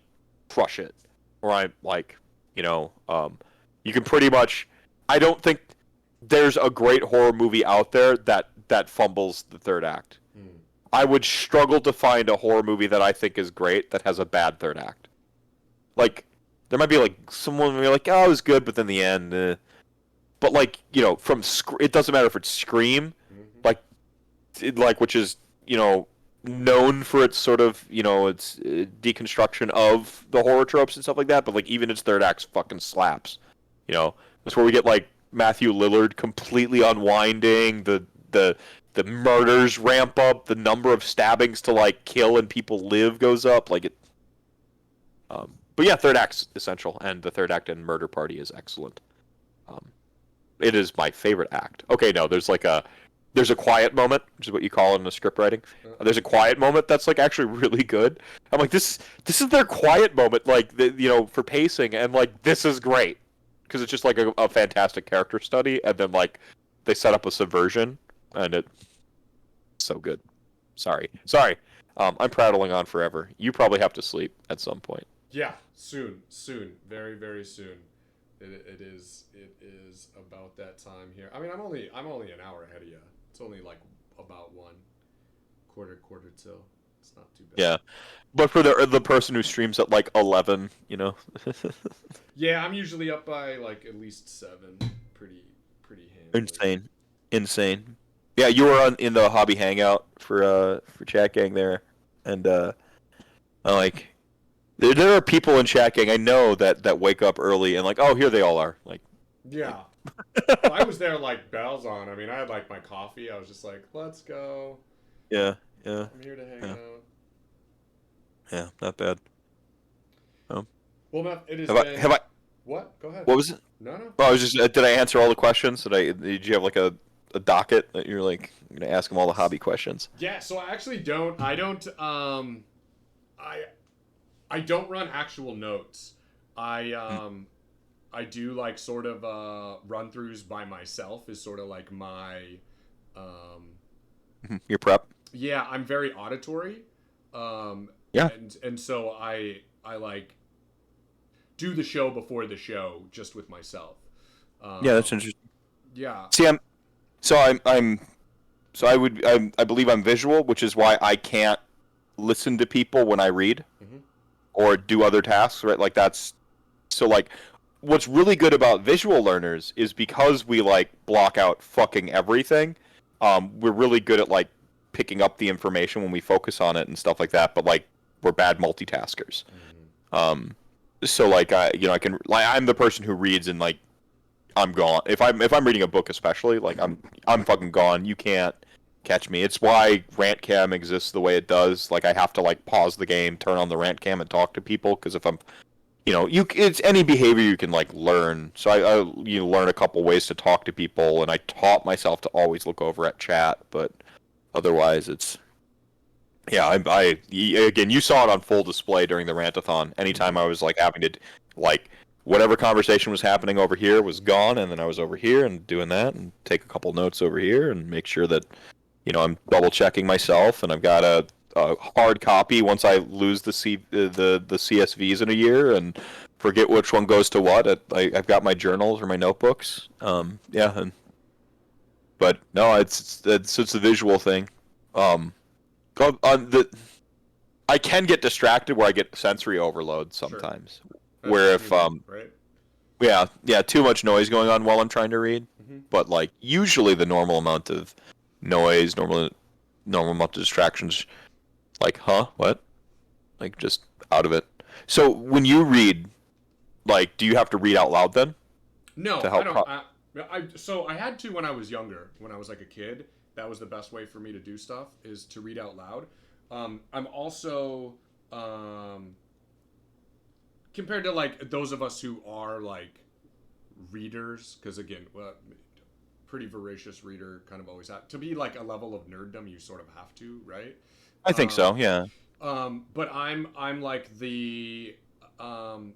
crush it, or I'm like you know you can pretty much. I don't think there's a great horror movie out there that fumbles the third act. Hmm. I would struggle to find a horror movie that I think is great that has a bad third act. Like there might be like someone where you're like, oh, it was good, but then the end. But like it doesn't matter if it's Scream, Hmm. like which is known for its sort of its deconstruction of the horror tropes and stuff like that. But like even its third act fucking slaps. That's where we get like Matthew Lillard completely unwinding the murders ramp up, the number of stabbings to like kill and people live goes up. Like it. But yeah, third act's essential, and the third act in Murder Party is excellent. Um, it is my favorite act. Okay, no, there's a quiet moment, which is what you call it in the script writing. There's a quiet moment that's like actually really good. I'm like this is their quiet moment, like for pacing, and like this is great because it's just like a fantastic character study, and then like they set up a subversion, and it's so good. Sorry. I'm prattling on forever. You probably have to sleep at some point. Yeah, soon, very very soon. It is about that time here. I mean, I'm only an hour ahead of you. It's only like about one quarter till. It's not too bad. Yeah, but for the person who streams at like 11. Yeah, I'm usually up by like at least 7, pretty handily. Insane, insane. Yeah, you were in the hobby hangout for Chat Gang there, and I like there are people in Chat Gang I know that wake up early and like, oh, here they all are. Like Yeah, I was there like bells on. I mean, I had like my coffee. I was just like, let's go. yeah, yeah, I'm here to hang yeah, out. yeah, not bad. Oh, Well, Matt, it has have been. I What? Go ahead. what was it? No, no. Well, I was just did I answer all the questions? Did you have like a docket that you're like gonna ask them all the hobby questions? Yeah, so I actually don't. I don't. I I don't run actual notes. I I do like sort of run throughs by myself is sort of like my um Your prep? yeah, I'm very auditory. Yeah, And so I like do the show before the show just with myself. yeah, that's Um interesting. yeah. See, I'm so I believe I'm visual, which is why I can't listen to people when I read Hmm. or do other tasks, right? Like that's so like what's really good about visual learners is because we like block out fucking everything. We're really good at like picking up the information when we focus on it and stuff like that, but like we're bad multitaskers. Hmm. Um, so like I can like I'm the person who reads and like I'm gone. If I'm reading a book especially, like I'm fucking gone. You can't catch me. It's why rant cam exists the way it does. Like I have to like pause the game, turn on the rant cam and talk to people because if I'm it's any behavior you can like learn. So I learn a couple ways to talk to people and I taught myself to always look over at chat, but otherwise it's yeah, again, you saw it on full display during the rantathon. Anytime Hmm. I was like having to, like, whatever conversation was happening over here was gone, and then I was over here and doing that, and take a couple notes over here, and make sure that, I'm double checking myself, and I've got a hard copy once I lose the CSVs in a year, and forget which one goes to what. I've got my journals or my notebooks. Yeah, but no, it's a visual thing. Um, on the I can get distracted where I get sensory overload Sure. sometimes. That's Where just if human, right? yeah, too much noise going on while I'm trying to read. Hmm. But like usually the normal amount of noise, normal amount of distractions, like what? Like just out of it. So when you read, like, do you have to read out loud then No, to I help? don't. So I had to when I was younger, when I was like a kid. That was the best way for me to do stuff is to read out loud. I'm also um, compared to like those of us who are like readers, because again, pretty voracious reader, kind of always have to be like a level of nerddom. You sort of have to, right? I think Um, so. Yeah. but I'm like the um,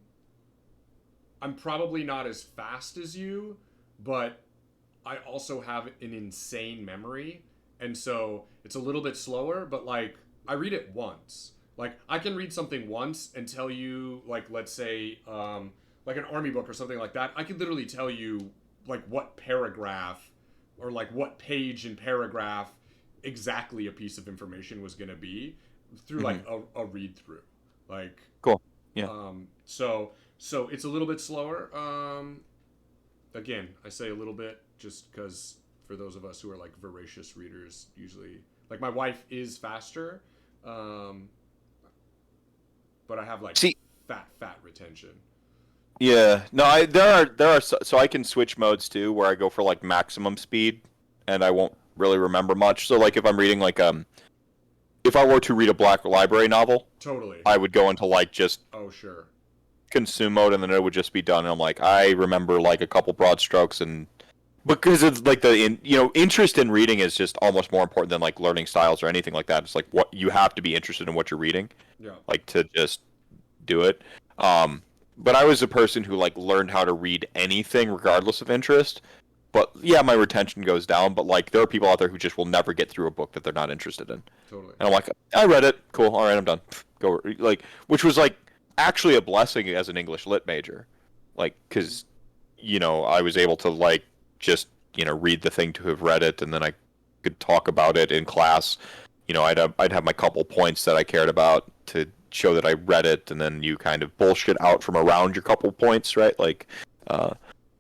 I'm probably not as fast as you, but I also have an insane memory, and so it's a little bit slower. But like I read it once. Like I can read something once and tell you, like let's say, like an army book or something like that. I could literally tell you like what paragraph or like what page and paragraph exactly a piece of information was going to be through like Hmm. a read through. Like Cool. Yeah. so it's a little bit slower. Again, I say a little bit just because for those of us who are like voracious readers, usually like my wife is faster, um, but I have like See, fat retention. yeah. No, there are so I can switch modes too, where I go for like maximum speed, and I won't really remember much. So like if I'm reading like if I were to read a Black Library novel, Totally. I would go into like just Oh sure. consume mode, and then it would just be done. And I'm like, I remember like a couple broad strokes, and because it's like interest in reading is just almost more important than like learning styles or anything like that. It's like what you have to be interested in what you're reading, Yeah. like to just do it. Um, but I was a person who like learned how to read anything regardless of interest. But yeah, my retention goes down. But like there are people out there who just will never get through a book that they're not interested in. Totally. And I'm like, I read it, cool, all right, I'm done. Go like, which was like actually a blessing as an English lit major, like because I was able to like just read the thing to have read it, and then I could talk about it in class. I'd have my couple points that I cared about to show that I read it, and then you kind of bullshit out from around your couple points, right? Like, uh,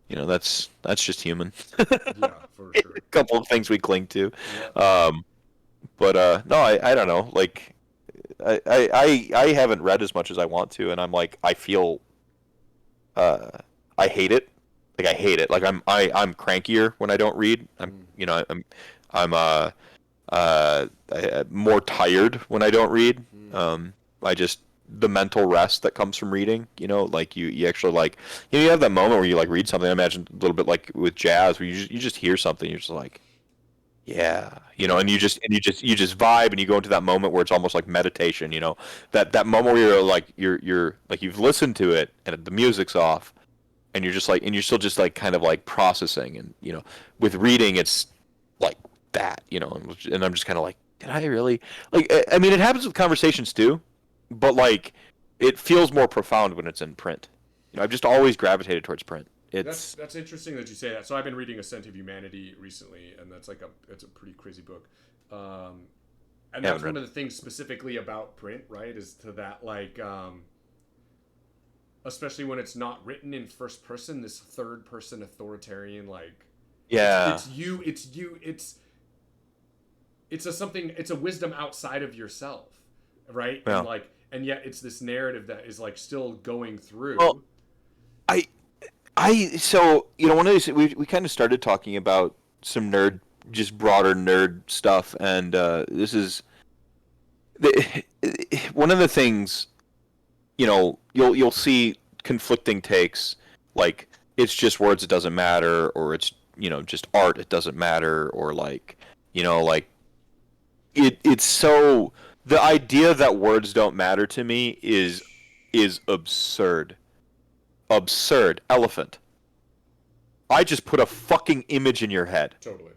that's just human. Yeah, for A sure. couple of things we cling to. Yeah. Um, but no, I don't know. Like, I haven't read as much as I want to, and I'm like, I feel uh, I hate it. Like I hate it. Like I'm crankier when I don't read. Mm, I'm more tired when I don't read. mm. Um, I just the mental rest that comes from reading. Like you actually like you have that moment where you like read something. I imagine a little bit like with jazz, where you just hear something, you're just like, yeah, Yeah. and you just vibe, and you go into that moment where it's almost like meditation. That moment where you're like you've listened to it and the music's off, and you're just like and you're still just like kind of like processing, and with reading it's like that, and I'm just kind of like, did I really like? I mean, it happens with conversations too, but like it feels more profound when it's in print. I've just always gravitated towards print. It's That's interesting that you say that. So I've been reading Ascent of Humanity recently, and that's like it's a pretty crazy book. Um, and I that's haven't one read of it. the things specifically about print, right? Is to that like especially when it's not written in first person, this third person authoritarian like Yeah, it's a something, it's a wisdom outside of yourself, right? And yeah. like and yet it's this narrative that is like still going Well, through. I so one of these we kind of started talking about some just broader nerd stuff, and this is the, one of the things. You'll see conflicting takes, like it's just words, it doesn't matter, or it's just art, it doesn't matter, or like it's so the idea that words don't matter to me is absurd. Absurd. Elephant. I just put a fucking image in your head. Totally.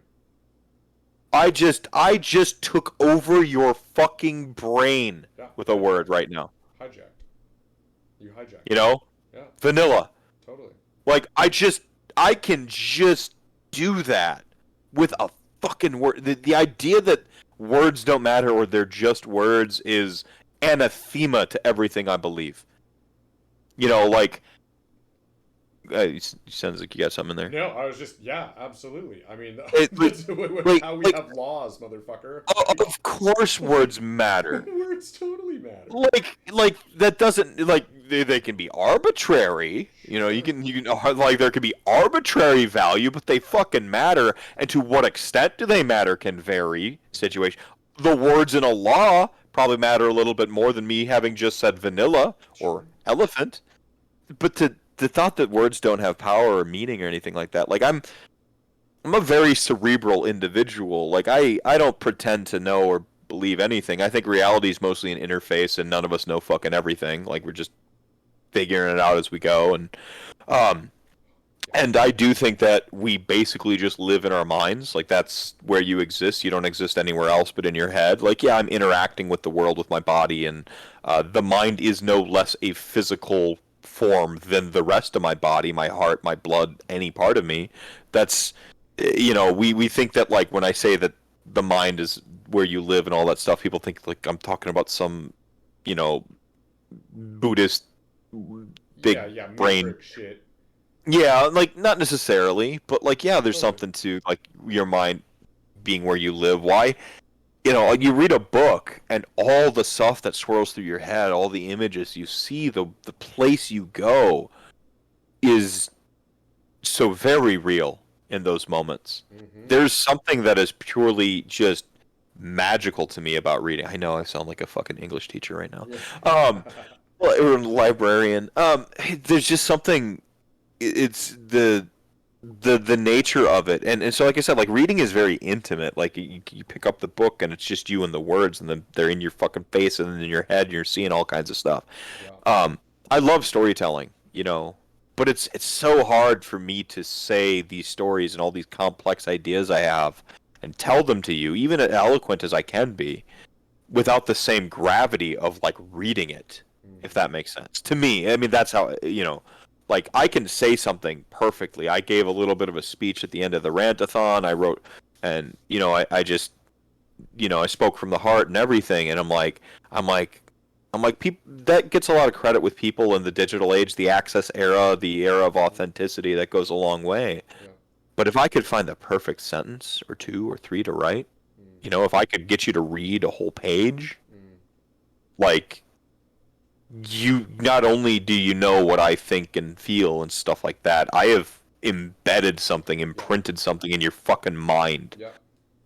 I just took over your fucking brain Yeah, with a word right now. hijacked. You hijacked You it. know? Yeah, Vanilla. totally. Like I can just do that with a fucking word. The idea that words don't matter or they're just words is anathema to everything I believe. Like You sounds like you got something in there. No, I was just, yeah, absolutely. I mean, It, like, that's like, how we like, have laws, motherfucker. of course, words matter. Words totally matter. Like that doesn't like they can be arbitrary. You know, Sure. you can like there can be arbitrary value, but they fucking matter. And to what extent do they matter can vary. Situation. The words in a law probably matter a little bit more than me having just said vanilla or Sure. elephant. But to the thought that words don't have power or meaning or anything like that, like I'm a very cerebral individual. Like I don't pretend to know or believe anything. I think reality is mostly an interface, and none of us know fucking everything. Like we're just figuring it out as we go, um, Yeah. and I do think that we basically just live in our minds. Like that's where you exist. You don't exist anywhere else but in your head. Like yeah, I'm interacting with the world with my body, and the mind is no less a physical form than the rest of my body, my heart, my blood, any part of me. That's you know, we think that like when I say that the mind is where you live and all that stuff, people think like I'm talking about some, you know, Buddhist Yeah, big yeah, brain. matrix shit. Yeah, like not necessarily, but like yeah, there's Totally. something to like your mind being where you live. Why? You know, like you read a book and all the stuff that swirls through your head, all the images you see, the place you go is so very real in those moments. Mm-hmm. There's something that is purely just magical to me about reading. I know I sound like a fucking English teacher right now. Yeah. Well, or a librarian. There's just something. It's the nature of it, and so like I said, like reading is very intimate. Like you pick up the book and it's just you and the words, and then they're in your fucking face and in your head, and you're seeing all kinds of stuff. Yeah. Um, I love storytelling, you know, but it's so hard for me to say these stories and all these complex ideas I have and tell them to you, even as eloquent as I can be, without the same gravity of like reading it, if Mm-hmm. that makes sense. To me, I mean that's how you know, like I can say something perfectly. I gave a little bit of a speech at the end of the rantathon. I wrote and you know, I just you know, I spoke from the heart and everything, and I'm like, I'm like, people that gets a lot of credit with people in the digital age, the access era, the era of Mm-hmm. authenticity that goes a long way. Yeah. But if I could find the perfect sentence or two or three to write, Mm. you know, if I could get you to read a whole page, Mm. like you not only do you know what I think and feel and stuff like that, I have embedded something, Yeah. imprinted something in your fucking mind. Yeah.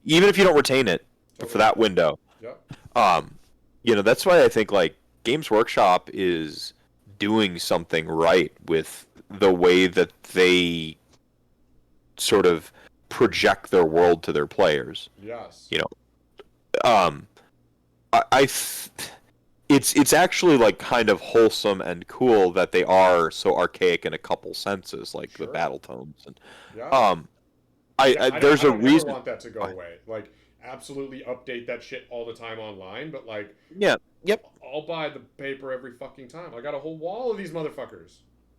Even if you don't retain it for Totally. that window. Yeah. Um, you know, that's why I think like Games Workshop is doing something right with the way that they sort of project their world to their players. Yes. You know, it's actually like kind of wholesome and cool that they are so archaic in a couple senses, like the Sure. battle tones. And Yeah. um, Yeah. there's I a don't ever reason. want that to go away. Like, absolutely update that shit all the time online. But like, Yeah. Yep. I'll buy the paper every fucking time. I got a whole wall of these motherfuckers.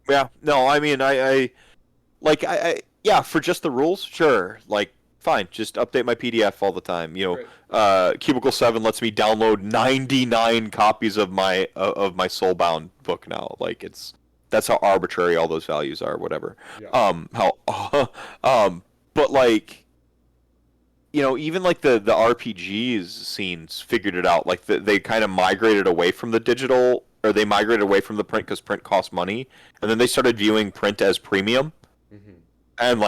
Yeah. No, I mean, like yeah, for just the rules, sure. Like fine, just update my PDF all the time. You know, Great. Cubicle 7 lets me download 99 copies of my Soulbound book now. Like it's that's how arbitrary all those values are, whatever. Yeah. How but like you know, even like the RPGs scenes figured it out. Like they kind of migrated away from the digital, or they migrated away from the print because print costs money, and then they started viewing print as premium, Mm-hmm. and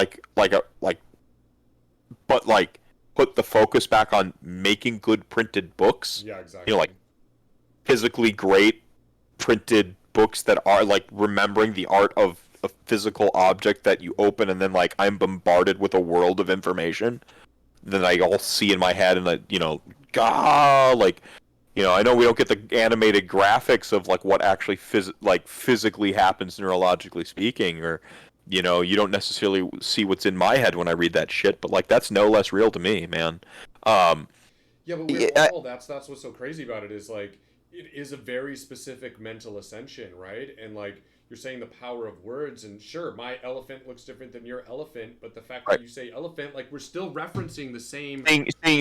but like put the focus back on making good printed books. Yeah. You know, Exactly. like physically great printed books that are like remembering the art of a physical object that you open, and then like I'm bombarded with a world of information that I all see in my head, and you know, like you know, I know we don't get the animated graphics of like what actually physically happens neurologically speaking, or you know, you don't necessarily see what's in my head when I read that shit, but like that's no less real to me, man. Um, Yeah, but we're yeah, all that's what's so crazy about it is like it is a very specific mental ascension, right? And like you're saying the power of words and sure, my elephant looks different than your elephant, but the fact that right. you say elephant like we're still referencing the same.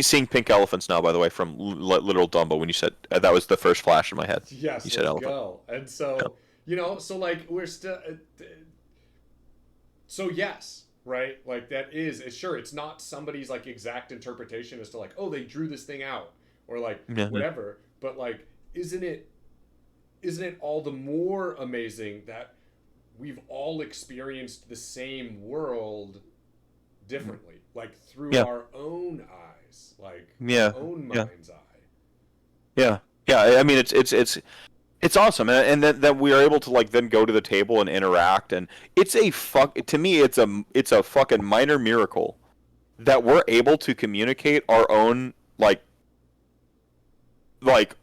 Seeing pink elephants now, by the way, from Literal Dumbo. When you said that was the first flash in my head. You Yes, said let's elephant. go. And Yeah. so, you know, so like we're still So yes, right? Like that is sure it's not somebody's like exact interpretation as to like, oh, they drew this thing out or like Yeah. whatever, but like isn't it all the more amazing that we've all experienced the same world differently, like through Yeah. our own eyes, like our Yeah. own Yeah. mind's eye. Yeah. Yeah. I mean, it's awesome, and that we are able to like then go to the table and interact, and it's a fuck to me. It's a fucking minor miracle that we're able to communicate our own like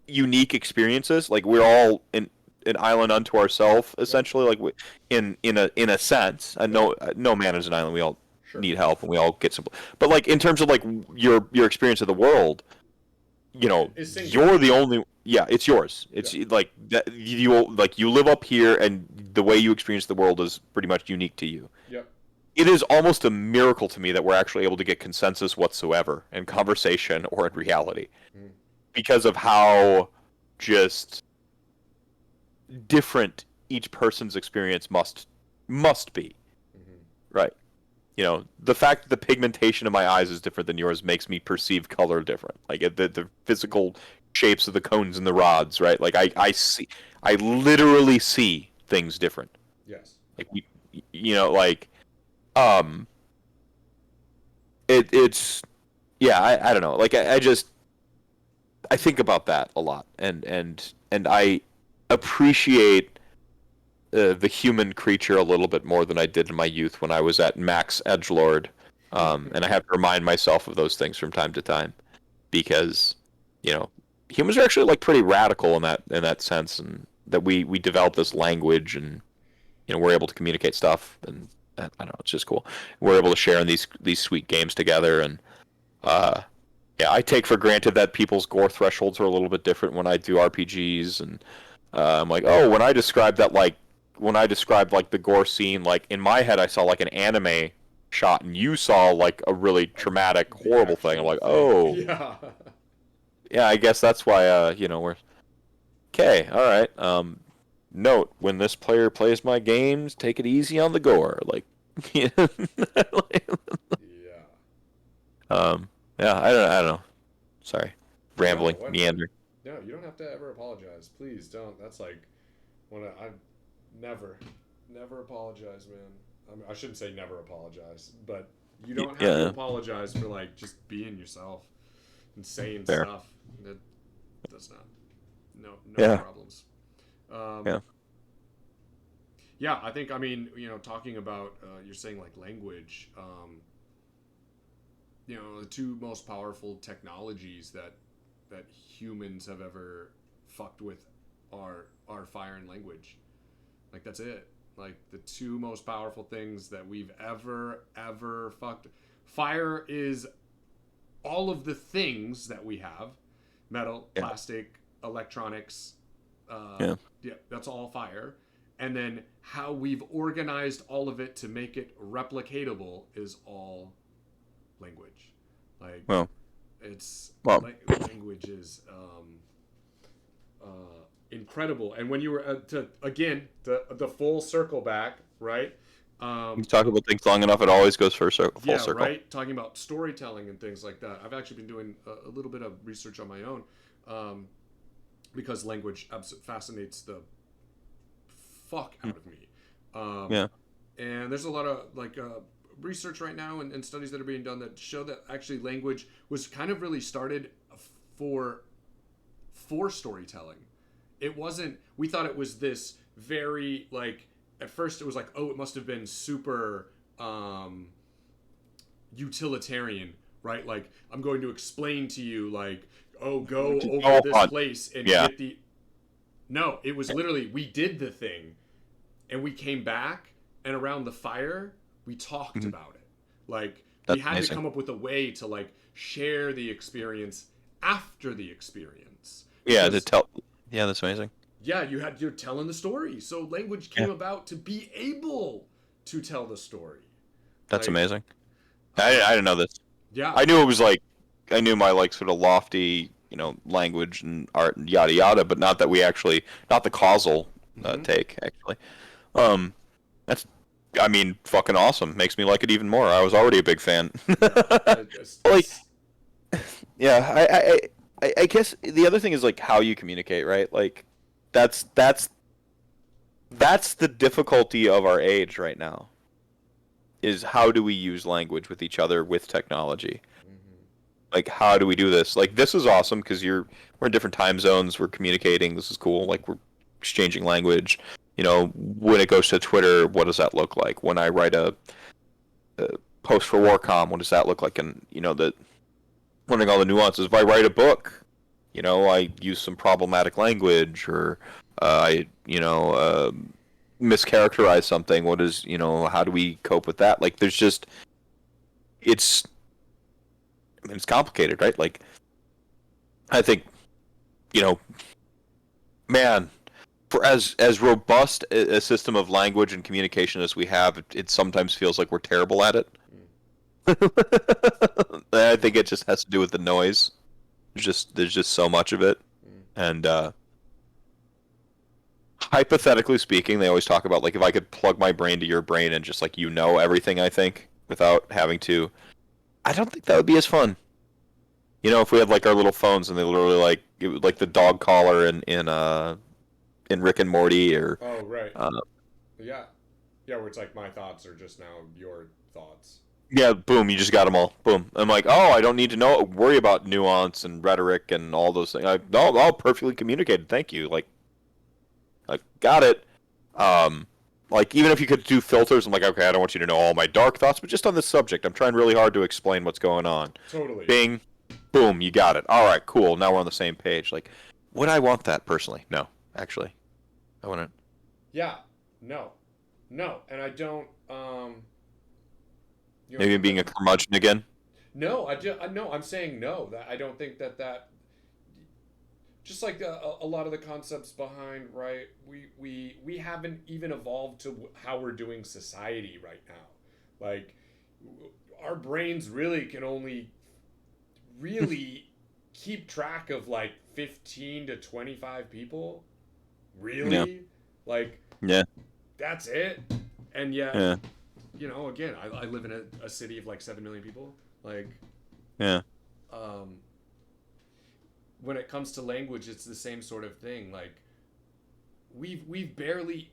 unique experiences. Like we're all in an island unto ourselves, Yep. essentially. Like in a sense, Yep. no man is an island. We all Sure. need help, and we all get some. But like in terms of like your experience of the world, It's singular. you're the only. Yeah, it's yours. Yeah. It's like that. You live up here, and the way you experience the world is pretty much unique to you. Yep. It is almost a miracle to me that we're actually able to get consensus whatsoever in conversation or in reality Mm. because of how just different each person's experience must be, Mm-hmm. right? The fact that the pigmentation of my eyes is different than yours makes me perceive color different. Like the physical shapes of the cones and the rods, right? Like I literally see things different. Yes. Like like um, it's yeah. I don't know. Like I just I think about that a lot, and I appreciate the human creature a little bit more than I did in my youth when I was at max edgelord. And I have to remind myself of those things from time to time because you know humans are actually like pretty radical in that sense, and that we develop this language, and we're able to communicate stuff, and I don't know, it's just cool. We're able to share in these sweet games together, and uh, yeah, I take for granted that people's gore thresholds are a little bit different when I do RPGs, and I'm like, oh, when I described like the gore scene, like in my head, I saw like an anime shot, and you saw like a really traumatic, The horrible thing. I'm actual like, thing. oh, Yeah. yeah, I guess that's why, we're okay. All right. Note: when this player plays my games, take it easy on the gore. Like, yeah, Yeah. um, yeah, I don't know. Sorry, No, rambling, what? meander. No, you don't have to ever apologize. Please don't. That's like I never, never apologize, man. I mean, I shouldn't say never apologize, but you don't have to Yeah, apologize for like just being yourself and saying fair. stuff. That that's not no Yeah, problems. Um, yeah, yeah, I think I mean talking about you're saying like language. The two most powerful technologies that humans have ever fucked with are fire and language. Like that's it. Like the two most powerful things that we've ever fucked. Fire is all of the things that we have: metal, yeah, plastic, electronics. yeah. Yeah, that's all fire. And then how we've organized all of it to make it replicatable is all language. Like Well, it's well, like language is incredible. And when you were to again the full circle back, right? you talk about things long enough, it always goes for a full Yeah, circle. right. Talking about storytelling and things like that. I've actually been doing a little bit of research on my own um, because language fascinates the fuck Hmm. out of me. Um, Yeah. and there's a lot of like research right now and studies that are being done that show that actually language was kind of really started for for storytelling. It wasn't. We thought it was this very like. At first, it was like, oh, it must have been super utilitarian, right? Like, I'm going to explain to you, like, oh, go over Oh, this place and yeah. get the. No, it was literally we did the thing, and we came back, and around the fire, we talked Mhm. about it. Like, we That's had to amazing. come up with a way to like share the experience after the experience Yeah, to because tell. Yeah, that's amazing. yeah, you're telling the story. So language Yeah, came about to be able to tell the story. that's Like, amazing. I um, didn't know this. yeah, I knew it was like I knew my like sort of lofty, language and art and yada yada, but not that we actually not the causal hmm take actually. Um, that's I mean, fucking awesome. Makes me like it even more. I was already a big fan. Yeah, Like, yeah, I guess the other thing is like how you communicate, right? Like, that's that's that's the difficulty of our age right now. Is how do we use language with each other with technology? mhm. Like, how do we do this? Like, this is awesome because we're in different time zones. We're communicating. This is cool. Like, we're exchanging language. When it goes to Twitter, what does that look like? When I write a post for Warcom, what does that look like? And the learning all the nuances. If I write a book, I use some problematic language, or I mischaracterize something. What is how do we cope with that? Like, there's just it's I mean, it's complicated, right? Like, I think you know, man, for as robust a system of language and communication as we have, it sometimes feels like we're terrible at it. Mm. I think it just has to do with the noise. There's just so much of it, Mm. and hypothetically speaking, they always talk about like if I could plug my brain to your brain and just like everything I think without having to. I don't think that would be as fun. If we had like our little phones and they literally like it was like the dog collar in Rick and Morty or Oh, right. uh, Yeah. Yeah, where it's like my thoughts are just now your thoughts. yeah, boom, you just got them all. Boom. I'm like, oh, I don't need to worry about nuance and rhetoric and all those things. All perfectly communicated. Thank you. Like, I got it. Um, like even if you could do filters, I'm like, okay, I don't want you to know all my dark thoughts, but just on this subject, I'm trying really hard to explain what's going on. Totally. Bing, boom, you got it. All right, cool. Now we're on the same page. Like, would I want that personally? No, actually, I wouldn't. Yeah. No. No. And I don't Maybe being a curmudgeon again. no, no, I'm saying no. That I don't think that just like a lot of the concepts behind, right? We haven't even evolved to how we're doing society right now. Like our brains really can only really keep track of like 15 to 25 people. Yeah, Really? Like yeah, that's it? And yet, yeah, again, I live in a city of like 7 million people. Like, yeah. um, when it comes to language, it's the same sort of thing. Like, we've barely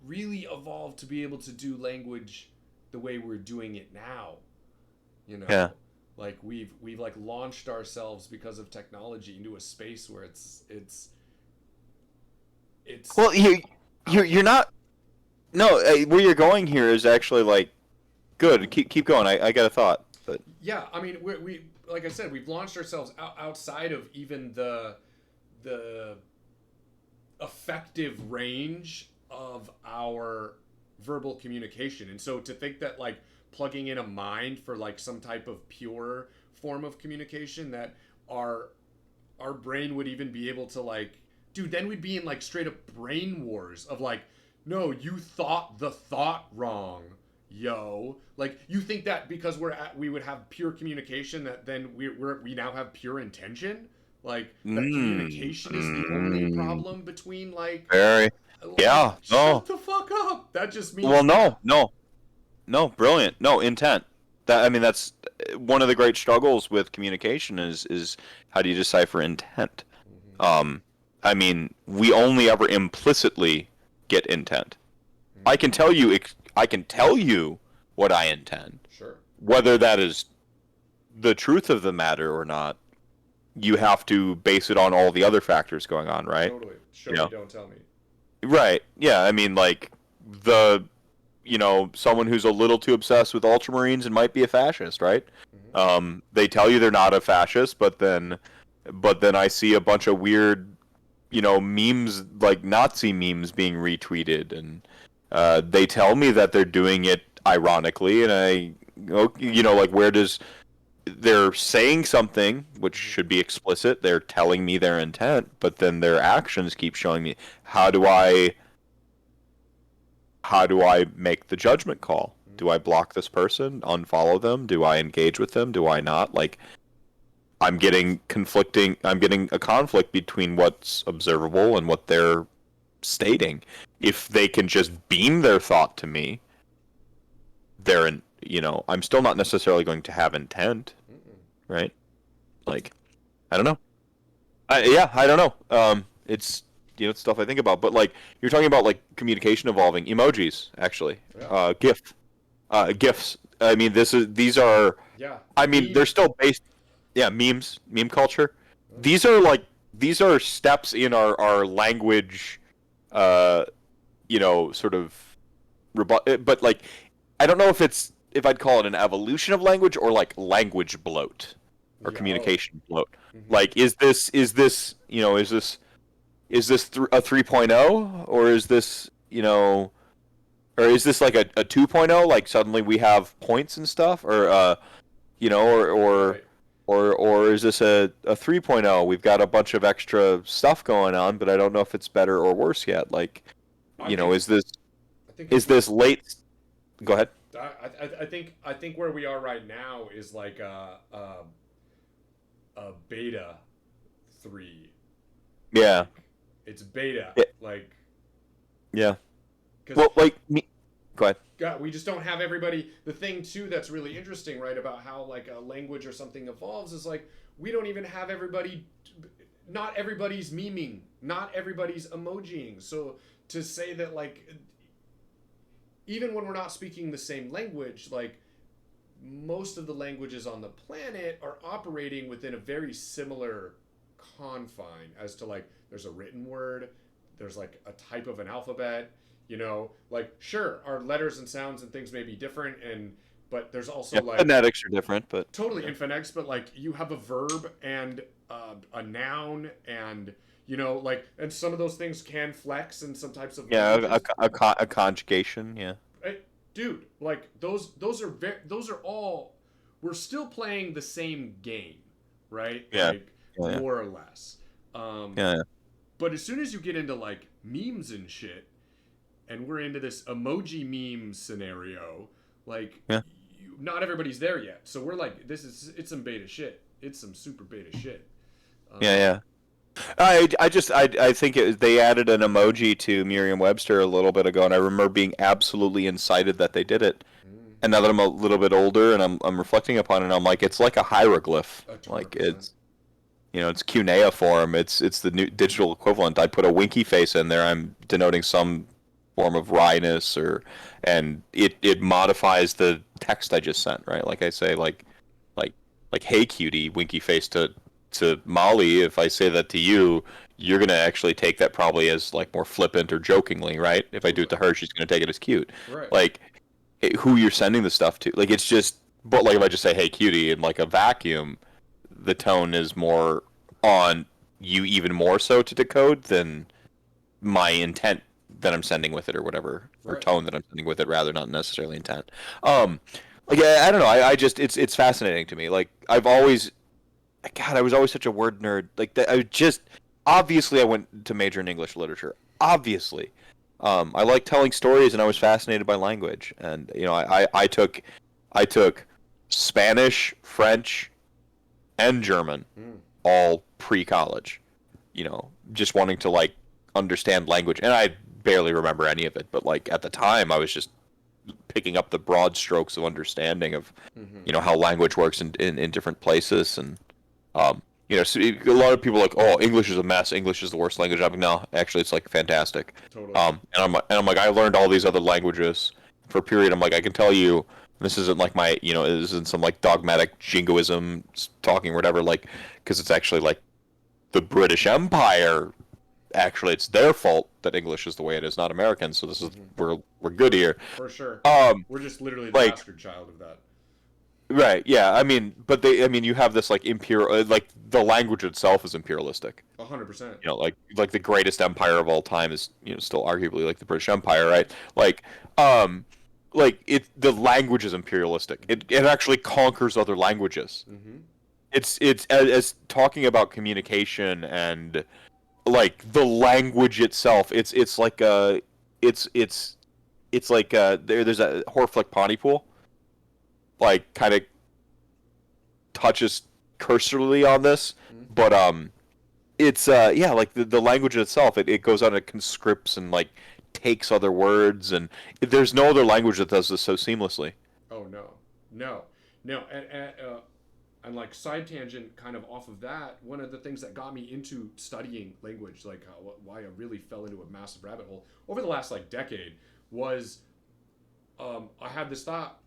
really evolved to be able to do language the way we're doing it now. You Yeah. know, like we've like launched ourselves because of technology into a space where it's Well, you out you're there. not. No, where you're going here is actually like good. Keep going. I got a thought, but Yeah, I mean, we like I said, we've launched ourselves outside of even the effective range of our verbal communication. And so to think that like plugging in a mind for like some type of pure form of communication that our our brain would even be able to like dude, then we'd be in like straight up brain wars of like no, you thought the thought wrong. Yo, like you think that because we would have pure communication that then we now have pure intention, like that mm, communication is the only mm, problem between like very, yeah. shut No. the fuck up. That just Well, means no, that no, no. Brilliant. No intent. That I mean, that's one of the great struggles with communication is how do you decipher intent? mm-hmm, Um, I mean, we only ever implicitly get intent. I mm-hmm, can tell you, I can tell you what I intend, sure, whether that is the truth of the matter or not. You have to base it on all the other factors going on, right? totally. Show You me, know, don't tell me. right? Yeah, I mean, like the someone who's a little too obsessed with ultramarines and might be a fascist, right? Mm-hmm, They tell you they're not a fascist, but then I see a bunch of weird, memes like Nazi memes being retweeted, and they tell me that they're doing it ironically, and like where does they're saying something which mm-hmm, should be explicit. They're telling me their intent, but then their actions keep showing me how do I make the judgment call? Do I block this person, unfollow them? Do I engage with them? Do I not? Like I'm getting a conflict between what's observable and what they're stating. If they can just beam their thought to me, they're in, I'm still not necessarily going to have intent, Mm-mm. right? Like, I don't know. I don't know. It's it's stuff I think about, but like you're talking about like communication evolving, emojis actually, Yeah. gifs. I mean, these are. Yeah. I mean, they're Memes. still based. Yeah, memes, meme culture. Uh, These are steps in our language, uh, sort of but like I don't know if I'd call it an evolution of language or like language bloat or yeah. Oh. communication bloat. Mm-hmm. Like is this a 3.0, or is this or is this like a 2.0, like suddenly we have points and stuff, or you know Right. or is this a 3.0? We've got a bunch of extra stuff going on, but I don't know if it's better or worse yet. Like, I think. is this I think is it's. this late? Go ahead. I think where we are right now is like a beta three. Yeah. Like it's beta. Yeah. Like Yeah. because Well, like me. Go ahead. God, we just don't have everybody. The thing too that's really interesting, right, about how like a language or something evolves is like we don't even have everybody. Not everybody's memeing. Not everybody's emojiing. So to say that like even when we're not speaking the same language, like most of the languages on the planet are operating within a very similar confine as to like there's a written word, there's like a type of an alphabet, like sure our letters and sounds and things may be different, and but there's also Yeah, like phonetics are different, but totally yeah, infinix, but like you have a verb and a noun, and like, and some of those things can flex in some types of yeah, languages. a conjugation, yeah, Hey, dude, like those are all, we're still playing the same game, right? yeah, Like yeah, yeah, more or less. Um, yeah, but as soon as you get into like memes and shit, and we're into this emoji meme scenario, like yeah, not everybody's there yet. So we're like, it's some beta shit. It's some super beta shit. yeah, Um, yeah. I think they added an emoji to Merriam-Webster a little bit ago, and I remember being absolutely incited that they did it. mm, And now that I'm a little bit older and I'm reflecting upon it, I'm like, it's like a hieroglyph. a hundred Like percent. it's cuneiform. It's the new digital equivalent. I put a winky face in there. I'm denoting some form of wryness, and it modifies the text I just sent. Right, like I say, like hey cutie, winky face to Molly. If I say that to you, you're gonna actually take that probably as like more flippant or jokingly, right? If I do it Totally. to her, she's gonna take it as cute. Right. Like who you're sending the stuff to. Like it's just, but like if I just say hey cutie in like a vacuum, the tone is more on you, even more so to decode than my intent that I'm sending with it, or whatever, or Right. tone that I'm sending with it, rather, not necessarily intent. Um, like I don't know. I just it's fascinating to me. Like God, I was always such a word nerd. Like that, I just obviously I went to major in English literature. Obviously, I like telling stories, and I was fascinated by language. And I took Spanish, French, and German Mm. all pre-college. Just wanting to like understand language, and I barely remember any of it. But like at the time, I was just picking up the broad strokes of understanding of Mm-hmm. how language works in different places. And so a lot of people are like, oh, English is a mess, English is the worst language. I'm like, no, actually it's like fantastic. Totally. And I'm like, I learned all these other languages for a period. I'm like, I can tell you, this isn't like this isn't some like dogmatic jingoism talking or whatever, like, because it's actually like the British Empire, actually it's their fault that English is the way it is, not Americans. So this is, Mm-hmm. we're good here. For sure. um We're just literally the like bastard child of that. Right, yeah. I mean, you have this like imperial, like the language itself is imperialistic. 100%. Like the greatest empire of all time is, still arguably like the British Empire, right? Um, the language is imperialistic. It actually conquers other languages. Mm-hmm. It's as talking about communication and like the language itself. It's like there's a horror flick Pontypool, like kind of touches cursorily on this, Mm-hmm. but it's yeah, like the language itself, it goes on, it conscripts and like takes other words, and there's no other language that does this so seamlessly. Oh no, no, no, and like side tangent, kind of off of that. One of the things that got me into studying language, like why I really fell into a massive rabbit hole over the last like decade, was I had this thought,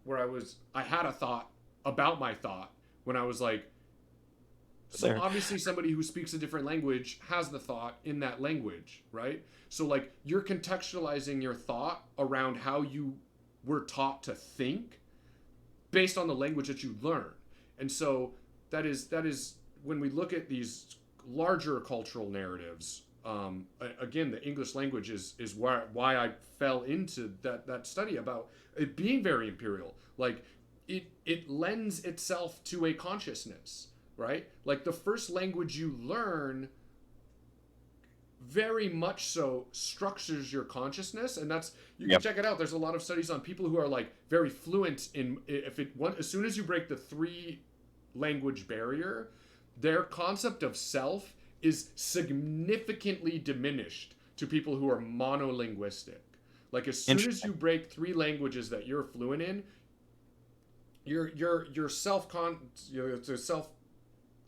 where I had a thought about my thought when I was like, so There. obviously somebody who speaks a different language has the thought in that language, right? So like you're contextualizing your thought around how you were taught to think based on the language that you learn. And so that is when we look at these larger cultural narratives. Again, the English language is why I fell into that study about it being very imperial. Like it lends itself to a consciousness, right? Like the first language you learn very much so structures your consciousness, and that's you can Yep. check it out. There's a lot of studies on people who are like very fluent in if it one as soon as you break the three language barrier, their concept of self is significantly diminished to people who are monolinguistic. Like as soon as you Interesting. break three languages that you're fluent in, your self con your self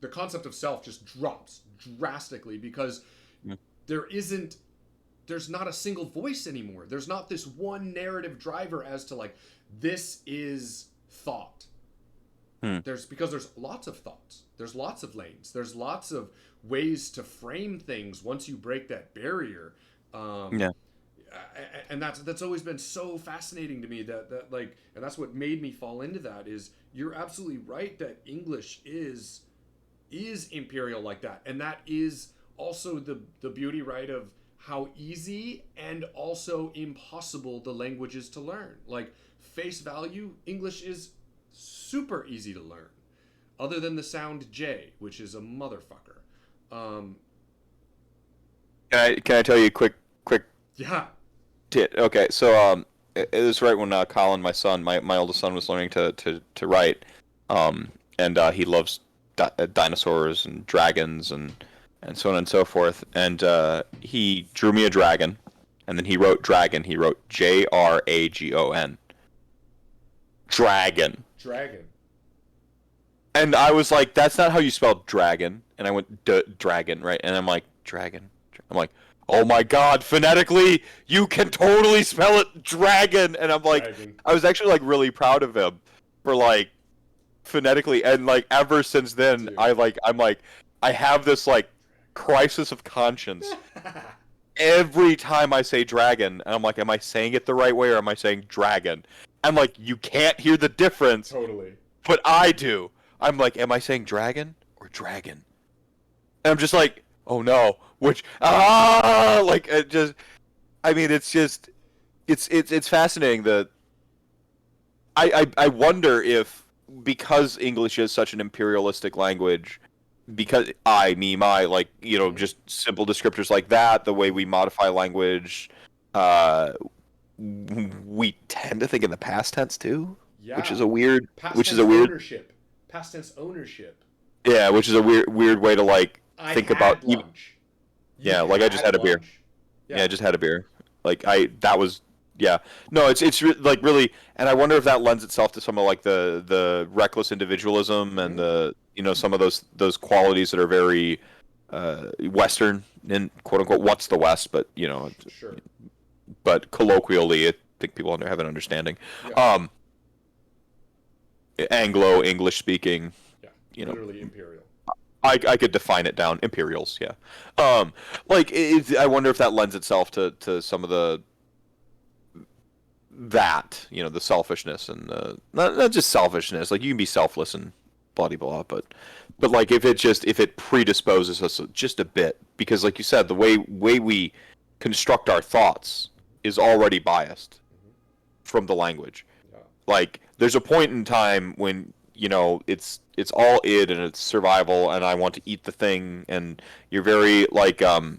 the concept of self just drops drastically because Mm. there isn't there's not a single voice anymore. There's not this one narrative driver as to like this is thought. Hmm. There's lots of thoughts. There's lots of lanes. There's lots of ways to frame things once you break that barrier. Um, Yeah. and that's always been so fascinating to me that like and that's what made me fall into that is you're absolutely right that English is imperial like that, and that is also the beauty, right, of how easy and also impossible the language is to learn. Like face value, English is super easy to learn, other than the sound J, which is a motherfucker. Um, Can I tell you a quick yeah, tit? Okay, so it was right when Colin, my son, my oldest son, was learning to write, and he loves dinosaurs and dragons and so on and so forth, and he drew me a dragon, and then he wrote dragon. He wrote Dragon, dragon. dragon. And I was like, that's not how you spell dragon. And I went, dragon, right? And I'm like, dragon. I'm like, oh my god, phonetically, you can totally spell it dragon. And I'm like, Dragon. I was actually like really proud of him for like phonetically. And like ever since then, Dude. I have this like crisis of conscience every time I say dragon. And I'm like, am I saying it the right way or am I saying dragon? I'm like, you can't hear the difference, Totally. but I do. I'm like, am I saying dragon or dragon? And I'm just like, oh no, which like it just. I mean, it's just, it's fascinating that I wonder if because English is such an imperialistic language, because my, like Mm-hmm. just simple descriptors like that, the way we modify language, uh, we tend to think in the past tense too, which Yeah. is a weird, Past which is tense a weird ownership. Past tense ownership. Yeah, which is a weird way to like I think about had even lunch. You yeah, like I just had had a beer. lunch. Yeah, I Yeah. just had a beer. Like I that was yeah. No, like really, and I wonder if that lends itself to some of like the reckless individualism and Mm-hmm. the those qualities that are very Western in quote unquote what's the West, but Sure. but colloquially, I think people have an understanding. Yeah. Um, Anglo English speaking, Yeah. you know, Literally imperial. I could define it down. Imperials, yeah. Like I wonder if that lends itself to some of the selfishness and not just selfishness. Like you can be selfless and blah blah, but like if it predisposes us just a bit, because like you said, the way we construct our thoughts is already biased Mm-hmm. from the language. Yeah. Like there's a point in time when it's all id and it's survival and I want to eat the thing, and you're very like you're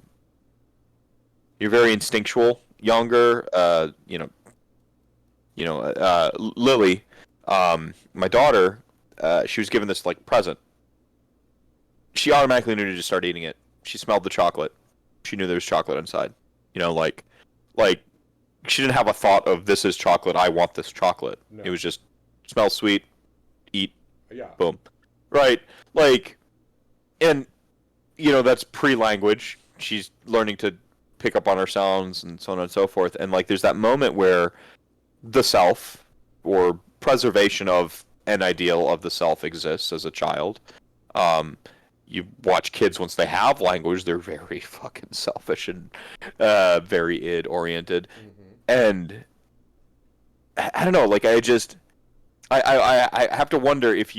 very instinctual younger. Lily, my daughter, she was given this like present. She automatically knew to just start eating it. She smelled the chocolate. She knew there was chocolate inside. Like she didn't have a thought of this is chocolate. I want this chocolate. No. It was just smells sweet, eat, Yeah. boom, right? Like, and that's pre-language. She's learning to pick up on her sounds and so on and so forth. And like, there's that moment where the self or preservation of an ideal of the self exists as a child. Um, you watch kids once they have language, they're very fucking selfish and very id oriented. Mm-hmm. And I don't know, like I have to wonder if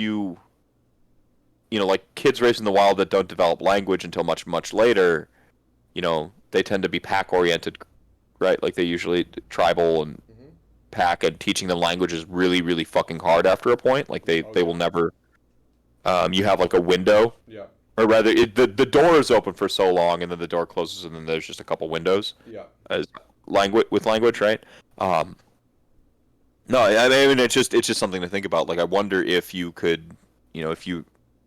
like kids raised in the wild that don't develop language until much, much later, they tend to be pack oriented, right? Like they usually tribal and Mm-hmm. pack, and teaching them language is really, really fucking hard after a point. Like they, Oh they yeah. will never, you have like a window, Yeah. or rather, the door is open for so long, and then the door closes, and then there's just a couple windows Yeah. as language, right? No, I mean it's just something to think about. Like I wonder if you could,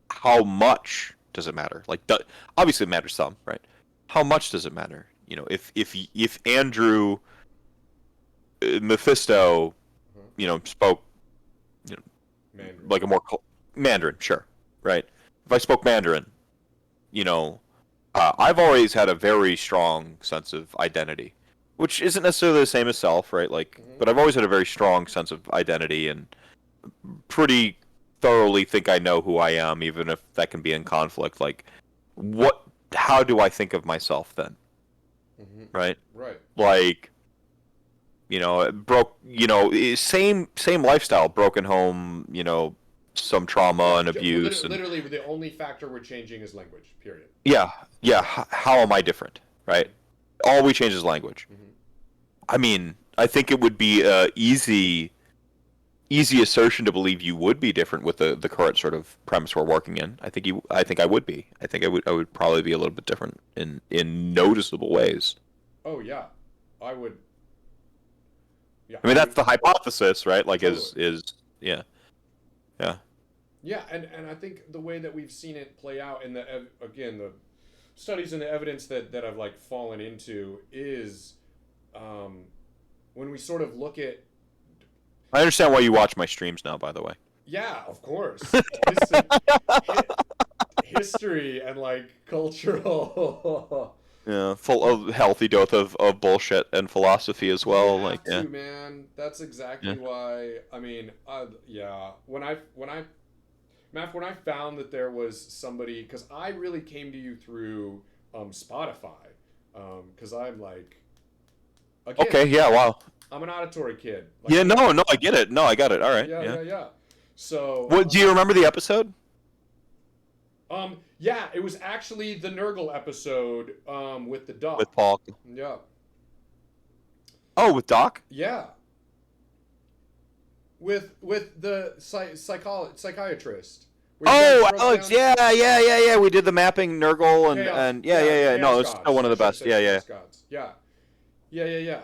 how much does it matter? Like obviously it matters some, right? How much does it matter? If Andrew Mephisto, Uh-huh. spoke, Mandarin. like a more Mandarin, sure, right? If I spoke Mandarin, you know, I've always had a very strong sense of identity, which isn't necessarily the same as self, right? Like, Mm-hmm. but I've always had a very strong sense of identity and pretty thoroughly think I know who I am, even if that can be in conflict. Like, how do I think of myself then, Mm-hmm. right? Right. Like, broke, same lifestyle, broken home, some trauma and abuse, and Literally, the only factor we're changing is language. Period. yeah, yeah. How am I different, right? All we change is language. Mm-hmm. I mean, I think it would be easy assertion to believe you would be different with the current sort of premise we're working in. I think I would be. I would probably be a little bit different in noticeable ways. Oh yeah, I would. Yeah, I mean, I that's would the hypothesis, right? Like, totally. yeah, yeah. Yeah, and I think the way that we've seen it play out in again the studies and the evidence that I've like fallen into is um, when we sort of look at I understand why you watch my streams now, by the way. yeah, of course, hi- history and like cultural. Yeah, full of healthy dose of bullshit and philosophy as You well. Like, have yeah, to, man. That's yeah. exactly why. I mean, yeah. Matt, when I found that there was somebody, because I really came to you through Spotify, because I'm like, again, Okay, yeah, wow. I'm an auditory kid. Like, Yeah, no, no, I get it. No, I got it. All right, yeah, yeah. yeah, yeah. So, What do you remember the episode yeah, it was actually the Nurgle episode with the with dog. Paul? Yeah, Oh, with Doc? yeah. With the psychiatrist. Where you guys Oh, broke Alex, down yeah, yeah, yeah, yeah. We did the mapping, Nurgle, and yeah, yeah, yeah, the yeah. No, chaos it's gods. still one of the Should I best. say Yeah, yeah. chaos gods? Yeah, yeah, yeah,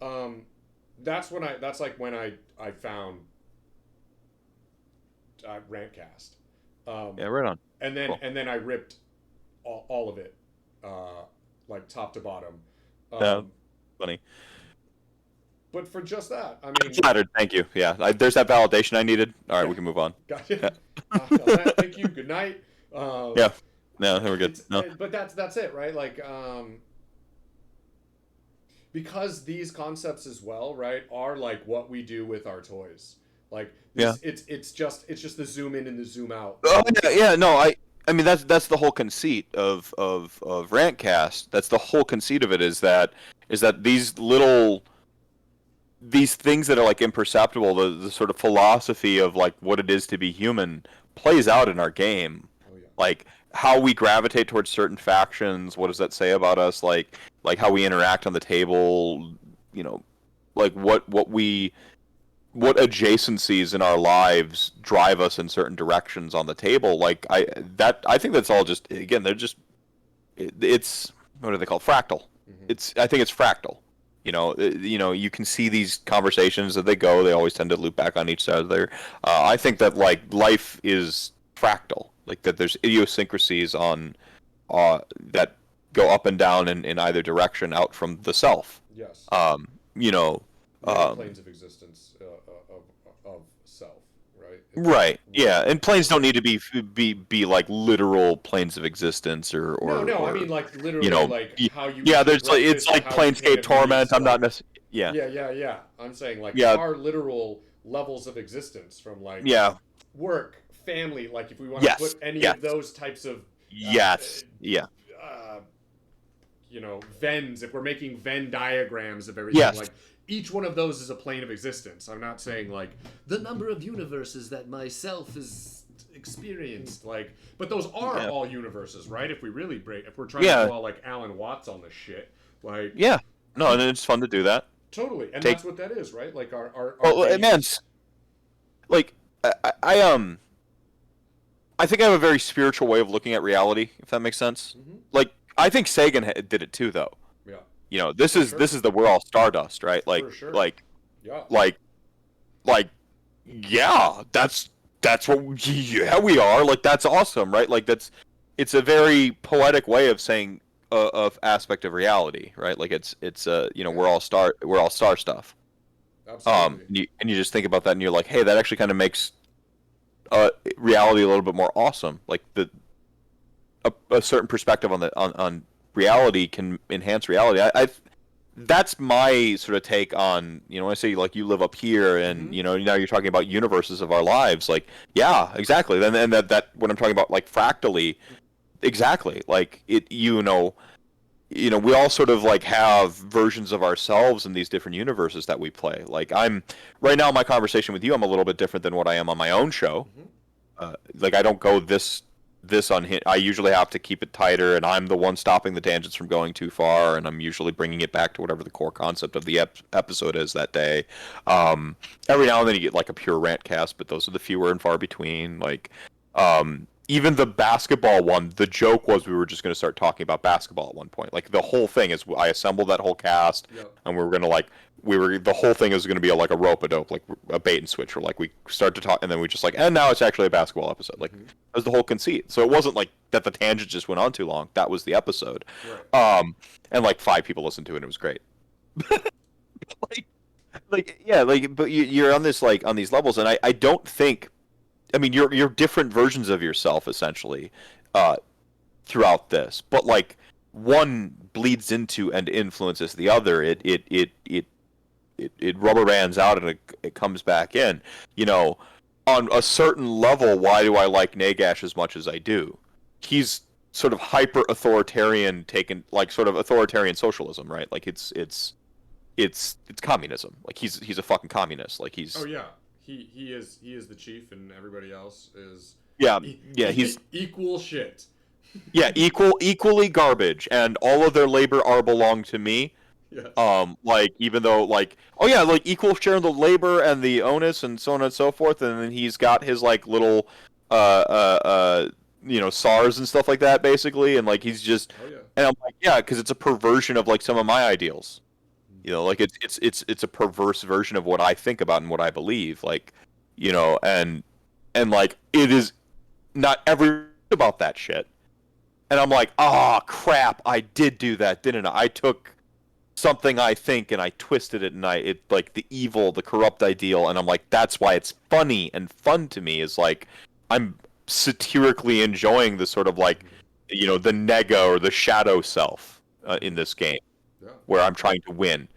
yeah. That's when that's like when I found Rantcast, Yeah, right on. and then Cool. I ripped all of it, like top to bottom. Yeah, Um, funny. but for just that, I I'm mean, flattered. Thank you. Yeah, there's that validation I needed. All right, yeah, we can move on. gotcha. Yeah, Thank you. Good night. yeah. No, we're good. It's No. but that's it, right? Like because these concepts as well, right, are like what we do with our toys. Like Yeah. this, it's just the zoom in and the zoom out. Oh yeah, yeah. No, I mean that's the whole conceit of Rantcast. That's the whole conceit of it is that these things that are like imperceptible, the sort of philosophy of like what it is to be human plays out in our game. Oh yeah. Like how we gravitate towards certain factions, what does that say about us? Like how we interact on the table, like what adjacencies in our lives drive us in certain directions on the table. Like I think that's all just, again, they're just it's what are they called, fractal. Hmm. I think it's fractal. You can see these conversations that they always tend to loop back on each other. I think that like life is fractal, like that there's idiosyncrasies on that go up and down in either direction out from the self. Yes. you know, many um, planes of existence of self, right? It's right, we're yeah, and planes don't need to be like literal planes of existence no, no. I or mean, like you literally, know, like y- how you yeah, eat your there's like it's breakfast or like how you paint a Planescape Torment. piece. I'm not Like, necessarily, yeah, yeah, yeah, yeah. I'm saying like yeah, our literal levels of existence from like yeah, work, family. Like if we want to yes, put any yes, of those types of uh, yes, yeah, uh, Venns, if we're making Venn diagrams of everything, yes, like each one of those is a plane of existence. I'm not saying like the number of universes that myself is experienced, like, but those are yeah, all universes, right? If we really if we're trying to yeah, go all like Alan Watts on this shit, like, yeah. No, and it's fun to do that. totally, and Take that's what that is, right? Like our well, man, base. like I think I have a very spiritual way of looking at reality, if that makes sense. Hmm. Like I think Sagan did it too, though. Yeah, You know, this for is sure, this is the we're all stardust, right? for sure. Like Yeah, like like yeah, that's what yeah we are. Like that's awesome, right? Like that's it's a very poetic way of saying of aspect of reality, right? Like it's you know yeah, we're all star stuff. absolutely. And you just think about that, and you're like, hey, that actually kind of makes reality a little bit more awesome. Like a certain perspective on on reality can enhance reality. I that's my sort of take on when I say like you live up here and Hmm. now you're talking about universes of our lives. Like yeah, exactly. Then and that when I'm talking about like fractally, exactly. Like it we all sort of like have versions of ourselves in these different universes that we play. Like I'm right now in my conversation with you, I'm a little bit different than what I am on my own show. Hmm. Like I don't go this on hit. I usually have to keep it tighter, and I'm the one stopping the tangents from going too far, and I'm usually bringing it back to whatever the core concept of the episode is that day. Every now and then you get like a pure rant cast, but those are the fewer and far between. Like even the basketball one, the joke was we were just going to start talking about basketball at one point. Like the whole thing is I assembled that whole cast, Yep. and we were going to like the whole thing is going to be like a rope a dope, like a bait and switch, where like we start to talk, and then we just like, and now it's actually a basketball episode. Like Hmm. that was the whole conceit. So it wasn't like that the tangent just went on too long. That was the episode. Right. And like 5 people listened to it, and it was great. like yeah, like but you're on this like on these levels, and I don't think I mean you're different versions of yourself essentially uh throughout this, but like one bleeds into and influences the other. It rubber bands out and it comes back in. You know, on a certain level, why do I like Nagash as much as I do? He's sort of hyper authoritarian, taken like sort of authoritarian socialism, right? Like it's communism. Like he's a fucking communist. Like Oh he's yeah, he is the chief, and everybody else is yeah yeah he's equal shit. yeah equally garbage, and all of their labor are belong to me. Yes. Like even though like oh yeah like equal share of the labor and the onus and so on and so forth, and then he's got his like little SARS and stuff like that basically, and like he's just Oh yeah. and I'm like yeah because it's a perversion of like some of my ideals. Like it's a perverse version of what I think about and what I believe. Like and like it is not every about that shit. And I'm like, oh crap, I did do that, didn't I? I took something I think and I twisted it and it like the evil, the corrupt ideal, and I'm like, that's why it's funny and fun to me is like I'm satirically enjoying the sort of like the nega or the shadow self in this game Yeah. where I'm trying to win.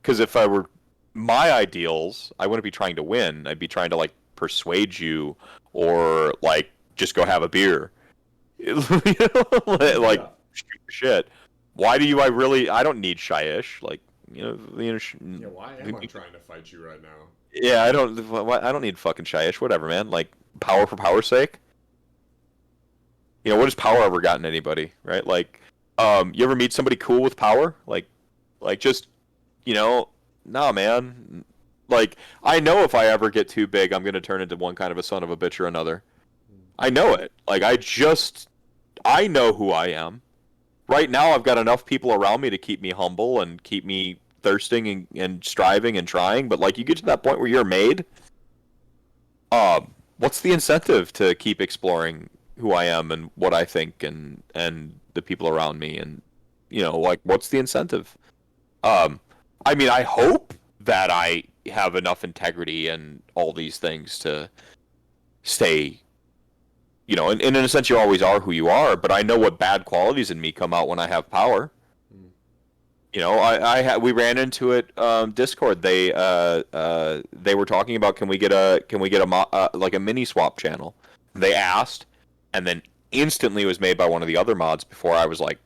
Because if I were my ideals, I wouldn't be trying to win. I'd be trying to like persuade you or like just go have a beer. Like Yeah. shoot the shit. Why do you? I don't need Shyish. Like Yeah. Why am I trying to fight you right now? yeah. I don't need fucking Shyish. Whatever, man. Like power for power's sake. What has power ever gotten anybody? Right? Like, you ever meet somebody cool with power? Like just nah, man. Like I know if I ever get too big, I'm gonna turn into one kind of a son of a bitch or another. I know it. Like I know who I am. Right now I've got enough people around me to keep me humble and keep me thirsting and striving and trying, but like you get to that point where you're made, what's the incentive to keep exploring who I am and what I think and the people around me and like what's the incentive? Um I mean, I hope that I have enough integrity and all these things to stay, and in a sense, you always are who you are, but I know what bad qualities in me come out when I have power. Mm. We ran into it, Discord. They were talking about, can we get like a mini swap channel? They asked, and then instantly it was made by one of the other mods before I was like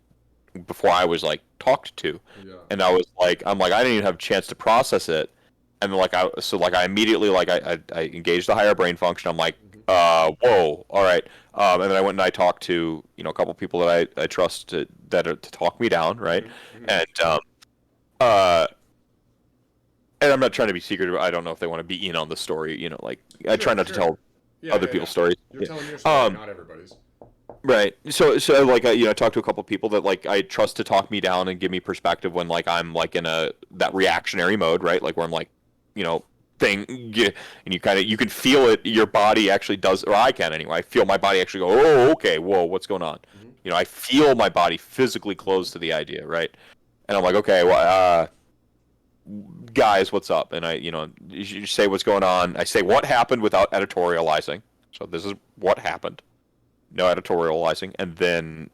talked to, Yeah. and I'm like I didn't even have a chance to process it, and I immediately I engaged the higher brain function. I'm like, Hmm. whoa, all right, and then I went and I talked to a couple people that I trust to talk me down, right, Hmm. Hmm. and uh, and I'm not trying to be secretive. I don't know if they want to be in on the story, like I try Sure, not to sure. tell Yeah, other yeah, yeah. people's stories. You're Yeah. telling your story, Um, not everybody's. Right. So like I talked to a couple people that like I trust to talk me down and give me perspective when like I'm like in a that reactionary mode, right? Like where I'm like, you know, and you can feel it. Your body actually does, or I can anyway. I feel my body actually go, oh, okay, whoa, what's going on? Hmm. I feel my body physically close to the idea, right? And I'm like, okay, well, guys, what's up? And you say what's going on. I say what happened without editorializing. So this is what happened, no editorializing, and then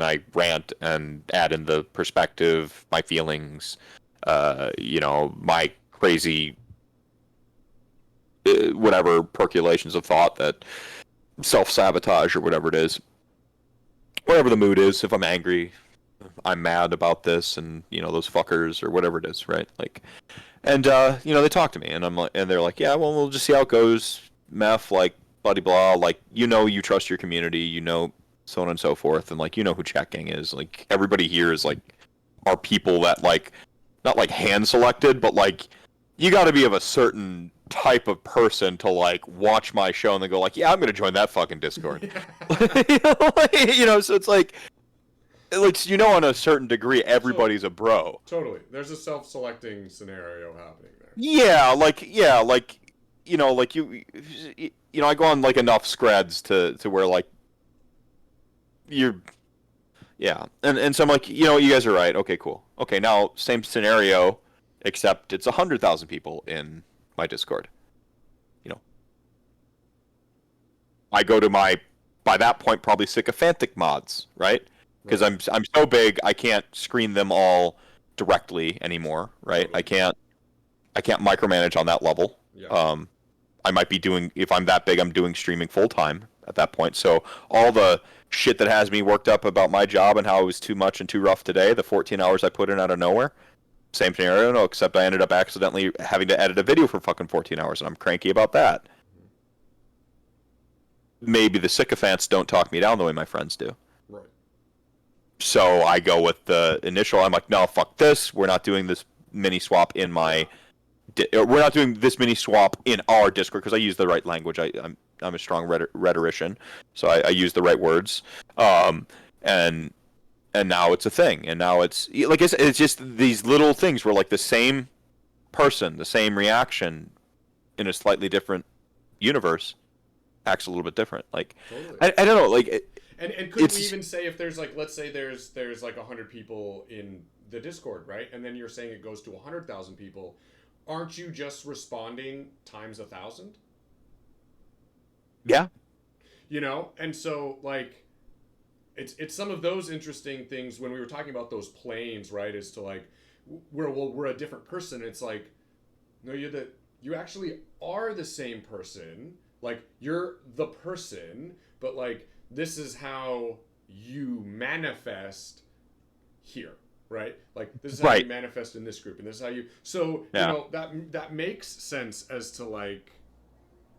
I rant and add in the perspective, my feelings, my crazy whatever percolations of thought, that self sabotage or whatever it is, whatever the mood is. If I'm angry, I'm mad about this, and those fuckers or whatever it is, right? Like, and they talk to me, and they're like, yeah, well, we'll just see how it goes, Meth, like, blah blah, like, you trust your community, so on and so forth, and like, who Chat Gang is, like, everybody here is like, are people that like, not like hand selected, but like, you got to be of a certain type of person to like watch my show and then go like, yeah, I'm gonna join that fucking Discord. So it's like, on a certain degree, So everybody's a bro. totally, there's a self-selecting scenario happening there. Yeah, like like I go on like enough screds to where like you're yeah, and so I'm like, you guys are right. Okay, cool. Okay, now same scenario, except it's 100,000 people in my Discord. You know, I go to my by that point probably sycophantic mods, right? Because Right. I'm so big, I can't screen them all directly anymore, right? I Totally. can't I can't micromanage on that level. Yeah. Um, I might be doing, if I'm that big, I'm doing streaming full time at that point. So all the shit that has me worked up about my job and how it was too much and too rough today, the 14 hours I put in out of nowhere, same scenario, no, except I ended up accidentally having to edit a video for fucking 14 hours, and I'm cranky about that. Maybe the sycophants don't talk me down the way my friends do. Right. So I go with the initial. I'm like, no, fuck this. We're not doing this mini swap in Yeah. my we're not doing this mini swap in our Discord, because I use the right language. I'm a strong rhetorician, so I use the right words. And now it's a thing, and now it's just these little things where like the same person, the same reaction in a slightly different universe acts a little bit different. Like Totally. I don't know, like And couldn't we it's even say, if there's like, let's say there's like 100 people in the Discord, right? And then you're saying it goes to 100,000 people. Aren't you just responding times 1,000? yeah, And so like it's some of those interesting things when we were talking about those planes, right? Is to like we're a different person. It's like, no, you actually are the same person. Like, you're the person, but like this is how you manifest here, right? Like, this is how you right, manifest in this group, and this is how you. So yeah, that makes sense as to like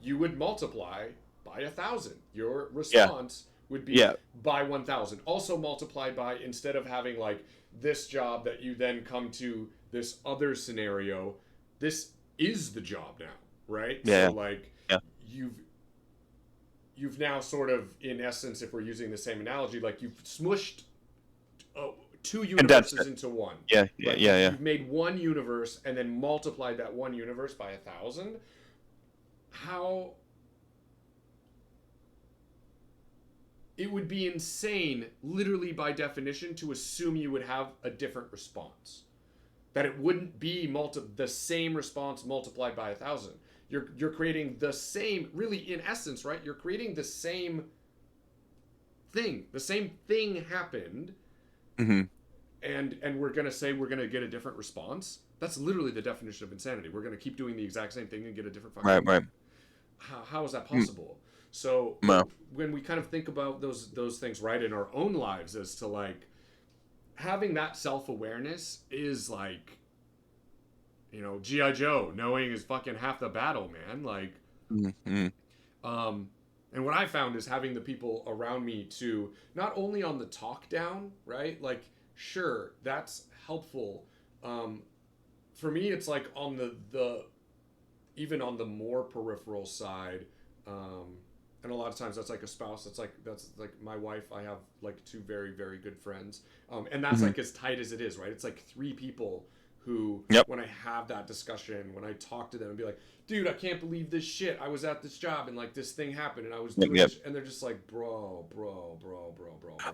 you would multiply by 1,000. Your yeah, response would be yeah, by 1,000. Also multiplied by, instead of having like this job that you then come to this other scenario, this is the job now, right? So yeah, like yeah, you've you've now sort of, in essence, if we're using the same analogy, like you've smushed uh, two condensed universes it. into one, Yeah, yeah, right? yeah, yeah. You've made one universe and then multiplied that one universe by 1,000. How it would be insane, literally by definition, to assume you would have a different response. that it wouldn't be the same response multiplied by 1,000. You're creating the same, really, in essence, right? You're creating the same thing. The same thing happened, Mm-hmm. and we're gonna say we're gonna get a different response. That's literally the definition of insanity. We're gonna keep doing the exact same thing and get a different fucking. Right. Right. How is that possible? So No. when we kind of think about those things, right, in our own lives, as to like having that self awareness is like, G.I. Joe knowing is fucking half the battle, man. Like, Mm-hmm. and what I found is having the people around me to not only on the talk down, right? Like, sure, that's helpful. For me, it's like on the even on the more peripheral side, and a lot of times that's like a spouse. That's like my wife. I have like two very very good friends, and that's Mm-hmm. like as tight as it is, right? It's like three people who, Yep. when I have that discussion, when I talk to them and be like, dude, I can't believe this shit. I was at this job and like this thing happened and I was Yep. doing Yep. this, and they're just like, bro.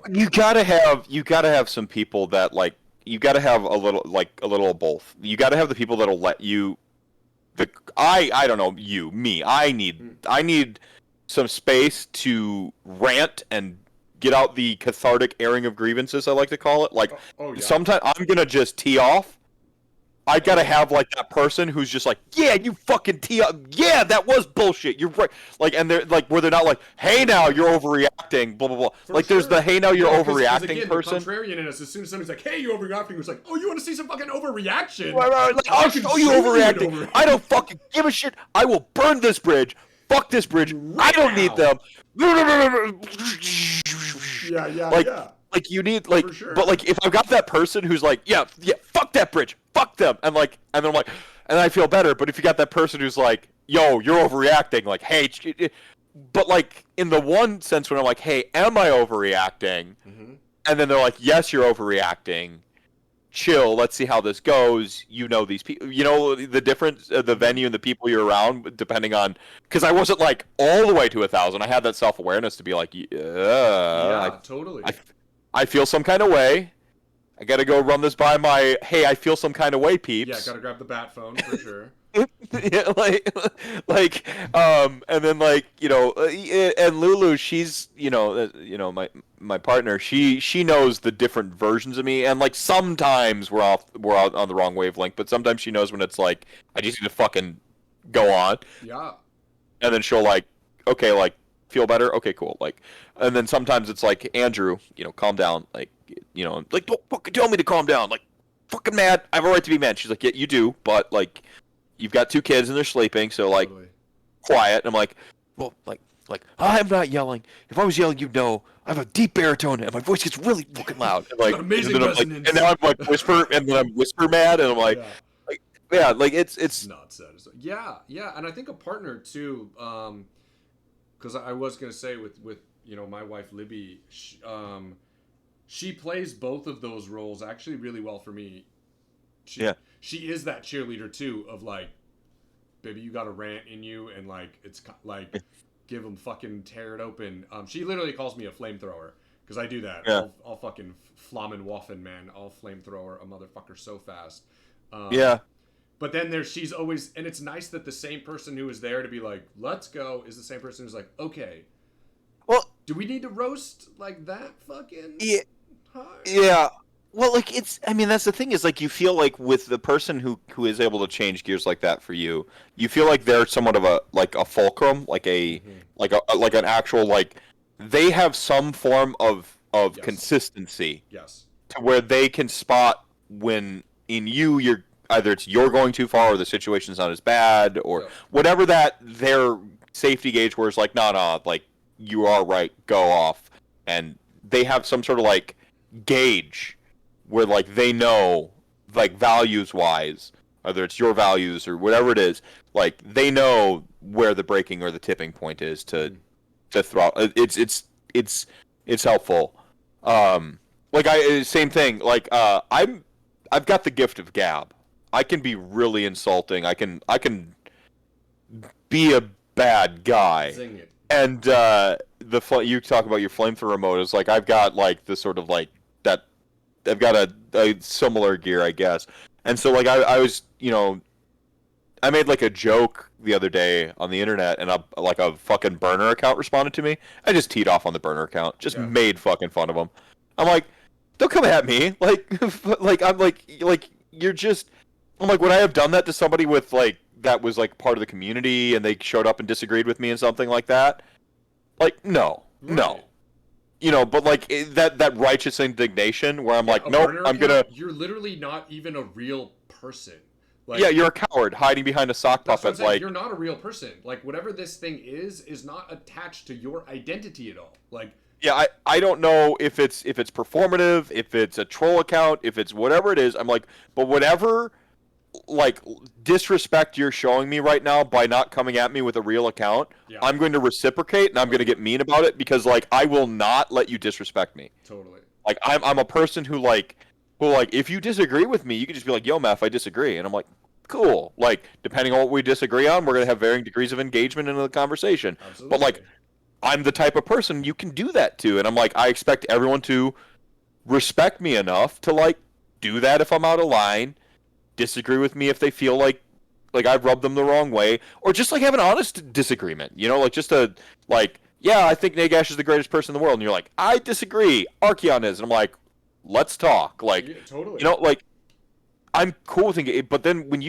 You gotta have some people that like you gotta have a little of both. You gotta have the people that'll let you I don't know, me. I need some space to rant and get out the cathartic airing of grievances, I like to call it. Like Oh yeah. sometimes I'm gonna just tee off. I Oh gotta yeah. have like that person who's just like, yeah, you fucking tee up, yeah, that was bullshit. You're right. Like, and they're like, where they're not like, hey, now you're overreacting, blah blah blah. For Like, there's the sure. hey, now you're No, because overreacting again, the person. contrarian in us, as soon as somebody's like, "Hey, you overreacting," it's like, "Oh, you want to see some fucking overreaction? Right, like, I I'll can show you show you an overreacting. I overreaction don't fucking give a shit. I will burn this bridge. Fuck this bridge. I right don't need now." them. Yeah, yeah, Like, yeah, like you need like, for but sure. like if I've got that person who's like, yeah, yeah, fuck that bridge, fuck them, and like, and then I'm like, and I feel better. But if you got that person who's like, yo, you're overreacting, like, hey, but like in the one sense when I'm like, hey, am I overreacting? Mm-hmm. And then they're like, yes, you're overreacting. Chill. Let's see how this goes. You know these people. You know the difference, the Mm-hmm. venue and the people you're around, depending on. Because I wasn't like all the way to 1,000. I had that self awareness to be like, yeah, Yeah, totally. I, I feel some kind of way. I gotta go run this by my. Hey, I feel some kind of way, Yeah, peeps. gotta grab the bat phone for sure. Yeah, like, and then like, and Lulu, she's, my partner. She knows the different versions of me, and like sometimes we're out on the wrong wavelength, but sometimes she knows when it's like I just need to fucking go on, Yeah. and then she'll like, okay, like feel better, okay, cool, like, and then sometimes it's like Andrew, calm down, like, like don't fucking tell me to calm down, like, fucking mad, I have a right to be mad. She's like, yeah, you do, but like. You've got two kids and they're sleeping, so like Totally. quiet. And I'm like, well, like I'm not yelling. If I was yelling, you'd know. I have a deep baritone and my voice gets really fucking loud. And like, Got amazing and then I'm like, resonance. and now I'm like whisper, and then I'm whisper mad, and I'm Yeah. like, yeah, like it's Not satisfying. Yeah, yeah, and I think a partner too, because I was gonna say with my wife Libby, she plays both of those roles actually really well for me. She yeah, she is that cheerleader too of like, baby, you got a rant in you, and like like give them fucking tear it open. She literally calls me a flamethrower because I do that. yeah, I'll fucking flamen waffen, man. I'll flamethrower a motherfucker so fast. Um, yeah. but then she's always, and it's nice that the same person who is there to be like, let's go, is the same person who's like, okay, Well, do we need to roast like that fucking yeah, hard? yeah. Well, like I mean, that's the thing is like you feel like with the person who is able to change gears like that for you, you feel like they're somewhat of a fulcrum, like Mm-hmm. like an actual like they have some form of Yes. consistency Yes. to where they can spot when in you you're either you're going too far or the situation's not as bad or Yeah. whatever that their safety gauge where it's like no like you are right, go off, and they have some sort of like gauge where like they know like values wise, whether it's your values or whatever it is, like they know where the breaking or the tipping point is Mm-hmm. to throw. It's helpful. Like I same thing. Like I've got the gift of gab. I can be really insulting. I can be a bad guy. Zing it. And you talk about your flamethrower mode is like I've got like the sort of like that a similar gear, I guess. And so like I was, I made like a joke the other day on the internet, and like a fucking burner account responded to me. I just teed off on the burner account, just Yeah. made fucking fun of them. I'm like, don't come at me, like, like you're just. I'm like, would I have done that to somebody with like that was like part of the community and they showed up and disagreed with me and something like that? Like, no, no, Right. but like that righteous indignation where I'm Yeah, like, a nope, burner I'm account, gonna. you're literally not even a real person. Yeah, Like, you're a coward hiding behind a sock that's what I'm puppet. saying. Like, You're not a real person. Like, whatever this thing is not attached to your identity at all. Like, yeah, I don't know if it's performative, if it's a troll account, if it's whatever it is. I'm like, but whatever like disrespect you're showing me right now by not coming at me with a real account, yeah, I'm going to reciprocate and I'm going to get mean about it because like I will not let you disrespect me. totally. Like I'm a person who if you disagree with me, you can just be like, "Yo, Meph, I disagree," and I'm like, "Cool." Like depending on what we disagree on, we're going to have varying degrees of engagement in the conversation. But like Absolutely. I'm the type of person you can do that to, and I'm like I expect everyone to respect me enough to like do that if I'm out of line, disagree with me if they feel like I've rubbed them the wrong way, or just like have an honest disagreement. Like just a like, yeah, I think Nagash is the greatest person in the world, and you're like, I disagree. Archeon is, and I'm like, let's talk. Like, Yeah, totally. like I'm cool with it, but then when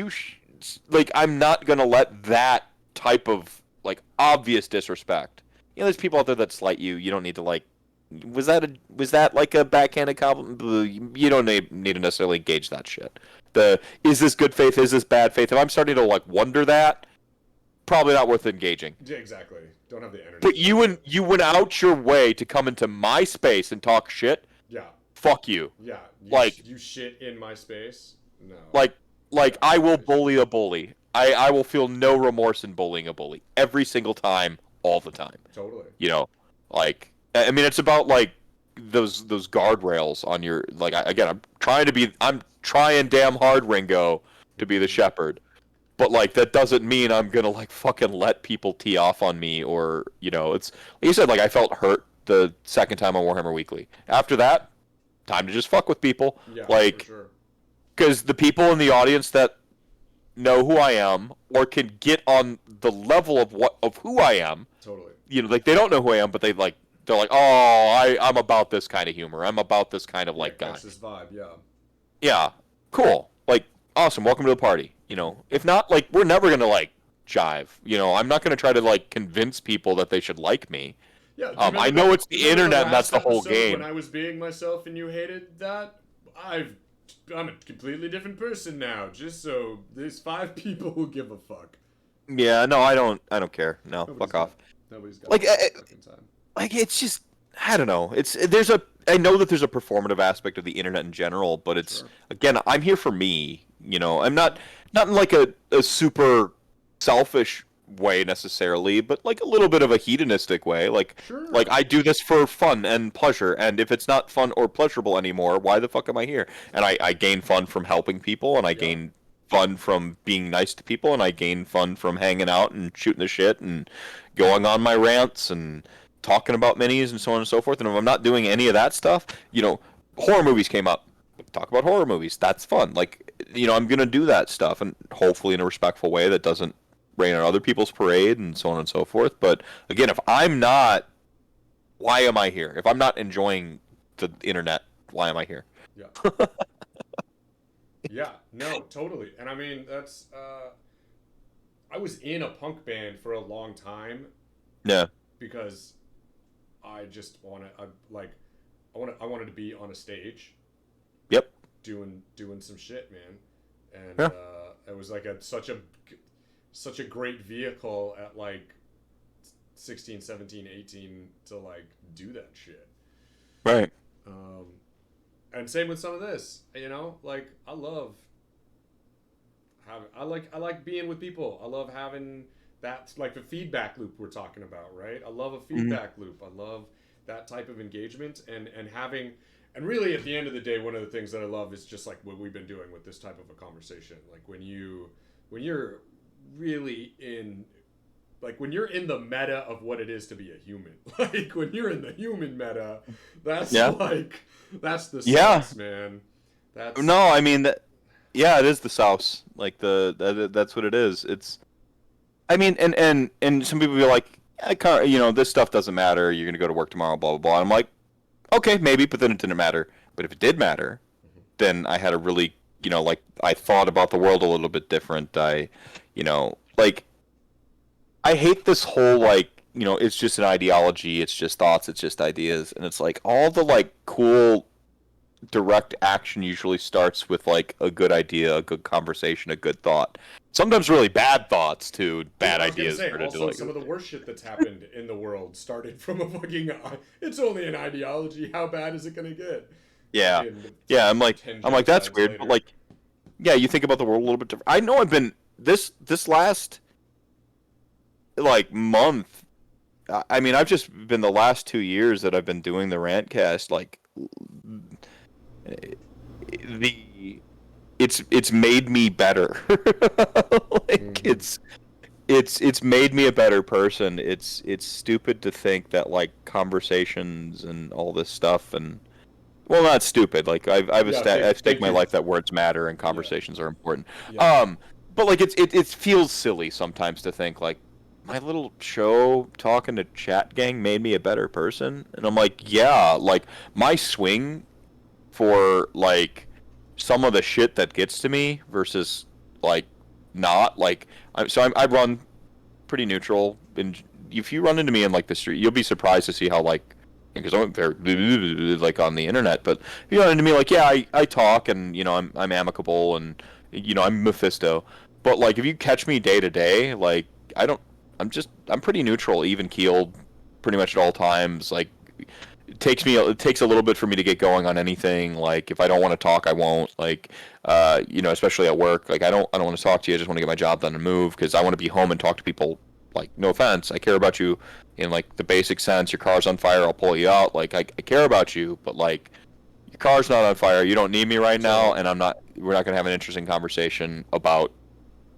like, I'm not gonna let that type of like obvious disrespect. There's people out there that slight you. You don't need to like. Was that like a backhanded compliment? You don't need to necessarily engage that shit. Is this good faith? Is this bad faith? If I'm starting to like wonder that, probably not worth engaging. Yeah, exactly. Don't have the energy But for that shit. you went out your way to come into my space and talk shit. Yeah, Fuck you. yeah. Like You shit in my space. No. like Get like out of I my will space. bully a bully. I will feel no remorse in bullying a bully every single time, all the time. Totally. Like I mean, it's about like those guardrails on your like. Again, I'm trying damn hard, Ringo, to be the Mhm. shepherd. But like that doesn't mean I'm gonna like fucking let people tee off on me or it's like you said, like I felt hurt the second time on Warhammer Weekly. After that, time to just fuck with people. Yeah, for Like sure. because the people in the audience that know who I am or can get on the level of who I am, Totally. like they don't know who I am, but they're like, oh, I'm about this kind of humor. I'm about this kind of Yeah, like guy. catch this vibe. Yeah. Yeah, cool. Like awesome. Welcome to the party. If not, like we're never gonna like jive. I'm not gonna try to like convince people that they should like me. Yeah. Do you I remember know the it's the remember the internet and that's last the whole episode when game. I was being myself and you hated that? I'm a completely different person now. Just so there's 5 people who give a fuck. Yeah, no, I don't care. No, Nobody's fuck got off. nobody's got Like, that fucking time. like it's just I don't know. I know that there's a performative aspect of the internet in general, but it's Sure. again, I'm here for me. I'm not in like a super selfish way necessarily, but like a little bit of a hedonistic way. Like Sure. I do this for fun and pleasure, and if it's not fun or pleasurable anymore, why the fuck am I here? And I gain fun from helping people, and I Yeah. gain fun from being nice to people, and I gain fun from hanging out and shooting the shit and going on my rants and talking about minis and so on and so forth. And if I'm not doing any of that stuff, horror movies came up. Talk about horror movies. That's fun. Like, I'm gonna do that stuff, and hopefully in a respectful way that doesn't rain on other people's parade and so on and so forth. But again, if I'm not, why am I here? If I'm not enjoying the internet, why am I here? Yeah. Yeah. No. Totally. And I mean that's. I was in a punk band for a long time Yeah. because I just want to. I wanted to be on a stage Yep. doing some shit, man. And Yeah. it was like such a great vehicle at like 16, 17, 18 to like do that shit. Right. Um, and same with some of this, like I like being with people. I love having that like the feedback loop we're talking about, right? I love a Mhm. feedback loop. I love that type of engagement and having and really at the end of the day one of the things that I love is just like what we've been doing with this type of a conversation. Like when you're really in like when you're in the meta of what it is to be a human. Like when you're in the human meta, that's Yeah. like that's the Yeah. sauce, man. No, That's I mean that. Yeah, it is the South. Like that's what it is. It's. I mean, and some people be like, this stuff doesn't matter. You're gonna go to work tomorrow, blah blah blah. I'm like, okay, maybe, but then it didn't matter. But if it did matter, then I had a really, like I thought about the world a little bit different. Like I hate this whole like, it's just an ideology, it's just thoughts, it's just ideas, and it's like all the like cool direct action usually starts with like a good idea, a good conversation, a good thought. Sometimes really bad thoughts too, Dude, bad I was gonna ideas say, started to also like some of the worst shit that's happened in the world started from a fucking. It's only an ideology. How bad is it gonna get? yeah. Fucking Yeah, I'm like that's genocides weird, but later. like yeah, you think about the world a little bit different. I know I've been this last like month. I mean, I've just been the last 2 years that I've been doing the Rantcast. Like the it's made me better. Like Hmm. it's made me a better person. It's stupid to think that like conversations and all this stuff and well, not stupid. Like Yeah, I've staked thank my you. life that words matter and Yeah, conversations are important. yeah. Um, but like it feels silly sometimes to think like my little show talking to chat gang made me a better person, and I'm like, yeah, like my swing for like some of the shit that gets to me versus like not like I run pretty neutral. And if you run into me in like the street, you'll be surprised to see how like because I'm very like on the internet. But if you run into me, like yeah, I talk and I'm amicable and I'm Mephisto. But like if you catch me day to day, like I don't. I'm pretty neutral, even keeled, pretty much at all times. Like it takes a little bit for me to get going on anything. Like if I don't want to talk, I won't. Like especially at work. Like I don't want to talk to you. I just want to get my job done and move because I want to be home and talk to people. Like no offense, I care about you in like the basic sense. Your car's on fire, I'll pull you out. Like I care about you, but like your car's not on fire. You don't need me right now, So and I'm not. We're not gonna have an interesting conversation about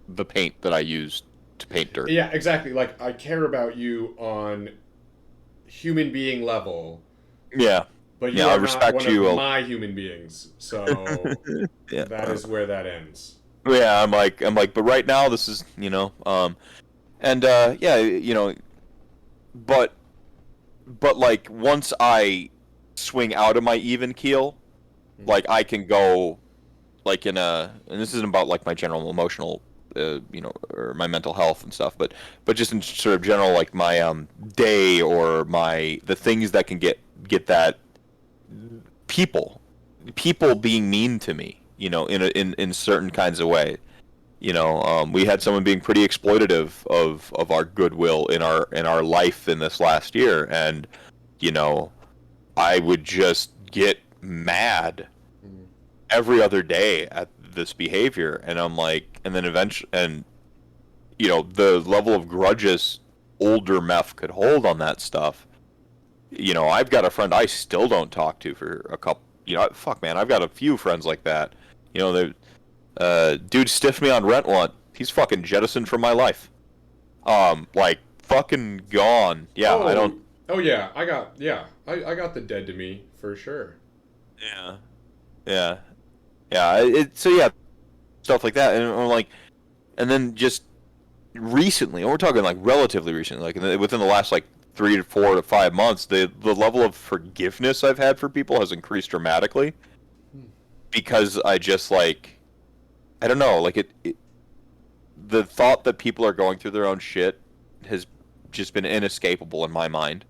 the paint that I used to paint dirt. yeah, exactly. Like I care about you on human being level, Yeah, but yeah, you I are not respect one of you. my human beings. So Yeah, that is where that ends. yeah. But right now this is and yeah, but like once I swing out of my even keel, Mhm. like I can go like and this isn't about like my general emotional or my mental health and stuff, but just in sort of general like my day or my the things that can get that people being mean to me, in certain kinds of way. We had someone being pretty exploitative of our goodwill in our life in this last year, and you know, I would just get mad Mhm. every other day at this behavior, and I'm like, and then eventually, and the level of grudges older meth could hold on that stuff. I've got a friend I still don't talk to for a couple. Fuck, man, I've got a few friends like that. The dude stiffed me on rent one. He's fucking jettisoned from my life. Like fucking gone. Yeah, I don't. Oh, oh yeah, I got the dead to me for sure. Yeah, yeah, yeah. So yeah, stuff like that, and I'm like, and then just recently, and we're talking like relatively recently, like within the last like 3 to 4 to 5 months, the level of forgiveness I've had for people has increased dramatically because I just like I don't know, like the thought that people are going through their own shit has just been inescapable in my mind.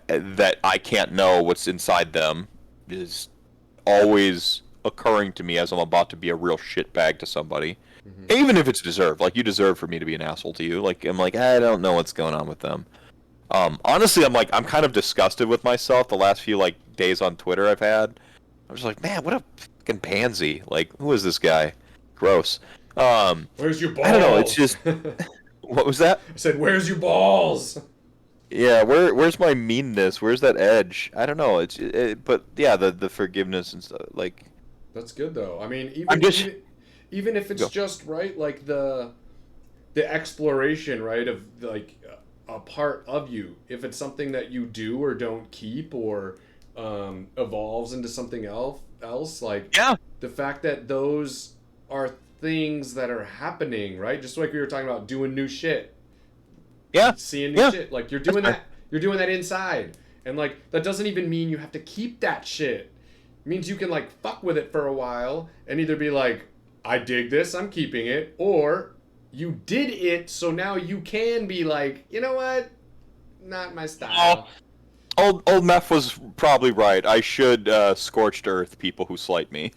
That I can't know what's inside them is always occurring to me as I'm about to be a real shitbag to somebody. Hmm. Even if it's deserved, like you deserve for me to be an asshole to you. Like I'm like I don't know what's going on with them. Honestly, I'm kind of disgusted with myself. The last few like days on Twitter I've had, I'm just like, man, what a fucking pansy. Like, who is this guy? Gross. Um, Where's your I don't know. It's balls? just, I what was that? said, "Where's your balls?" Yeah, where's my meanness? Where's that edge? I don't know. But yeah, the forgiveness and stuff. Like, That's good though. I mean, I'm just even if it's go. just right, like the exploration, right, of like a part of you. If it's something that you do or don't keep or evolves into something else, like Yeah, the fact that those are things that are happening, right? Just like we were talking about doing new shit, yeah, seeing new yeah. shit. Like That's fair. you're doing that inside, and like that doesn't even mean you have to keep that shit. It means you can like fuck with it for a while and either be like, I dig this, I'm keeping it, or you did it, so now you can be like, you know what, not my Oh, style. old Meph was probably right. I should scorched earth people who slight me.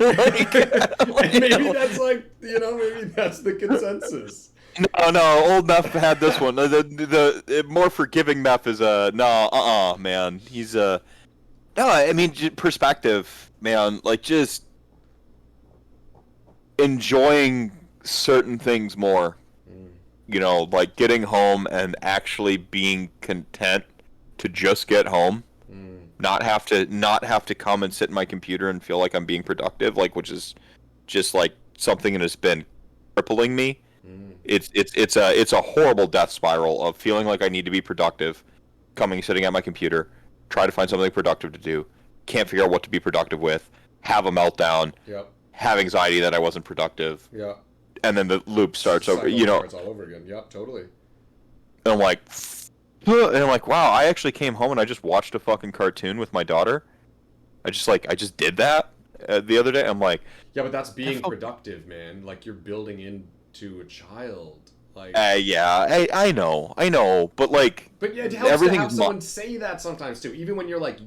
Like, And you maybe know, that's like, maybe that's the consensus. no, no, old Meph had this one. The more forgiving Meph is no, man. He's no. I mean, perspective, man. Like just enjoying certain things more. Mm, You know, like getting home and actually being content to just get home, mm, not have to come and sit in my computer and feel like I'm being productive, like which is just like something that has been crippling me. mm. It's a horrible death spiral of feeling like I need to be productive, coming sitting at my computer, try to find something productive to do, can't figure out what to be productive with, have a meltdown, Yep, have anxiety that I wasn't productive, yep. and then the loop starts over. Cycle starts all over again. Yep, totally. And I'm like, and I'm like, wow, I actually came home and I just watched a fucking cartoon with my daughter. I just did that the other day. I'm like, Yeah, but that's that being felt, productive, man. Like you're building into a child. Like, yeah, I know, but like, but yeah, it helps to have everything's someone say that sometimes too, even when you're like,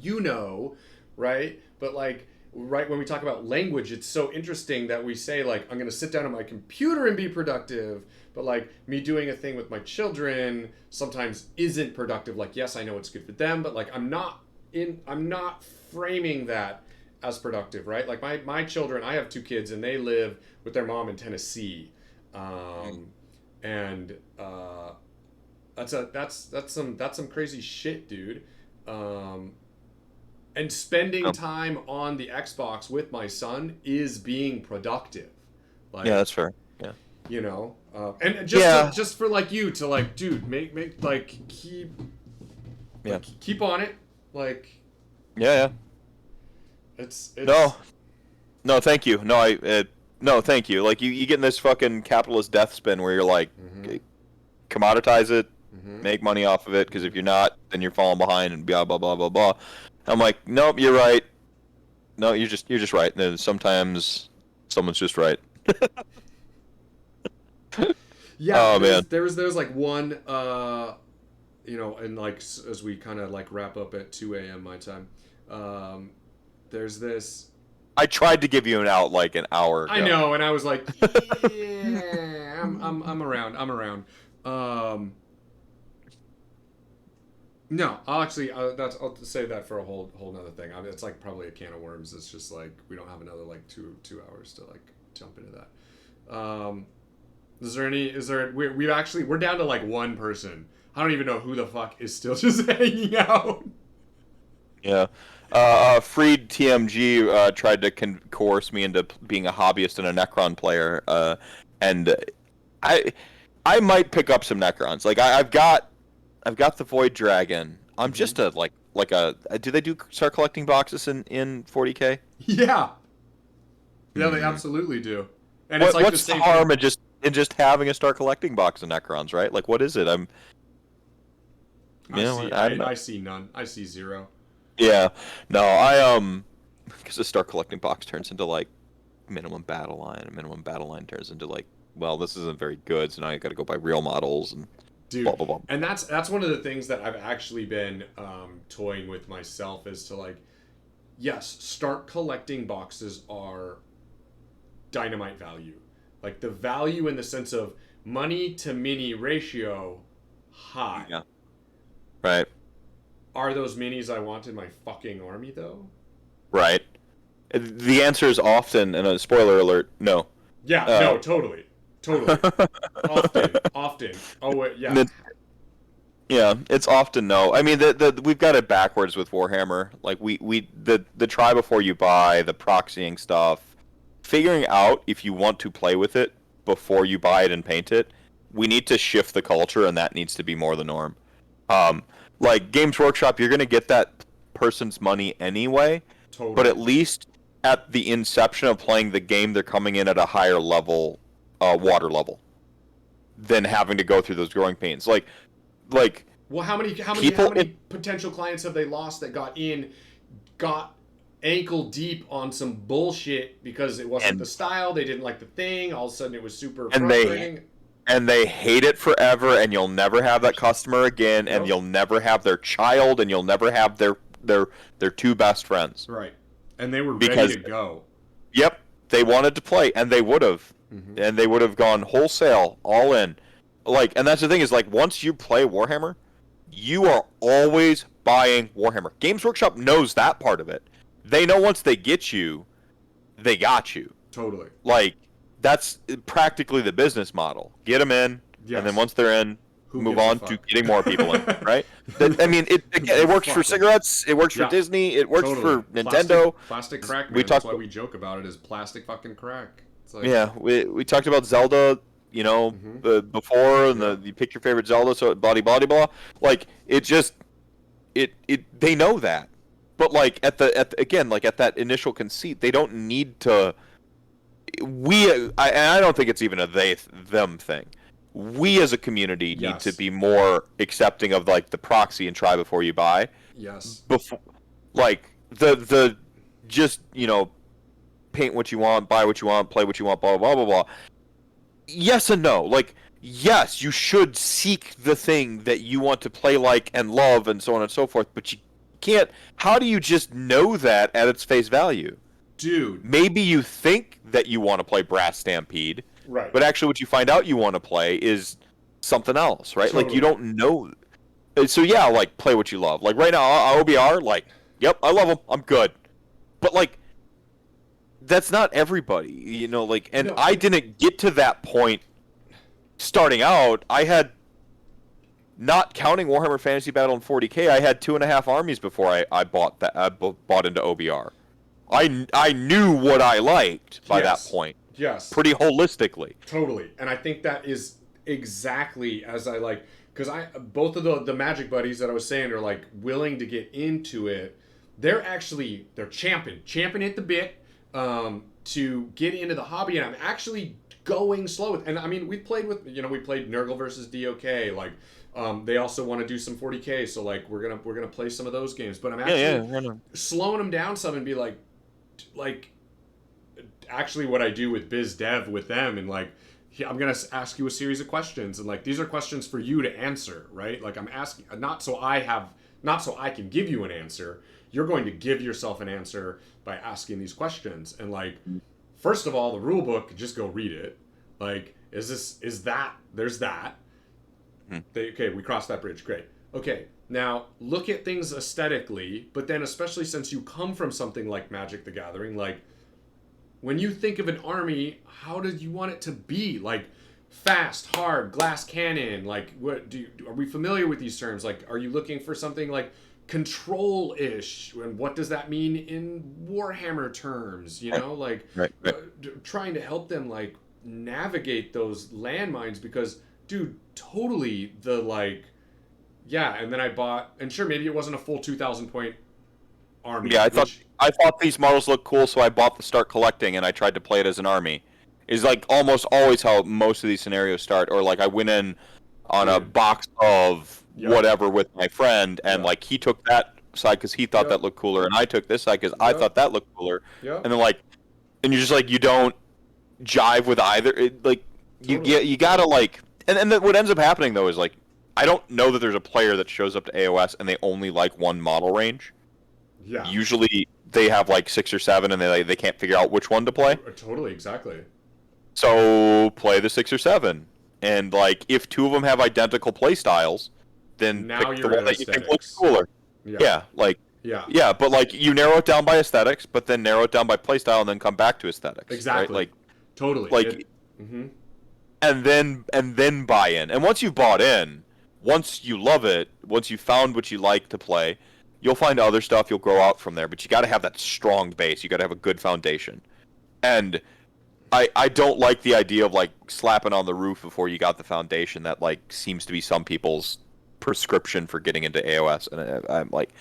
right? But like, right when we talk about language, it's so interesting that we say like, I'm gonna sit down on my computer and be productive. But like me doing a thing with my children sometimes isn't productive. Like, yes, I know it's good for them, but like I'm not framing that as productive, right? Like my children, I have two kids and they live with their mom in Tennessee. Um, and that's some crazy shit, dude. Um, and spending um, time on the Xbox with my son is being productive, yeah, like that's fair. Yeah, and yeah, just for like you to like, dude, make like yeah, keep on it, like yeah, yeah. it's No, no, thank you. No, no, thank you. Like you get in this fucking capitalist death spin where you're like, mm-hmm, commoditize it, mm-hmm, make money off of it, because if you're not, then you're falling behind and blah blah blah blah blah. I'm like, nope, you're right. No, you're just right. And then sometimes someone's just right. yeah. Oh man, There's like one and like as we kind of like wrap up at 2 a.m. my time, um, there's this. I tried to give you an out like an hour I ago. know, and I was like, yeah, I'm around, I'm around. Um, no, I'll actually I'll save that for a whole nother thing. I mean, it's like probably a can of worms. It's just like we don't have another like two hours to like jump into that. We're down to like one person. I don't even know who the fuck is still just hanging out. Yeah. Freed TMG tried to coerce me into being a hobbyist and a Necron player, and I I might pick up some Necrons. Like I've got the Void Dragon. I'm Hmm. just a like a. Do they do start collecting boxes in 40K? Yeah, yeah, they Hmm. absolutely do, and it's like the What's the same thing. harm in just having a start collecting box of Necrons, right? Like what is it? I don't know. I see none. I see zero. Yeah, no, because the start collecting box turns into like minimum battle line, and minimum battle line turns into like, well, this isn't very good, so now you got to go buy real models and blah Dude, blah blah. and that's one of the things that I've actually been toying with myself is to like, yes, start collecting boxes are dynamite value, like the value in the sense of money to mini ratio high. Yeah, right, Are those minis I want in my fucking army though? right. The answer is often, and a spoiler alert, no. Yeah, Uh, no, totally, totally. Often. Oh wait, and yeah. yeah, it's often no. I mean, the we've got it backwards with Warhammer. Like the try before you buy, the proxying stuff, figuring out if you want to play with it before you buy it and paint it We need to shift the culture, and that needs to be more the norm. Um, like Games Workshop, you're gonna get that person's money anyway, but Totally. at least at the inception of playing the game, they're coming in at a higher level, water level, than having to go through those growing pains. Like Well, how people many potential clients have they lost that got ankle deep on some bullshit because it wasn't the and style, they didn't like the thing, all of a sudden it was super and they frustrating. and they hate it forever, and you'll never have that customer again, and Yep. you'll never have their child, and you'll never have their two best friends. Right. And they were ready Because to go. yep, they wanted to play, and they would have, Mm-hmm. and they would have gone wholesale, all in. Like, and that's the thing is, like, once you play Warhammer, you are always buying Warhammer. Games Workshop knows that part of it. They know once they get you, they got you. Totally. Like, that's practically the business model. Get them in, Yes. and then once they're in, Who move gives a on to fuck? getting more people in, right? I mean, it works for Fuck 'em. cigarettes, it works for Yeah. Disney, it works Totally. for Nintendo. Plastic crack, man. We That's talked, why we joke about it as plastic fucking crack. It's like, yeah, we talked about Zelda, you know, Mhm. before, and Yeah. you pick your favorite Zelda, so blah blah. Like, it just, they know that, but like again, like at that initial conceit, they don't need to. And I don't think it's even a them thing. We as a community need Yes. to be more accepting of like the proxy and try before you buy. Yes. Before, like the just paint what you want, buy what you want, play what you want, blah blah blah blah blah. Yes and no. Like, yes, you should seek the thing that you want to play like and love and so on and so forth, but you can't. How do you just know that at its face value? Dude. Maybe you think that you want to play Brass Stampede, Right. but actually what you find out you want to play is something else, right? Like, you Totally. don't know. So yeah, like, play what you love. Like, right now, OBR, like, yep, I love them. I'm good. But like, that's not everybody, like, and No, I and- didn't get to that point starting out. I had, not counting Warhammer Fantasy Battle and 40K, I had 2.5 armies before I bought that. I bought into OBR. I knew what I liked by Yes. that point, Yes. pretty holistically. Totally. And I think that is exactly as I like, because both of the Magic buddies that I was saying are like willing to get into it. They're champing at the bit to get into the hobby, and I'm actually going slow with. And I mean, we played Nurgle versus DOK. Like, they also want to do some 40K, so like we're gonna play some of those games. But I'm actually slowing them down some and be like actually what I do with biz dev with them, and like, I'm gonna ask you a series of questions, and like, these are questions for you to answer, right? Like, I'm asking not so I can give you an answer. You're going to give yourself an answer by asking these questions. And like, first of all, the rule book, just go read it. Like, there's that. Okay, we crossed that bridge. Great. Okay, now look at things aesthetically, but then especially since you come from something like Magic the Gathering, like, when you think of an army, how do you want it to be? Like, fast, hard, glass cannon. Like, are we familiar with these terms? Like, are you looking for something like control-ish? And what does that mean in Warhammer terms? Like, Right. trying to help them like navigate those landmines, because, dude, totally yeah. And then I bought, and sure, maybe it wasn't a full 2,000 point army. Yeah, which, I thought these models looked cool, so I bought the Start Collecting, and I tried to play it as an army. Is like almost always how most of these scenarios start. Or like, I went in on a box of Yep. whatever with my friend, and Yep. like, he took that side because he thought Yep. that looked cooler, and I took this side because I Yep. thought that looked cooler. Yep. And then like, and you're just like, you don't jive with either. Like, Totally. you gotta like, and then what ends up happening though is like, I don't know that there's a player that shows up to AOS and they only like one model range. Yeah. Usually they have like 6 or 7, and they can't figure out which one to play. Totally, exactly. So play the 6 or 7, and like, if 2 of them have identical play styles, then Now pick the you're one at that you think aesthetics. looks cooler. Yeah. Yeah, Yeah. but like, you narrow it down by aesthetics, but then narrow it down by play style, and then come back to aesthetics. Exactly. Right? Totally. Like, Mm-hmm. and then buy in. And once you've bought in, once you love it, once you found what you like to play, you'll find other stuff. You'll grow out from there. But you got to have that strong base. You got to have a good foundation. And I don't like the idea of like slapping on the roof before you got the foundation. That like seems to be some people's prescription for getting into AOS, and I'm like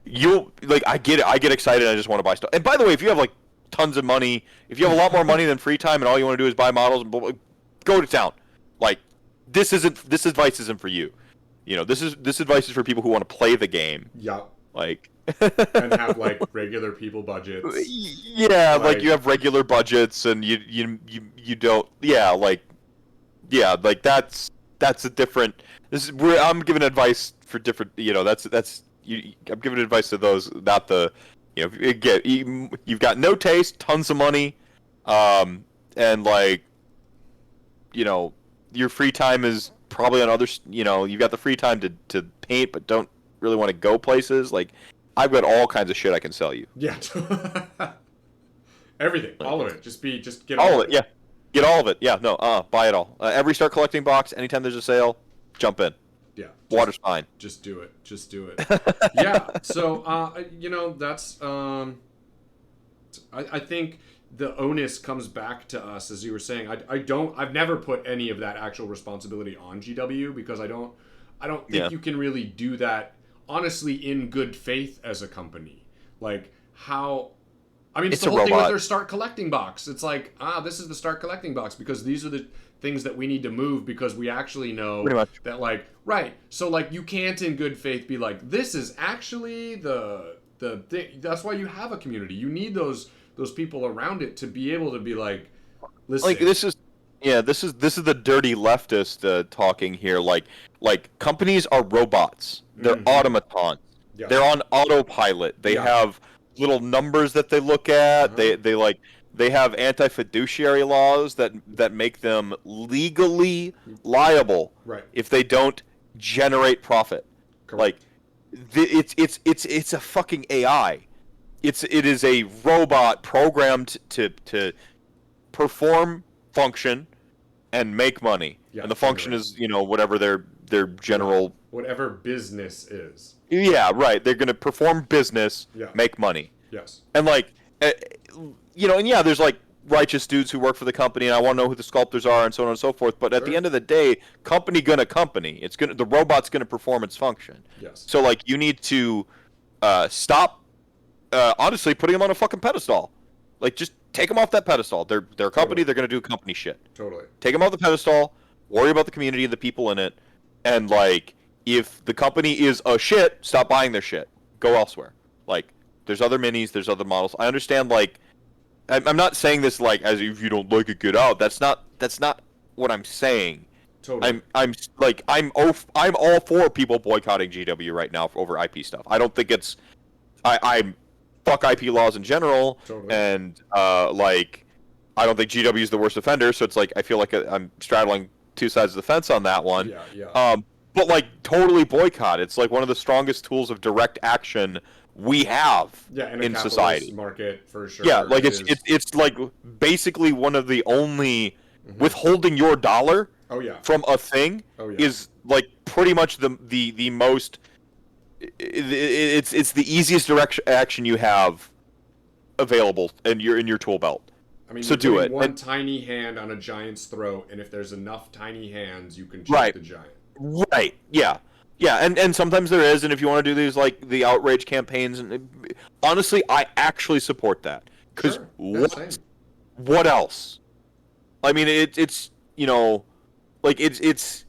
you like I get it. I get excited. I just want to buy stuff. And by the way, if you have like tons of money, if you have a lot more money than free time, and all you want to do is buy models, and go to town. Like this advice isn't for you. You know, this advice is for people who want to play the game. Yeah. Like and have like regular people budgets. Yeah, like you have regular budgets, and you don't. Yeah, like that's a different. I'm giving advice for different. You know, I'm giving advice to those, not the. You know, you've got no taste, tons of money, and like, you know, your free time is probably on other. You know, you've got the free time to paint, but don't really want to go places. Like, I've got all kinds of shit I can sell you. Yeah. Everything, all of it. Just get all of it. Yeah, get all of it. Yeah, no, buy it all. Every Start Collecting box. Anytime there's a sale, jump in. Yeah. Water's fine. Just do it. Just do it. Yeah. So, you know, that's. I think the onus comes back to us, as you were saying. I've never put any of that actual responsibility on GW, because I don't think you can really do that honestly in good faith as a company. Like, how. I mean, it's the whole thing with their Start Collecting box. It's like, this is the Start Collecting box because these are the things that we need to move, because we actually know that, like, right. So, like, you can't in good faith be like, this is actually the thing. That's why you have a community. You need those people around it to be able to be like, listen. Like, this is the dirty leftist talking here. Like companies are robots. They're automatons. Yeah. They're on autopilot. They have little numbers that they look at. They have anti-fiduciary laws that make them legally liable if they don't generate profit. Correct. Like, it's a fucking AI. It is a robot programmed to perform function and make money. Yeah, and the function is, you know, whatever their general whatever business is. Yeah, right. They're going to perform business, make money. Yes. And like, you know, and yeah, there's like righteous dudes who work for the company, and I want to know who the sculptors are, and so on and so forth. But at the end of the day, company. The robot's gonna perform its function. Yes. So like, you need to stop, honestly, putting them on a fucking pedestal. Like, just take them off that pedestal. They're a company. They're gonna do company shit. Totally. Take them off the pedestal. Worry about the community, the people in it, and like, if the company is a shit, stop buying their shit. Go elsewhere. Like, there's other minis, there's other models. I understand, like, I'm not saying this like as if you don't like it, get out. That's not what I'm saying. Totally. I'm all for people boycotting GW right now over IP stuff. I don't think it's I'm fuck IP laws in general. Totally. And like, I don't think GW is the worst offender. So it's like, I feel like I'm straddling two sides of the fence on that one. Yeah. But like, totally boycott. It's like one of the strongest tools of direct action we have in society. Market, for sure. Yeah, like it's like basically one of the only withholding your dollar from a thing is like pretty much the most. It's the easiest direct action you have available, and you're in your tool belt. I mean, so do it. One tiny hand on a giant's throat, and if there's enough tiny hands, you can choke the giant. Right. Yeah. Yeah, and sometimes there is, and if you want to do these, like, the outrage campaigns, and honestly, I actually support that. Because what else? I mean, it's you know, like, it's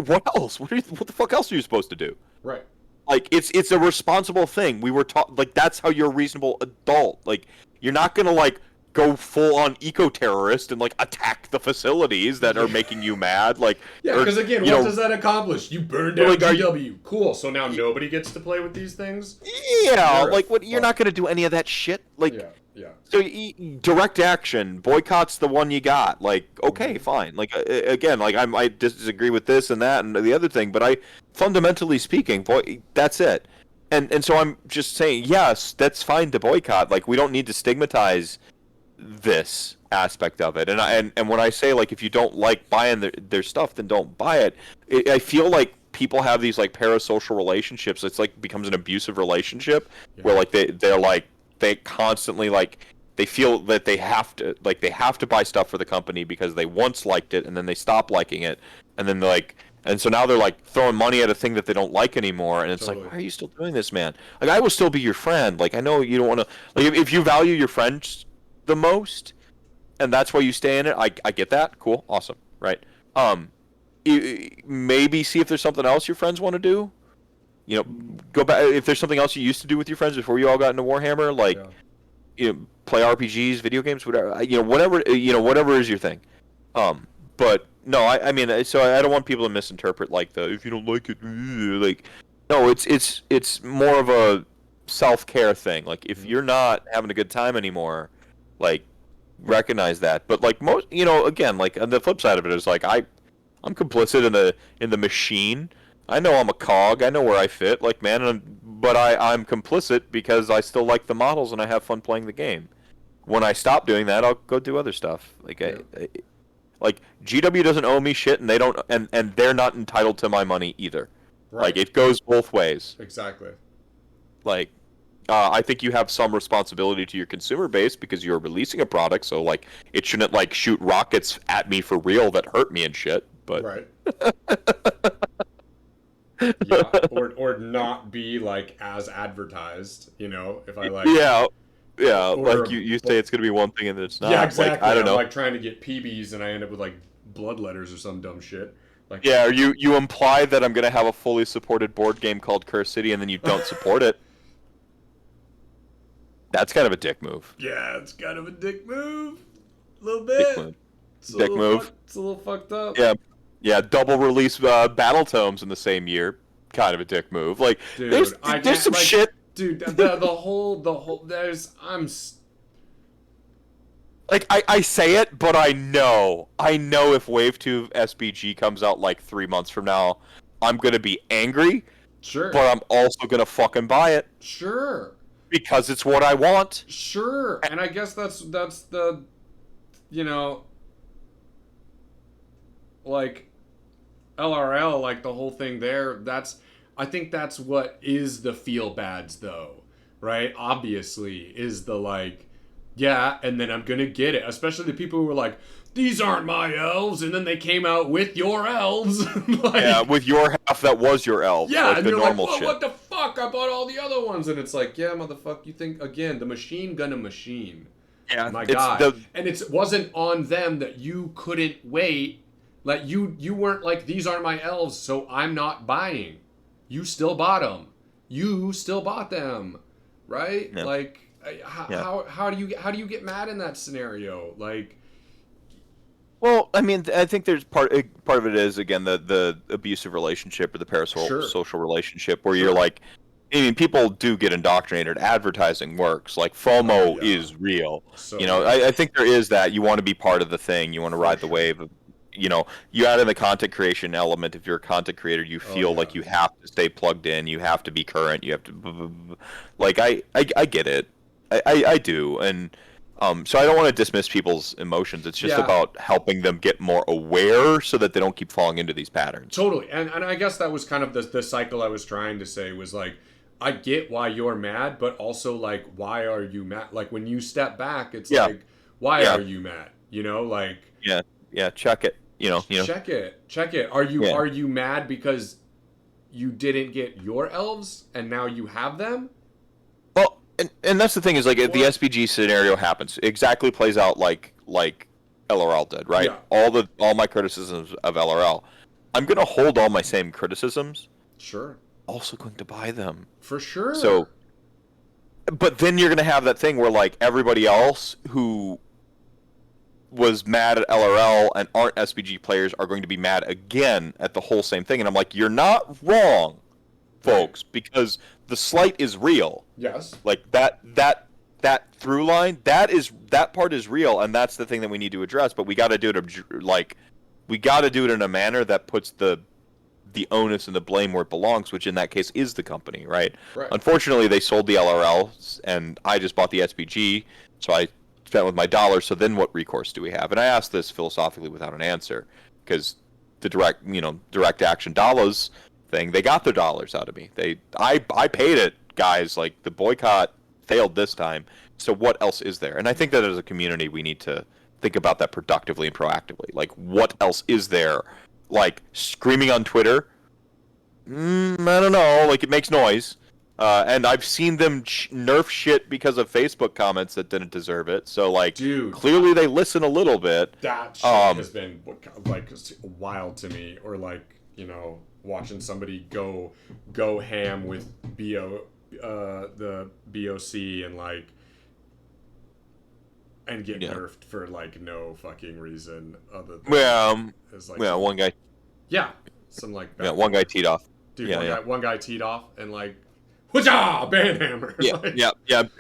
what else? What the fuck else are you supposed to do? Right. Like, it's a responsible thing. We were taught, like, that's how you're a reasonable adult. Like, you're not gonna, like, go full on eco-terrorist and like attack the facilities that are making you mad. Like, because again, what does that accomplish? You burned down GW. Cool. So now nobody gets to play with these things. Yeah, like, what? You're not gonna do any of that shit. Like, so direct action, boycott's the one you got. Like, okay, fine. Like, again, like, I disagree with this and that and the other thing, but fundamentally speaking, that's it. And so I'm just saying, yes, that's fine to boycott. Like, we don't need to stigmatize this aspect of it, and when I say, like, if you don't like buying their stuff, then don't buy it. I feel like people have these like parasocial relationships. It's like becomes an abusive relationship where like they constantly like they feel that they have to buy stuff for the company because they once liked it and then they stop liking it, and then and so now they're like throwing money at a thing that they don't like anymore, and it's like, Totally. why are you still doing this, man? Like, I will still be your friend. Like, I know you don't want to, like, if you value your friends the most, and that's why you stay in it. I get that. Cool, awesome, right? Maybe see if there's something else your friends want to do. Go back if there's something else you used to do with your friends before you all got into Warhammer, like Yeah. play RPGs, video games, whatever. Whatever is your thing. But no, I mean, so I don't want people to misinterpret like the if you don't like it, like, no, it's more of a self-care thing. Like, if you're not having a good time anymore, like, recognize that. But like most, again, like on the flip side of it is like I'm complicit in the machine. I know I'm a cog. I know where I fit. Like, man, but I'm complicit because I still like the models and I have fun playing the game. When I stop doing that, I'll go do other stuff. Yeah. Like, GW doesn't owe me shit, and they don't, and they're not entitled to my money either. Right. Like, it goes both ways. Exactly. Like, I think you have some responsibility to your consumer base because you're releasing a product, so like it shouldn't like shoot rockets at me for real that hurt me and shit. But Right. Yeah. Or not be like as advertised. If I like. yeah, Or like you say it's gonna be one thing and it's not. Yeah, exactly. Like, I don't I'm know. like trying to get PBs and I end up with like blood letters or some dumb shit. Like, Yeah, or you imply that I'm gonna have a fully supported board game called Curse City and then you don't support it. That's kind of a dick move. yeah, it's kind of a dick move. A little Dick bit. move. It's a Dick little move. It's a little fucked up. Yeah, yeah. Double release battle tomes in the same year. Kind of a dick move. Like, Dude, there's I there's can't, some like, shit. Dude, the whole there's Like, I say it, but I know if Wave 2 SBG comes out like 3 months from now, I'm gonna be angry, sure. but I'm also gonna fucking buy it Sure. because it's what I want. Sure. And I guess that's the like LRL, like the whole thing there, I think that's what is the feel bads though, right? Obviously, is the like, yeah, and then I'm gonna get it. Especially the people who were like, these aren't my elves, and then they came out with your elves. Like, Yeah, with your half that was your elf. yeah, like and the you're like, normal well, shit. what the fuck? I bought all the other ones, and it's like, yeah, motherfucker, you think again, the machine gonna machine. Yeah, My it's God. And it wasn't on them that you couldn't wait. Like, you weren't like, these aren't my elves, so I'm not buying. You still bought them. You still bought them, right? Yeah. Like, Yeah. how do you get mad in that scenario? Like, Well, I mean, I think there's part of it is again the abusive relationship or the parasocial Sure. social relationship where Sure. you're like, I mean, people do get indoctrinated. Advertising works. Like, FOMO yeah. is real. So I think there is that. You want to be part of the thing. You want to ride the sure. wave of, you add in the content creation element. If you're a content creator, you feel yeah. like you have to stay plugged in. You have to be current. You have to, like, I get it. I do. And so I don't want to dismiss people's emotions. It's just Yeah. about helping them get more aware so that they don't keep falling into these patterns. Totally. And I guess that was kind of the cycle I was trying to say was like, I get why you're mad, but also like, why are you mad? Like, when you step back, it's Yeah. like, why Yeah. are you mad? Like, Yeah, check it. check it. Are you Yeah. are you mad because you didn't get your elves and now you have them? Well, and that's the thing is, like, if the Or- SPG scenario happens, it exactly plays out like LRL did, right? Yeah. All my criticisms of LRL, I'm gonna hold all my same criticisms. Sure. Also going to buy them. For sure. So, but then you're gonna have that thing where like everybody else who was mad at LRL and aren't SPG players are going to be mad again at the whole same thing, and I'm like, you're not wrong, folks, because the slight is real. Yes. Like that through line, that part is real, and that's the thing that we need to address. But we got to do it we got to do it in a manner that puts the onus and the blame where it belongs, which in that case is the company, right? Right. Unfortunately, they sold the LRL, and I just bought the SPG, so I spent with my dollars. So then, what recourse do we have? And I asked this philosophically without an answer, because the direct action dollars thing, they got their dollars out of me. I paid it, guys. Like, the boycott failed this time. So what else is there? And I think that as a community, we need to think about that productively and proactively. Like, what else is there? Like, screaming on Twitter? I don't know. Like, it makes noise. And I've seen them nerf shit because of Facebook comments that didn't deserve it. So, like, Dude, clearly they listen a little bit. that shit has been like wild to me. Or like, you know, watching somebody go ham with the BOC and like and get nerfed for like no fucking reason other than like one guy. Yeah, some like one guy teed off. Dude, one guy teed off and like, whatcha, banhammer. Yeah, like,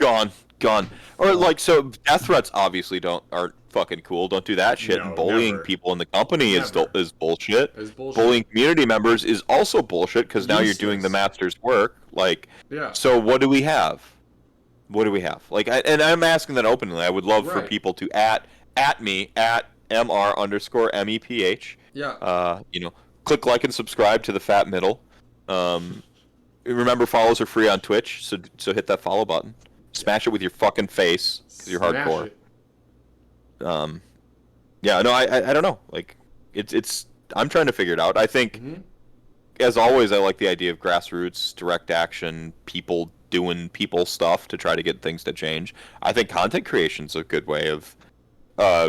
gone. Or like, so death threats obviously aren't fucking cool. Don't do that shit. No, and bullying never. people in the company is bullshit. It's bullshit. Bullying community members is also bullshit because now you're doing the master's work. Like, so what do we have? What do we have? Like, and I'm asking that openly. I would love for people to at me at mr_meph. Yeah. You know, click like and subscribe to the Fat Middle. Remember, follows are free on Twitch, so hit that follow button. Smash it with your fucking face because you're hardcore. Yeah, no, I don't know. Like, it's I'm trying to figure it out. I think, as always, I like the idea of grassroots, direct action, people doing people stuff to try to get things to change. I think content creation's a good way of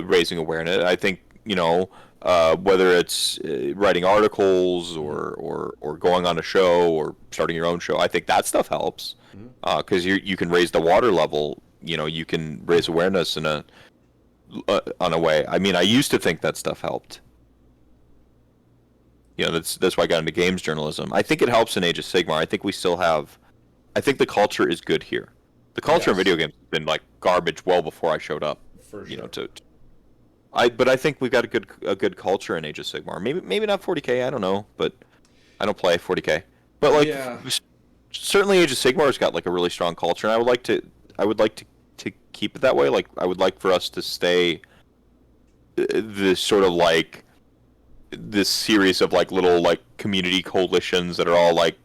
raising awareness. I think, you know, whether it's writing articles or going on a show or starting your own show, I think that stuff helps because you can raise the water level. You know, you can raise awareness in on a way. I mean, I used to think that stuff helped. You know, that's why I got into games journalism. I think it helps in Age of Sigmar. I think we still have. I think the culture is good here. The culture in video games has been like garbage well before I showed up. For sure. You know, but I think we've got a good culture in Age of Sigmar. Maybe not 40K. I don't know, but I don't play 40K. But like, certainly Age of Sigmar has got like a really strong culture, and I would like to keep it that way. Like, I would like for us to stay this sort of like this series of like little like community coalitions that are all like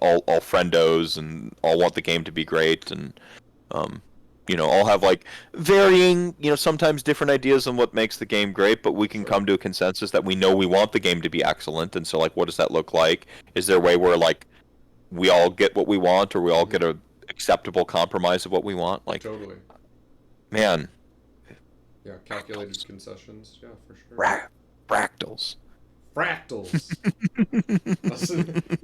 all friendos and all want the game to be great, and you know, all have like varying, you know, sometimes different ideas on what makes the game great, but we can come to a consensus that we know we want the game to be excellent. And so, like, what does that look like? Is there a way where like we all get what we want, or we all get a acceptable compromise of what we want? Like, totally. Man. Yeah, calculated concessions. Yeah, for sure. Fractals.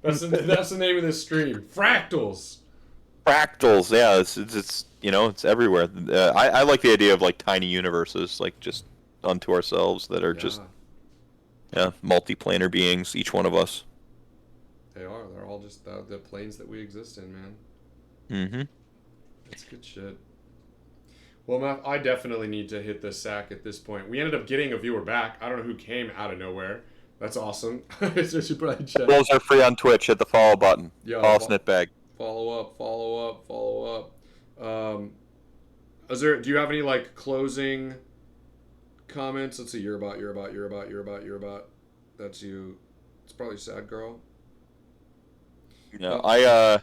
That's the name of this stream. Fractals. Fractals. Yeah, it's you know, it's everywhere. I like the idea of like tiny universes, like just unto ourselves that are just multiplanar beings, each one of us. They are. They're all just the planes that we exist in, man. Mm-hmm. That's good shit. Well, Matt, I definitely need to hit the sack at this point. We ended up getting a viewer back. I don't know who came out of nowhere. That's awesome. It's a super chat. Follows are free on Twitch. Hit the follow button. Follow Snitbag. Follow up. Do you have any like closing comments? Let's see. You're about. That's you. It's probably sad girl. Yeah,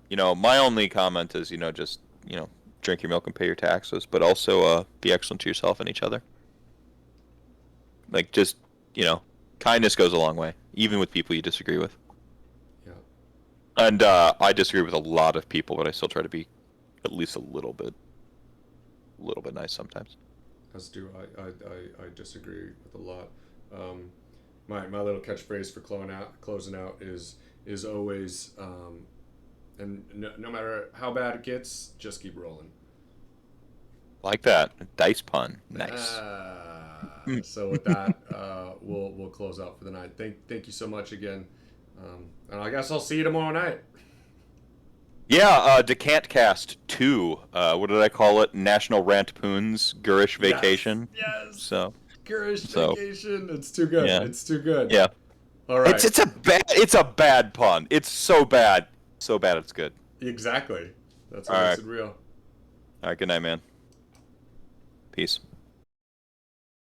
you know, my only comment is, you know, just, you know, drink your milk and pay your taxes, but also be excellent to yourself and each other. Like, just, you know, kindness goes a long way, even with people you disagree with. Yeah. And I disagree with a lot of people, but I still try to be at least a little bit nice sometimes. As do I disagree with a lot. My little catchphrase for closing out is always, and no matter how bad it gets, just keep rolling. Like that. Dice pun. Nice. So with that, we'll close out for the night. Thank you so much again. And I guess I'll see you tomorrow night. Yeah, Decantcast 2. What did I call it? National Rantpoons Gurish Vacation. Yes. So Gurish Vacation. It's too good. Yeah. It's too good. Yeah. All right. It's a bad pun. It's so bad. So bad it's good. Exactly. That's what makes it real. All right, good night, man. Peace.